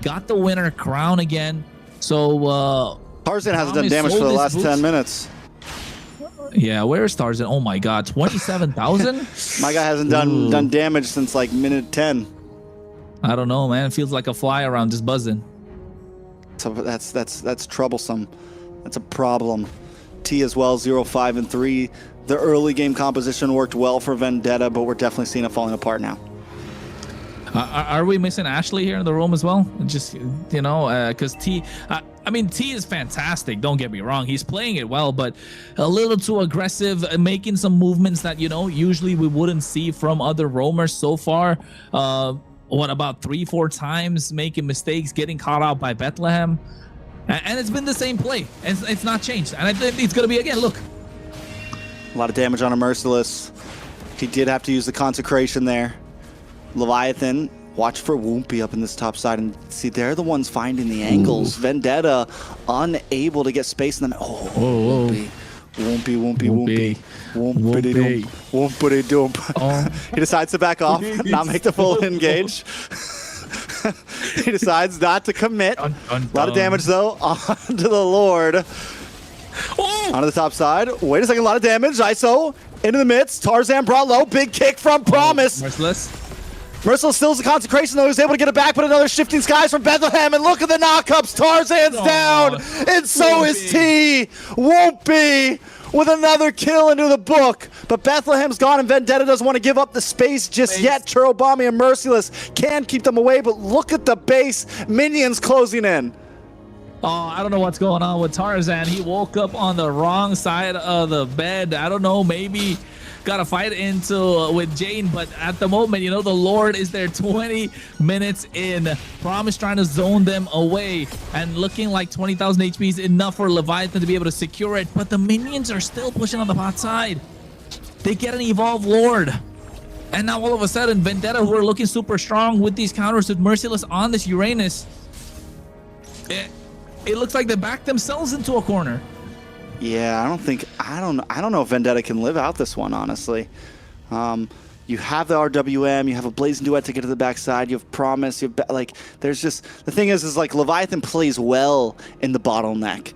Got the winner crown again. So Tarzan hasn't done damage for the last 10 minutes. Yeah, where's Tarzan? Oh my god, 27,000? My guy hasn't done damage since like minute 10. I don't know, man. It feels like a fly around just buzzing. So that's troublesome. That's a problem. T as well, 0-5 and 3. The early game composition worked well for Vendetta, but we're definitely seeing it falling apart now. Are we missing Ashley here in the room as well? Just, you know, because T, I mean, T is fantastic. Don't get me wrong. He's playing it well, but a little too aggressive, making some movements that, you know, usually we wouldn't see from other roamers so far. What, about 3-4 times making mistakes, getting caught out by Bethlehem. And it's been the same play. It's not changed. And I think it's going to be again. Look. A lot of damage on a Merciless. He did have to use the Consecration there. Leviathan, watch for Woompy up in this top side. And see, they're the ones finding the angles. Ooh. Vendetta unable to get space in them. Oh, Woompy. Woompy. He decides to back off, not make the full engage. He decides not to commit. A lot of damage, though, onto the Lord. Onto the top side. Wait a second, a lot of damage. ISO into the midst. Tarzan brought low. Big kick from Promise. Merciless. Merciless stills the Consecration, though. He was able to get it back, but another Shifting Skies from Bethlehem. And look at the knockups. Tarzan's down. And so is T. Woompy with another kill into the book. But Bethlehem's gone, and Vendetta doesn't want to give up the space just yet. Churobami and Merciless can keep them away, but look at the base. Minions closing in. Oh, I don't know what's going on with Tarzan. He woke up on the wrong side of the bed. I don't know, maybe got a fight into with Jane, but at the moment, you know, the Lord is there 20 minutes in. Promise trying to zone them away, and looking like 20,000 HP is enough for Leviathan to be able to secure it, but the minions are still pushing on the bot side. They get an Evolved Lord, and now all of a sudden, Vendetta, who are looking super strong with these counters with Merciless on this Uranus, it looks like they backed themselves into a corner. Yeah, I don't know if Vendetta can live out this one, honestly. You have the RWM, you have a Blazing Duet to get to the backside, you have Promise, you have, like, there's just, the thing is like Leviathan plays well in the bottleneck.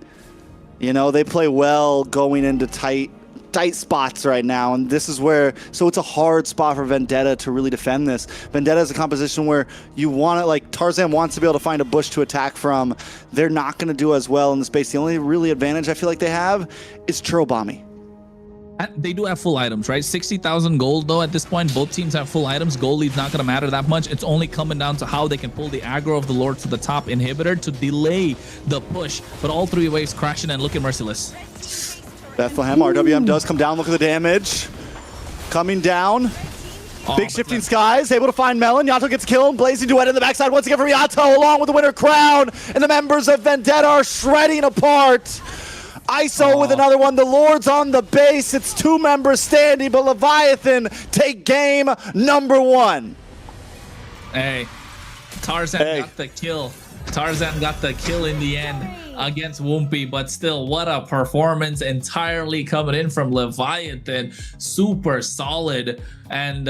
You know, they play well going into tight spots right now, and this is where, so it's a hard spot for Vendetta to really defend this. Vendetta is a composition where you want to, like, Tarzan wants to be able to find a bush to attack from. They're not going to do as well in the space. The only really advantage I feel like they have is Churobami. They do have full items, right? 60,000 gold, though, at this point. Both teams have full items. Gold lead's not going to matter that much. It's only coming down to how they can pull the aggro of the Lord to the top inhibitor to delay the push. But all three waves crashing and looking merciless. Bethlehem, RWM does come down. Look at the damage. Coming down. Big Shifting Skies, able to find Melon. Yato gets killed. Blazing Duet in the backside once again for Yato, along with the winner crown. And the members of Vendetta are shredding apart. ISO with another one. The Lord's on the base. It's 2 members standing, but Leviathan take game number 1. Hey, Tarzan got the kill. Tarzan got the kill in the end against Woompy, but still, what a performance entirely coming in from Leviathan. Super solid, and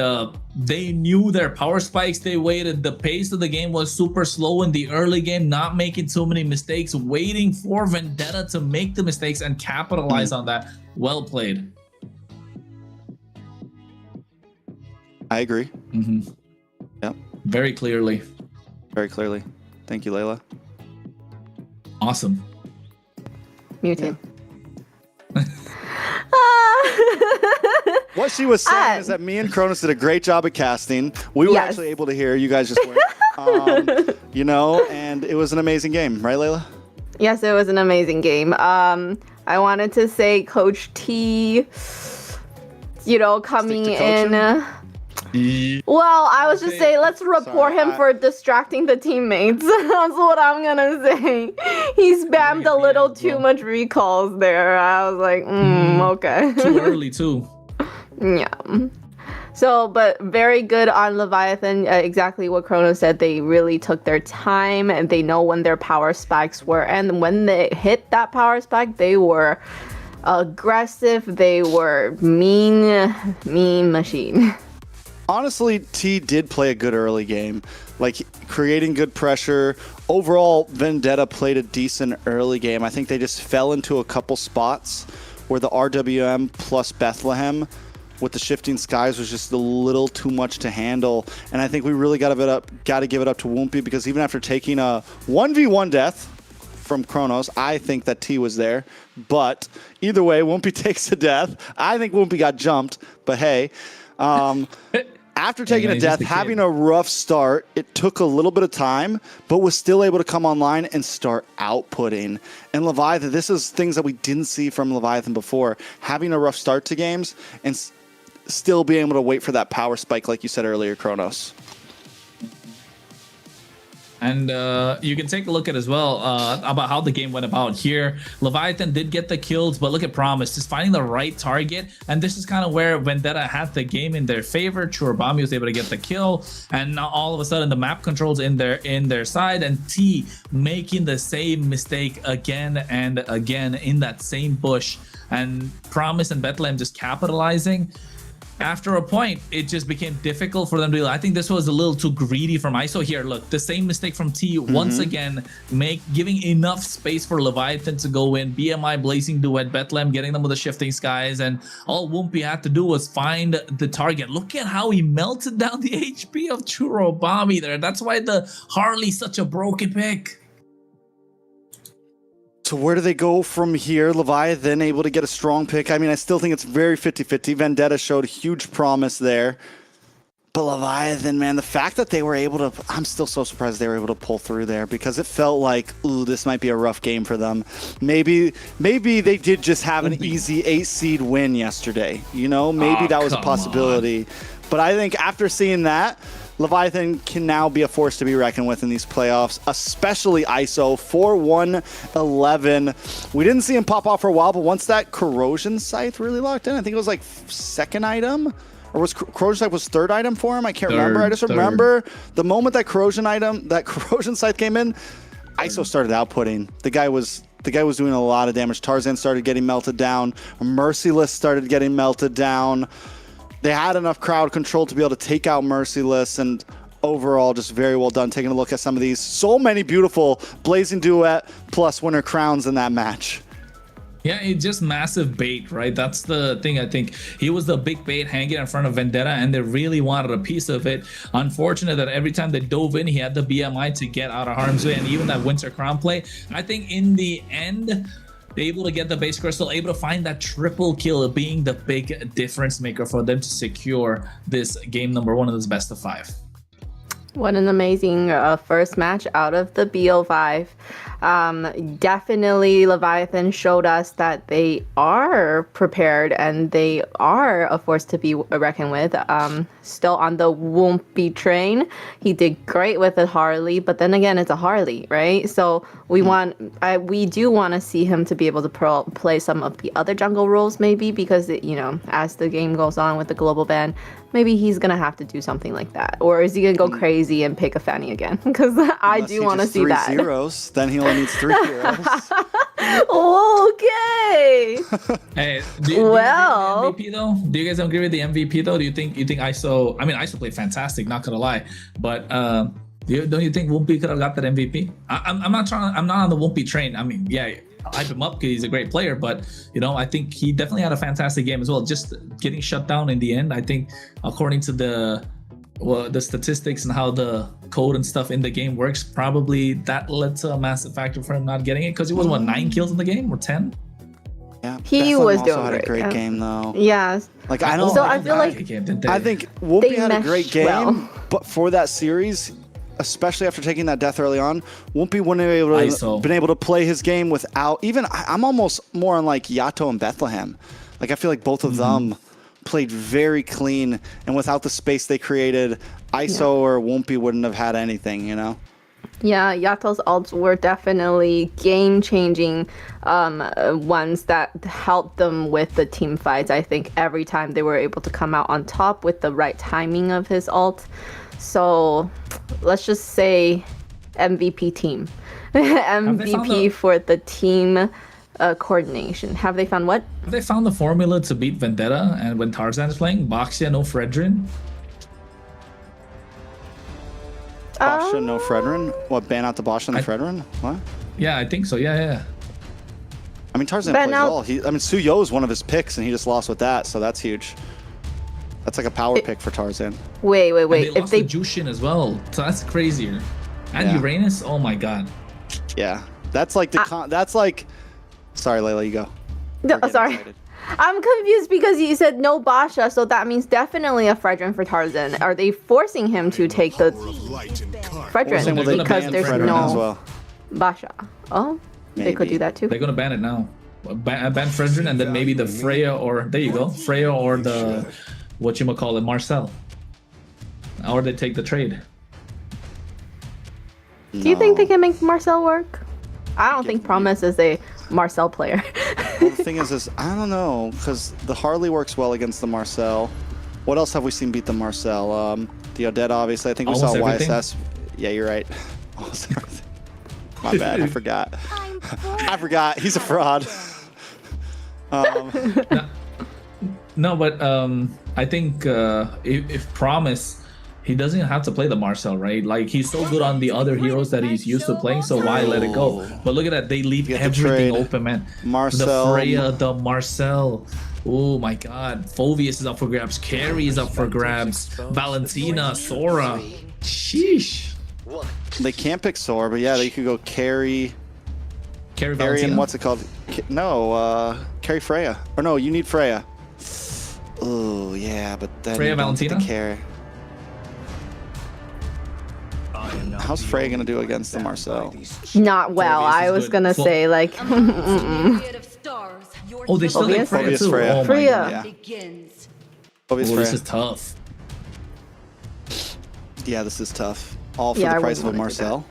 they knew their power spikes. They waited. The pace of the game was super slow in the early game, not making too many mistakes, waiting for Vendetta to make the mistakes and capitalize on that. Well played. I agree. Yep. Very clearly. Very clearly. Thank you, Layla. Awesome. Mutant. What she was saying is that me and Cronus did a great job at casting. We were actually able to hear. You guys just weren't. You know, and it was an amazing game. Right, Layla? Yes, it was an amazing game. I wanted to say Coach T, you know, coming in. Well, I was just saying, let's report him for distracting the teammates. That's what I'm gonna say. He spammed a little too much recalls there. I was like, okay. Too early, too. Yeah. So, but very good on Leviathan. Exactly what Chrono said. They really took their time and they know when their power spikes were. And when they hit that power spike, they were aggressive. They were mean machine. Honestly, T did play a good early game, like creating good pressure. Overall, Vendetta played a decent early game. I think they just fell into a couple spots where the RWM plus Bethlehem with the shifting skies was just a little too much to handle. And I think we really got to give it up to Woompy, because even after taking a 1v1 death from Kronos, I think that T was there. But either way, Woompy takes the death. I think Woompy got jumped, but hey. After taking a death, having a rough start, it took a little bit of time, but was still able to come online and start outputting. And Leviathan, this is things that we didn't see from Leviathan before. Having a rough start to games and still being able to wait for that power spike, like you said earlier, Kronos. And you can take a look at as well about how the game went about here. Leviathan did get the kills, but look at Promise, just finding the right target. And this is kind of where Vendetta had the game in their favor. Churubami was able to get the kill, and now all of a sudden the map controls in their side, and T making the same mistake again and again in that same bush. And Promise and Bethlehem just capitalizing. After a point, it just became difficult for them to do. I think this was a little too greedy from ISO here. Look, the same mistake from T once again, giving enough space for Leviathan to go in. BMI Blazing Duet, Bethlehem getting them with the shifting skies, and all Woompy had to do was find the target. Look at how he melted down the HP of Churubami there. That's why the Harley's such a broken pick. So where do they go from here? Leviathan able to get a strong pick. I mean, I still think it's very 50-50. Vendetta showed huge promise there. But Leviathan, man, the fact that they were able to... I'm still so surprised they were able to pull through there, because it felt like, ooh, this might be a rough game for them. Maybe they did just have an easy 8-seed win yesterday. You know, maybe that was a possibility. But I think after seeing that, Leviathan can now be a force to be reckoned with in these playoffs, especially ISO 4-1-11. We didn't see him pop off for a while, but once that Corrosion Scythe really locked in, I think it was like second item, or was Corrosion Scythe was third item for him? I can't remember. I just remember the moment that Corrosion Scythe came in, ISO started outputting. The guy was doing a lot of damage. Tarzan started getting melted down. Merciless started getting melted down. They had enough crowd control to be able to take out Merciless, and overall just very well done. Taking a look at some of these. So many beautiful Blazing Duet plus winner crowns in that match. Yeah, it's just massive bait, right? That's the thing. I think he was the big bait hanging in front of Vendetta, and they really wanted a piece of it. Unfortunate that every time they dove in, he had the BMI to get out of harm's way, and even that Winter Crown play. I think in the end, able to get the base crystal, able to find that triple kill, being the big difference maker for them to secure this game number one of this best of 5. What an amazing first match out of the BO5. Definitely Leviathan showed us that they are prepared and they are a force to be reckoned with. Still on the Wumpy train. He did great with the Harley, but then again, it's a Harley, right? So we do want to see him to be able to play some of the other jungle roles maybe, because, as the game goes on with the global ban, maybe he's going to have to do something like that. Or is he going to go crazy and pick a Fanny again? Because I do want to see that. 3 zeros, then he only needs 3 heroes. Okay. Hey, do you agree with the MVP though? Do you guys agree with the MVP though? Do you think ISO? I mean, ISO played fantastic. Not gonna lie, but don't you think Wumpy could have got that MVP? I'm not on the Wumpy train. I mean, yeah, I hype him up because he's a great player, but I think he definitely had a fantastic game as well. Just getting shut down in the end, I think, according to the statistics and how the code and stuff in the game works, probably that led to a massive factor for him not getting it, because he was 9 kills in the game or 10? Yeah, he was also doing had a great game though. Yeah. Like I don't. So I feel like I think Wumpy had a great game, but for that series, especially after taking that death early on, Wumpy wouldn't have been able to play his game without even. I'm almost more on like Yato and Bethlehem. Like I feel like both of them played very clean, and without the space they created, ISO or Wumpy wouldn't have had anything, Yeah, Yato's ults were definitely game-changing ones that helped them with the team fights. I think every time they were able to come out on top with the right timing of his ult. So let's just say MVP team. MVP for the team coordination. Have they found what? Have they found the formula to beat Vendetta and when Tarzan is playing? Boxia, no Fredrin? Basha, no Fredrin? What, ban out the Basha and the Fredrin? What? Yeah, I think so. Yeah. I mean, Tarzan plays well. Suyo is one of his picks, and he just lost with that, so that's huge. That's like a power pick for Tarzan. Wait. And they lost to Jushin as well, so that's crazier. And Uranus? Oh my god. Yeah, that's like that's like. Sorry, Layla, you go. No, sorry. Excited. I'm confused because you said no Basha, so that means definitely a Fredrin for Tarzan. Are they forcing him to take the Fredrin because there's no Basha? Oh, maybe. They could do that too. They're gonna ban it now. Ban Fredrin, and then maybe the Freya, or there you go, Freya, or the Marcel, or they take the trade. Do you think they can make Marcel work? I don't think Promise is a Marcel player. Well, the thing is I don't know, because the Harley works well against the Marcel. What else have we seen beat the Marcel? The Odette, obviously. I think we saw YSS. Yeah, you're right. Almost everything. My bad, I forgot. I forgot. He's a fraud. No, but I think if Promise, he doesn't have to play the Marcel, right? Like, he's so good on the other heroes that he's used to playing, so why let it go? But look at that, they leave everything open, man. Marcel. The Freya, the Marcel. Oh my god. Phoveus is up for grabs. Carrie is up for grabs. Valentina, Sora. Sheesh. They can't pick Sora, but yeah, they could go Carrie. Carrie and what's it called? No, Carrie Freya. Or no, you need Freya. Oh, yeah, but then Freya Valentina? Carrie. How's Freya gonna do against the Marcel? Not well. I was gonna say like. Oh, they still make Freya too. Freya. Oh Freya. This is tough. Yeah, this is tough. All for the price of a Marcel.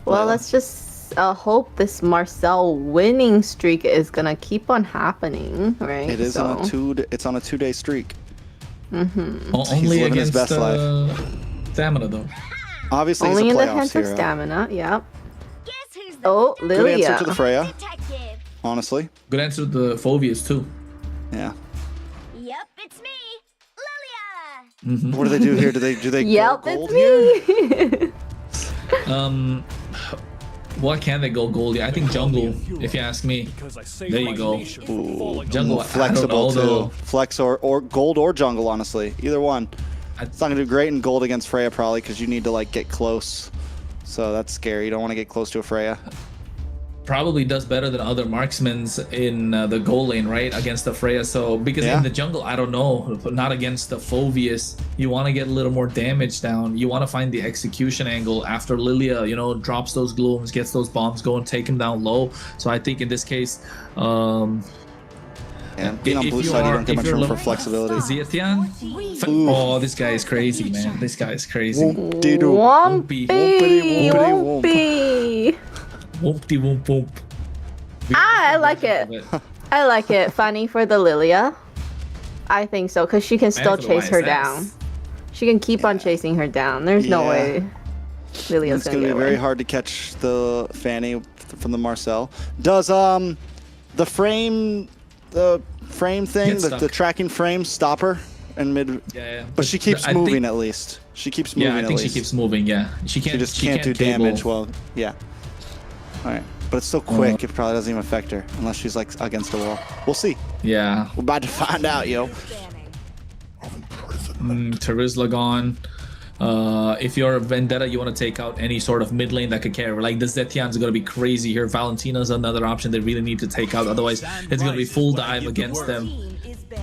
Well, let's just hope this Marcel winning streak is gonna keep on happening, right? It is on a It's on a 2-day streak. Only against Stamina, though. Obviously, only he's a in the playoffs hands of hero. Stamina. Yep. Oh, Lilia. Good answer to the Freya. Honestly. Good answer to the Phoveus too. Yeah. Yep, it's me, Lilia. What do they do here? Do they yep, go gold it's me. What can they go gold? I think jungle, if you ask me. There you go. Ooh, jungle, flexible too. Flex or gold or jungle, honestly. Either one. It's not gonna do great in gold against Freya probably, because you need to like get close. So that's scary. You don't want to get close to a Freya. probably does better than other marksmen's in the goal lane, right, against the Freya. So because in the jungle, I don't know, but not against the Phoveus. You want to get a little more damage down. You want to find the execution angle after Lilia, you know, drops those glooms, gets those bombs going, take him down low. So I think in this case, being on blue side, you don't get much room for flexibility. Zethian? Oh, this guy is crazy, man. This guy is crazy. Wumpy. Wompty womp womp. I like it. I like it. Funny for the Lilia. I think so, because she can still chase her down. She can keep on chasing her down. There's no way Lilia's it's gonna be very hard to catch the Fanny from the Marcel. Does the frame thing, the tracking frame, stop her in mid? Yeah. But she keeps moving at least. She keeps moving. Yeah, I think she keeps moving. Yeah, she just can't do damage. Well, yeah. All right, but it's so quick. It probably doesn't even affect her unless she's like against the wall. We'll see. Yeah. We're about to find out, yo. Terizla gone. If you're a Vendetta, you want to take out any sort of mid lane that could carry. Like the Zethian's going to be crazy here. Valentina's another option they really need to take out. Otherwise, it's going to be full dive against them.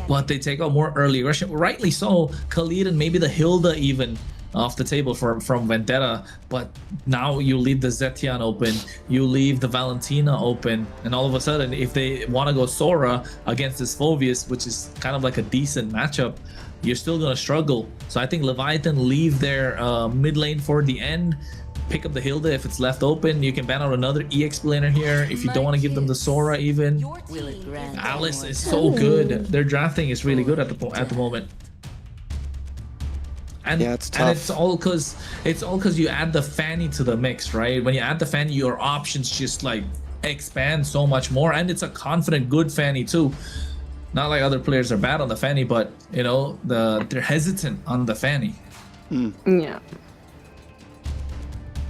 But they take out more early aggression. Rightly so. Khalid and maybe the Hilda even off the table from Vendetta. But now you leave the Zethian open. You leave the Valentina open. And all of a sudden, if they want to go Sora against this Phoveus, which is kind of like a decent matchup, you're still going to struggle. So I think Leviathan leave their mid lane for the end. Pick up the Hilda if it's left open. You can ban out another EX laner here if you don't want to give them the Sora even. Alice is so good. Their drafting is really good at the moment. And it's tough. And it's all because you add the Fanny to the mix, right? When you add the Fanny, your options just like expand so much more, and it's a confident, good Fanny too. Not like other players are bad on the Fanny, but you know they're hesitant on the Fanny. Yeah.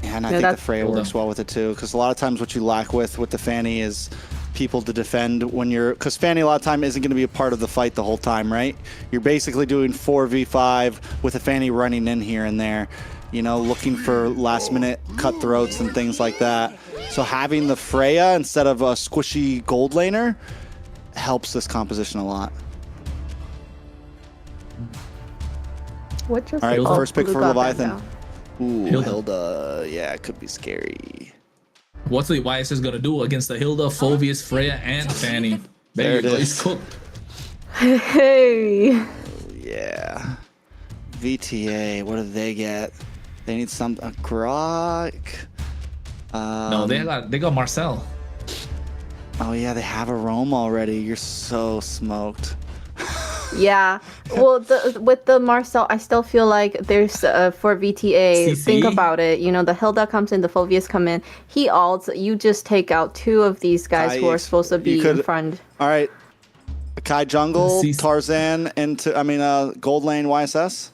And I think the Freya works well with it too, because a lot of times what you lack with the Fanny is people to defend when because Fanny a lot of time isn't going to be a part of the fight the whole time, right? You're basically doing 4v5 with a Fanny running in here and there, you know, looking for last minute cutthroats and things like that. So having the Freya instead of a squishy gold laner helps this composition a lot. All right, first pick for Leviathan. Ooh, Hilda. Hilda. Yeah, it could be scary. What's the YSS gonna do against the Hilda, Phoveus, Freya, and Fanny? There it is. He's cooked. Hey. Yeah. VTA, what do they get? They need a Grok. No, they got Marcel. Oh yeah, they have a roam already. You're so smoked. Yeah. Well, with the Marcel, I still feel like there's for VTA. CC? Think about it. You know, the Hilda comes in, the Phoveus come in. He ults. You just take out two of these guys who are supposed to be in front. All right. Kai jungle, CC. Tarzan into gold lane YSS.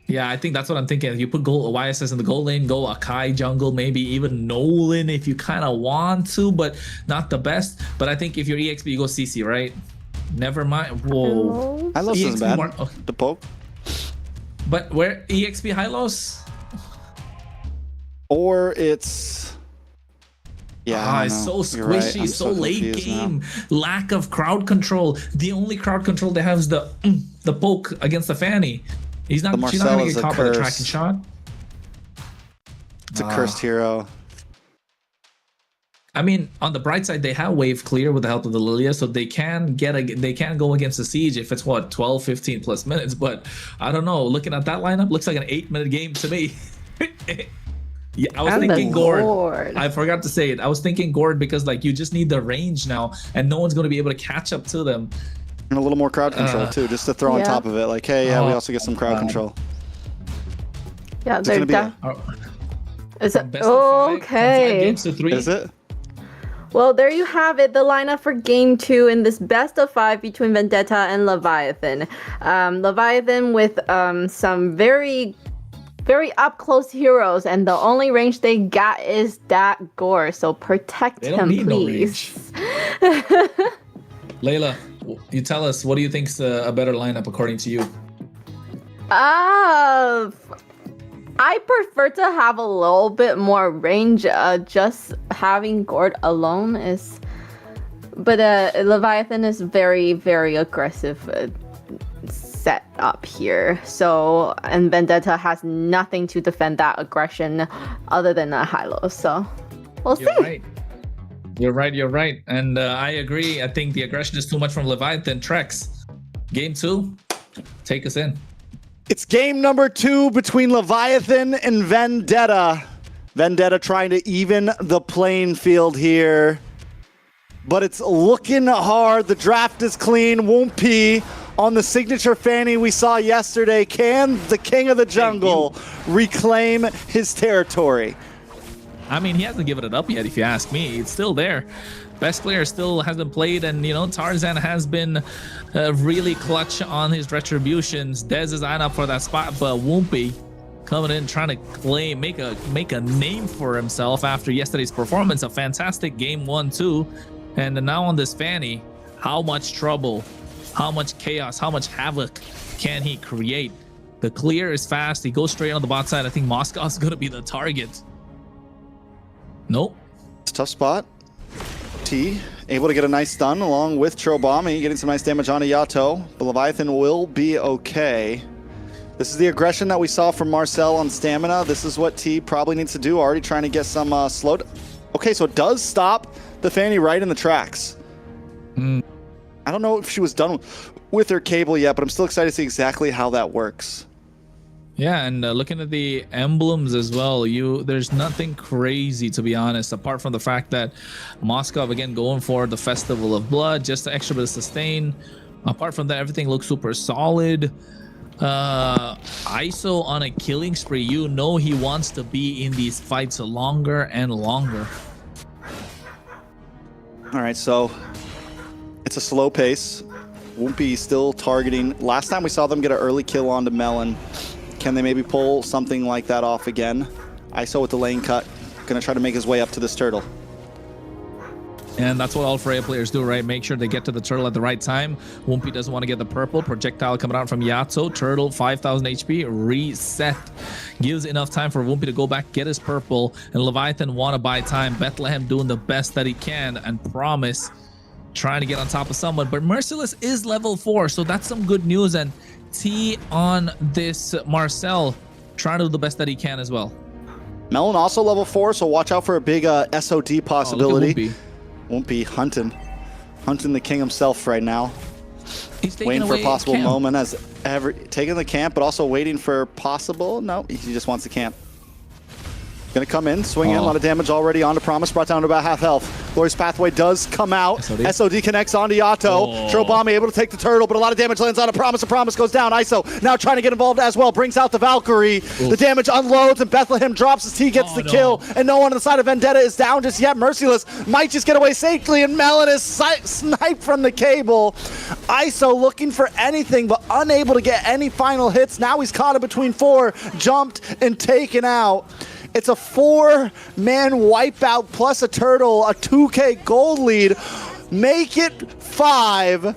Yeah, I think that's what I'm thinking. You put YSS in the gold lane, go Akai jungle, maybe even Nolan if you kind of want to, but not the best. But I think if you're EXP, you go CC, right? Never mind. Whoa. Hylos isn't bad. The poke. But where EXP Hylos? Or it's it's so squishy, so late game. Lack of crowd control. The only crowd control they have is the poke against the Fanny. She's not gonna get caught by the tracking shot. It's a cursed hero. I mean, on the bright side, they have wave clear with the help of the Lilia, so they can go against the siege if it's 12, 15 plus minutes. But I don't know. Looking at that lineup, looks like an 8-minute game to me. Yeah, I was thinking Gord. I forgot to say it. I was thinking Gord because like you just need the range now, and no one's going to be able to catch up to them. And a little more crowd control too, just to throw on top of it. Like, hey, we also get some crowd control. Yeah, they're Is it okay? Is it? Well, there you have it, the lineup for Game 2 in this best of 5 between Vendetta and Leviathan. Leviathan with some very, very up-close heroes, and the only range they got is that Gore, so protect him, please. No Layla, you tell us, what do you think's a better lineup according to you? I prefer to have a little bit more range. Just having Gord alone is, but Leviathan is very, very aggressive set up here. So, and Vendetta has nothing to defend that aggression other than a high-low. So, we'll see. You're right. And I agree. I think the aggression is too much from Leviathan. Trex, game 2, take us in. It's game number 2 between Leviathan and Vendetta. Vendetta trying to even the playing field here. But it's looking hard. The draft is clean. Wumpy on the signature Fanny we saw yesterday. Can the king of the jungle reclaim his territory? I mean, he hasn't given it up yet, if you ask me. It's still there. Best player still hasn't played, and Tarzan has been really clutch on his retributions. Dez is eyeing up for that spot, but Wumpy coming in trying to claim, make a name for himself after yesterday's performance. A fantastic game 1-2, and now on this Fanny, how much trouble, how much chaos, how much havoc can he create? The clear is fast. He goes straight on the bot side. I think Moscow's going to be the target. Nope. It's a tough spot. T able to get a nice stun along with Chorobami, getting some nice damage onto Yato, but Leviathan will be okay. This is the aggression that we saw from Marcel on stamina. This is what T probably needs to do. Already trying to get some slowed. Okay, so it does stop the Fanny right in the tracks. I don't know if she was done with her cable yet, but I'm still excited to see exactly how that works. Yeah, and looking at the emblems as well, there's nothing crazy, to be honest, apart from the fact that Moskov, again, going for the Festival of Blood, just an extra bit of sustain. Apart from that, everything looks super solid. ISO on a killing spree. He wants to be in these fights longer and longer. All right, so it's a slow pace. Wumpy still targeting. Last time we saw them get an early kill onto Melon. Can they maybe pull something like that off again? ISO with the lane cut. Gonna try to make his way up to this turtle. And that's what all Freya players do, right? Make sure they get to the turtle at the right time. Wumpy doesn't want to get the purple. Projectile coming out from Yato. Turtle, 5,000 HP. Reset. Gives enough time for Wumpy to go back, get his purple. And Leviathan want to buy time. Bethlehem doing the best that he can. And Promise trying to get on top of someone. But Merciless is level 4. So that's some good news. And T on this Marcel trying to do the best that he can as well. Melon also level 4, so watch out for a big SOD possibility. Wumpy hunting the king himself right now. He's waiting for a possible moment as taking the camp, but also waiting for possible. No, he just wants the camp. Gonna come in, swing in, a lot of damage already onto Promise, brought down to about half health. Glorious Pathway does come out. SOD connects onto Yato. Chorobami able to take the turtle, but a lot of damage lands onto Promise, and Promise goes down. ISO now trying to get involved as well, brings out the Valkyrie. The damage unloads, and Bethlehem drops as T gets the kill, and no one on the side of Vendetta is down just yet. Merciless might just get away safely, and Melon is sniped from the cable. ISO looking for anything, but unable to get any final hits. Now he's caught in between 4, jumped and taken out. It's a 4-man wipeout plus a turtle, a 2K gold lead. Make it 5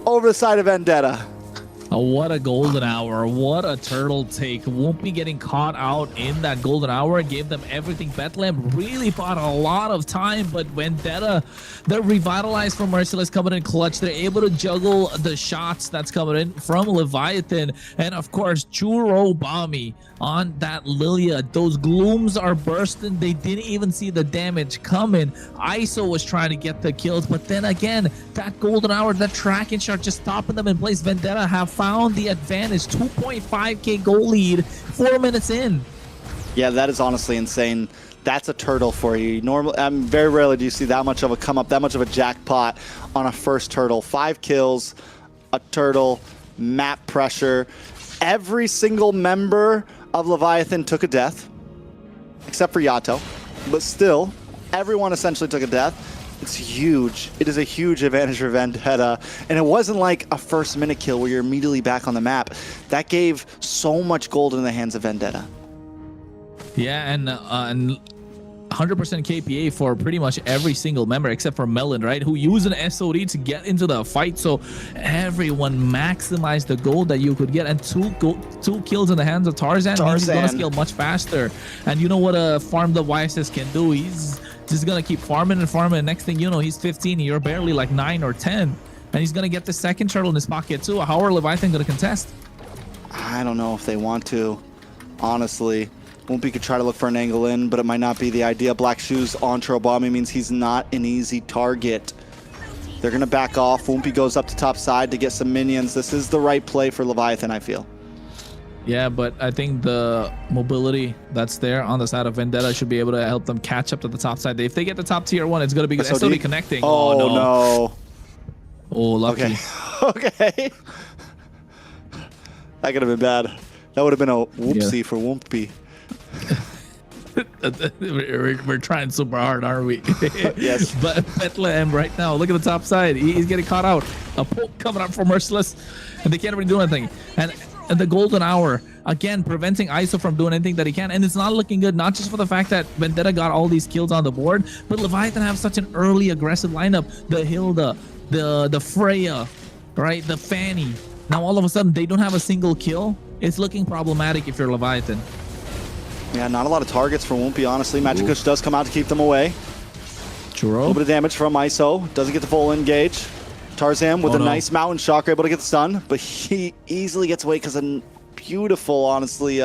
over the side of Vendetta. Oh, what a golden hour. What a turtle take. Wumpy getting caught out in that golden hour gave them everything. Bethlehem really bought a lot of time, but Vendetta, they're revitalized from Merciless coming in clutch. They're able to juggle the shots that's coming in from Leviathan. And of course, Chorobami on that Lilia. Those glooms are bursting. They didn't even see the damage coming. ISO was trying to get the kills, but then again, that golden hour, that tracking shot just stopping them in place. Vendetta have found the advantage. 2.5k goal lead 4 minutes in. Yeah, that is honestly insane. That's a turtle for you. Normally, very rarely do you see that much of a come up, that much of a jackpot on a first turtle. 5 kills, a turtle, map pressure. Every single member of Leviathan took a death, except for Yato. But still, everyone essentially took a death. It's huge. It is a huge advantage for Vendetta. And it wasn't like a first-minute kill where you're immediately back on the map. That gave so much gold in the hands of Vendetta. Yeah, and 100% KPA for pretty much every single member except for Melon, right? Who use an SOD to get into the fight. So everyone maximized the gold that you could get, and two kills in the hands of Tarzan means he's gonna scale much faster. And you know what a farm the YSS can do? He's just gonna keep farming and farming. And next thing you know, he's 15. You're barely like 9 or 10, and he's gonna get the second turtle in his pocket too. How are Leviathan gonna contest? I don't know if they want to, honestly. Wumpy could try to look for an angle in, but it might not be the idea. Black Shoes on Chorobami means he's not an easy target. They're going to back off. Wumpy goes up to top side to get some minions. This is the right play for Leviathan, I feel. Yeah, but I think the mobility that's there on the side of Vendetta should be able to help them catch up to the top side. If they get the top tier 1, it's going to be good. SOD connecting. Oh, no. Oh, lucky. Okay. That could have been bad. That would have been a whoopsie for Wumpy. We're trying super hard, aren't we? Yes. But Bethlehem right now, look at the top side. He's getting caught out. A poke coming up for Merciless, and they can't really do anything. And the golden hour, again, preventing ISO from doing anything that he can. And it's not looking good, not just for the fact that Vendetta got all these kills on the board, but Leviathan have such an early aggressive lineup. The Hilda, the Freya, right? The Fanny. Now all of a sudden, they don't have a single kill. It's looking problematic if you're Leviathan. Yeah, not a lot of targets for Wumpy, honestly. Magic Kush does come out to keep them away. Churro. A little bit of damage from ISO. Doesn't get the full engage. Tarzan with a nice mountain shock, able to get the stun, but he easily gets away because a beautiful, honestly,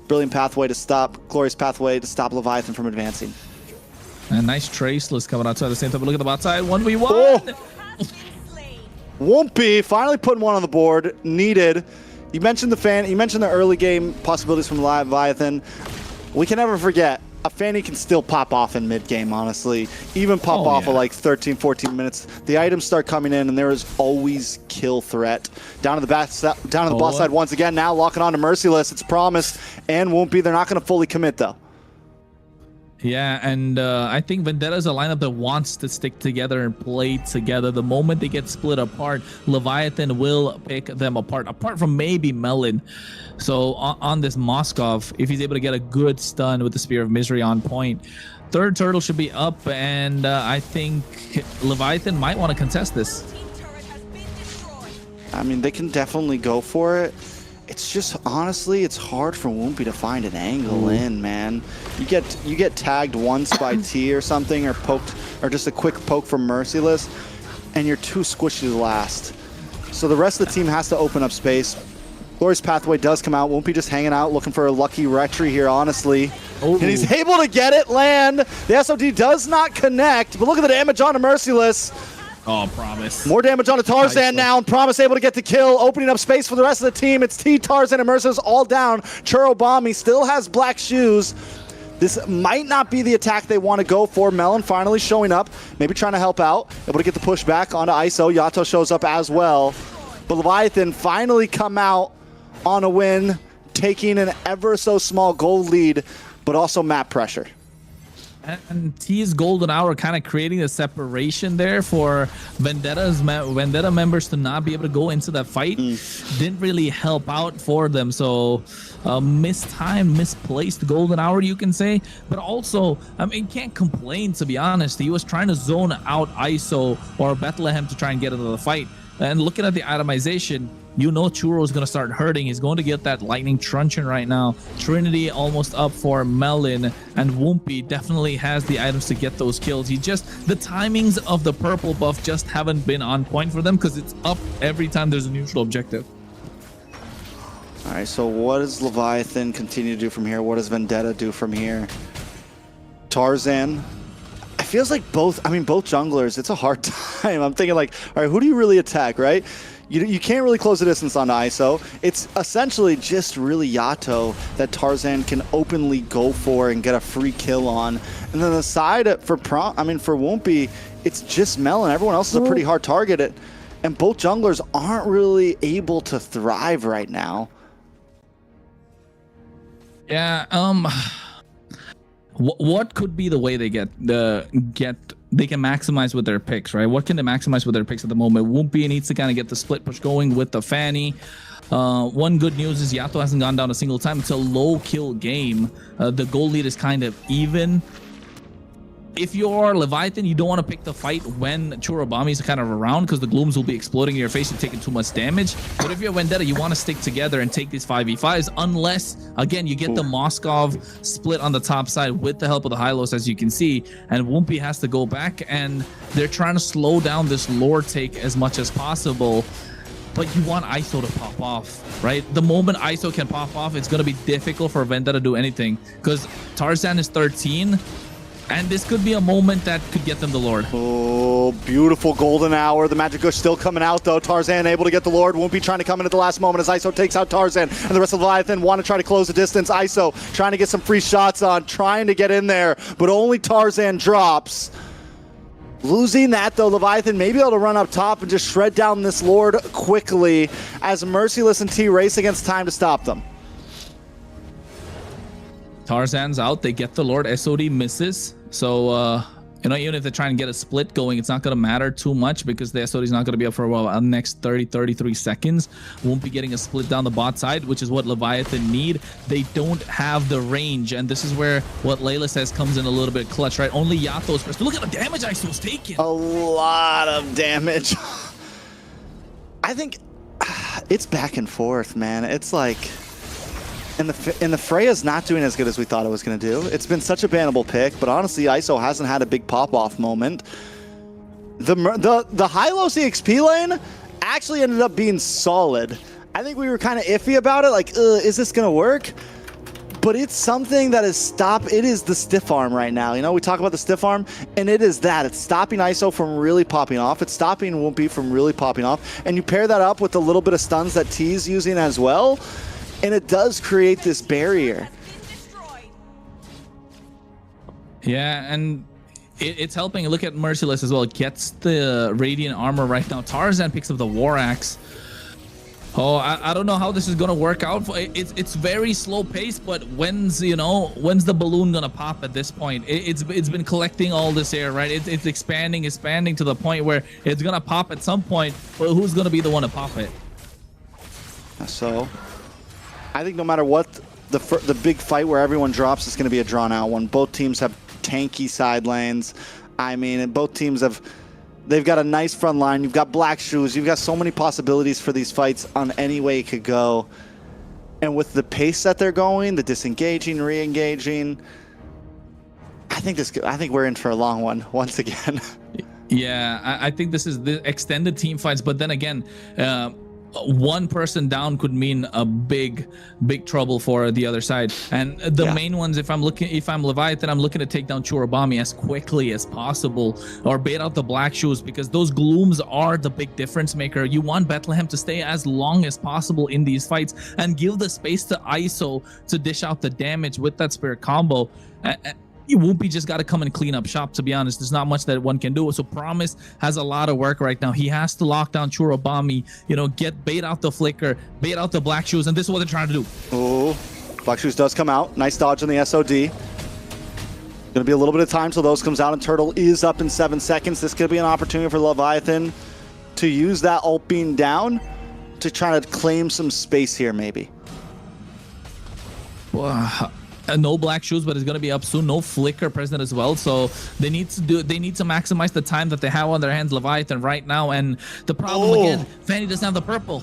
brilliant pathway to stop, glorious pathway to stop Leviathan from advancing. And nice Traceless coming outside at the same time. But look at the bot side, 1v1. Oh. Wumpy finally putting one on the board. Needed. You mentioned you mentioned the early game possibilities from Leviathan. We can never forget, a Fanny can still pop off in mid-game, honestly. Even pop off at like 13, 14 minutes. The items start coming in, and there is always kill threat. Down to the bot side once again, now locking on to Merciless. It's promised, and Wumpy, they're not going to fully commit, though. Yeah, and I think Vendetta is a lineup that wants to stick together and play together. The moment they get split apart, Leviathan will pick them apart from maybe Melon. So on this Moskov, if he's able to get a good stun with the Spear of Misery on point, third turtle should be up, and I think Leviathan might want to contest this. I mean, they can definitely go for it. It's just, honestly, it's hard for Wumpy to find an angle in, man. You get tagged once by T or something, or poked, or just a quick poke from Merciless, and you're too squishy to last. So the rest of the team has to open up space. Glorious Pathway does come out. Wumpy just hanging out, looking for a lucky retry here, honestly. And he's able to get it, land. The SOD does not connect, but look at the damage on to Merciless. Oh, Promise. More damage on to Tarzan now, and Promise able to get the kill, opening up space for the rest of the team. It's T, Tarzan, and Merciless all down. Churobami still has Black Shoes. This might not be the attack they want to go for. Melon finally showing up, maybe trying to help out. Able to get the push back onto ISO. Yato shows up as well. But Leviathan finally come out on a win, taking an ever so small gold lead, but also map pressure. And T's golden hour kind of creating a separation there for Vendetta members to not be able to go into that fight. Didn't really help out for them. So misplaced golden hour, you can say. But also, I mean, can't complain, to be honest. He was trying to zone out ISO or Bethlehem to try and get into the fight. And looking at the itemization, you know Churro is going to start hurting. He's going to get that lightning truncheon right now. Trinity almost up for Melon, and Wumpy definitely has the items to get those kills. The timings of the purple buff just haven't been on point for them because it's up every time there's a neutral objective. All right, so what does Leviathan continue to do from here? What does Vendetta do from here? Tarzan. It feels like both junglers, it's a hard time. I'm thinking like, all right, who do you really attack, right? You can't really close the distance on ISO. It's essentially just really Yato that Tarzan can openly go for and get a free kill on. And then the side for Wumpy, it's just Melon. Everyone else is a pretty hard target. And both junglers aren't really able to thrive right now. Yeah, what could be the way they they can maximize with their picks, right? What can they maximize with their picks at the moment? Wumpy needs to kind of get the split push going with the Fanny. One good news is Yato hasn't gone down a single time. It's a low kill game. The goal lead is kind of even. if you're Leviathan, you don't want to pick the fight when Churubami is kind of around because the glooms will be exploding in your face and taking too much damage. But if you're Vendetta, you want to stick together and take these 5v5s unless, again, you get the Moskov split on the top side with the help of the Hylos, as you can see, and Wumpy has to go back, and they're trying to slow down this lore take as much as possible. But you want ISO to pop off, right? The moment ISO can pop off, it's going to be difficult for Vendetta to do anything because Tarzan is 13. And this could be a moment that could get them the Lord. Oh, beautiful golden hour. The Magic Gush still coming out, though. Tarzan able to get the Lord. Wumpy trying to come in at the last moment as ISO takes out Tarzan. And the rest of Leviathan want to try to close the distance. ISO trying to get some free shots on, trying to get in there. But only Tarzan drops. Losing that, though, Leviathan may be able to run up top and just shred down this Lord quickly as Merciless and T race against time to stop them. Tarzan's out. They get the Lord. SOD misses. So, you know, even if they try and get a split going, it's not going to matter too much because the SOD is not going to be up for a while. The next 33 seconds. Won't be getting a split down the bot side, which is what Leviathan need. They don't have the range, and this is where what Layla says comes in a little bit clutch, right? Only Yato's first. Look at the damage ISO's taking. A lot of damage. I think it's back and forth, man. It's like... And the Freya's not doing as good as we thought it was going to do. It's been such a bannable pick, but honestly, ISO hasn't had a big pop-off moment. The Hylos EXP lane actually ended up being solid. I think we were kind of iffy about it, like, is this going to work? But it's something that is it is the stiff arm right now. You know, we talk about the stiff arm, and it is that. It's stopping ISO from really popping off. It's stopping Wumpy from really popping off. And you pair that up with the little bit of stuns that T's using as well, and it does create this barrier. Yeah, and it's helping. Look at Merciless as well. It gets the Radiant armor right now. Tarzan picks up the War Axe. Oh, I don't know how this is going to work out. It's very slow pace, but when's the balloon going to pop at this point? It's been collecting all this air, right? It's expanding to the point where it's going to pop at some point, but who's going to be the one to pop it? So... I think no matter what, the big fight where everyone drops is going to be a drawn-out one. Both teams have tanky side lanes. I mean, and both teams they've got a nice front line. You've got Black Shoes. You've got so many possibilities for these fights on any way it could go. And with the pace that they're going, the disengaging, re-engaging, I think we're in for a long one once again. Yeah, I think this is the extended team fights, but then again, one person down could mean a big trouble for the other side. And the main ones, if I'm Leviathan, I'm looking to take down Churubami as quickly as possible or bait out the Black Shoes, because those glooms are the big difference maker. You want Bethlehem to stay as long as possible in these fights and give the space to ISO to dish out the damage with that spirit combo. Wumpy just got to come and clean up shop, to be honest. There's not much that one can do. So Promise has a lot of work right now. He has to lock down Churubami, bait out the Flicker, bait out the Black Shoes, and this is what they're trying to do. Oh, Black Shoes does come out. Nice dodge on the SOD. Going to be a little bit of time till those comes out, and Turtle is up in 7 seconds. This could be an opportunity for Leviathan to use that ult being down to try to claim some space here, maybe. Wow. No Black Shoes, but it's going to be up soon. No Flicker present as well, so they need to maximize the time that they have on their hands, Leviathan, right now. And the problem again, Fanny doesn't have the purple.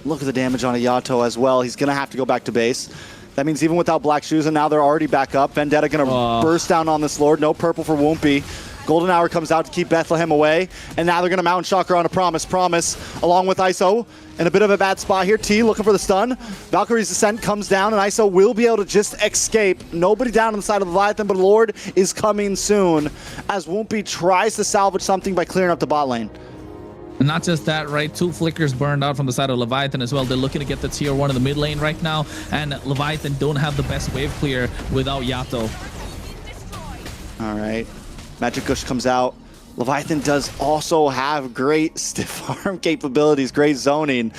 Look at the damage on a Yato as well. He's going to have to go back to base. That means even without Black Shoes, and now they're already back up. Vendetta going to burst down on this Lord. No purple for Wumpy. Golden Hour comes out to keep Bethlehem away, and now they're going to Mountain Shocker on a Promise. Promise, along with ISO, in a bit of a bad spot here. T looking for the stun. Valkyrie's Descent comes down, and ISO will be able to just escape. Nobody down on the side of Leviathan, but Lord is coming soon as Wumpy tries to salvage something by clearing up the bot lane. And not just that, right? 2 Flickers burned out from the side of Leviathan as well. They're looking to get the tier 1 in the mid lane right now, and Leviathan don't have the best wave clear without Yato. All right. Magic Gush comes out. Leviathan does also have great stiff arm capabilities, great zoning,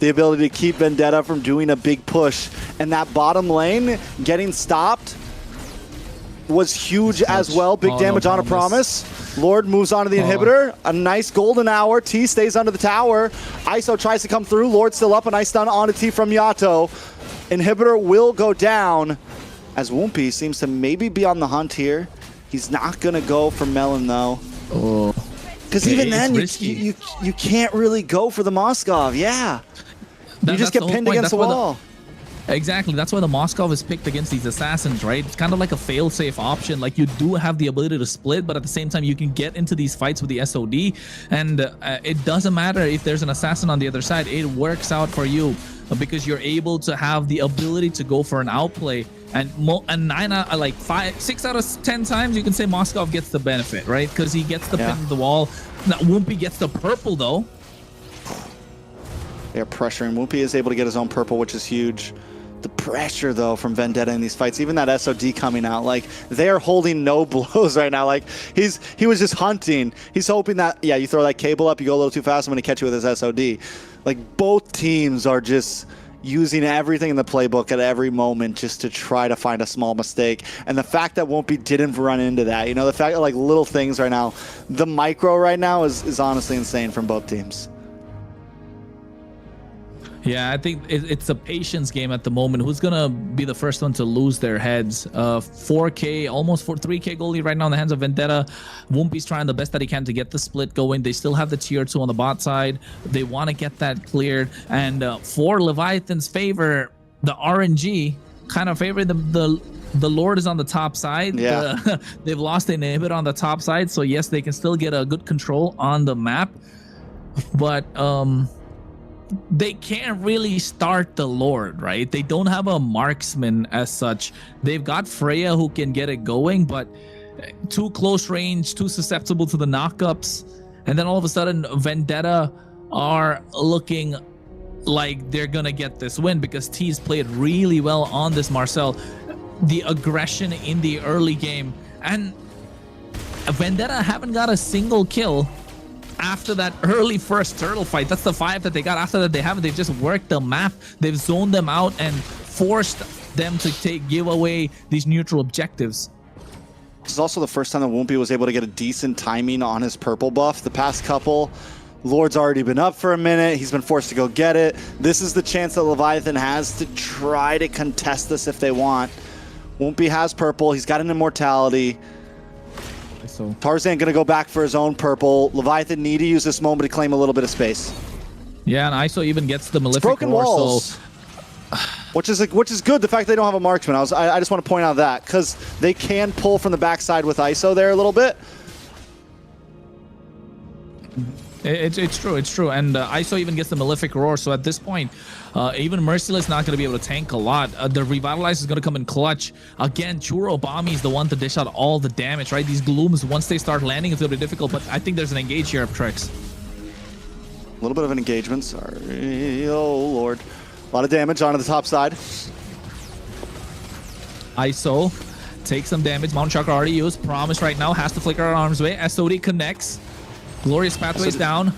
the ability to keep Vendetta from doing a big push. And that bottom lane getting stopped was huge as well. Big damage on a Promise. Lord moves on to the inhibitor. A nice golden hour. T stays under the tower. ISO tries to come through. Lord still up. A nice stun onto T from Yato. Inhibitor will go down as Wumpy seems to maybe be on the hunt here. He's not gonna go for Melon though. Oh, because even then you can't really go for the Moskov. Yeah, you just get pinned against the wall. Exactly, that's why the Moskov is picked against these assassins, right? It's kind of like a fail-safe option. Like, you do have the ability to split, but at the same time, you can get into these fights with the SOD, and it doesn't matter if there's an assassin on the other side. It works out for you because you're able to have the ability to go for an outplay. And 6 out of 10 times, you can say Moskov gets the benefit, right? Because he gets the pin to the wall. Now, Whoompy gets the purple, though. They're pressuring. Whoompy is able to get his own purple, which is huge. The pressure, though, from Vendetta in these fights, even that SOD coming out, like, they are holding no blows right now. Like, he was just hunting. He's hoping that, you throw that cable up, you go a little too fast, I'm going to catch you with his SOD. Like, both teams are just using everything in the playbook at every moment just to try to find a small mistake. And the fact that Whoompy didn't run into that, the fact that, like, little things right now, the micro right now is honestly insane from both teams. Yeah, I think it's a patience game at the moment. Who's gonna be the first one to lose their heads? 4K, almost 3K goalie right now in the hands of Vendetta. Whoompy's trying the best that he can to get the split going. They still have the tier 2 on the bot side. They want to get that cleared. And for Leviathan's favor, the RNG kind of favor the Lord is on the top side. Yeah. They've lost an inhibit on the top side, so yes, they can still get a good control on the map. But they can't really start the Lord, right? They don't have a marksman as such. They've got Freya who can get it going, but too close range, too susceptible to the knockups. And then all of a sudden, Vendetta are looking like they're gonna get this win because T's played really well on this Marcel. The aggression in the early game, and Vendetta haven't got a single kill after that early first turtle fight. That's the 5 that they got. After that, they haven't. They've just worked the map. They've zoned them out and forced them to give away these neutral objectives. This is also the first time that Whoompy was able to get a decent timing on his purple buff. The past couple, Lord's already been up for a minute. He's been forced to go get it. This is the chance that Leviathan has to try to contest this if they want. Whoompy has purple. He's got an immortality. So Tarzan gonna go back for his own purple. Leviathan need to use this moment to claim a little bit of space. Yeah, and ISO even gets the Malefic broken Roar, walls, so which is good. The fact they don't have a marksman, I just want to point out that because they can pull from the backside with ISO there a little bit. It's true, and ISO even gets the Malefic Roar, so at this point, even Merciless not going to be able to tank a lot. The Revitalize is going to come in clutch. Again, Churro Bomby is the one to dish out all the damage, right? These Glooms, once they start landing, it's going to be difficult, but I think there's an engage here of Trix. A little bit of an engagement, sorry. Oh, Lord. A lot of damage onto the top side. ISO takes some damage. Mount Chakra already used. Promise right now has to flicker our arms away. SOD connects. Glorious Pathways down.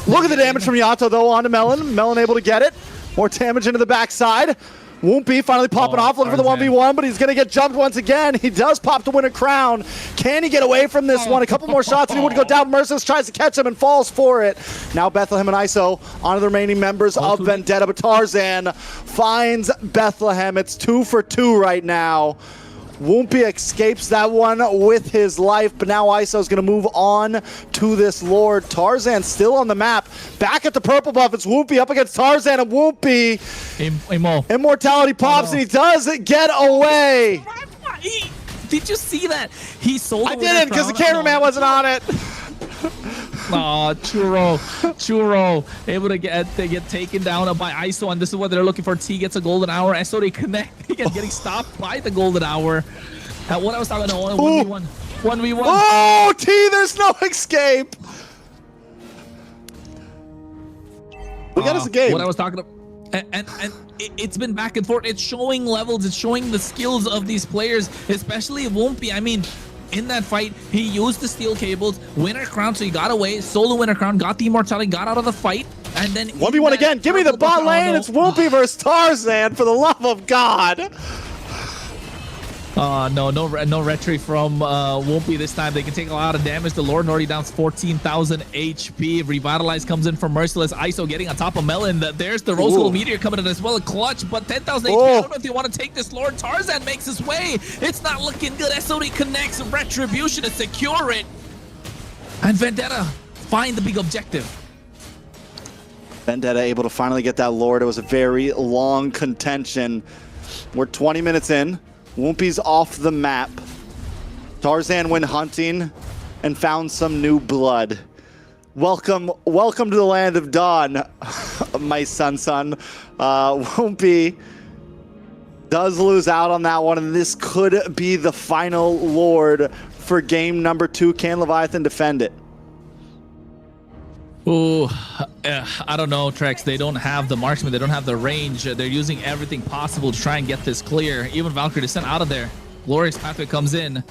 Look at the damage from Yato, though, onto Melon. Melon able to get it. More damage into the backside. Whoompy finally popping off, looking for the 1v1, but he's going to get jumped once again. He does pop to win a crown. Can he get away from this one? A couple more shots and he would go down. Merciless tries to catch him and falls for it. Now Bethlehem and ISO onto the remaining members of Vendetta, but Tarzan finds Bethlehem. It's 2 for 2 right now. Whoompy escapes that one with his life, but now ISO's going to move on to this Lord. Tarzan still on the map. Back at the purple buff, it's Whoompy up against Tarzan, and Whoompy. Immortality pops, and he does get away. Did you see that? He sold it. I didn't, because the cameraman wasn't on it. Oh, Churro, able to get taken down by ISO, and this is what they're looking for. T gets a golden hour. SOD connecting and getting stopped by the golden hour. What I was talking about, 1v1. Oh, T, there's no escape. We got us a game. What I was talking about, and it's been back and forth. It's showing levels. It's showing the skills of these players, especially Whoompy. I mean, in that fight, he used the steel cables, winner crown, so he got away, solo winner crown, got the immortality, got out of the fight, and then 1v1 again. Give me the bot lane. It's Whoompy versus Tarzan, for the love of God. No retry from Wumpy this time. They can take a lot of damage. The Lord already down 14,000 HP. Revitalize comes in from Merciless. ISO getting on top of Melon. There's the Rose Gold Meteor coming in as well. A clutch, but 10,000 HP. I don't know if you want to take this Lord. Tarzan makes his way. It's not looking good. SOD connects. Retribution to secure it. And Vendetta find the big objective. Vendetta able to finally get that Lord. It was a very long contention. We're 20 minutes in. Wumpy's off the map. Tarzan went hunting and found some new blood. Welcome to the land of Dawn, my son. Wumpy does lose out on that one, and this could be the final Lord for game number 2. Can Leviathan defend it? Ooh, I don't know, Trex. They don't have the marksman. They don't have the range. They're using everything possible to try and get this clear. Even Valkyrie is sent out of there. Glorious Pathway comes in.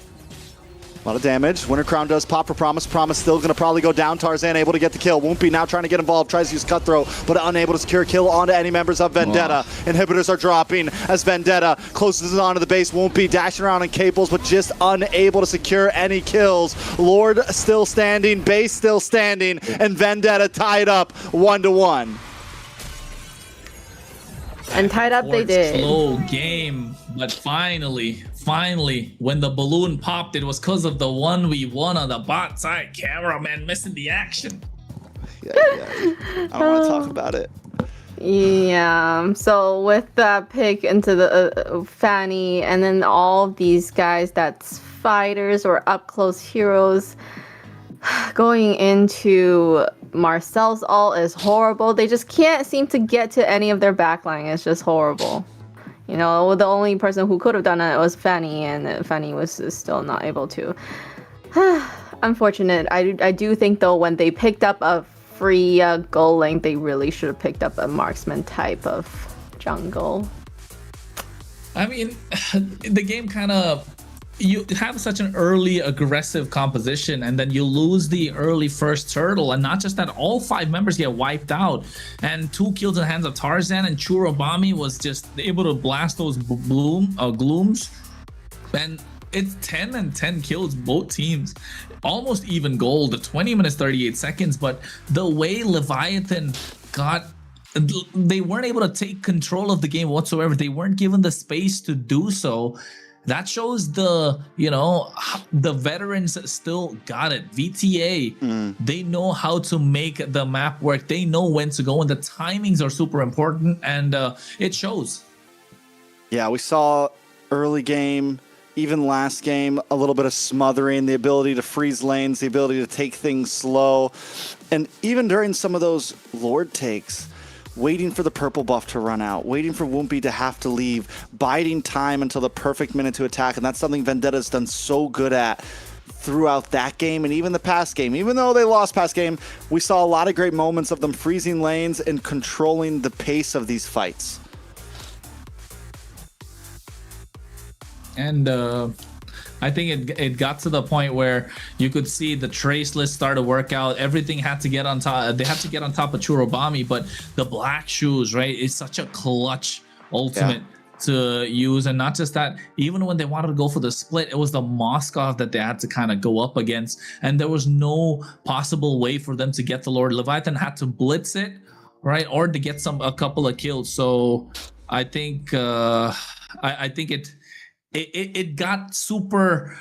A lot of damage. Winter Crown does pop for Promise. Promise still going to probably go down. Tarzan able to get the kill. Wumpy now trying to get involved. Tries to use Cutthroat, but unable to secure a kill onto any members of Vendetta. Inhibitors are dropping as Vendetta closes onto the base. Wumpy dashing around in cables, but just unable to secure any kills. Lord still standing. Base still standing. And Vendetta tied up 1-1. And tied up they did. Slow game, but finally, when the balloon popped, it was because of the 1v1 on the bot side. Cameraman missing the action. Yeah. I don't want to talk about it. Yeah, so with that pick into the Fanny, and then all of these guys that's fighters or up close heroes, going into Marcel's ult is horrible. They just can't seem to get to any of their backline. It's just horrible. You know, the only person who could have done it was Fanny, and Fanny was still not able to. Unfortunate. I do think, though, when they picked up a free goal link, they really should have picked up a marksman type of jungle. I mean, the game kind of... You have such an early aggressive composition, and then you lose the early first turtle, and not just that, all 5 members get wiped out, and 2 kills in the hands of Tarzan, and Churubami was just able to blast those glooms, and it's 10 and 10 kills, both teams, almost even gold, 20 minutes 38 seconds. But the way Leviathan they weren't able to take control of the game whatsoever. They weren't given the space to do so. That shows the veterans still got it. VTA, they know how to make the map work. They know when to go, and the timings are super important, and it shows. Yeah, we saw early game, even last game, a little bit of smothering, the ability to freeze lanes, the ability to take things slow. And even during some of those Lord takes, waiting for the purple buff to run out, waiting for Wumpy to have to leave, biding time until the perfect minute to attack. And that's something Vendetta's done so good at throughout that game and even the past game. Even though they lost past game, we saw a lot of great moments of them freezing lanes and controlling the pace of these fights. And I think it got to the point where you could see the trace list start to work out. Everything had to get on top. They had to get on top of Churubami, but the black shoes, right, is such a clutch ultimate to use. And not just that, even when they wanted to go for the split, it was the Moskov that they had to kind of go up against, and there was no possible way for them to get the Lord. Leviathan had to blitz it, right, or to get a couple of kills. So I think I think it got super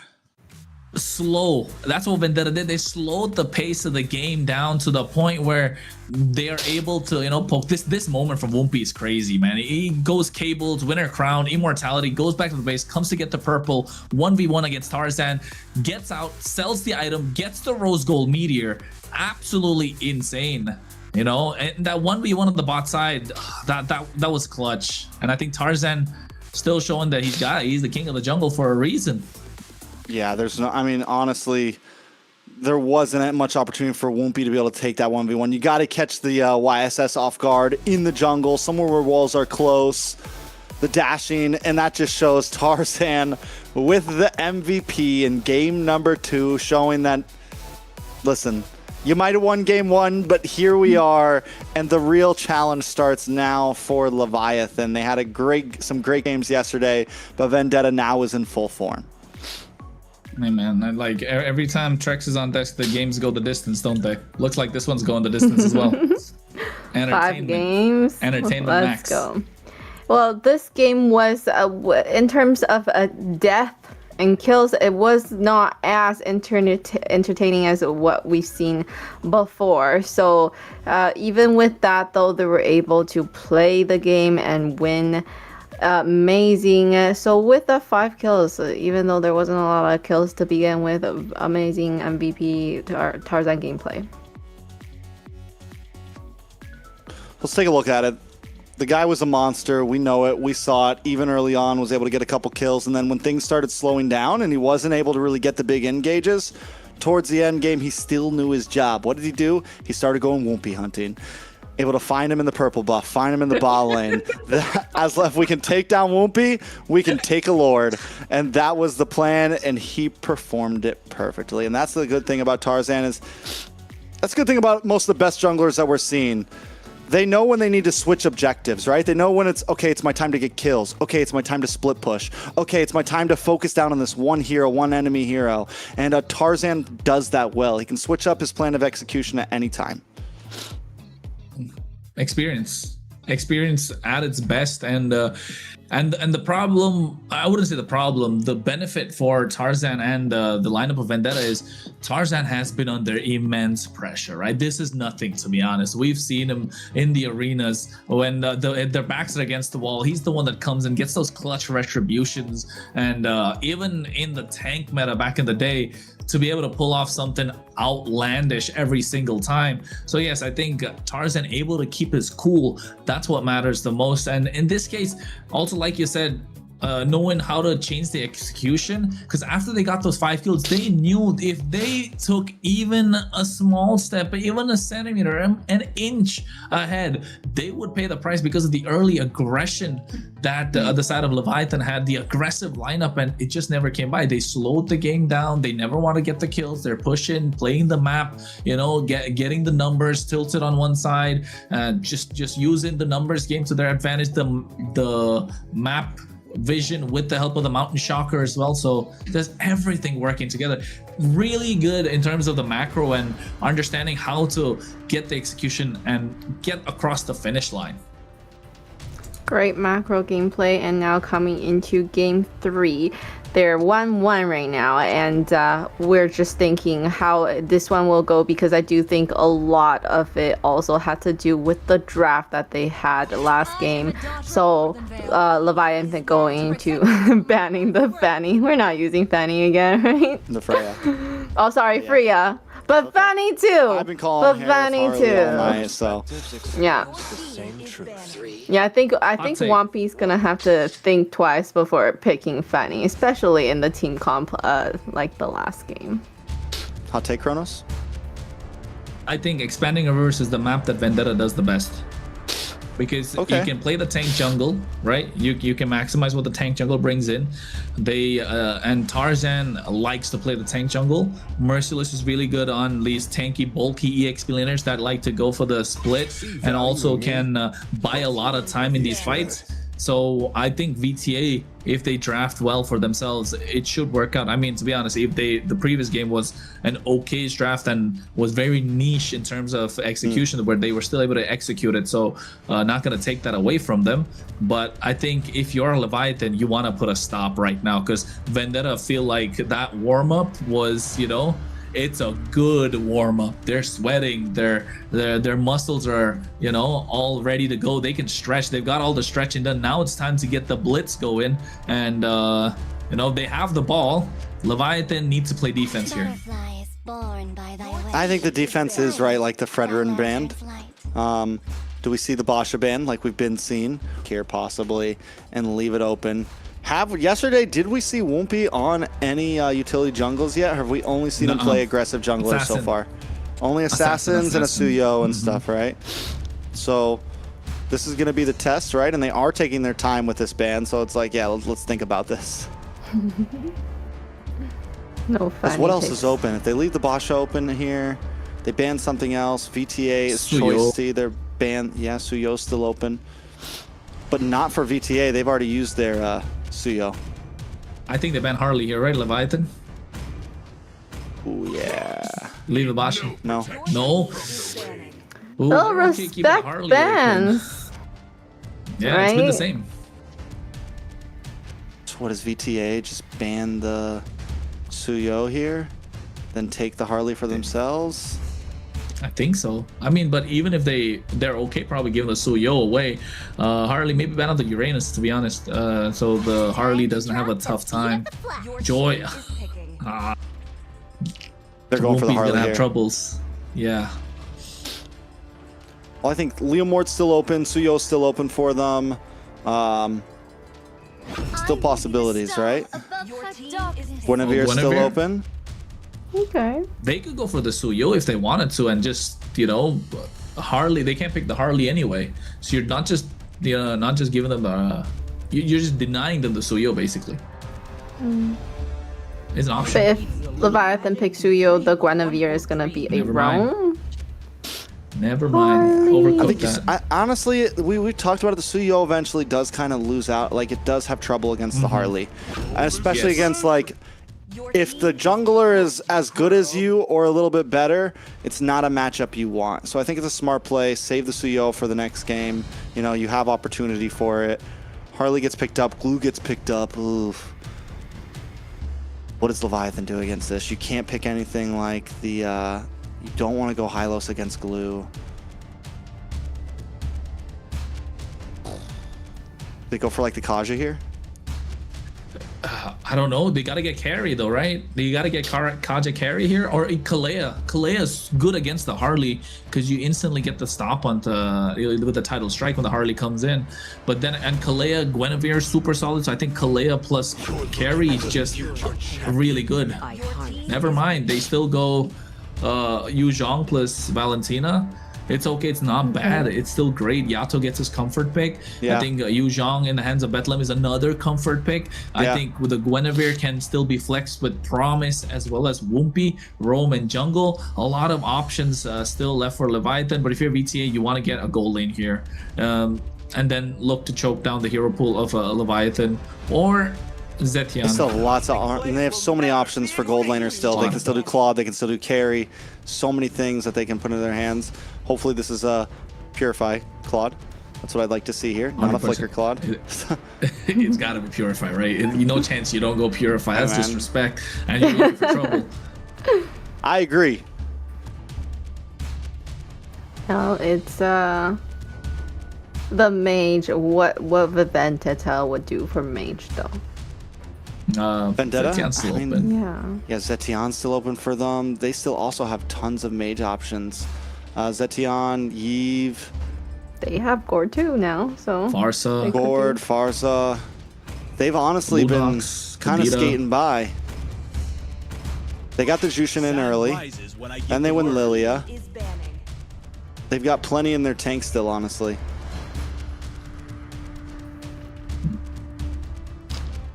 slow. That's what Vendetta did. They slowed the pace of the game down to the point where they are able to, poke. This moment from Wumpy is crazy, man. He goes cables, Winter Crown, Immortality, goes back to the base, comes to get the purple, 1v1 against Tarzan, gets out, sells the item, gets the Rose Gold Meteor. Absolutely insane. And that 1v1 on the bot side, that was clutch. And I think Tarzan still showing that he's the king of the jungle for a reason. Yeah, honestly, there wasn't much opportunity for Wumpy to be able to take that 1v1. You got to catch the YSS off guard in the jungle, somewhere where walls are close, the dashing, and that just shows Tarzan with the MVP in game number 2, showing that, listen, You might have won game one, but here we are, and the real challenge starts now for Leviathan. They had some great games yesterday, but Vendetta now is in full form. Hey man, like every time Trex is on desk, the games go the distance, don't they? Looks like this one's going the distance as well. 5 games. Entertainment Let's max. go. Well, this game was, in terms of death and kills, it was not as entertaining as what we've seen before. So even with that, though, they were able to play the game and win. Amazing. So with the 5 kills, even though there wasn't a lot of kills to begin with, amazing MVP Tarzan gameplay. Let's take a look at it. The guy was a monster. We know it. We saw it. Even early on, was able to get a couple kills. And then when things started slowing down and he wasn't able to really get the big engages, towards the end game, he still knew his job. What did he do? He started going Woompy hunting. Able to find him in the purple buff, find him in the bot lane. As if we can take down Woompy, we can take a Lord. And that was the plan, and he performed it perfectly. And that's the good thing about Tarzan that's a good thing about most of the best junglers that we're seeing. They know when they need to switch objectives, right? They know when it's, okay, it's my time to get kills. Okay, it's my time to split push. Okay, it's my time to focus down on this one hero, one enemy hero. And Tarzan does that well. He can switch up his plan of execution at any time. Experience at its best, and the problem, I wouldn't say the problem, the benefit for Tarzan and the lineup of Vendetta is Tarzan has been under immense pressure, right? This is nothing, to be honest. We've seen him in the arenas when their backs are against the wall. He's the one that comes and gets those clutch retributions, and even in the tank meta back in the day, to be able to pull off something outlandish every single time. So yes, I think Tarzan able to keep his cool, that's what matters the most. And in this case, also like you said, knowing how to change the execution, because after they got those 5 kills, they knew if they took even a small step, even a centimeter, an inch ahead, they would pay the price because of the early aggression that the side of Leviathan had, the aggressive lineup, and it just never came by. They slowed the game down. They never want to get the kills. They're pushing, playing the map, you know, getting the numbers tilted on one side, just using the numbers game to their advantage, the map vision with the help of the Mountain Shocker as well. So there's everything working together. Really good in terms of the macro and understanding how to get the execution and get across the finish line. Great macro gameplay, and now coming into game 3. They're 1-1 right now, and we're just thinking how this one will go, because I do think a lot of it also had to do with the draft that they had last game. So Leviathan going to banning the Fanny. We're not using Fanny again, right? The Freya. Oh, sorry, Freya. But Fanny too. I've been calling Fanny too. All night, so. Yeah. Yeah, I think Wampy's gonna have to think twice before picking Fanny, especially in the team comp like the last game. Hot take, Kronos? I think expanding reverse is the map that Vendetta does the best. Because you can play the tank jungle, right? You can maximize what the tank jungle brings in. And Tarzan likes to play the tank jungle. Merciless is really good on these tanky, bulky EXP laners that like to go for the split and also can buy a lot of time in these fights. So I think VTA, if they draft well for themselves, it should work out. I mean, to be honest, if the previous game was an okay draft and was very niche in terms of execution, where they were still able to execute it. So not going to take that away from them. But I think if you're a Leviathan, you want to put a stop right now, because Vendetta feel like that warm-up was, you know, it's a good warm-up. They're sweating, their muscles are, you know, all ready to go. They can stretch, they've got all the stretching done. Now it's time to get the blitz going, and you know, they have the ball. Leviathan needs to play defense here. I think the defense is right, like the Fredrin band. Do we see the Basha band like we've been seeing here possibly, and leave it open? Yesterday, did we see Woompy on any utility jungles yet? Or have we only seen him play aggressive junglers so far? Only assassins and a Suyo and stuff, right? So this is going to be the test, right? And they are taking their time with this ban, so it's like, yeah, let's think about this. No fun. What else is open? If they leave the Basha open here, They banned something else. VTA is Suyo. choice C. They're banned. Yeah, Suyo's still open. But not for VTA. They've already used their Suyo. I think they banned Harley here, right, Leviathan? Ooh, yeah. Leave the Bosch. No. No. Ooh, They'll they're okay keeping respect Harley open. bans. Yeah, it's been the right? same. So what is VTA? Just ban the Suyo here? Then take the Harley for themselves? I think so. I mean, but even if they're okay probably giving the Suyo away, Harley maybe ban on the Uranus, to be honest. So the Harley doesn't have a tough time. Joy. They're going for the Whoopi's Harley gonna have here. troubles. Yeah. Well, I think Leomord's still open. Suyo's still open for them. Still possibilities, right? Guinevere's still Guinevere. open. Okay. They could go for the Suyo if they wanted to, and just, you know, Harley. They can't pick the Harley anyway, so you're not just giving them the. You're just denying them the Suyo basically. It's an option. But if Leviathan picks Suyo, the Guinevere is gonna be a Never mind. roam. Never mind. I Overcooked think that. honestly, we talked about it. The Suyo eventually does kind of lose out. Like, it does have trouble against the Harley, and especially Yes. against, like, if the jungler is as good as you or a little bit better, it's not a matchup you want. So I think it's a smart play. Save the Suyo for the next game. You know, you have opportunity for it. Harley gets picked up. Glue gets picked up. Oof. What does Leviathan do against this? You can't pick anything like the... you don't want to go Hylos against Glue. They go for like the Kaja here? I don't know. They gotta get carry though, right? You gotta get Kaja carry here, or Kalea. Kalea's good against the Harley because you instantly get the stop on with the title strike when the Harley comes in. But then and Kalea, Guinevere super solid. So I think Kalea plus carry is just really good. Never mind. They still go Yu Zhong plus Valentina. It's okay. It's not bad. It's still great. Yato gets his comfort pick. Yeah. I think Yu Zhong in the hands of Bethlehem is another comfort pick. I think with the Guinevere can still be flexed with Promise as well as Woompy, Roam, and Jungle. A lot of options still left for Leviathan. But if you're VTA, you want to get a gold lane here. And then look to choke down the hero pool of Leviathan or Zetian. They still have lots of and they have so many options for gold laners still. They can still do Claude, they can still do carry. So many things that they can put in their hands. Hopefully this is a Purify Claude. That's what I'd like to see here. Not 100%. a Flicker Claude. It's got to be Purify, right? No chance you don't go Purify. That's man. disrespect. And you're looking for trouble. I agree. No, it's the mage. What the Vendetta would do for mage though. Vendetta? Zetian's still I mean, open. Yeah, Zetian's still open for them. They still also have tons of mage options. Zetian, Yves, They have Gord too now, so Farsa. they could Gord, do- Farsa. They've honestly Lunox, been kind of Kadita. skating by. They got the Jushin in early. Then they win Lilia. They've got plenty in their tank still, honestly.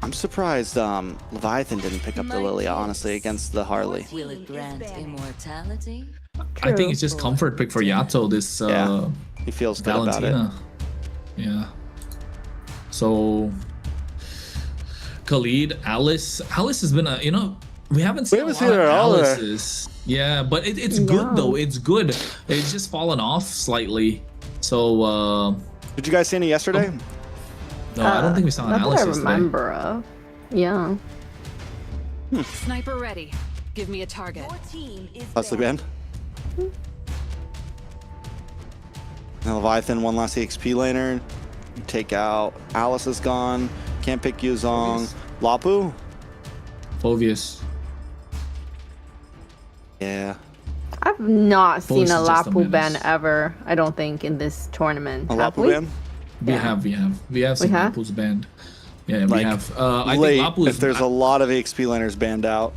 I'm surprised Leviathan didn't pick up the Lilia, honestly, against the Harley. Will it grant immortality? I think it's just comfort pick for Yato. This He feels good about it. Valentina. Yeah. So Khalid, Alice has been a, you know, we haven't seen a lot of Alice's. Yeah, but it's good though. It's good. It's just fallen off slightly. So did you guys see any yesterday? No, I don't think we saw an not Alice that I yesterday. remember of. Yeah. Sniper ready. Give me a target. Your team is Leslie Band. Now Leviathan, one last EXP laner. You take out. Alice is gone. Can't pick Yuzong. Lapu? Phovius. Yeah. I've not seen a Phovius is just a Lapu ban menace. ever, I don't think, in this tournament. A Have Lapu we? ban? We have seen have? Lapu's banned. Yeah, we Like, have. I late, think Lapu's. if there's a lot of EXP laners banned out.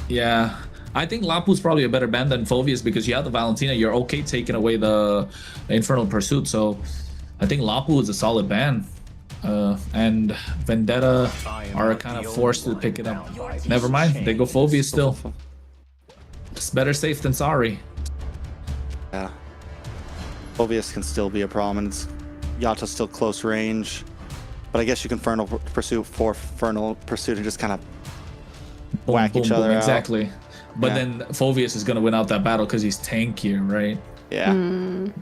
Yeah, I think Lapu's probably a better band than Phovius because you have the Valentina. You're okay taking away the Infernal Pursuit. So I think Lapu is a solid ban. And Vendetta are kind of forced to pick it up. Never mind, they go Phovius still. It's better safe than sorry. Yeah. Phoveus can still be a problem, and Yato's still close range. But I guess you can Fernal Pursuit for Fernal Pursuit and just kind of whack each other out. Exactly. But Yeah. then Phoveus is going to win out that battle because he's tankier, right? Yeah.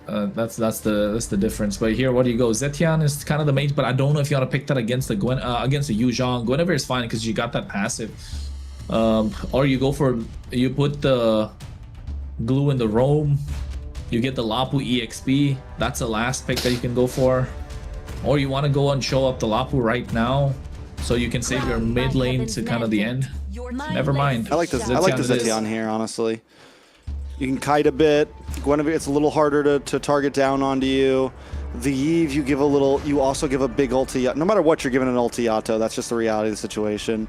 That's the difference. But here, what do you go? Zetian is kind of the mage, but I don't know if you want to pick that against the against the Yu Zhang. Guinevere is fine because you got that passive. Or you put the glue in the roam. You get the Lapu EXP. That's the last pick that you can go for. Or you want to go and show up the Lapu right now, so you can save your mid lane to kind of the end. Never mind. I like the Zetian here, honestly. You can kite a bit. Guinevere, it's a little harder to target down onto you. The Eve, you also give a big ulti. No matter what, you're giving an ulti Yato. That's just the reality of the situation.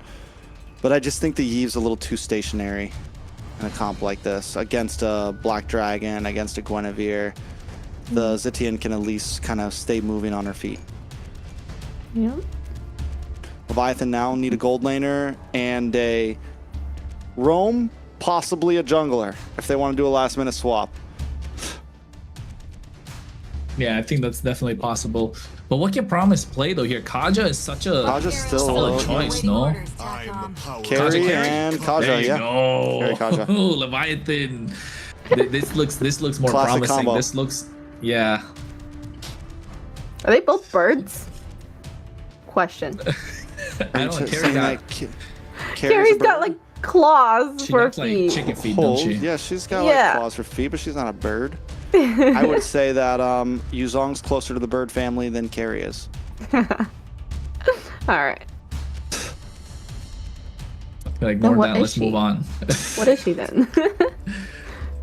But I just think the Eve's a little too stationary in a comp like this. Against a Black Dragon, against a Guinevere, the Zetian can at least kind of stay moving on her feet. Yeah. Leviathan now need a gold laner and a roam, possibly a jungler, if they want to do a last minute swap. Yeah, I think that's definitely possible. But what can Promise play though here? Kaja is such a solid choice, no? Carry and Kaja, there you yeah. go. Carry Kaja. Ooh, Leviathan. This looks more Classic promising. combo. This looks, yeah. Are they both birds? Question. I don't Saying Carrie Carrie's got like claws She for got, like, feet. chicken feet, don't Hold. she? Yeah, she's got Yeah. like claws for feet, but she's not a bird. I would say that Yuzong's closer to the bird family than Carrie is. All right. Like, ignore what that. is Let's she? move on. What is she then?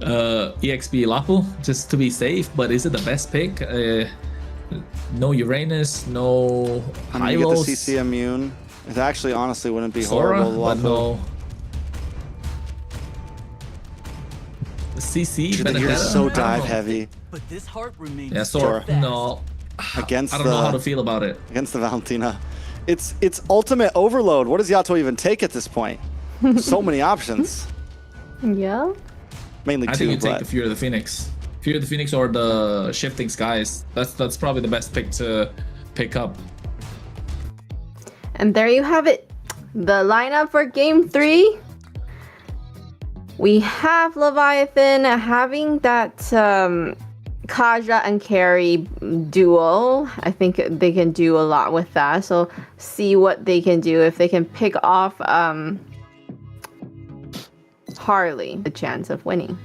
EXP Lapu, just to be safe, but is it the best pick? No Uranus, no I mean, you get the Hylos, CC immune. It actually, honestly, wouldn't be Sora, horrible. but Lapu. no. CC, Dude, Vendetta, you're so I don't dive know. heavy But this heart remains Yeah, Sora. No, against I don't know how to feel about it. against the Valentina. It's ultimate overload. What does Yato even take at this point? So many options. Yeah. Mainly I two, think you take but the Fear of the Phoenix. Fear of the Phoenix or the Shifting Skies. That's probably the best pick to pick up. And there you have it. The lineup for game 3. We have Leviathan having that Kaja and Carrie duo. I think they can do a lot with that. So see what they can do. If they can pick off Harley, the chance of winning.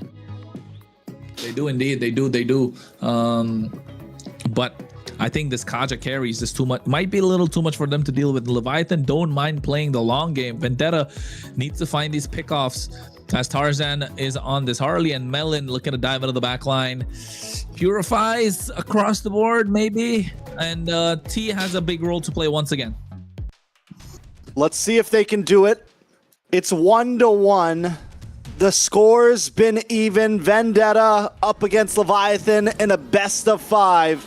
They do indeed. They do. But I think this Kaja carry is just too much. Might be a little too much for them to deal with. Leviathan don't mind playing the long game. Vendetta needs to find these pickoffs as Tarzan is on this Harley, and Melon looking to dive out of the back line. Purifies across the board, maybe. And T has a big role to play once again. let's see if they can do it. It's 1-1. The score's been even. Vendetta up against Leviathan in a best of 5.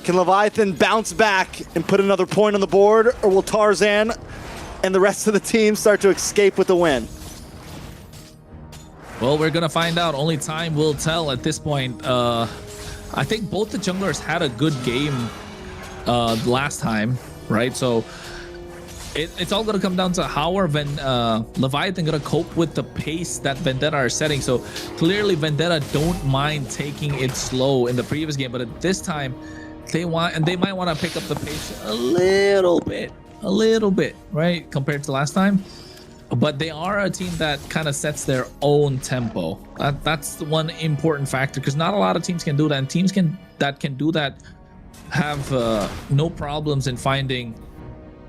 Can Leviathan bounce back and put another point on the board, or will Tarzan and the rest of the team start to escape with the win? Well, we're gonna find out. Only time will tell at this point. I think both the junglers had a good game last time, right? So it's all gonna come down to how are Leviathan gonna cope with the pace that Vendetta are setting. So clearly Vendetta don't mind taking it slow in the previous game, but at this time they might want to pick up the pace a little bit, right, compared to last time. But they are a team that kind of sets their own tempo. That's the one important factor, because not a lot of teams can do that, and teams that can do that have no problems in finding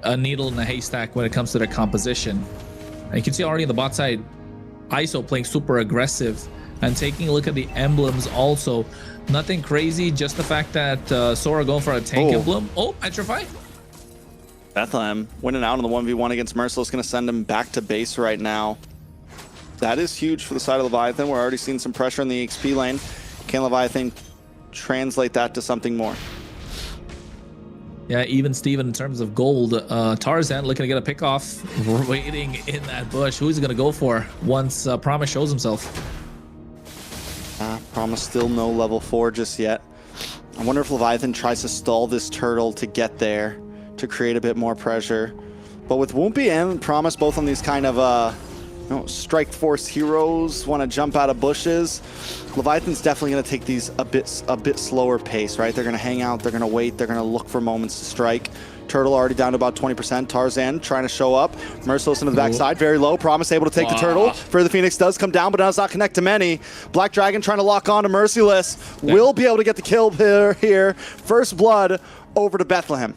a needle in a haystack when it comes to their composition. And you can see already on the bot side, ISO playing super aggressive and taking a look at the emblems also. Nothing crazy, just the fact that Sora going for a tank emblem. Oh, Petrify. Bethlehem winning out on the 1v1 against Merciless, going to send him back to base right now. That is huge for the side of Leviathan. We're already seeing some pressure in the XP lane. Can Leviathan translate that to something more? Yeah, even Steven in terms of gold. Tarzan looking to get a pick off, waiting in that bush. Who's he going to go for once Promise shows himself? Promise still no level 4 just yet. I wonder if Leviathan tries to stall this turtle to get there, to create a bit more pressure. But with Woompy and Promise both on these kind of strike force heroes, want to jump out of bushes, Leviathan's definitely going to take these a bit slower pace, right? They're going to hang out, they're going to wait, they're going to look for moments to strike. Turtle already down to about 20%. Tarzan trying to show up. Merciless into the backside, very low. Promise able to take the turtle. Fear the Phoenix does come down, but does not connect to many. Black Dragon trying to lock on to Merciless. Will be able to get the kill here. First blood over to Bethlehem.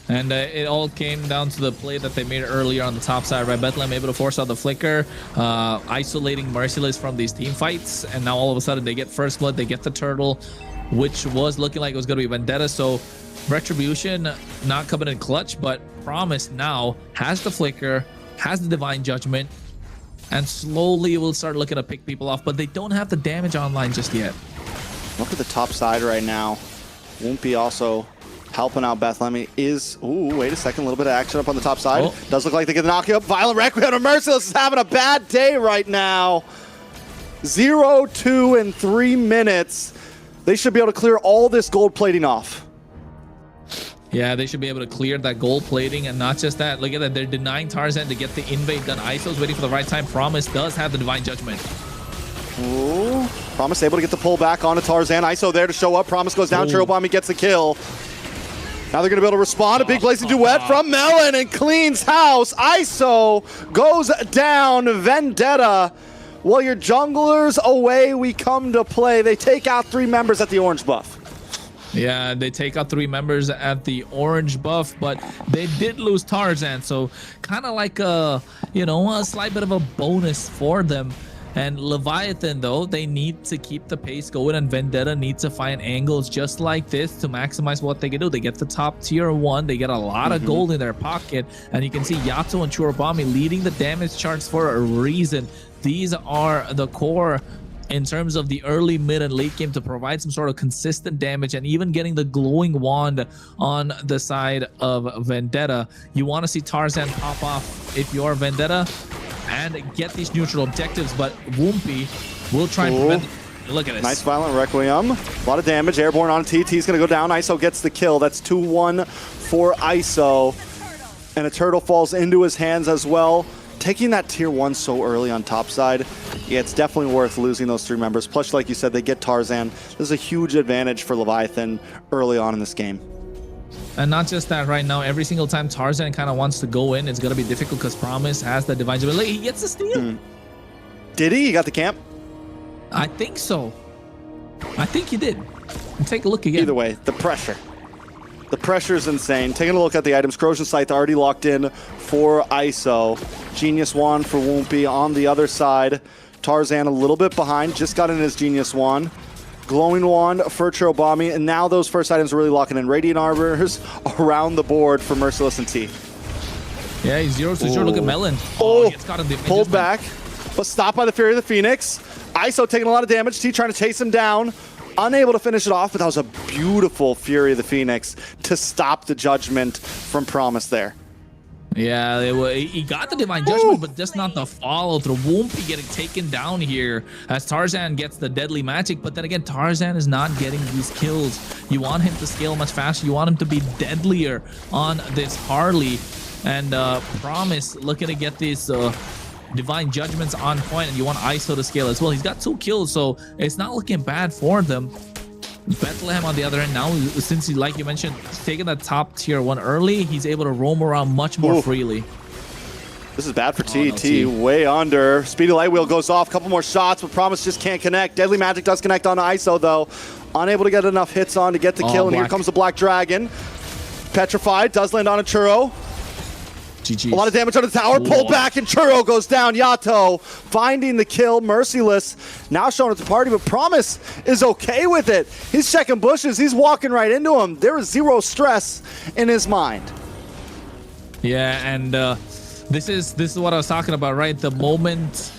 And it all came down to the play that they made earlier on the top side, right? Bethlehem able to force out the flicker, isolating Merciless from these team fights, and now all of a sudden they get first blood, they get the turtle, which was looking like it was going to be Vendetta. So Retribution not coming in clutch, but Promise now has the flicker, has the Divine Judgment, and slowly will start looking to pick people off, but they don't have the damage online just yet. Look at the top side right now. Woompy also helping out Bethlehem. He is, ooh, wait a second, a little bit of action up on the top side. Does look like they get the knockout. Violent Requiem to Merciless is having a bad day right now. 0-2 in 3 minutes. They should be able to clear all this gold plating off. Yeah, they should be able to clear that gold plating, and not just that. Look at that, they're denying Tarzan to get the invade done. ISO's waiting for the right time. Promise does have the Divine Judgment. Ooh, Promise able to get the pull back onto Tarzan. ISO there to show up. Promise goes down. Chirobami gets the kill. Now they're going to be able to respond. A big blazing duet from Melon and cleans house. ISO goes down. Vendetta. While your junglers away, we come to play. They take out 3 members at the orange buff. Yeah, they take out 3 members at the orange buff, but they did lose Tarzan, so kind of like a slight bit of a bonus for them. And Leviathan, though, they need to keep the pace going, and Vendetta needs to find angles just like this to maximize what they can do. They get the top tier 1, they get a lot of gold in their pocket, and you can see Yato and Churubami leading the damage charts for a reason. These are the core in terms of the early, mid, and late game to provide some sort of consistent damage, and even getting the glowing wand on the side of Vendetta. You want to see Tarzan pop off if you're Vendetta and get these neutral objectives, but Woompy will try and prevent. Look at this. Nice Violent Requiem. A lot of damage. Airborne on TT. He's going to go down. ISO gets the kill. That's 2-1 for ISO. And a turtle falls into his hands as well. Taking that tier 1 so early on top side, yeah, it's definitely worth losing those 3 members. Plus, like you said, they get Tarzan. This is a huge advantage for Leviathan early on in this game. And not just that, right now, every single time Tarzan kind of wants to go in, it's going to be difficult because Promise has the Divine Judgment. He gets the steal. Did he? He got the camp? I think so. I think he did. Take a look again. Either way, the pressure. The pressure is insane. Taking a look at the items. Corrosion Scythe already locked in for ISO. Genius Wand for Woompy on the other side. Tarzan a little bit behind. Just got in his Genius Wand. Glowing Wand for Chirobami. And now those first items are really locking in. Radiant Arbors around the board for Merciless and T. Yeah, he's 0-0. Look at Melon. Oh, pulled back. But stopped by the Fury of the Phoenix. ISO taking a lot of damage. T trying to chase him down. Unable to finish it off, but that was a beautiful Fury of the Phoenix to stop the judgment from Promise there. Yeah, he got the Divine Judgment, but just not the follow through. Woompy getting taken down here as Tarzan gets the deadly magic, but then again, Tarzan is not getting these kills. You want him to scale much faster. You want him to be deadlier on this Harley, and Promise looking to get these Divine Judgments on point, and you want ISO to scale as well. He's got 2 kills, so it's not looking bad for them. Bethlehem on the other end now, since he, like you mentioned, taking the top tier 1 early, he's able to roam around much more freely. This is bad for TT. Way under. Speedy Light Wheel goes off. Couple more shots, but Promise just can't connect. Deadly Magic does connect on ISO, though. Unable to get enough hits on to get the kill, and here comes the Black Dragon. Petrified, does land on a Churro. GG's. A lot of damage on the tower. Pulled back, and Churro goes down. Yato finding the kill. Merciless now showing at the party, but Promise is okay with it. He's checking bushes. He's walking right into him. There is 0 stress in his mind. Yeah, and this is what I was talking about, right? The moment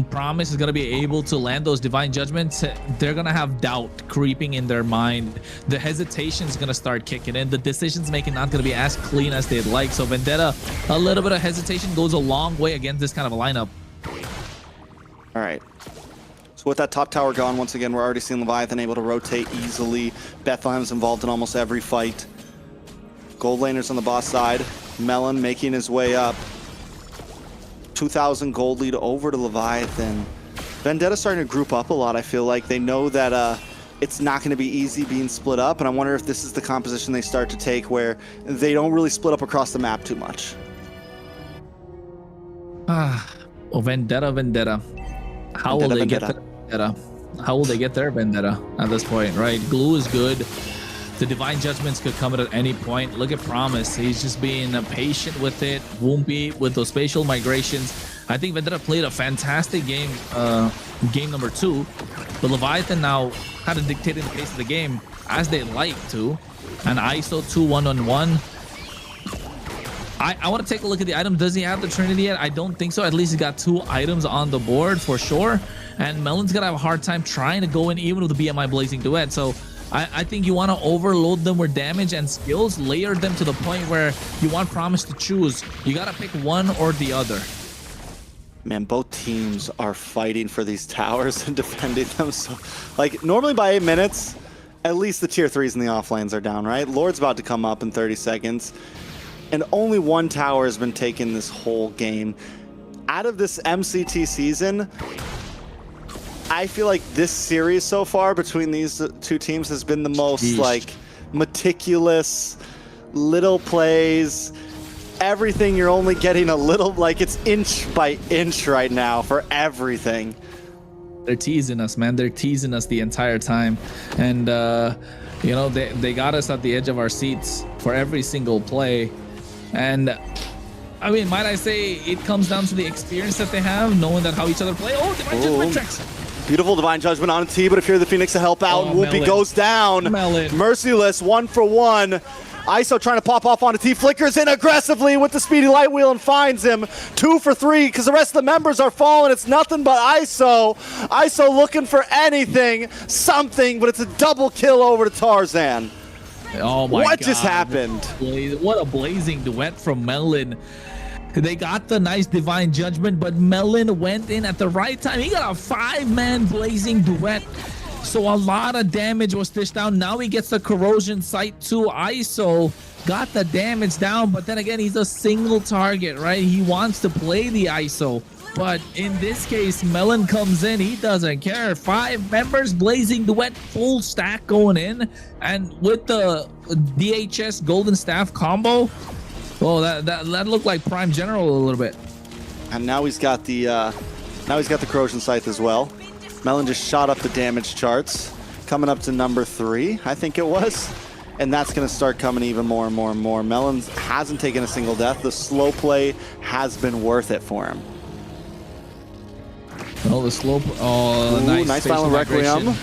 Promise is going to be able to land those Divine Judgments, they're going to have doubt creeping in their mind. The hesitation is going to start kicking in. The decisions making not going to be as clean as they'd like. So Vendetta, a little bit of hesitation goes a long way against this kind of a lineup. All right. So with that top tower gone, once again, we're already seeing Leviathan able to rotate easily. Bethlehem's involved in almost every fight. Gold laners on the boss side. Melon making his way up. 2,000 gold lead over to Leviathan. Vendetta starting to group up a lot, I feel like. They know that it's not going to be easy being split up, and I wonder if this is the composition they start to take where they don't really split up across the map too much. Well, Vendetta. How will they get their Vendetta? How will they get their Vendetta at this point, right? Glue is good. The Divine Judgments could come at any point. Look at Promise. He's just being patient with it. Woompy with those spatial migrations. I think Vendetta played a fantastic game, game number 2. But Leviathan now kind of dictating the pace of the game as they like to. And ISO 2-1-on-1. I want to take a look at the item. Does he have the Trinity yet? I don't think so. At least he's got 2 items on the board for sure. And Melon's going to have a hard time trying to go in even with the BMI Blazing Duet. So I think you want to overload them with damage and skills, layer them to the point where you want Promise to choose. You got to pick one or the other. Man, both teams are fighting for these towers and defending them. So, like, normally by 8 minutes, at least the tier 3s and the off lanes are down, right? Lord's about to come up in 30 seconds. And only 1 tower has been taken this whole game. Out of this MCT season, I feel like this series so far between these 2 teams has been the most like meticulous, little plays, everything. You're only getting a little, like it's inch by inch right now for everything. They're teasing us, man. They're teasing us the entire time. And, you know, they got us at the edge of our seats for every single play. And I mean, might I say it comes down to the experience that they have, knowing that how each other play. Oh, Divine Judgment tracks. Beautiful Divine Judgment on T, but if you're the Phoenix to help out, Whoopi goes down. Merciless, 1-for-1. ISO trying to pop off onto T, flickers in aggressively with the speedy light wheel and finds him. 2-for-3 because the rest of the members are falling. It's nothing but ISO. ISO looking for anything, something, but it's a double kill over to Tarzan. Oh my God. What just happened? What a blazing duet from Melon. They got the nice Divine Judgment, but Melon went in at the right time. He got a 5-man blazing duet. So a lot of damage was dished down. Now he gets the Corrosion Sight too. ISO got the damage down, but then again, he's a single target, right? He wants to play the ISO. But in this case, Melon comes in. He doesn't care. 5 members, blazing duet, full stack going in. And with the DHS Golden Staff combo, oh, that looked like Prime General a little bit. And now he's got the Corrosion Scythe as well. Melon just shot up the damage charts, coming up to number 3, I think it was. And that's going to start coming even more and more and more. Melon hasn't taken a single death. The slow play has been worth it for him. Oh, the slow. Oh, nice Violent Requiem.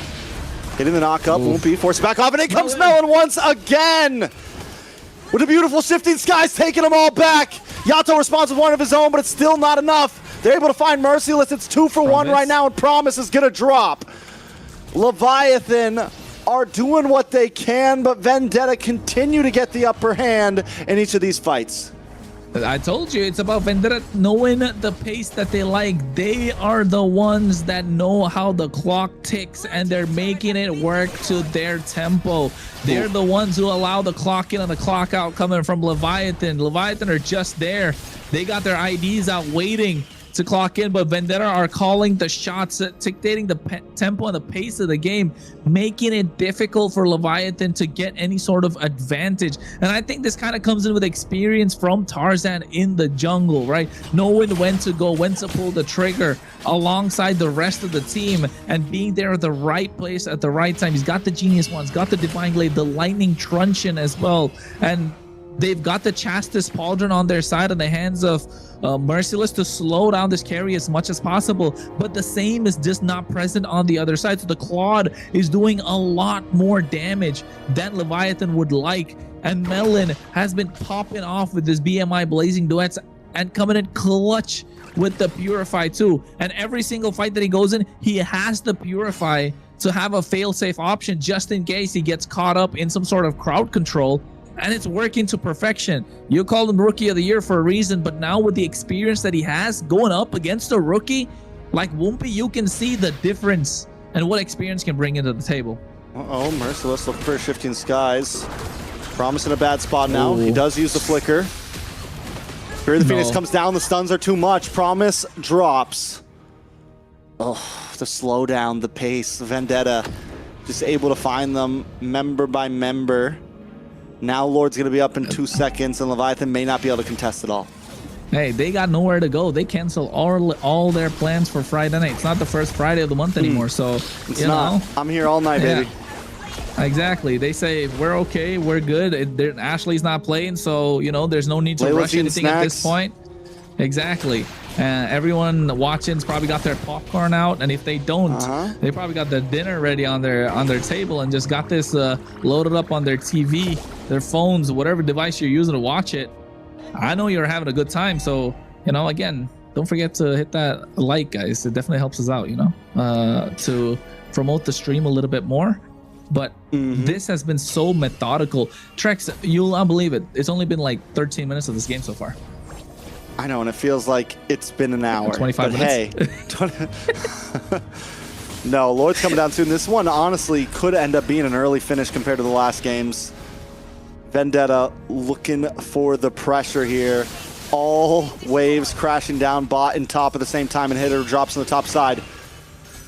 Hitting the knock up, won't be forced back off, and in comes Melon once again! With a beautiful shifting skies, taking them all back. Yato responds with one of his own, but it's still not enough. They're able to find Merciless. It's 2-for-1 right now, and Promise is gonna drop. Leviathan are doing what they can, but Vendetta continue to get the upper hand in each of these fights. I told you, it's about Vendetta knowing the pace that they like. They are the ones that know how the clock ticks, and they're making it work to their tempo. They're the ones who allow the clock in and the clock out coming from Leviathan. Leviathan are just there. They got their IDs out waiting to clock in, but Vendetta are calling the shots, dictating the tempo and the pace of the game, making it difficult for Leviathan to get any sort of advantage. And I think this kind of comes in with experience from Tarzan in the jungle, right? Knowing when to go, when to pull the trigger alongside the rest of the team, and being there at the right place at the right time. He's got the Genius Ones, got the Divine Glaive, the Lightning Truncheon as well, and they've got the Chastis Pauldron on their side in the hands of Merciless to slow down this carry as much as possible, but the same is just not present on the other side. So the Claude is doing a lot more damage than Leviathan would like, and Melon has been popping off with this BMI Blazing Duets and coming in clutch with the Purify too. And every single fight that he goes in, he has the Purify to have a fail-safe option just in case he gets caught up in some sort of crowd control. And it's working to perfection. You called him Rookie of the Year for a reason, but now with the experience that he has going up against a rookie, Like Woompy, you can see the difference and what experience can bring into the table. Uh-oh, Merciless looking for Shifting Skies. Promise in a bad spot now. Ooh. He does use the flicker. Fury of the Phoenix comes down. The stuns are too much. Promise drops. Oh, the slow down, the pace. Vendetta just able to find them member by member. Now Lord's going to be up in 2 seconds, and Leviathan may not be able to contest it all. Hey, they got nowhere to go. They cancel all their plans for Friday night. It's not the first Friday of the month anymore, so It's you not. know. I'm here all night, baby. Exactly. They say we're okay, we're good. Ashley's not playing, so you know there's no need to rush anything at this point. Exactly. Everyone watching's probably got their popcorn out, and if they don't, they probably got their dinner ready on their table and just got this loaded up on their TV, their phones, whatever device you're using to watch it. I know you're having a good time, so you know, again, don't forget to hit that like, guys. It definitely helps us out, you know, to promote the stream a little bit more. But this has been so methodical. Trex, you'll not believe it. It's only been like 13 minutes of this game so far. I know, and it feels like it's been an hour. 25 minutes. Hey, no, Lord's coming down soon. This one honestly could end up being an early finish compared to the last games. Vendetta looking for the pressure here. All waves crashing down bot and top at the same time, and hitter drops on the top side.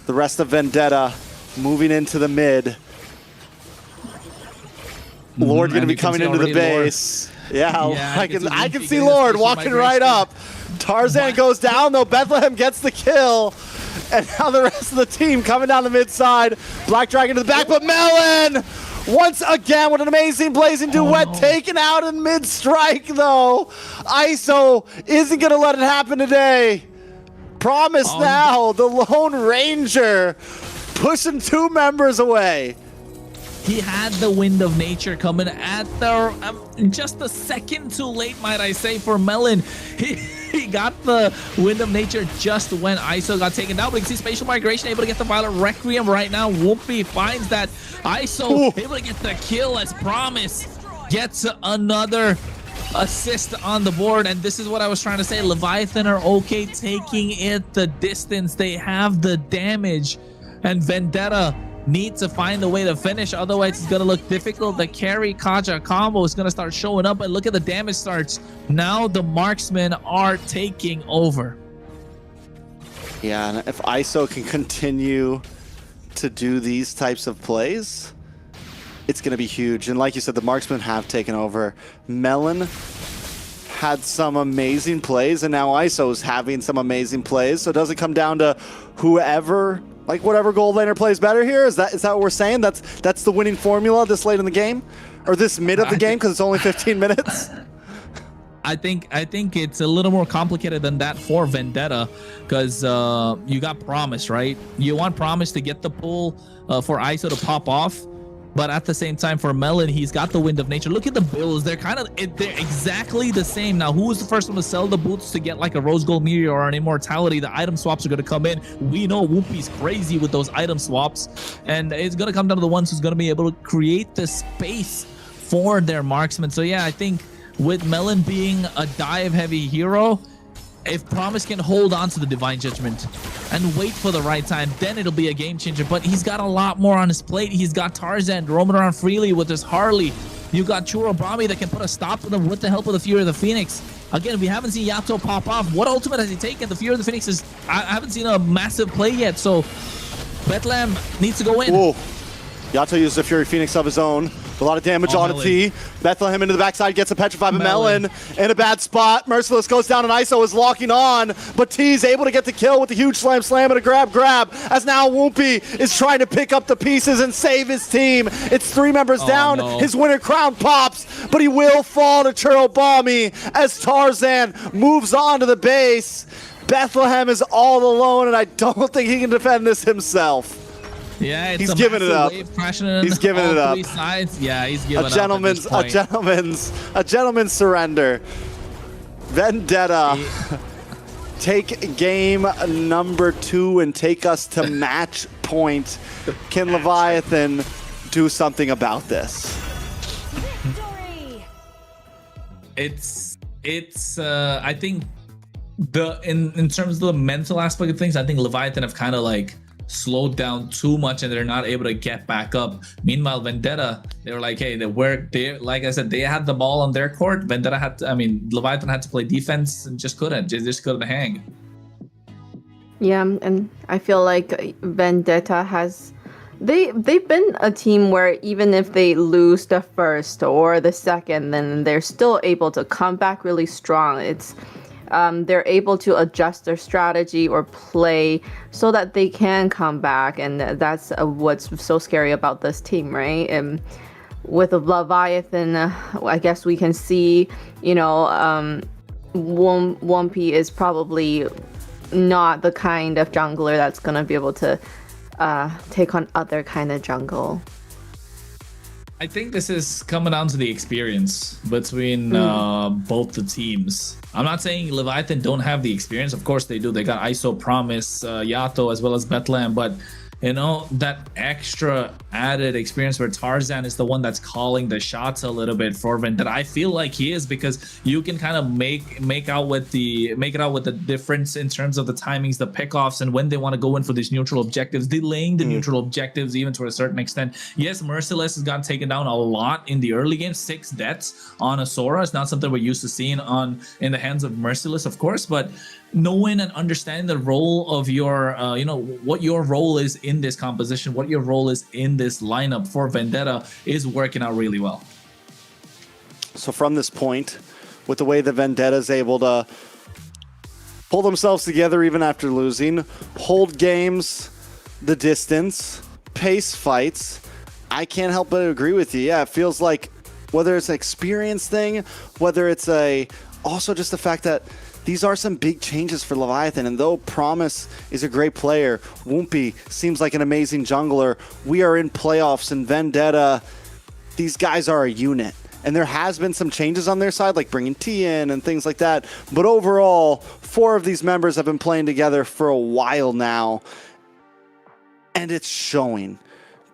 The rest of Vendetta moving into the mid. Lord going to be coming into the base. Yeah, I can see Lord walking right up. Tarzan goes down though. Bethlehem gets the kill. And now the rest of the team coming down the mid side. Black Dragon to the back, but Melon once again with an amazing blazing duet taken out in mid strike though. ISO isn't going to let it happen today. Promise now, the Lone Ranger pushing 2 members away. He had the Wind of Nature coming at the just a second too late, might I say, for Melon. He got the Wind of Nature just when ISO got taken down. But you can see Spatial Migration able to get the Violet Requiem right now. Whoopi finds that ISO able to get the kill as promised. Gets another assist on the board, and this is what I was trying to say. Leviathan are okay taking it the distance. They have the damage, and Vendetta need to find a way to finish, otherwise it's gonna look difficult. The carry Kaja combo is gonna start showing up, and look at the damage starts. Now the marksmen are taking over. Yeah, and if ISO can continue to do these types of plays, it's gonna be huge. And like you said, the marksmen have taken over. Melon had some amazing plays, and now ISO is having some amazing plays. So does it come down to whoever, like whatever gold laner plays better here? Is that what we're saying? That's the winning formula this late in the game, or this mid of the game, because it's only 15 minutes. I think it's a little more complicated than that for Vendetta, because you got Promise, right? You want Promise to get the pull for ISO to pop off, but at the same time for Melon, he's got the Wind of Nature. Look at the builds; they're exactly the same. Now, who was the first one to sell the boots to get like a Rose Gold Meteor or an Immortality? The item swaps are going to come in. We know Whoopi's crazy with those item swaps, and it's going to come down to the ones who's going to be able to create the space for their marksmen. So yeah, I think with Melon being a dive-heavy hero, if Promise can hold on to the Divine Judgment and wait for the right time, then it'll be a game changer. But he's got a lot more on his plate. He's got Tarzan roaming around freely with his Harley. You got Churobami that can put a stop to them with the help of the Fury of the Phoenix. Again, we haven't seen Yato pop off. What ultimate has he taken? The Fury of the Phoenix is... I haven't seen a massive play yet, so Bethlehem needs to go in. Whoa. Yato used a Fury Phoenix of his own. A lot of damage on a T. Bethlehem into the backside gets a petrified Melon in a bad spot. Merciless goes down and ISO is locking on, but T's able to get the kill with the huge slam and a grab as now Whoopi is trying to pick up the pieces and save his team. It's 3 members down. His winner crown pops, but he will fall to Churobami as Tarzan moves on to the base. Bethlehem is all alone, and I don't think he can defend this himself. Yeah, he's giving it up. He's giving it up. Sides. Yeah, he's giving a gentleman's surrender. Vendetta take game number 2 and take us to match point. Can Leviathan do something about this? It's I think in terms of the mental aspect of things, I think Leviathan have kind of like slowed down too much and they're not able to get back up. Meanwhile, Vendetta, they were like, hey, like I said, they had the ball on their court. Leviathan had to play defense and just couldn't hang. Yeah, and I feel like Vendetta has they've been a team where even if they lose the first or the second, then they're still able to come back really strong. It's they're able to adjust their strategy or play so that they can come back, and that's what's so scary about this team, right? And with Leviathan, I guess we can see, Wumpy is probably not the kind of jungler that's gonna be able to take on other kind of jungle. I think this is coming down to the experience between both the teams. I'm not saying Leviathan don't have the experience. Of course they do. They got ISO, Promise, Yato, as well as Bethlehem. But that extra added experience where Tarzan is the one that's calling the shots a little bit for Vendetta. I feel like he is, because you can kind of make it out with the difference in terms of the timings, the pickoffs, and when they want to go in for these neutral objectives, delaying the neutral objectives even to a certain extent. Yes, Merciless has gotten taken down a lot in the early game. 6 deaths on a Sora is not something we're used to seeing in the hands of Merciless, of course, but knowing and understanding the role of your, what your role is in this composition, what your role is in this lineup for Vendetta is working out really well. So from this point, with the way that Vendetta is able to pull themselves together even after losing, hold games, the distance, pace fights, I can't help but agree with you. Yeah, it feels like whether it's an experience thing, whether it's also just the fact that these are some big changes for Leviathan, and though Promise is a great player, Wumpy seems like an amazing jungler, we are in playoffs, and Vendetta, these guys are a unit. And there has been some changes on their side, like bringing T in and things like that. But overall, 4 of these members have been playing together for a while now, and it's showing.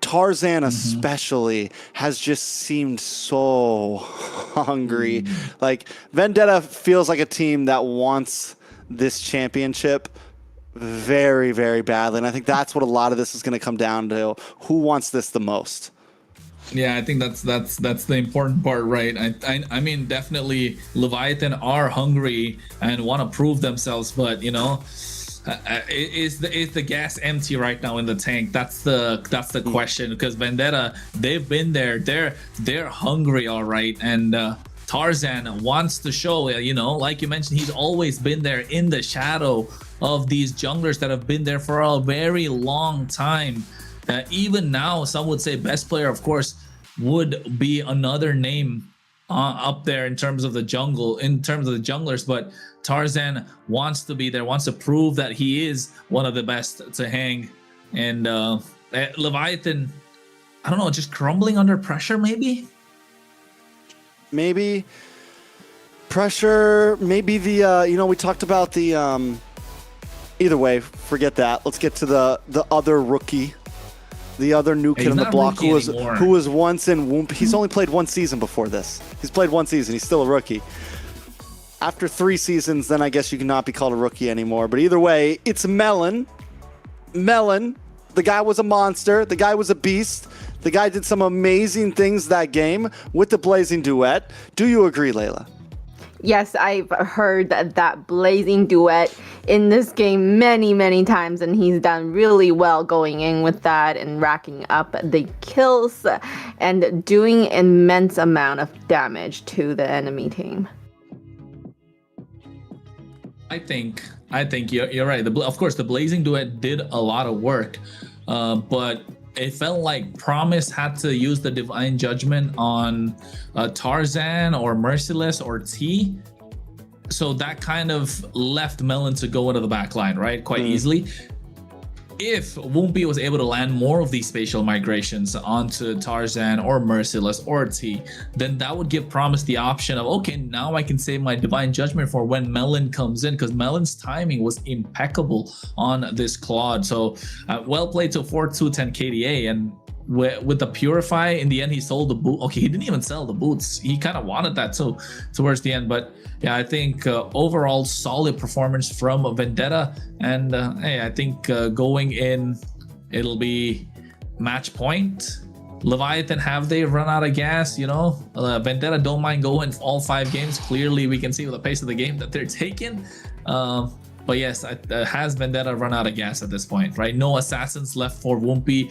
Tarzan especially has just seemed so hungry. Like, Vendetta feels like a team that wants this championship very, very badly. And I think that's what a lot of this is going to come down to. Who wants this the most? Yeah, I think that's the important part, right? I mean, definitely Leviathan are hungry and want to prove themselves, but is the gas empty right now in the tank? That's the question, because Vendetta, they've been there, they're hungry, all right, and Tarzan wants to show, like you mentioned, he's always been there in the shadow of these junglers that have been there for a very long time. Even now, some would say best player, of course, would be another name up there in terms of the junglers, but Tarzan wants to be there, wants to prove that he is one of the best to hang. And Leviathan, I don't know, just crumbling under pressure, maybe pressure, maybe the we talked about the either way, forget that. Let's get to the other rookie, the other new kid on the block who was once in Whoomp. He's only played 1 season before this. He's played 1 season. He's still a rookie. After 3 seasons, then I guess you cannot be called a rookie anymore. But either way, it's Melon. Melon, the guy was a monster. The guy was a beast. The guy did some amazing things that game with the Blazing Duet. Do you agree, Layla? Yes, I've heard that Blazing Duet in this game many, many times, and he's done really well going in with that and racking up the kills and doing immense amount of damage to the enemy team. I think you're right. Of course, the Blazing Duet did a lot of work, but it felt like Promise had to use the Divine Judgment on Tarzan or Merciless or T. So that kind of left Melon to go into the back line, right? Quite easily. If Wumpy was able to land more of these spatial migrations onto Tarzan or Merciless or T, then that would give Promise the option of, okay, now I can save my Divine Judgment for when Melon comes in, because Melon's timing was impeccable on this Claude. So well played to 4-2-10 KDA, and with the Purify, in the end, he sold the boot. Okay, he didn't even sell the boots. He kind of wanted that too towards the end. But yeah, I think overall solid performance from Vendetta. And hey, I think going in, it'll be match point. Leviathan, have they run out of gas? You know, Vendetta don't mind going all 5 games. Clearly, we can see with the pace of the game that they're taking. But yes, has Vendetta run out of gas at this point, right? No assassins left for Wumpy.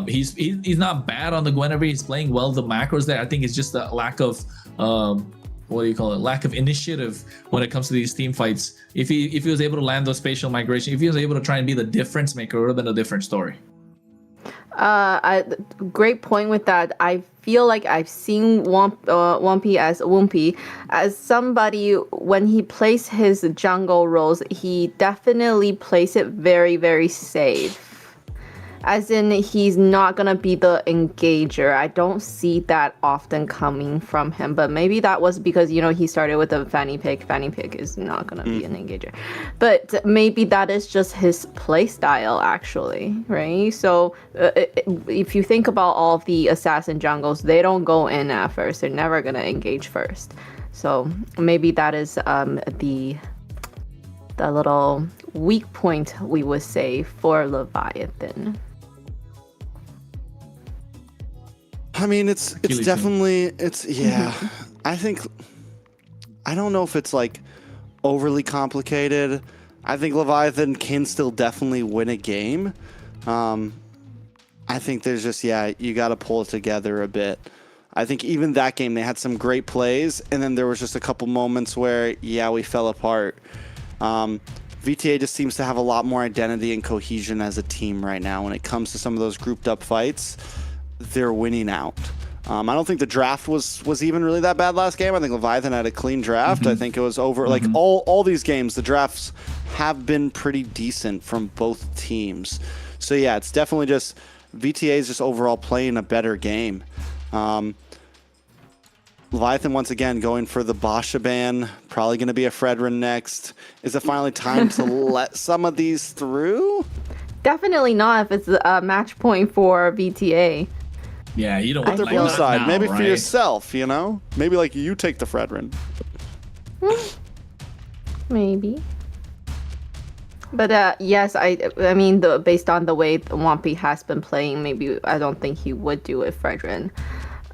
He's not bad on the Guinevere. He's playing well the macros there. I think it's just a lack of what do you call it? Lack of initiative when it comes to these team fights. If he was able to land those spatial migration, if he was able to try and be the difference maker, it would have been a different story. Great point with that. I feel like I've seen Wumpy as somebody, when he plays his jungle roles, he definitely plays it very, very safe. As in, he's not gonna be the engager. I don't see that often coming from him, but maybe that was because, you know, he started with a Fanny Pick. Fanny Pick is not gonna be an engager, but maybe that is just his play style, actually, right? So if you think about all of the assassin jungles, they don't go in at first. They're never gonna engage first. So maybe that is the little weak point, we would say, for Leviathan. I mean, it's definitely, yeah. I don't know if it's like overly complicated. I think Leviathan can still definitely win a game. I think there's just, yeah, you got to pull it together a bit. I think even that game, they had some great plays, and then there was just a couple moments where, yeah, we fell apart. VTA just seems to have a lot more identity and cohesion as a team right now. When it comes to some of those grouped up fights, they're winning out. I don't think the draft was even really that bad last game. I think Leviathan had a clean draft. I think it was over. Like all these games, the drafts have been pretty decent from both teams. So yeah, it's definitely just VTA is just overall playing a better game. Leviathan once again going for the Basha ban. Probably going to be a Fredrin next. Is it finally time to let some of these through? Definitely not if it's a match point for VTA. Yeah, you don't want like their blue side. now, Maybe right? for yourself, you know? Maybe like you take the Fredrin. Maybe. But yes, I mean, based on the way Wumpy has been playing, maybe I don't think he would do it, Fredrin.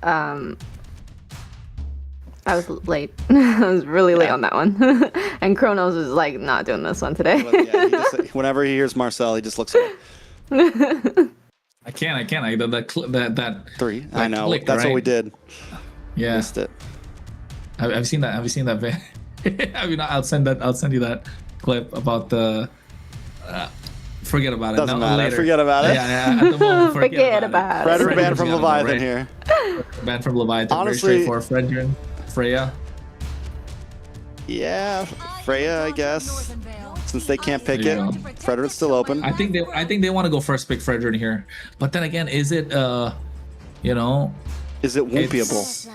I was late. I was really late on that one. And Kronos was like, not doing this one today. Yeah, whenever he hears Marcel, he just looks away. I can't. That 3. I know. Click, that's right? what we did. Yeah. Missed it. Have you seen that? Have you seen that? I mean, I'll send you that clip about the. Forget about it. Doesn't matter. Later. Forget about it. Yeah. At the moment, forget about it. Fredrin banned from Leviathan here. Banned from Leviathan. Honestly, very straightforward. Fredrin, Freya. Yeah, Freya, I guess. Since they can't pick it, Fredrin's still open. I think they want to go first pick Fredrin here, but then again, is it you know? Is it Wumpyable?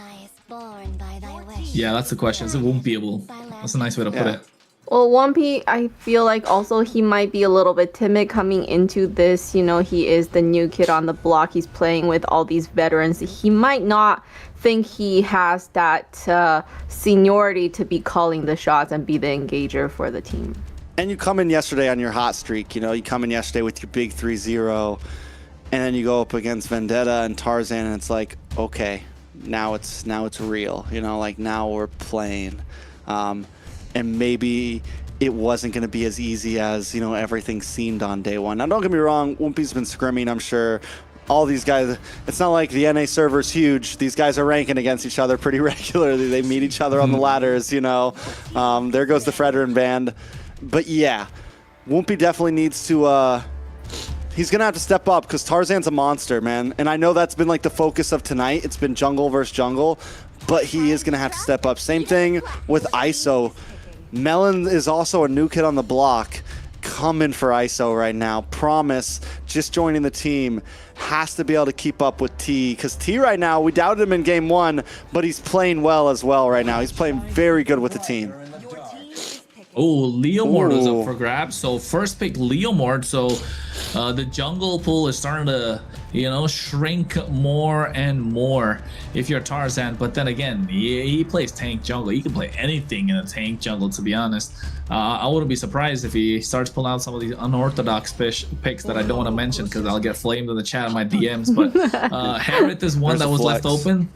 Yeah, that's the question. Is it Wumpyable? That's a nice way to put it. Well, Wumpy, I feel like also he might be a little bit timid coming into this. You know, he is the new kid on the block. He's playing with all these veterans. He might not think he has that seniority to be calling the shots and be the engager for the team. And you come in yesterday on your hot streak, you know, you come in yesterday with your big 3-0, and then you go up against Vendetta and Tarzan, and it's like, okay, now it's real, you know, like now we're playing. And maybe it wasn't going to be as easy as, you know, everything seemed on day one. Now, don't get me wrong, Wumpy's been scrimming, I'm sure. All these guys, it's not like the NA server's huge. These guys are ranking against each other pretty regularly. They meet each other on the ladders, you know. There goes the Fredrin band. But yeah, Wumpy definitely needs to, he's going to have to step up because Tarzan's a monster, man. And I know that's been like the focus of tonight. It's been jungle versus jungle, but he is going to have to step up. Same thing with ISO. Melon is also a new kid on the block. Coming for ISO right now. Promise, just joining the team, has to be able to keep up with T. Because T right now, we doubted him in game 1, but he's playing well as well right now. He's playing very good with the team. Oh, Leomord was Ooh. up for grabs. So first pick Leomord. So the jungle pool is starting to, you know, shrink more and more if you're Tarzan. But then again, he plays tank jungle. He can play anything in a tank jungle, to be honest. I wouldn't be surprised if he starts pulling out some of these unorthodox picks that I don't want to mention because I'll get flamed in the chat in my DMs. But Harith is one that was left open.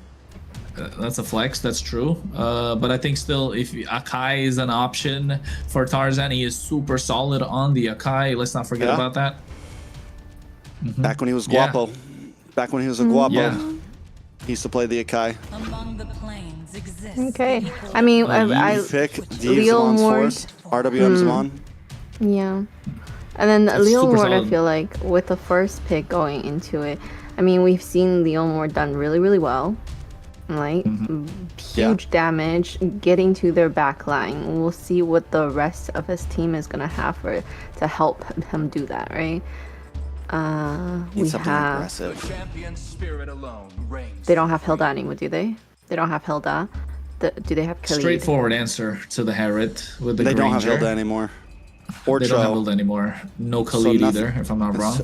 That's a flex, that's true. But I think still, if Akai is an option for Tarzan, he is super solid on the Akai. Let's not forget about that. Back when he was Guapo. Back when he was a Guapo. He used to play the Akai. Okay. I mean, I pick Leomord, RWM Zaman. Yeah. And then That's Leomord, super I solid. feel like, with the first pick going into it, I mean, we've seen Leomord done really, really well. Like, huge damage, getting to their back line. We'll see what the rest of his team is going to have to help him do that, right? We have... aggressive. They don't have Hilda anymore, do they? They don't have Hilda. Do they have Khalid? Straightforward answer to the Harith with the They don't have Granger. Hilda anymore. Or They don't have Cho. Hilda anymore. No Khalid either, if I'm not wrong.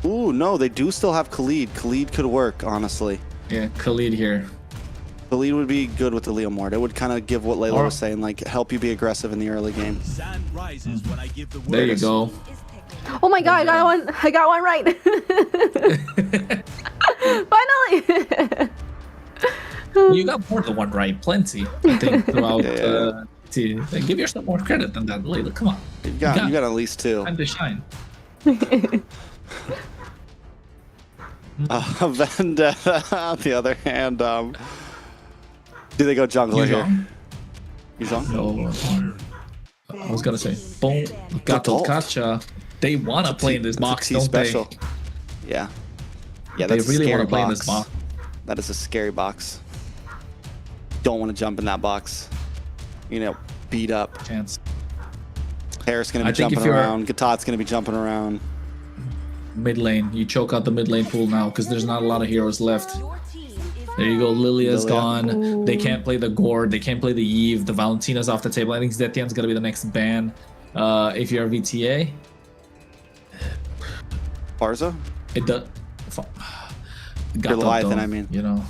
Ooh, no, they do still have Khalid. Khalid could work, honestly. Yeah, Khalid here. Khalid would be good with the Leomord. It would kind of give what Layla was saying, like help you be aggressive in the early game. There you go. Oh my god, I got one right. Finally. You got more than one right, plenty. I think throughout. Give yourself more credit than that, Layla. Come on. You got at least two. Time to shine. Vendetta, on the other hand, do they go jungler here? Yuzhong? No. I was gonna say, boom, Gato Kacha. They wanna play in this box, don't special. they? Yeah. Yeah, They that's really a scary want to play in box. this box. That is a scary box. Don't want to jump in that box. You know, beat up. Chance. Harris gonna I be think if jumping you're- around. Gatat's gonna be jumping around. Mid lane, you choke out the mid lane pool now because there's not a lot of heroes left. There you go, Lilia's Lilia. gone. They can't play the Gord, they can't play the Eve, the Valentina's off the table. I think Zetian's gonna be the next ban. If you're a VTA, Barza? it does. You're Leviathan, I mean. You know.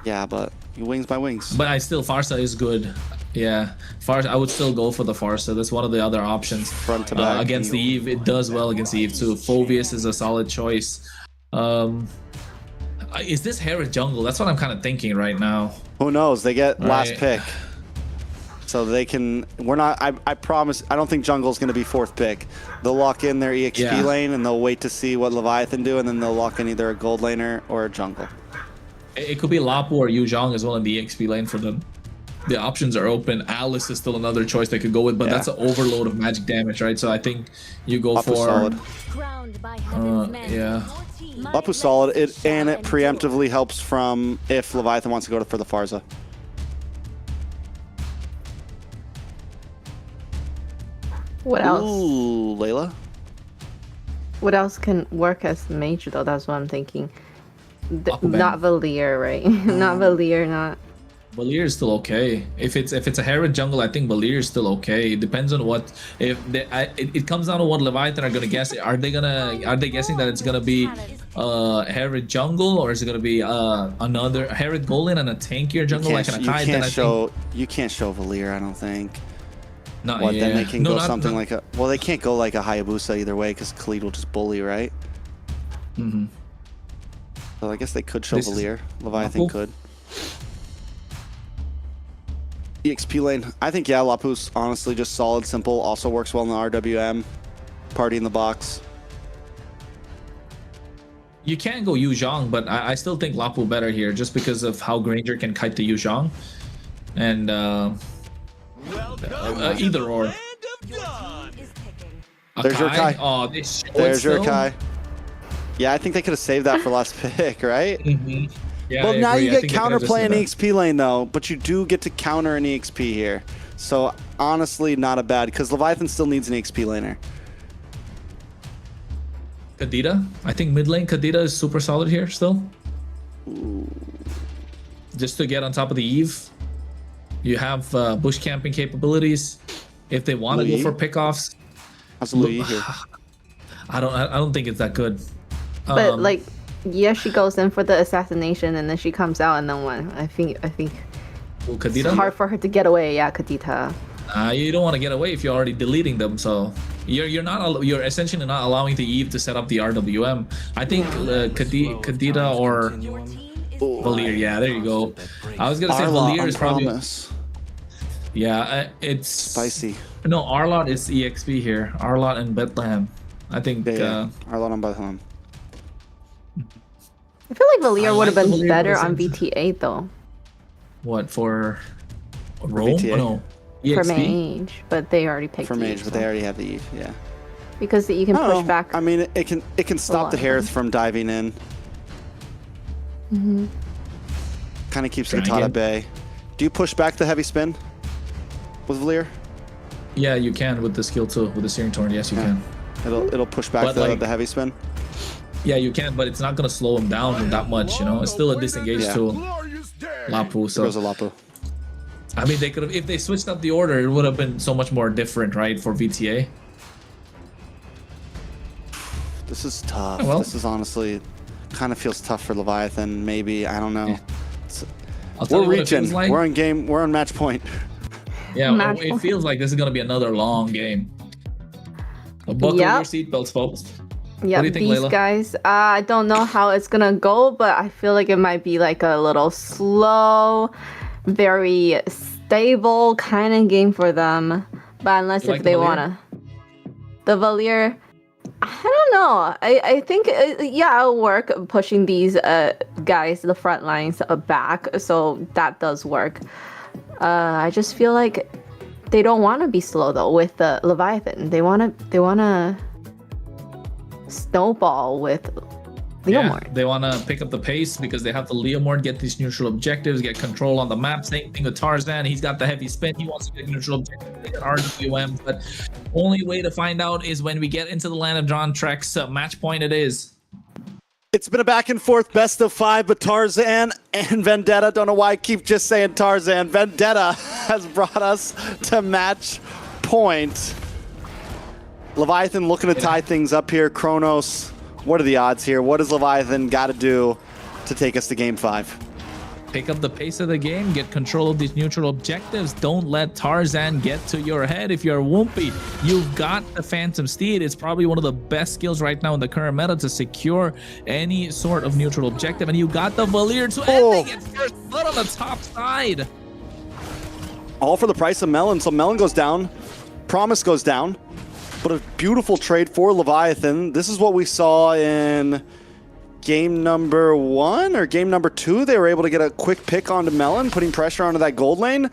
Yeah, but you wings by wings. But I still, Farsa is good. Yeah, Farsa, I would still go for the Farsa. That's one of the other options. Front to back. Against the Eve, it does well against the Eve too. Phoveus is a solid choice. Is this Harith jungle? That's what I'm kind of thinking right now. Who knows? They get last Right. pick. So they can... We're not... I promise... I don't think jungle's going to be fourth pick. They'll lock in their EXP lane and they'll wait to see what Leviathan do, and then they'll lock in either a gold laner or a jungle. It could be Lapu or Yuzhong as well in the EXP lane for them. The options are open. Alice is still another choice they could go with, but that's an overload of magic damage, right? So I think you go Lapu's for... solid. Yeah. Lapu's solid, and it preemptively helps from if Leviathan wants to go for the Farza. What else? Ooh, Layla? What else can work as mage though? That's what I'm thinking. Aquaman. Not Valier, right? Not Valier, not. Valier is still okay. If it's a Harith jungle, I think Valier is still okay. It depends on what. If they, it comes down to what Leviathan are gonna guess. Are they guessing that it's gonna be Harith jungle, or is it gonna be another Harith golden and a tankier jungle like an Akai? You can't show Valier, I don't think. Not What, yeah. then they can No, go not- something not- like a... Well, they can't go like a Hayabusa either way, because Khalid will just bully, right? Mm-hmm. So I guess they could show This is Valier. Leviathan Lapu? could. EXP lane. I think, yeah, Lapu's honestly just solid, simple. Also works well in the RWM. Party in the box. You can go Yuzhong, but I still think Lapu better here just because of how Granger can kite the Yuzhong. And either or. There's your Kai. Oh, they show it There's your still? Kai. Yeah, I think they could have saved that for last pick, right? Mm-hmm. Yeah, Well, I now agree. you I get think they could've just counterplay in did that. EXP lane, though, but you do get to counter an EXP here. So, honestly, not a bad, because Leviathan still needs an EXP laner. Kadita? I think mid lane Kadita is super solid here still. Just to get on top of the Eve. You have bush camping capabilities. if they want to go for pickoffs. How's Louis here? I don't think it's that good. But like, yeah, she goes in for the assassination and then she comes out and then what? I think it's hard for her to get away. Yeah, Kadita. You don't want to get away if you're already deleting them. So you're essentially not allowing the Eve to set up the RWM. I think Kadita or Valier. Yeah, there you go. I was gonna say Valier is probably. Yeah, it's spicy. No, Arlot is EXP here. Arlot and Bethlehem. I think Arlot and Bethlehem. I feel like Valier would have been better on VTA though. What for? Rome? VTA? No. For EXP? Mage, but they already picked For Mage, Eve, but they already have the Eve. Yeah. because you can push back. I mean, it can stop the Harith from diving in. Mm-hmm. Kind of keeps Katana at bay. Do you push back the heavy spin with Valier? Yeah, you can with the skill too, with the Searing Torrent. Yes, you can. It'll push back the heavy spin. Yeah, you can, but it's not gonna slow him down that much. You know, it's still a disengage tool. Lapu. So goes a Lapu. I mean, they could have, if they switched up the order, it would have been so much more different, right, for VTA. This is tough. Well, this is honestly kind of feels tough for Leviathan. Maybe, I don't know. Yeah. We're reaching. Like. We're on game. We're on match point. Yeah, it feels like this is gonna be another long game. Buckle your seatbelts, folks. Yeah, these Layla? Guys, I don't know how it's gonna go, but I feel like it might be like a little slow, very stable kind of game for them. But unless if they wanna, the Valier, I don't know. I think it'll work pushing these guys, the front lines back, so that does work. I just feel like they don't want to be slow though with the Leviathan. They wanna snowball with Leomord. Yeah, they want to pick up the pace because they have the Leomord, get these neutral objectives, get control on the map. Same thing with Tarzan. He's got the heavy spin. He wants to get neutral objectives. They got RWM, but only way to find out is when we get into the land of John Trek's match point. It is. It's been a back and forth best of 5, but Tarzan and Vendetta, don't know why I keep just saying Tarzan. Vendetta has brought us to match point. Leviathan looking to tie things up here. Kronos, what are the odds here? What does Leviathan got to do to take us to game 5? Pick up the pace of the game, get control of these neutral objectives. Don't let Tarzan get to your head. If you're Woompy, you've got the Phantom Steed. It's probably one of the best skills right now in the current meta to secure any sort of neutral objective. And you got the Valier to end it first blood on the top side. All for the price of Melon. So Melon goes down. Promise goes down. But a beautiful trade for Leviathan. This is what we saw in game number 1 or game number 2. They were able to get a quick pick onto Melon, putting pressure onto that gold lane.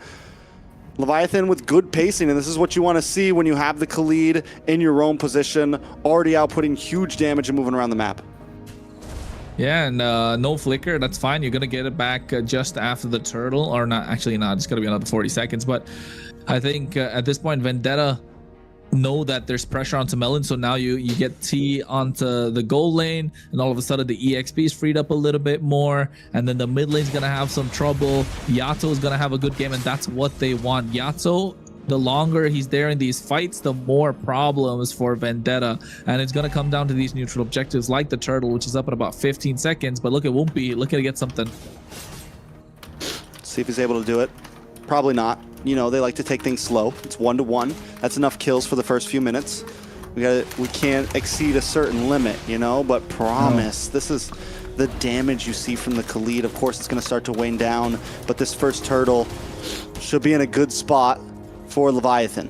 Leviathan with good pacing, and this is what you want to see when you have the Khalid in your own position, already outputting huge damage and moving around the map. Yeah, and no flicker, that's fine. You're going to get it back just after the turtle, or not, actually not. It's going to be another 40 seconds, but I think at this point, Vendetta know that there's pressure onto Melon, so now you get T onto the gold lane, and all of a sudden the EXP is freed up a little bit more, and then the mid lane's gonna have some trouble. Yato is gonna have a good game, and that's what they want. Yato, the longer he's there in these fights, the more problems for Vendetta, and it's gonna come down to these neutral objectives like the turtle, which is up in about 15 seconds. But look at Woompy, look at get something. See if he's able to do it. Probably not. You know, they like to take things slow. It's 1-1. That's enough kills for the first few minutes. We can't exceed a certain limit, you know, but promise. This is the damage you see from the Khalid. Of course, it's going to start to wane down, but this first turtle should be in a good spot for Leviathan.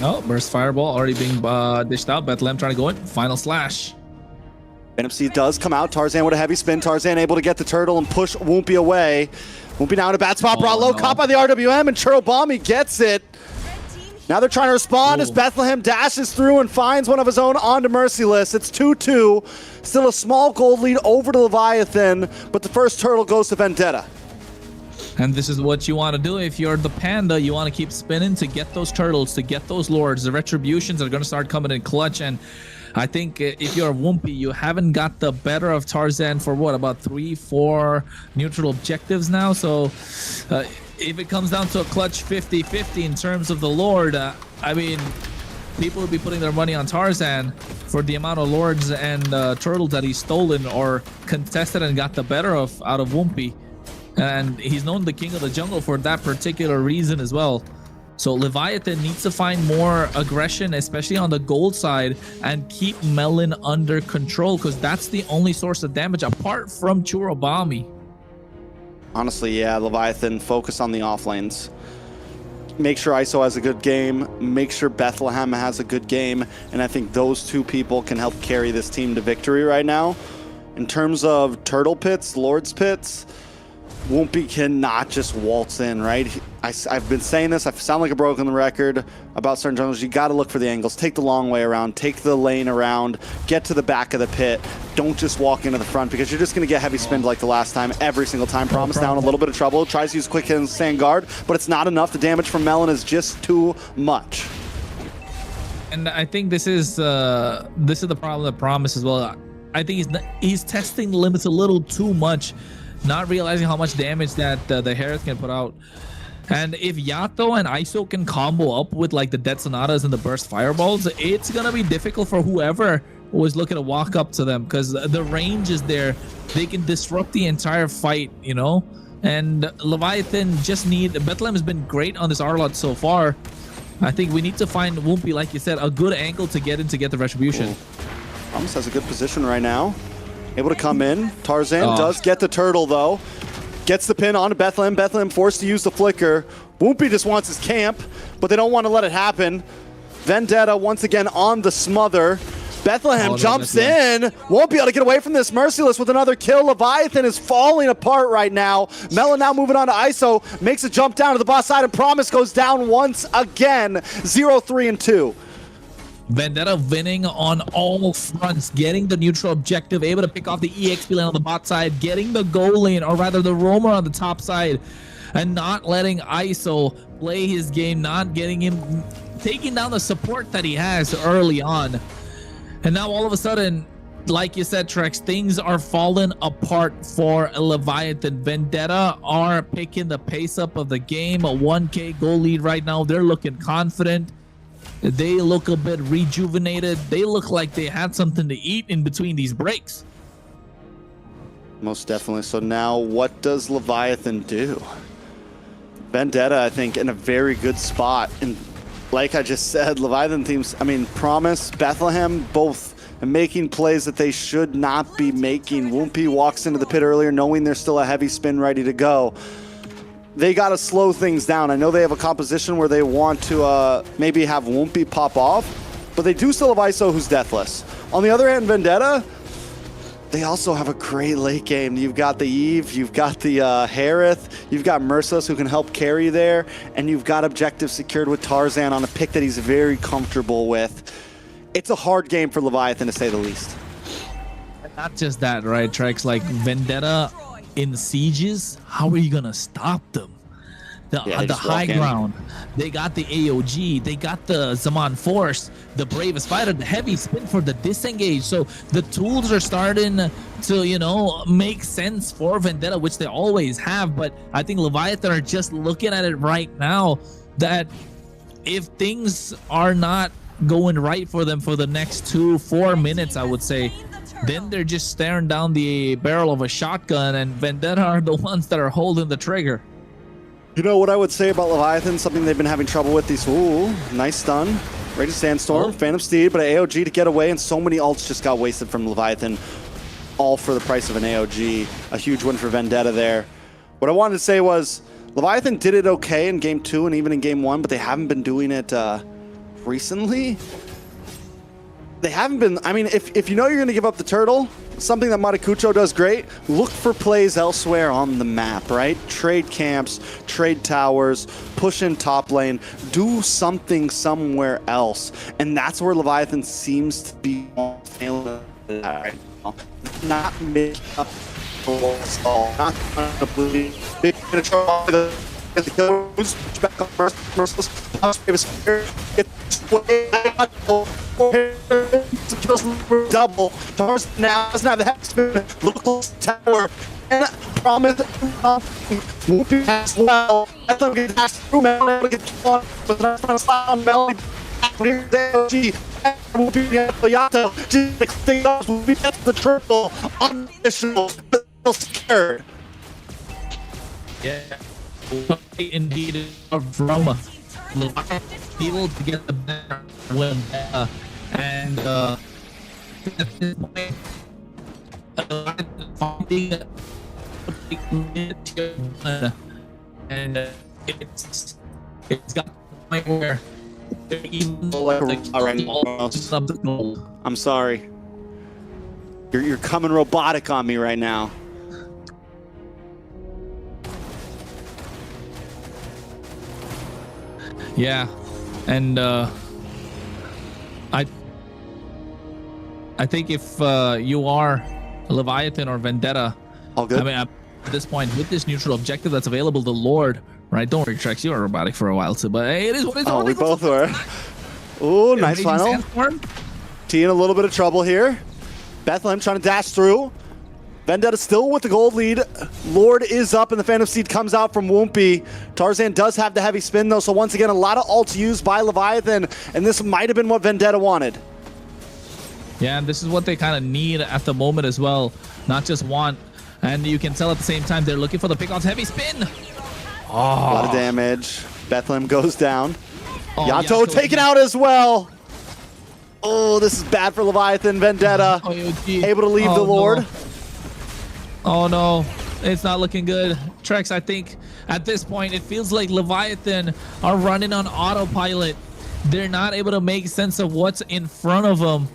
Oh, burst fireball already being dished out. Bethlehem trying to go in. Final slash. NFC does come out. Tarzan with a heavy spin. Tarzan able to get the turtle and push Woompy away. Woompy now in a bad spot. Brought low. Caught by the RWM, and Churobami gets it. Now they're trying to respond as Bethlehem dashes through and finds one of his own onto Merciless. It's 2-2. Still a small gold lead over to Leviathan, but the first turtle goes to Vendetta. And this is what you want to do if you're the Panda. You want to keep spinning to get those turtles, to get those lords. The retributions are going to start coming in clutch, and I think if you're Woompy, you haven't got the better of Tarzan for what, about 3-4 neutral objectives now. So if it comes down to a clutch 50-50 in terms of the Lord, I mean, people would be putting their money on Tarzan for the amount of Lords and Turtles that he's stolen or contested and got the better of out of Wumpy. And he's known the king of the jungle for that particular reason as well. So Leviathan needs to find more aggression, especially on the gold side, and keep Melon under control, because that's the only source of damage apart from Churobami. Honestly, yeah, Leviathan, focus on the off lanes. Make sure ISO has a good game. Make sure Bethlehem has a good game. And I think those two people can help carry this team to victory right now. In terms of Turtle Pits, Lord's Pits, Wumpy cannot just waltz in, right? I've been saying this, I sound like a broken record about certain jungles. You got to look for the angles. Take the long way around. Take the lane around. Get to the back of the pit. Don't just walk into the front, because you're just going to get heavy spinned like the last time, every single time. Promise down a little bit of trouble. Tries to use quick hit and stand guard, but it's not enough. The damage from Melon is just too much. And I think this is the problem that Promise as well. I think he's testing the limits a little too much, not realizing how much damage that the Harris can put out. And if Yato and ISO can combo up with like the Dead Sonatas and the Burst Fireballs, it's gonna be difficult for whoever was looking to walk up to them, because the range is there. They can disrupt the entire fight, you know? And Leviathan just Bethlehem has been great on this Arlot so far. I think we need to find Wumpy, like you said, a good angle to get the Retribution. Promise has a good position right now. Able to come in. Tarzan does get the turtle, though. Gets the pin onto Bethlehem. Bethlehem forced to use the flicker. Wumpy just wants his camp, but they don't want to let it happen. Vendetta once again on the smother. Bethlehem jumps in. Won't be able to get away from this. Merciless with another kill. Leviathan is falling apart right now. Melon now moving on to ISO. Makes a jump down to the boss side, and Promise goes down once again. 0-3-2. Vendetta winning on all fronts, getting the neutral objective, able to pick off the EXP lane on the bot side, getting the goal lane, or rather the roamer on the top side, and not letting ISO play his game, not getting him, taking down the support that he has early on. And now all of a sudden, like you said, Trex, things are falling apart for Leviathan. Vendetta are picking the pace up of the game, a 1K goal lead right now. They're looking confident. They look a bit rejuvenated. They look like they had something to eat in between these breaks. Most definitely. So now what does Leviathan do? Vendetta, I think, in a very good spot. And like I just said, Leviathan teams, I mean, Promise, Bethlehem, both making plays that they should not be making. Wumpy walks into the pit earlier knowing there's still a heavy spin ready to go. They got to slow things down. I know they have a composition where they want to maybe have Wumpy pop off, but they do still have ISO, who's deathless. On the other hand, Vendetta, they also have a great late game. You've got the Eve, you've got the Harith, you've got Merciless who can help carry there, and you've got objective secured with Tarzan on a pick that he's very comfortable with. It's a hard game for Leviathan, to say the least. Not just that, right, Trex? Like, Vendetta in sieges, how are you gonna stop them? The high ground, they got the AOG, they got the Zaman Force, the Bravest Fighter, the heavy spin for the disengage. So the tools are starting to, you know, make sense for Vendetta, which they always have. But I think Leviathan are just looking at it right now that if things are not going right for them for the next 2-4 minutes, I would say, then they're just staring down the barrel of a shotgun, and Vendetta are the ones that are holding the trigger. You know what I would say about Leviathan, something they've been having trouble with, these, ooh, nice stun. Raging Sandstorm, Phantom Steed, but an AOG to get away, and so many ults just got wasted from Leviathan, all for the price of an AOG. A huge win for Vendetta there. What I wanted to say was, Leviathan did it okay in Game 2 and even in Game 1, but they haven't been doing it recently. They haven't been, I mean, if you know you're going to give up the turtle, something that Matakucho does great, look for plays elsewhere on the map, right? Trade camps, trade towers, push in top lane, do something somewhere else. And that's where Leviathan seems to be failing right now. Not making up for what's all. Not trying to believe. They're going to try the kills, back up Merciless, kills double. Tarzan now doesn't have the hex spin, local tower, and promise. Whoopi as well. Bethlehem gets passed through Melody, gets on, but that's not a slap on Melody. Here's AOG. Whoopi gets the Yato. Just thing up. Whoopi gets the triple. Unconditional. Still scared. Yeah. Indeed, from able to get the better win, and at this point, and it's got to the point where I'm sorry. You're coming robotic on me right now. Yeah, and I think if you are Leviathan or Vendetta, all good. I mean, at this point, with this neutral objective that's available, the Lord, right? Don't worry, Trex, you were robotic for a while too, but hey, it is what it is. Oh, we both were. Ooh, nice final. T in a little bit of trouble here. Bethlehem trying to dash through. Vendetta still with the gold lead. Lord is up and the Phantom Seed comes out from Woompy. Tarzan does have the heavy spin though, so once again, a lot of ults used by Leviathan, and this might have been what Vendetta wanted. Yeah, and this is what they kind of need at the moment as well, not just want. And you can tell at the same time they're looking for the pick-offs. Heavy spin. A lot of damage. Bethlehem goes down. Oh, Yato taken out as well. Oh, this is bad for Leviathan. Vendetta able to leave the Lord. No. Oh no, it's not looking good. Trex, I think at this point it feels like Leviathan are running on autopilot. They're not able to make sense of what's in front of them.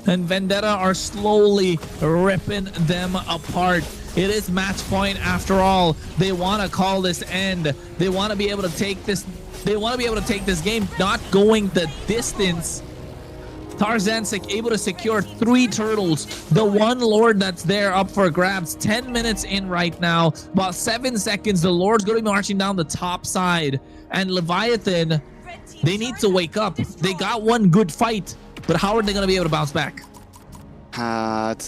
And Vendetta are slowly ripping them apart. It is match point after all. They want to call this end. They want to be able to take this. They want to be able to take this game, not going the distance. Tarzan's able to secure 3 turtles. The one Lord that's there up for grabs. 10 minutes in right now. About 7 seconds. The Lord's going to be marching down the top side. And Leviathan, they need to wake up. They got one good fight. But how are they going to be able to bounce back?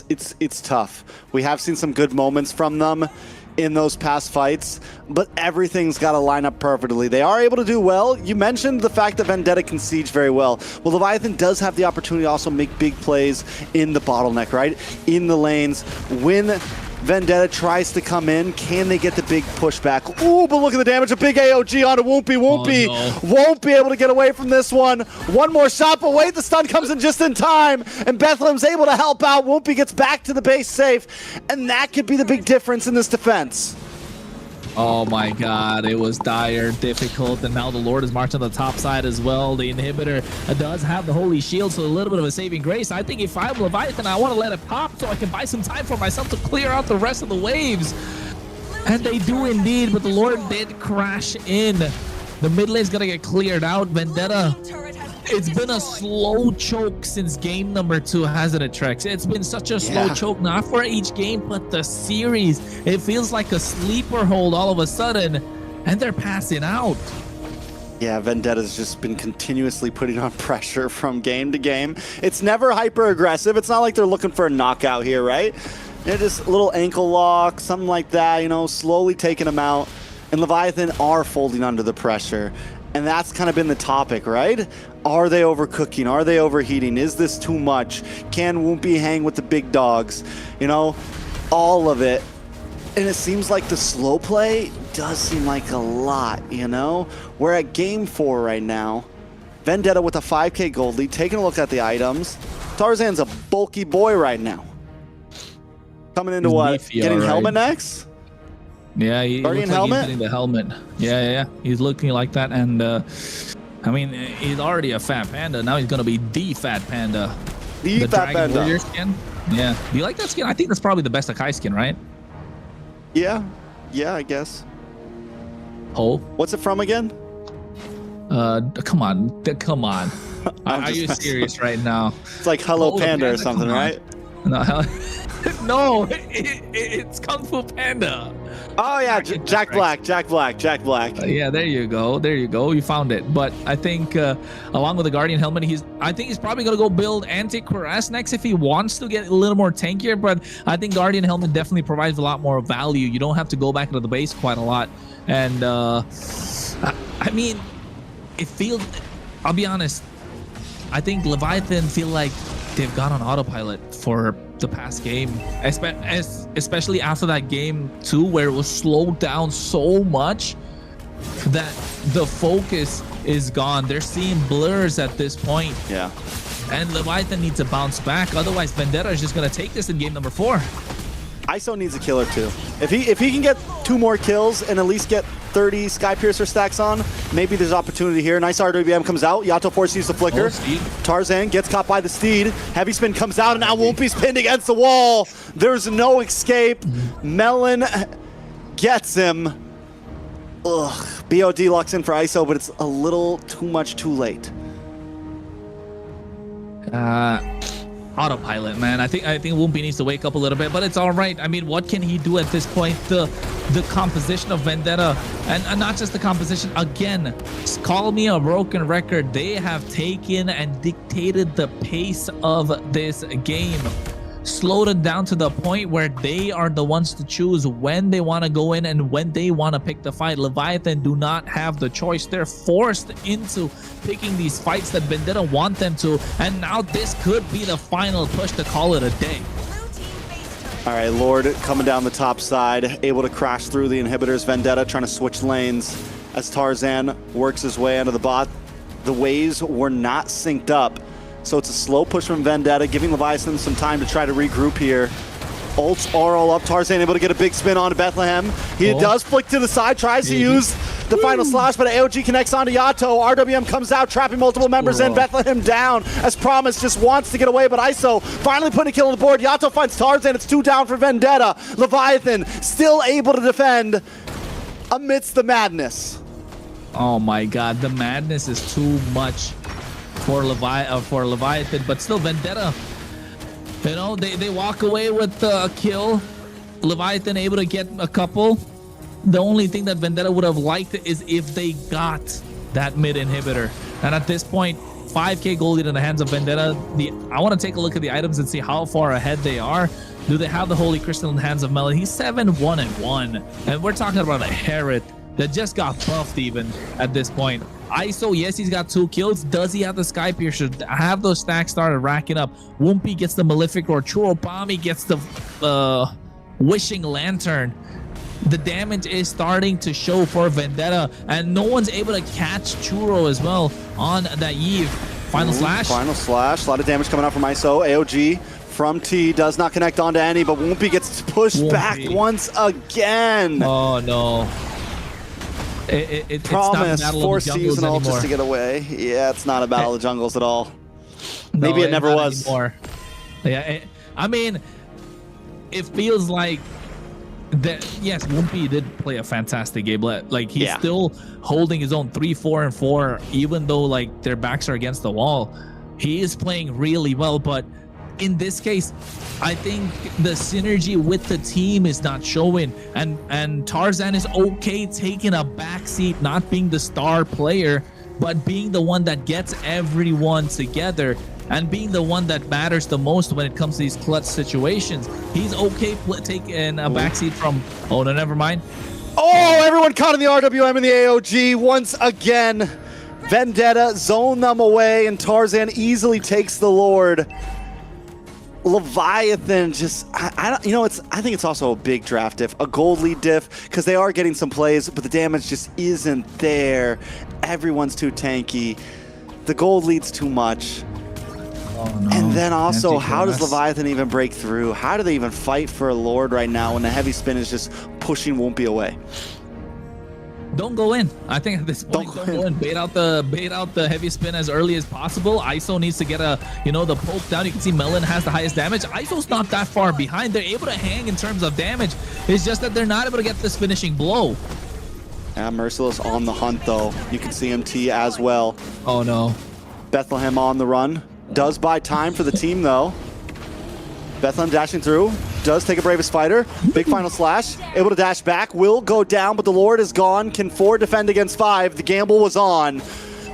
It's tough. We have seen some good moments from them in those past fights, but everything's got to line up perfectly. They are able to do well. You mentioned the fact that Vendetta can siege very well. Well, Leviathan does have the opportunity to also make big plays in the bottleneck, right? In the lanes. When Vendetta tries to come in, can they get the big pushback? Ooh, but look at the damage. A big AOG onto Woompy. Woompy won't be able to get away from this one. One more shot, but wait, the stun comes in just in time, and Bethlehem's able to help out. Woompy gets back to the base safe, and that could be the big difference in this defense. Oh my god, it was dire, difficult, and now the Lord is marching on the top side as well. The inhibitor does have the holy shield, so a little bit of a saving grace. I think if I'm Leviathan, I want to let it pop so I can buy some time for myself to clear out the rest of the waves. And they do indeed, but the Lord did crash in. The mid lane's gonna get cleared out. Vendetta, it's been a slow choke since game number 2, hasn't it, Trex? It's been such a slow choke, not for each game, but the series. It feels like a sleeper hold all of a sudden, and they're passing out. Yeah, Vendetta's just been continuously putting on pressure from game to game. It's never hyper aggressive. It's not like they're looking for a knockout here, right? They're just a little ankle lock, something like that, you know, slowly taking them out. And Leviathan are folding under the pressure. And that's kind of been the topic, right? Are they overcooking? Are they overheating? Is this too much? Can Woompy hang with the big dogs? You know, all of it. And it seems like the slow play does seem like a lot, you know? We're at game 4 right now. Vendetta with a 5K gold lead, taking a look at the items. Tarzan's a bulky boy right now. Coming into what? Getting helmet next? Yeah, he looks like he's getting the helmet. Yeah. He's looking like that, and I mean, he's already a fat panda. Now he's gonna be the fat panda. The fat panda. Warrior skin. Yeah. Do you like that skin? I think that's probably the best Akai skin, right? Yeah, I guess. Oh. What's it from again? Come on. Are you serious right now? It's like Hello Panda or something, right? No, no, it's Kung Fu Panda. Oh yeah, Jack Black. Yeah, there you go. You found it. But I think along with the Guardian helmet, I think he's probably gonna go build anti-cuirass next if he wants to get a little more tankier. But I think Guardian helmet definitely provides a lot more value. You don't have to go back into the base quite a lot. And I mean, it feels. I'll be honest. I think Leviathan feel like they've got on autopilot for the past game, especially after that game 2 where it was slowed down so much that the focus is gone. They're seeing blurs at this point. Yeah. And Leviathan needs to bounce back. Otherwise, Vendetta is just going to take this in game number 4. ISO needs a kill or two. If he can get 2 more kills and at least get 30 Skypiercer stacks on, maybe there's opportunity here. Nice RWBM comes out. Yato forces the flicker. Tarzan gets caught by the steed. Heavy spin comes out, and now Wompy's pinned against the wall. There's no escape. Melon gets him. Ugh. BOD locks in for ISO, but it's a little too much too late. Autopilot, man. I think Wumpy needs to wake up a little bit, but it's all right. I mean, what can he do at this point? The composition of Vendetta, and not just the composition. Again, call me a broken record. They have taken and dictated the pace of this game. Slowed it down to the point where they are the ones to choose when they want to go in and when they want to pick the fight. Leviathan do not have the choice. They're forced into picking these fights that Vendetta want them to, and now this could be the final push to call it a day. All right, Lord coming down the top side, able to crash through the inhibitors. Vendetta trying to switch lanes as Tarzan works his way under the bot. The waves were not synced up. So it's a slow push from Vendetta, giving Leviathan some time to try to regroup here. Ults are all up. Tarzan able to get a big spin onto Bethlehem. He does flick to the side, tries to use the final slash, but AOG connects onto Yato. RWM comes out, trapping multiple members in. Bethlehem down, as promised, just wants to get away, but ISO finally putting a kill on the board. Yato finds Tarzan. It's 2 down for Vendetta. Leviathan still able to defend amidst the madness. Oh my god, the madness is too much for Leviathan, but still Vendetta, you know, they walk away with a kill. Leviathan able to get a couple. The only thing that Vendetta would have liked is if they got that mid inhibitor. And at this point, 5k gold lead in the hands of Vendetta. I want to take a look at the items and see how far ahead they are. Do they have the Holy Crystal in the hands of Melon? He's 7-1-1, and we're talking about a Herod that just got buffed even at this point. ISO, yes, he's got 2 kills. Does he have the Skypiercer? Have those stacks started racking up? Wumpy gets the Malefic Roar. Churobami gets the Wishing Lantern. The damage is starting to show for Vendetta, and no one's able to catch Churro as well on that Eve. Final slash. Final slash. A lot of damage coming out from ISO. AOG from T does not connect onto any, but Wumpy gets pushed back once again. Oh no. It's Promise, not Four seasonal just to get away. Yeah, it's not a battle of jungles at all. No, Maybe it never was. Anymore. Yeah, I mean, it feels like that. Yes, Wumpy did play a fantastic game. Like he's still holding his own 3-4-4, even though like their backs are against the wall. He is playing really well, but in this case, I think the synergy with the team is not showing, and Tarzan is okay taking a backseat, not being the star player, but being the one that gets everyone together and being the one that matters the most when it comes to these clutch situations. He's okay taking a backseat from, oh no, never mind. Oh, everyone caught in the RWM and the AOG once again. Vendetta zone them away, and Tarzan easily takes the Lord. Leviathan just, I think it's also a big draft diff, a gold lead diff, because they are getting some plays, but the damage just isn't there. Everyone's too tanky. The gold lead's too much. Oh, no. And then also, how does Leviathan even break through? How do they even fight for a Lord right now when the heavy spin is just pushing Wumpy away? Don't go in. I think at this point, don't go in. Bait out the heavy spin as early as possible. ISO needs to get the poke down. You can see Melon has the highest damage. ISO's not that far behind. They're able to hang in terms of damage. It's just that they're not able to get this finishing blow. Yeah, Merciless on the hunt though. You can see MT as well. Oh no. Bethlehem on the run. Does buy time for the team though. Bethlehem dashing through, does take a Bravest Fighter. Big final slash, able to dash back, will go down, but the Lord is gone. Can 4 defend against 5? The gamble was on.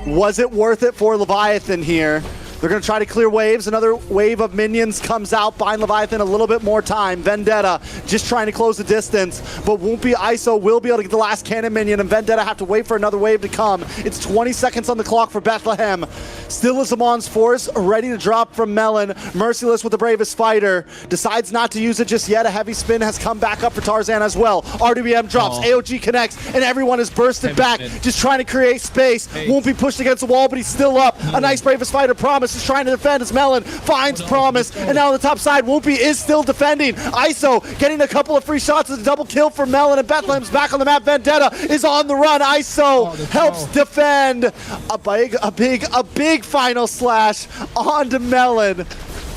Was it worth it for Leviathan here? They're going to try to clear waves. Another wave of minions comes out, buying Leviathan a little bit more time. Vendetta just trying to close the distance, but Woompy ISO will be able to get the last cannon minion, and Vendetta have to wait for another wave to come. It's 20 seconds on the clock for Bethlehem. Still is Amon's Force, ready to drop from Melon. Merciless with the Bravest Fighter. Decides not to use it just yet. A heavy spin has come back up for Tarzan as well. RWM drops, AOG connects, and everyone is bursted back, just trying to create space. Woompy pushed against the wall, but he's still up. A nice Bravest Fighter. Promise is trying to defend as Melon finds Promise, and now on the top side, Woompy is still defending. ISO getting a couple of free shots with a double kill for Melon, and Bethlehem's back on the map. Vendetta is on the run. ISO helps defend. A big final slash onto Melon.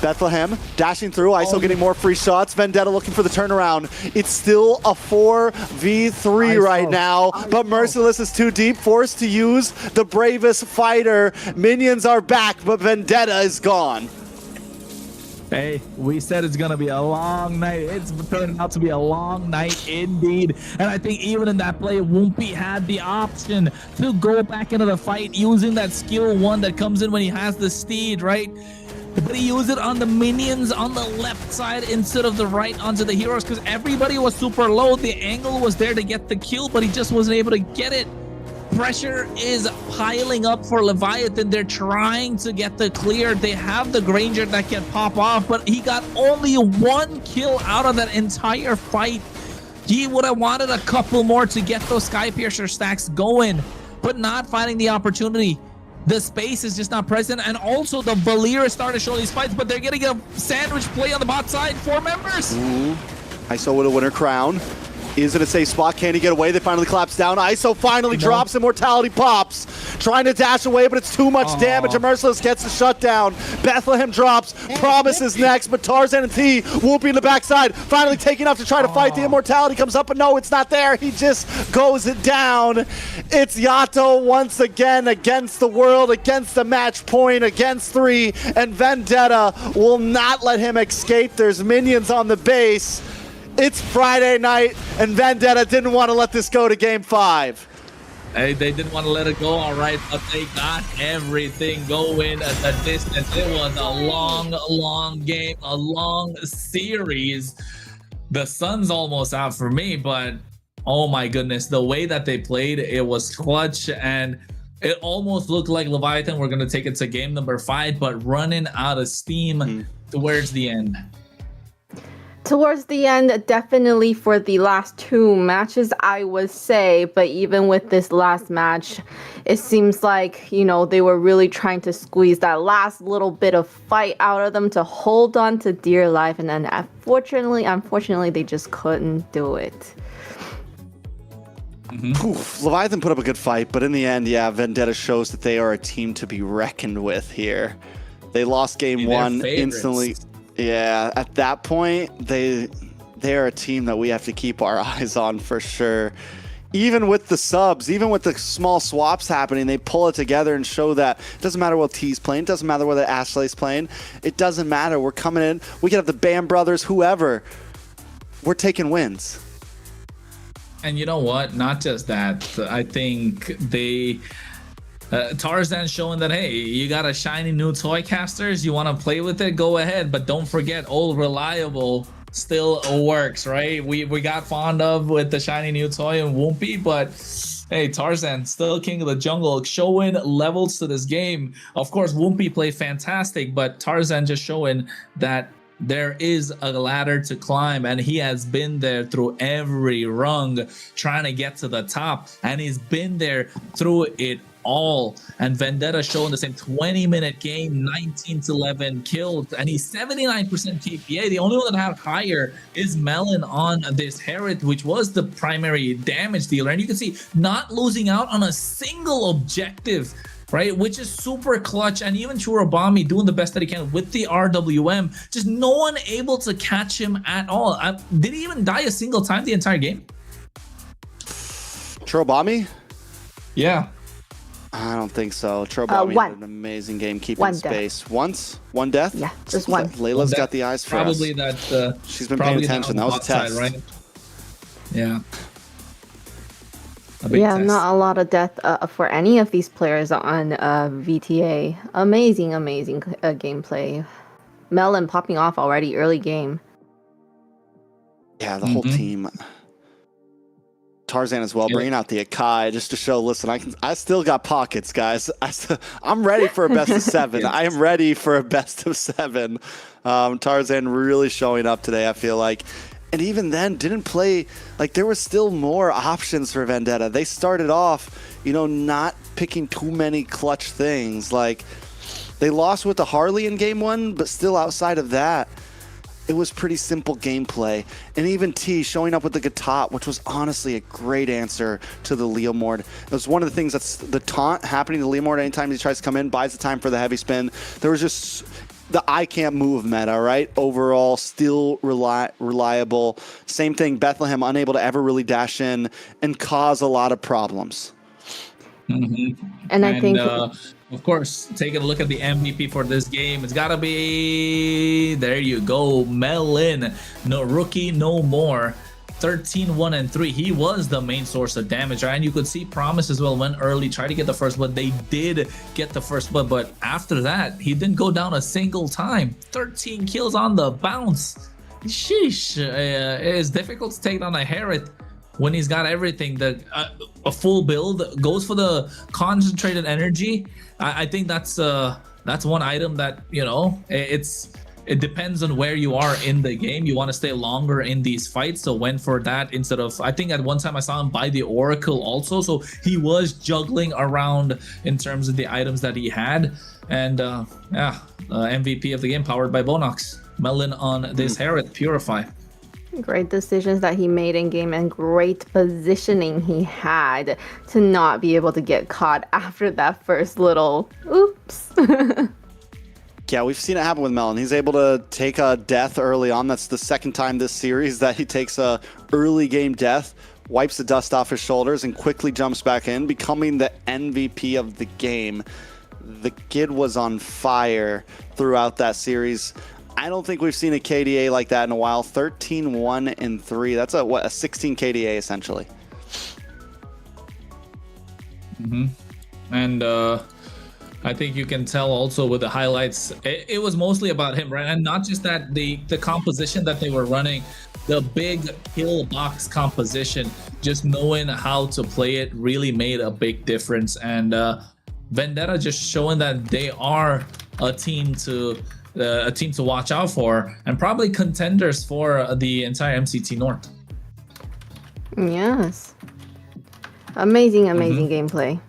Bethlehem dashing through, ISO getting more free shots. Vendetta looking for the turnaround. It's still a 4v3 right now, but Merciless is too deep, forced to use the Bravest Fighter. Minions are back, but Vendetta is gone. Hey, we said it's going to be a long night. It's turning out to be a long night indeed. And I think even in that play, Woompy had the option to go back into the fight using that skill 1 that comes in when he has the steed, right? But he used it on the minions on the left side instead of the right onto the heroes, because everybody was super low. The angle was there to get the kill, but he just wasn't able to get it. Pressure is piling up for Leviathan. They're trying to get the clear. They have the Granger that can pop off, but he got only 1 kill out of that entire fight. He would have wanted a couple more to get those Skypiercer stacks going, but not finding the opportunity. The space is just not present, and also the Valier started to show these fights, but they're getting a sandwich play on the bot side. 4 members. ISO with a winner crown. Is it a safe spot? Can he get away? They finally collapse down. ISO finally drops. Immortality pops. Trying to dash away, but it's too much damage. And Merciless gets the shutdown. Bethlehem drops. Promise is next, but Tarzan and T Woompy in the backside. Finally taking off to try to fight. The Immortality comes up, but no, it's not there. He just goes it down. It's Yato once again against the world, against the match point, against 3, and Vendetta will not let him escape. There's minions on the base. It's Friday night, and Vendetta didn't want to let this go to Game 5. Hey, they didn't want to let it go, all right, but they got everything going at the distance. It was a long game, a long series. The sun's almost out for me, but oh my goodness, the way that they played, it was clutch, and it almost looked like Leviathan were going to take it to game number 5, but running out of steam towards the end. Towards the end, definitely for the last 2 matches, I would say. But even with this last match, it seems like, you know, they were really trying to squeeze that last little bit of fight out of them to hold on to dear life. And then unfortunately, they just couldn't do it. Leviathan put up a good fight, but in the end, yeah, Vendetta shows that they are a team to be reckoned with here. They lost game 1 instantly. Yeah, at that point, they are a team that we have to keep our eyes on for sure. Even with the subs, even with the small swaps happening, they pull it together and show that it doesn't matter what T's playing, it doesn't matter whether Ashley's playing, it doesn't matter. We're coming in, we can have the Bam brothers, whoever. We're taking wins. And you know what? Not just that. I think they... Tarzan showing that, hey, you got a shiny new toy, casters, you want to play with it, go ahead, but don't forget, old reliable still works, right? We got fond of with the shiny new toy and Woompy, but hey, Tarzan still king of the jungle, showing levels to this game. Of course, Woompy played fantastic, but Tarzan just showing that there is a ladder to climb, and he has been there through every rung trying to get to the top, and he's been there through it all. And Vendetta showing the same 20-minute game, 19-11 kills, and he's 79% KPA. The only one that had higher is Melon on this Herod, which was the primary damage dealer. And you can see not losing out on a single objective, right? Which is super clutch. And even Churubami doing the best that he can with the RWM. Just no one able to catch him at all. Did he even die a single time the entire game? Churubami? Yeah. I don't think so. Trobami one. had an amazing game keeping One death. space. Once? One death? Yeah, just one. Layla's got the eyes for Probably us. that. She's been paying attention. That was a test. right? Yeah. Yeah, not a lot of death for any of these players on VTA. Amazing gameplay. Melon popping off already early game. Yeah, the whole team. Tarzan as well, bringing out the Akai just to show, listen, I still got pockets, guys. I'm ready for a best of 7. I am ready for a best of 7. Tarzan really showing up today, I feel like. And even then, didn't play, like there was still more options for Vendetta. They started off, not picking too many clutch things. Like, they lost with the Harley in game 1, but still outside of that, it was pretty simple gameplay. And even T showing up with the Gatot, which was honestly a great answer to the Leomord. It was one of the things that's the taunt happening to Leomord anytime he tries to come in, buys the time for the heavy spin. There was just the I can't move meta, right? Overall, still reliable. Same thing, Bethlehem unable to ever really dash in and cause a lot of problems. And I think... of course, taking a look at the MVP for this game, it's got to be, there you go, Melon. No rookie, no more. 13-1-3. He was the main source of damage, right? And you could see Promise as well went early, tried to get the first blood. They did get the first blood, but after that, he didn't go down a single time. 13 kills on the bounce. Sheesh. It is difficult to take down a Herod when he's got everything. A full build, goes for the concentrated energy. I think that's one item that, it depends on where you are in the game. You want to stay longer in these fights, so went for that instead of, I think at one time I saw him buy the Oracle also, so he was juggling around in terms of the items that he had. And MVP of the game, powered by Bonox. Melon on this Herod Purify. Great decisions that he made in game and great positioning he had to not be able to get caught after that first little oops. Yeah, we've seen it happen with Melon. He's able to take a death early on. That's the second time this series that he takes a early game death, wipes the dust off his shoulders, and quickly jumps back in, becoming the MVP of the game. The kid was on fire throughout that series. I don't think we've seen a KDA like that in a while. 13-1-3. That's a 16 KDA essentially. And I think you can tell also with the highlights, it was mostly about him, right? And not just that, the composition that they were running, the big kill box composition, just knowing how to play it really made a big difference. And Vendetta just showing that they are a team to watch out for, and probably contenders for the entire MCT North. Yes. Amazing gameplay.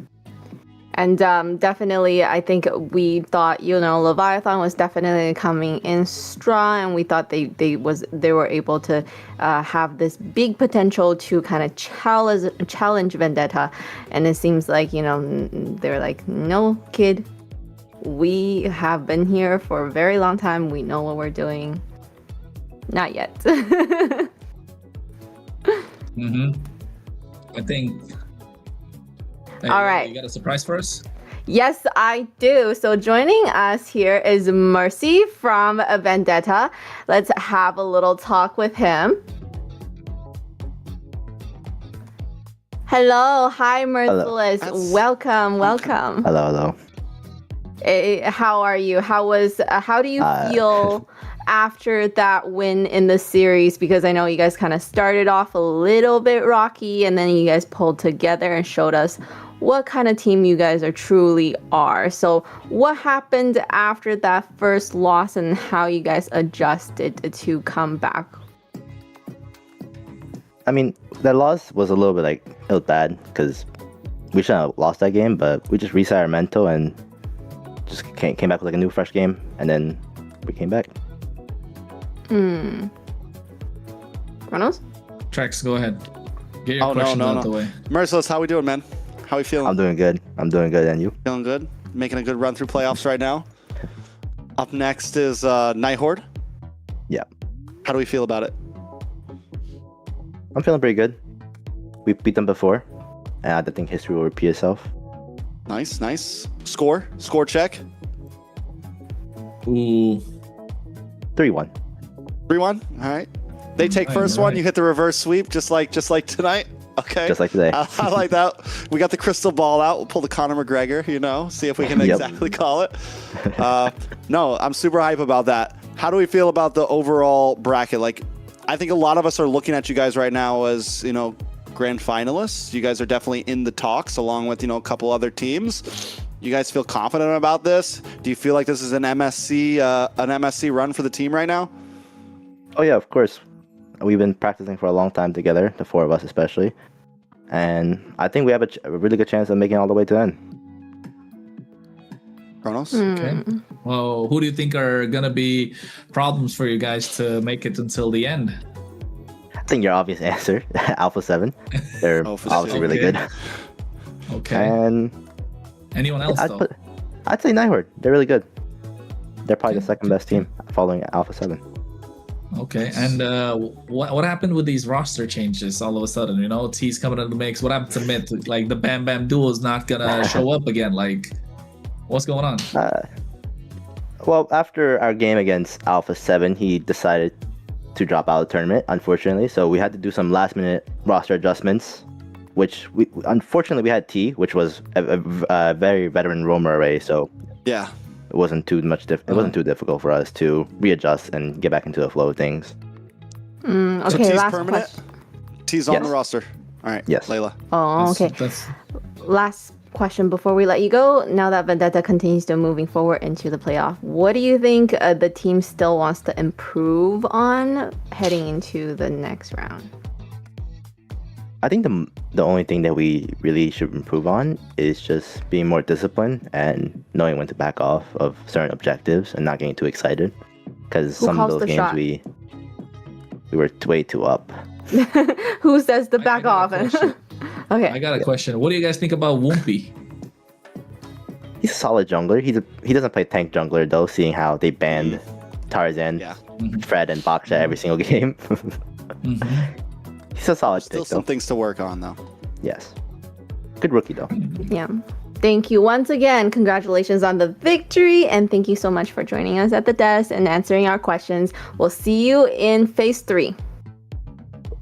And definitely, I think we thought, Leviathan was definitely coming in strong, and we thought they were able to have this big potential to kind of challenge Vendetta. And it seems like, they're like, no, kid, we have been here for a very long time. We know what we're doing. Not yet. I think. All right. You got a surprise for us? Yes, I do. So joining us here is Mercy from Vendetta. Let's have a little talk with him. Hello. Hi, Merciless. Hello. Welcome. Hello. How are you? How do you feel after that win in the series? Because I know you guys kind of started off a little bit rocky, and then you guys pulled together and showed us what kind of team you guys truly are. So what happened after that first loss, and how you guys adjusted to come back? I mean, that loss was a little bit it was bad because we shouldn't have lost that game, but we just reset our mental and just came back with a new fresh game, and then we came back. Kronos? Trex, go ahead. Get your questions out the way. Merciless, how we doing, man? How we feeling? I'm doing good. And you? Feeling good? Making a good run through playoffs right now. Up next is Night Horde. Yeah. How do we feel about it? I'm feeling pretty good. We beat them before, and I think history will repeat itself. Nice. Score check. Ooh. 3-1. 3-1. All right. They take first one. You hit the reverse sweep, just like tonight. Okay. Just like today. I like that. We got the crystal ball out. We'll pull the Conor McGregor. See if we can exactly call it. No, I'm super hype about that. How do we feel about the overall bracket? Like, I think a lot of us are looking at you guys right now as grand finalists. You guys are definitely in the talks, along with a couple other teams. You guys feel confident about this? Do you feel like this is an MSC run for the team right now? Oh yeah, of course. We've been practicing for a long time together, the four of us especially, and I think we have a really good chance of making it all the way to the end. Kronos? Okay. Well, who do you think are gonna be problems for you guys to make it until the end? I think your obvious answer, Alpha 7. They're obviously really good. Okay. And anyone else though? I'd say Nighthorde. They're really good. They're probably the second best team following Alpha 7. Okay, and what happened with these roster changes all of a sudden? T's coming into the mix. What happened to Myth? Like, the Bam Bam duo is not gonna show up again. Like, what's going on? Well, after our game against Alpha 7, he decided to drop out of the tournament, unfortunately. So we had to do some last-minute roster adjustments, which unfortunately we had T, which was a very veteran roamer array. So yeah. It wasn't too difficult for us to readjust and get back into the flow of things. Okay, so T's last permanent? question. T's on the roster. All right. Yes. Layla. Oh, okay. Last question before we let you go. Now that Vendetta continues to moving forward into the playoff, what do you think the team still wants to improve on heading into the next round? I think the only thing that we really should improve on is just being more disciplined and knowing when to back off of certain objectives and not getting too excited. Because some of those games we were way too up. Who says to back off? Okay. I got a question. What do you guys think about Woompy? He's a solid jungler. He doesn't play tank jungler though, seeing how they banned Tarzan, Fred, and Baksha every single game. He's a solid Still pick, some though. things to work on, though. Yes. Good rookie, though. Yeah. Thank you once again. Congratulations on the victory. And thank you so much for joining us at the desk and answering our questions. We'll see you in phase 3.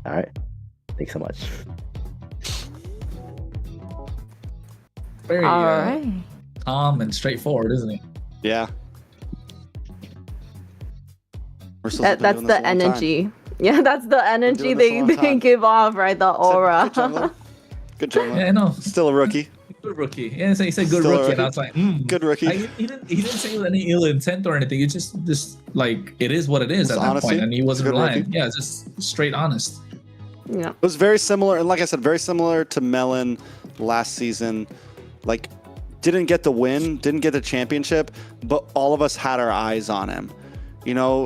All right. Thanks so much. Very right. calm and straightforward, isn't he? Yeah. That's the energy. Yeah, that's the energy they give off, right? The aura. Good jungler. Yeah, I know. Still a rookie. Good rookie. He said good Still a rookie, rookie. and I was like, Good rookie. He didn't say with any ill intent or anything. It's just like it is what it is It's at that honesty. point, and he wasn't Good lying. rookie. Yeah, it's just straight honest. Yeah. It was very similar, and like I said, very similar to Melon last season. Like, didn't get the win, didn't get the championship, but all of us had our eyes on him.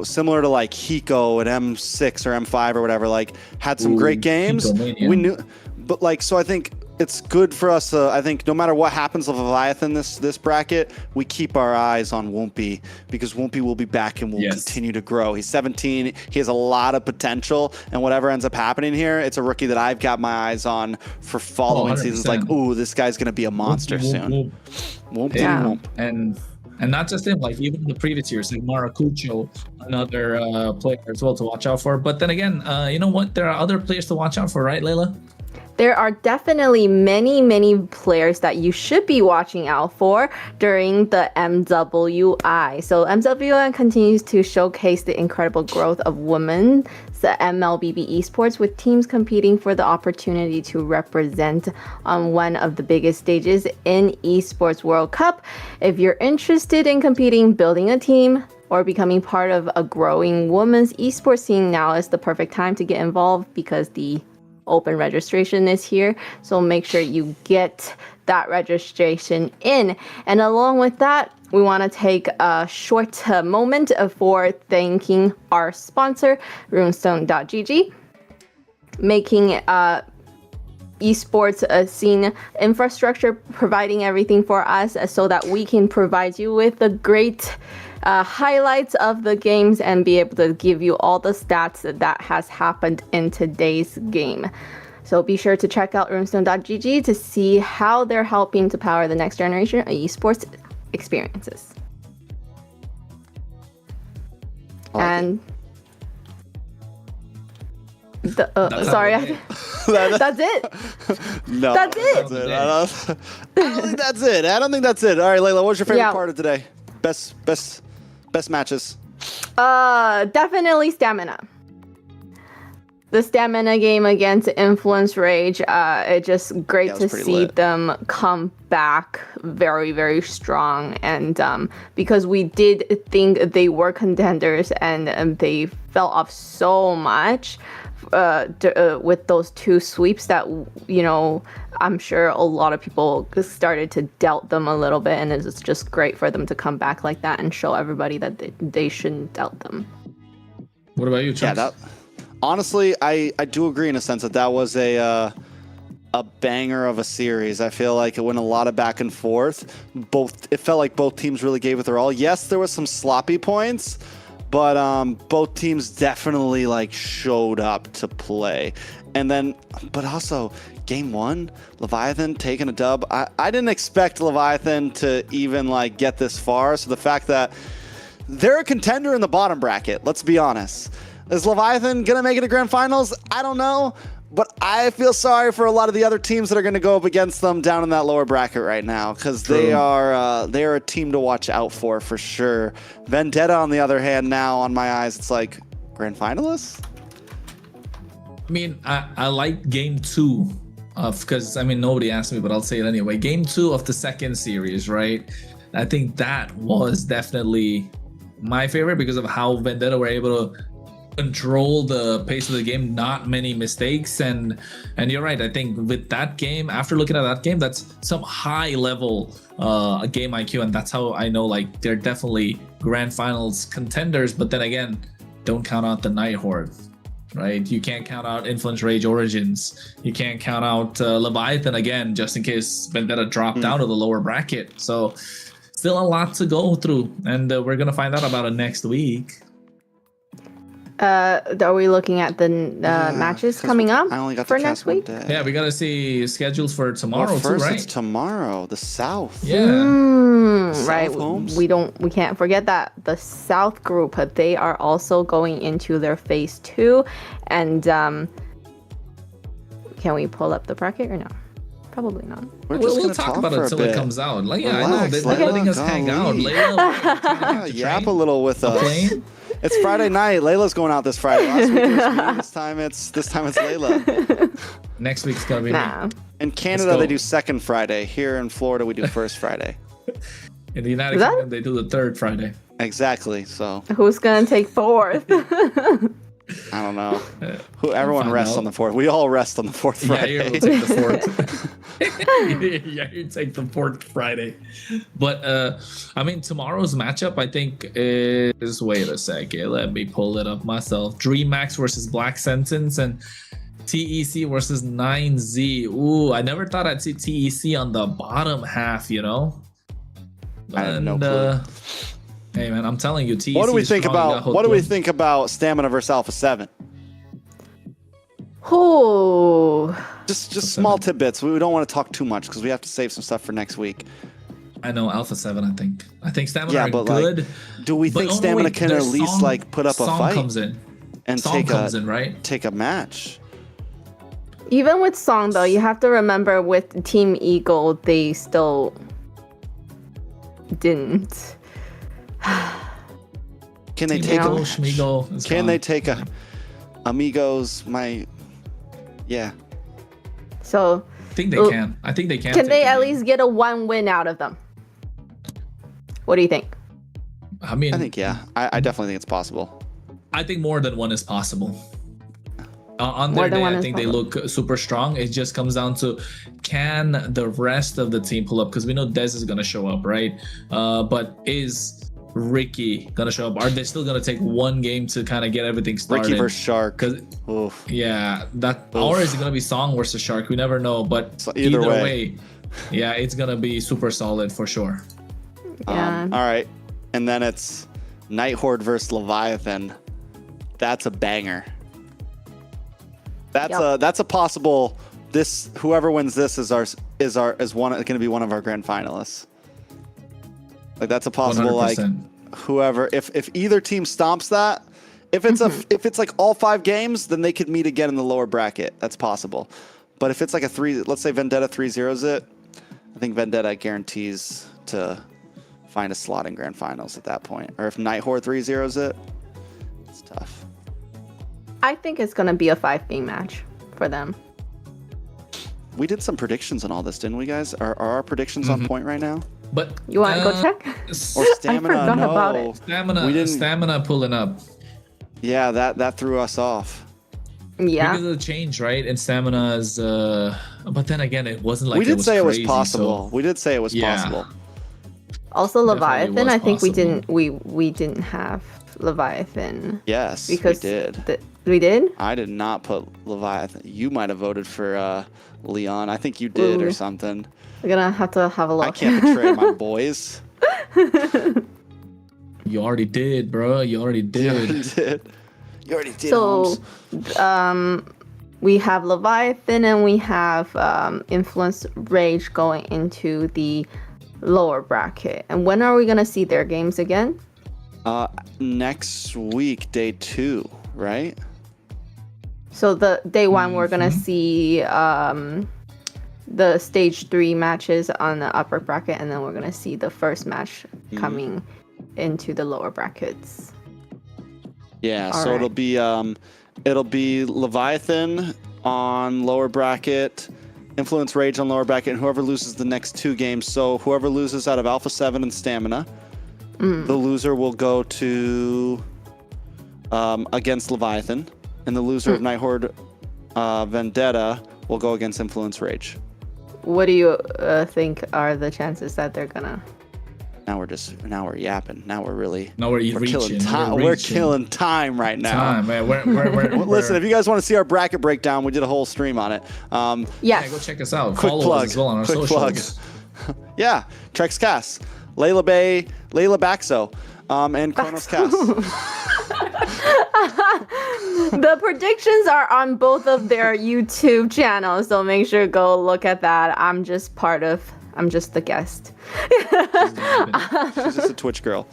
Similar to like Hiko at M6 or M5 or whatever, like had some great games. Hiko-mania. We knew, but like, so I think it's good for us. I think no matter what happens with Leviathan this bracket, we keep our eyes on Woompy, because Woompy will be back and will continue to grow. He's 17. He has a lot of potential, and whatever ends up happening here, it's a rookie that I've got my eyes on for following seasons. Like, ooh, this guy's gonna be a monster soon. Woompy, Yeah. And not just him, like even in the previous years, like Maracucho, another player as well to watch out for. But then again, you know what? There are other players to watch out for, right, Layla? There are definitely many players that you should be watching out for during the MWI. So MWI continues to showcase the incredible growth of women, the MLBB Esports, with teams competing for the opportunity to represent on one of the biggest stages in Esports World Cup. If you're interested in competing, building a team, or becoming part of a growing women's esports scene, now is the perfect time to get involved, because the open registration is here. So make sure you get that registration in. And along with that, we want to take a short moment for thanking our sponsor, runestone.gg, making esports scene infrastructure, providing everything for us so that we can provide you with the great highlights of the games and be able to give you all the stats that has happened in today's game. So be sure to check out runestone.gg to see how they're helping to power the next generation of esports experiences. And sorry, that's it. No, that's it. I don't think that's it. I don't think that's it. All right, Layla, what's your favorite part of today? Best matches. Definitely stamina. The stamina game against Influence Rage, it's just great to see them come back very, very strong. And because we did think they were contenders and they fell off so much with those 2 sweeps that, you know, I'm sure a lot of people started to doubt them a little bit. And it's just great for them to come back like that and show everybody that they shouldn't doubt them. What about you, Chunks? Yeah, honestly, I do agree in a sense that was a banger of a series. I feel like it went a lot of back and forth. It felt like both teams really gave it their all. Yes, there was some sloppy points, but both teams definitely like showed up to play. And then, but also game 1, Leviathan taking a dub. I didn't expect Leviathan to even like get this far. So the fact that they're a contender in the bottom bracket, let's be honest. Is Leviathan going to make it to Grand Finals? I don't know, but I feel sorry for a lot of the other teams that are going to go up against them down in that lower bracket right now, because they are a team to watch out for sure. Vendetta, on the other hand, now on my eyes, it's like Grand Finalists? I mean, I like game 2 because, I mean, nobody asked me, but I'll say it anyway. Game 2 of the second series, right? I think that was definitely my favorite because of how Vendetta were able to control the pace of the game, not many mistakes, and you're right. I think with that game, after looking at that game, that's some high level game IQ, and that's how I know like they're definitely Grand Finals contenders. But then again, don't count out the Night Horde, right? You can't count out Influence Rage Origins. You can't count out Leviathan again, just in case Vendetta dropped out of the lower bracket. So still a lot to go through, and we're gonna find out about it next week. Are we looking at the matches coming up for next week? Yeah, we gotta see schedules for tomorrow well, first too, right? It's tomorrow, the South. Yeah. Right. We can't forget that the South group, they are also going into their phase 2, and can we pull up the bracket or no? Probably not. We'll talk about it until it comes out. Like, yeah, I know they're letting us hang out. Layla, yap a little with us. It's Friday night. Layla's going out this Friday. Last week it was me. This time it's Layla. Next week's gonna be me. In Canada they do second Friday. Here in Florida we do first Friday. In the United Kingdom they do the third Friday. Exactly. So who's gonna take 4th? I don't know. Everyone rests on the 4th. We all rest on the 4th Friday. Yeah, you'll take the 4th. Yeah, you take the 4th Friday. But I mean, tomorrow's matchup, I think, is, wait a second, let me pull it up myself. DreamMax versus Black Sentence and TEC versus 9Z. Ooh, I never thought I'd see TEC on the bottom half, you know? I have no clue. Hey man, I'm telling you, TEC. What do we think about Stamina versus Alpha 7? Oh, just small tidbits. We don't want to talk too much because we have to save some stuff for next week. I know Alpha 7. I think Stamina are but good. Like, do we think Stamina can at least like put up a fight? Comes in. And take a match. Even with Song though, you have to remember with Team Eagle, they still didn't. Can they take they take a Amigos? Yeah. So I think they can. I think they can. Can they at least get a 1 win out of them? What do you think? I mean, I think I definitely think it's possible. I think more than 1 is possible. On their day, I think they look super strong. It just comes down to, can the rest of the team pull up? Because we know Dez is going to show up, right? But is Ricky going to show up? Are they still going to take 1 game to kind of get everything started? Ricky versus Shark. Yeah, or is it going to be Song versus Shark? We never know. But so either way, yeah, it's going to be super solid for sure. Yeah. All right. And then it's Night Horde versus Leviathan. That's a banger. That's a possible. This whoever wins this is going to be one of our grand finalists. Like that's a possible 100%. like whoever if either team stomps that, if it's like all 5 games, then they could meet again in the lower bracket. That's possible. But if it's like let's say Vendetta 3-0s it, I think Vendetta guarantees to find a slot in grand finals at that point. Or if Nighthorde 3-0s it, it's tough. I think it's gonna be a 5-game match for them. We did some predictions on all this, didn't we, guys? Are our predictions on point right now? But You want to go check? Or stamina? I forgot No. about it. Stamina pulling up. Yeah, that threw us off. Yeah. Because of the change, right? And stamina's but then again, it wasn't like We did it was say it was crazy, possible. so- We did say it was Yeah. possible. Also Leviathan, was I think possible. we didn't have Leviathan. Yes, Because we did. We did? I did not put Leviathan. You might have voted for Leon. I think you did or Ooh. something. We're gonna have to have a look. I can't betray my boys. You already did, bro. You already did. You already did. So, Holmes. we have Leviathan and we have Influence Rage going into the lower bracket. And when are we gonna see their games again? Next week, day 2, right? So the day 1 we're gonna see the stage 3 matches on the upper bracket, and then we're gonna see the first match coming into the lower brackets. Yeah, All so right. it'll be Leviathan on lower bracket, Influence Rage on lower bracket, and whoever loses the next 2 games. So whoever loses out of Alpha 7 and Stamina, the loser will go to against Leviathan, and the loser of Nighthorde Vendetta will go against Influence Rage. What do you think are the chances that they're gonna? Now we're yapping. Now we're really Now killing reaching. time. We're killing time right now. Time, man. Listen, if you guys want to see our bracket breakdown, we did a whole stream on it. Yes. Go check us out. Quick Follow plug. us as well on our Quick socials. plug. Yeah, Trex Cast, Layla Baxo, and Kronos Cast. The predictions are on both of their YouTube channels, so make sure to go look at that. I'm just the guest. She's just a Twitch girl.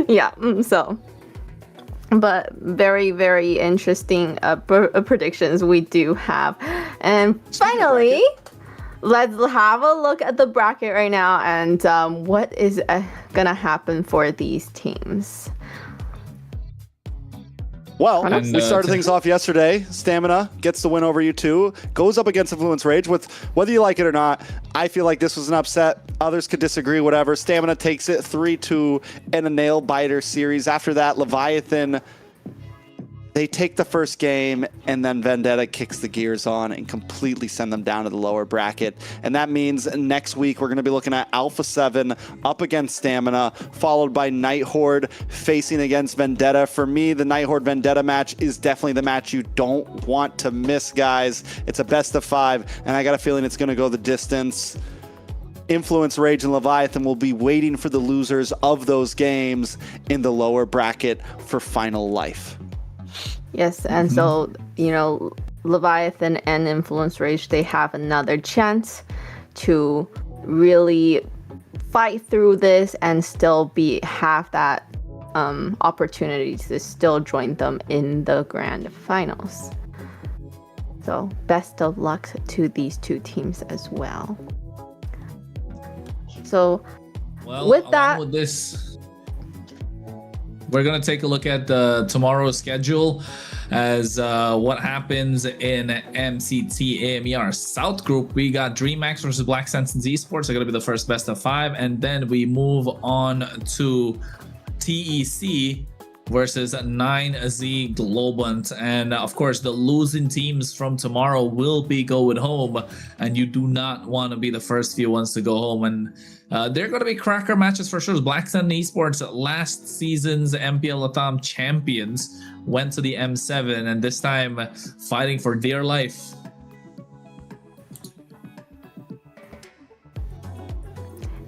Yeah, so. But very, very interesting predictions we do have. And finally, let's have a look at the bracket right now and what is gonna happen for these teams. Well, we started things off yesterday. Stamina gets the win over U2, goes up against Influence Rage. With whether you like it or not, I feel like this was an upset. Others could disagree, whatever. Stamina takes it 3-2 in a nail biter series. After that, Leviathan, they take the first game, and then Vendetta kicks the gears on and completely send them down to the lower bracket. And that means next week we're going to be looking at Alpha 7 up against Stamina, followed by Nighthorde facing against Vendetta. For me, the Nighthorde Vendetta match is definitely the match you don't want to miss, guys. It's a best of 5, and I got a feeling it's going to go the distance. Influence Rage and Leviathan will be waiting for the losers of those games in the lower bracket for final life. Yes, and so, Leviathan and Influence Rage, they have another chance to really fight through this and still have that opportunity to still join them in the grand finals. So best of luck to these 2 teams as well. So with that, with this, we're going to take a look at tomorrow's schedule as what happens in MCT AMER South Group. We got DreamHack versus Black Senses Esports. They're going to be the first best of 5. And then we move on to TEC versus 9Z Globant. And of course, the losing teams from tomorrow will be going home. And you do not want to be the first few ones to go home. And they're going to be cracker matches for sure. Black Sun Esports, last season's MPL Latam champions, went to the M7 and this time fighting for dear life.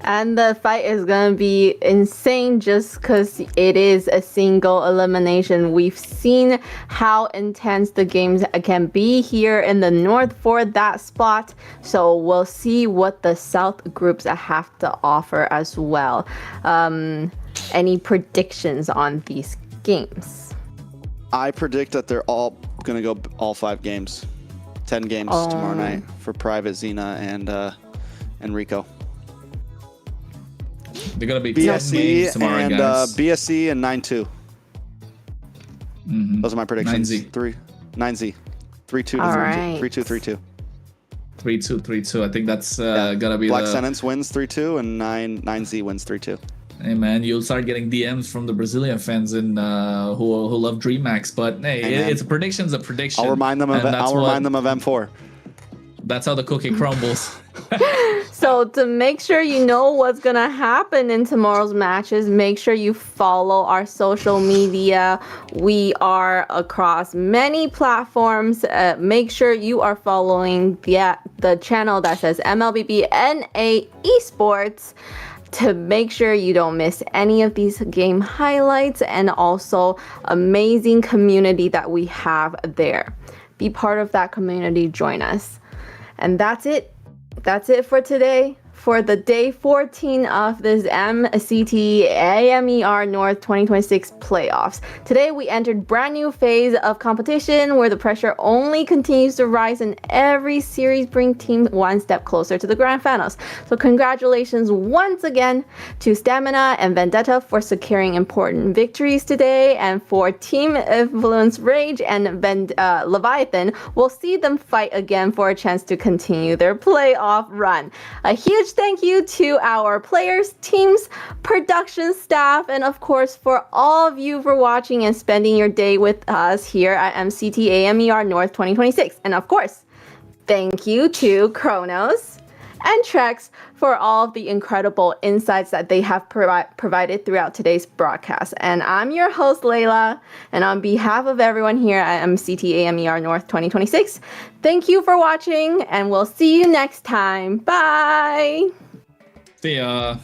And the fight is going to be insane just because it is a single elimination. We've seen how intense the games can be here in the North for that spot. So we'll see what the South groups have to offer as well. Any predictions on these games? I predict that they're all going to go all 5 games. 10 games tomorrow night for Private, Xena, and Rico. They're gonna be 10 games tomorrow, and guys. BSC and 9-2. Those are my predictions. 9Z. 9Z. 3-2 to 3-2. 3-2, 3-2. 3-2, 3-2. I think that's gonna be Black the... Sentence wins 3-2 and 9Z wins 3-2. Hey man, you'll start getting DMs from the Brazilian fans and who love DreamHack. But hey, it's a prediction's a prediction. I'll remind them of M4. That's how the cookie crumbles. So to make sure you know what's going to happen in tomorrow's matches, make sure you follow our social media. We are across many platforms. Make sure you are following the channel that says MLBB Esports to make sure you don't miss any of these game highlights, and also amazing community that we have there. Be part of that community, join us. And that's it. That's it for today. For the day 14 of this MCT AMER North 2026 playoffs. Today we entered brand new phase of competition where the pressure only continues to rise and every series brings teams one step closer to the grand finals. So congratulations once again to Stamina and Vendetta for securing important victories today, and for Team Influence Rage and Leviathan, we'll see them fight again for a chance to continue their playoff run. A huge thank you to our players, teams, production staff, and of course for all of you for watching and spending your day with us here at MCT AMER North 2026. And of course, thank you to Kronos and Trex for all of the incredible insights that they have provided throughout today's broadcast. And I'm your host, Layla, and on behalf of everyone here at MCT AMER North 2026, thank you for watching, and we'll see you next time. Bye! See ya.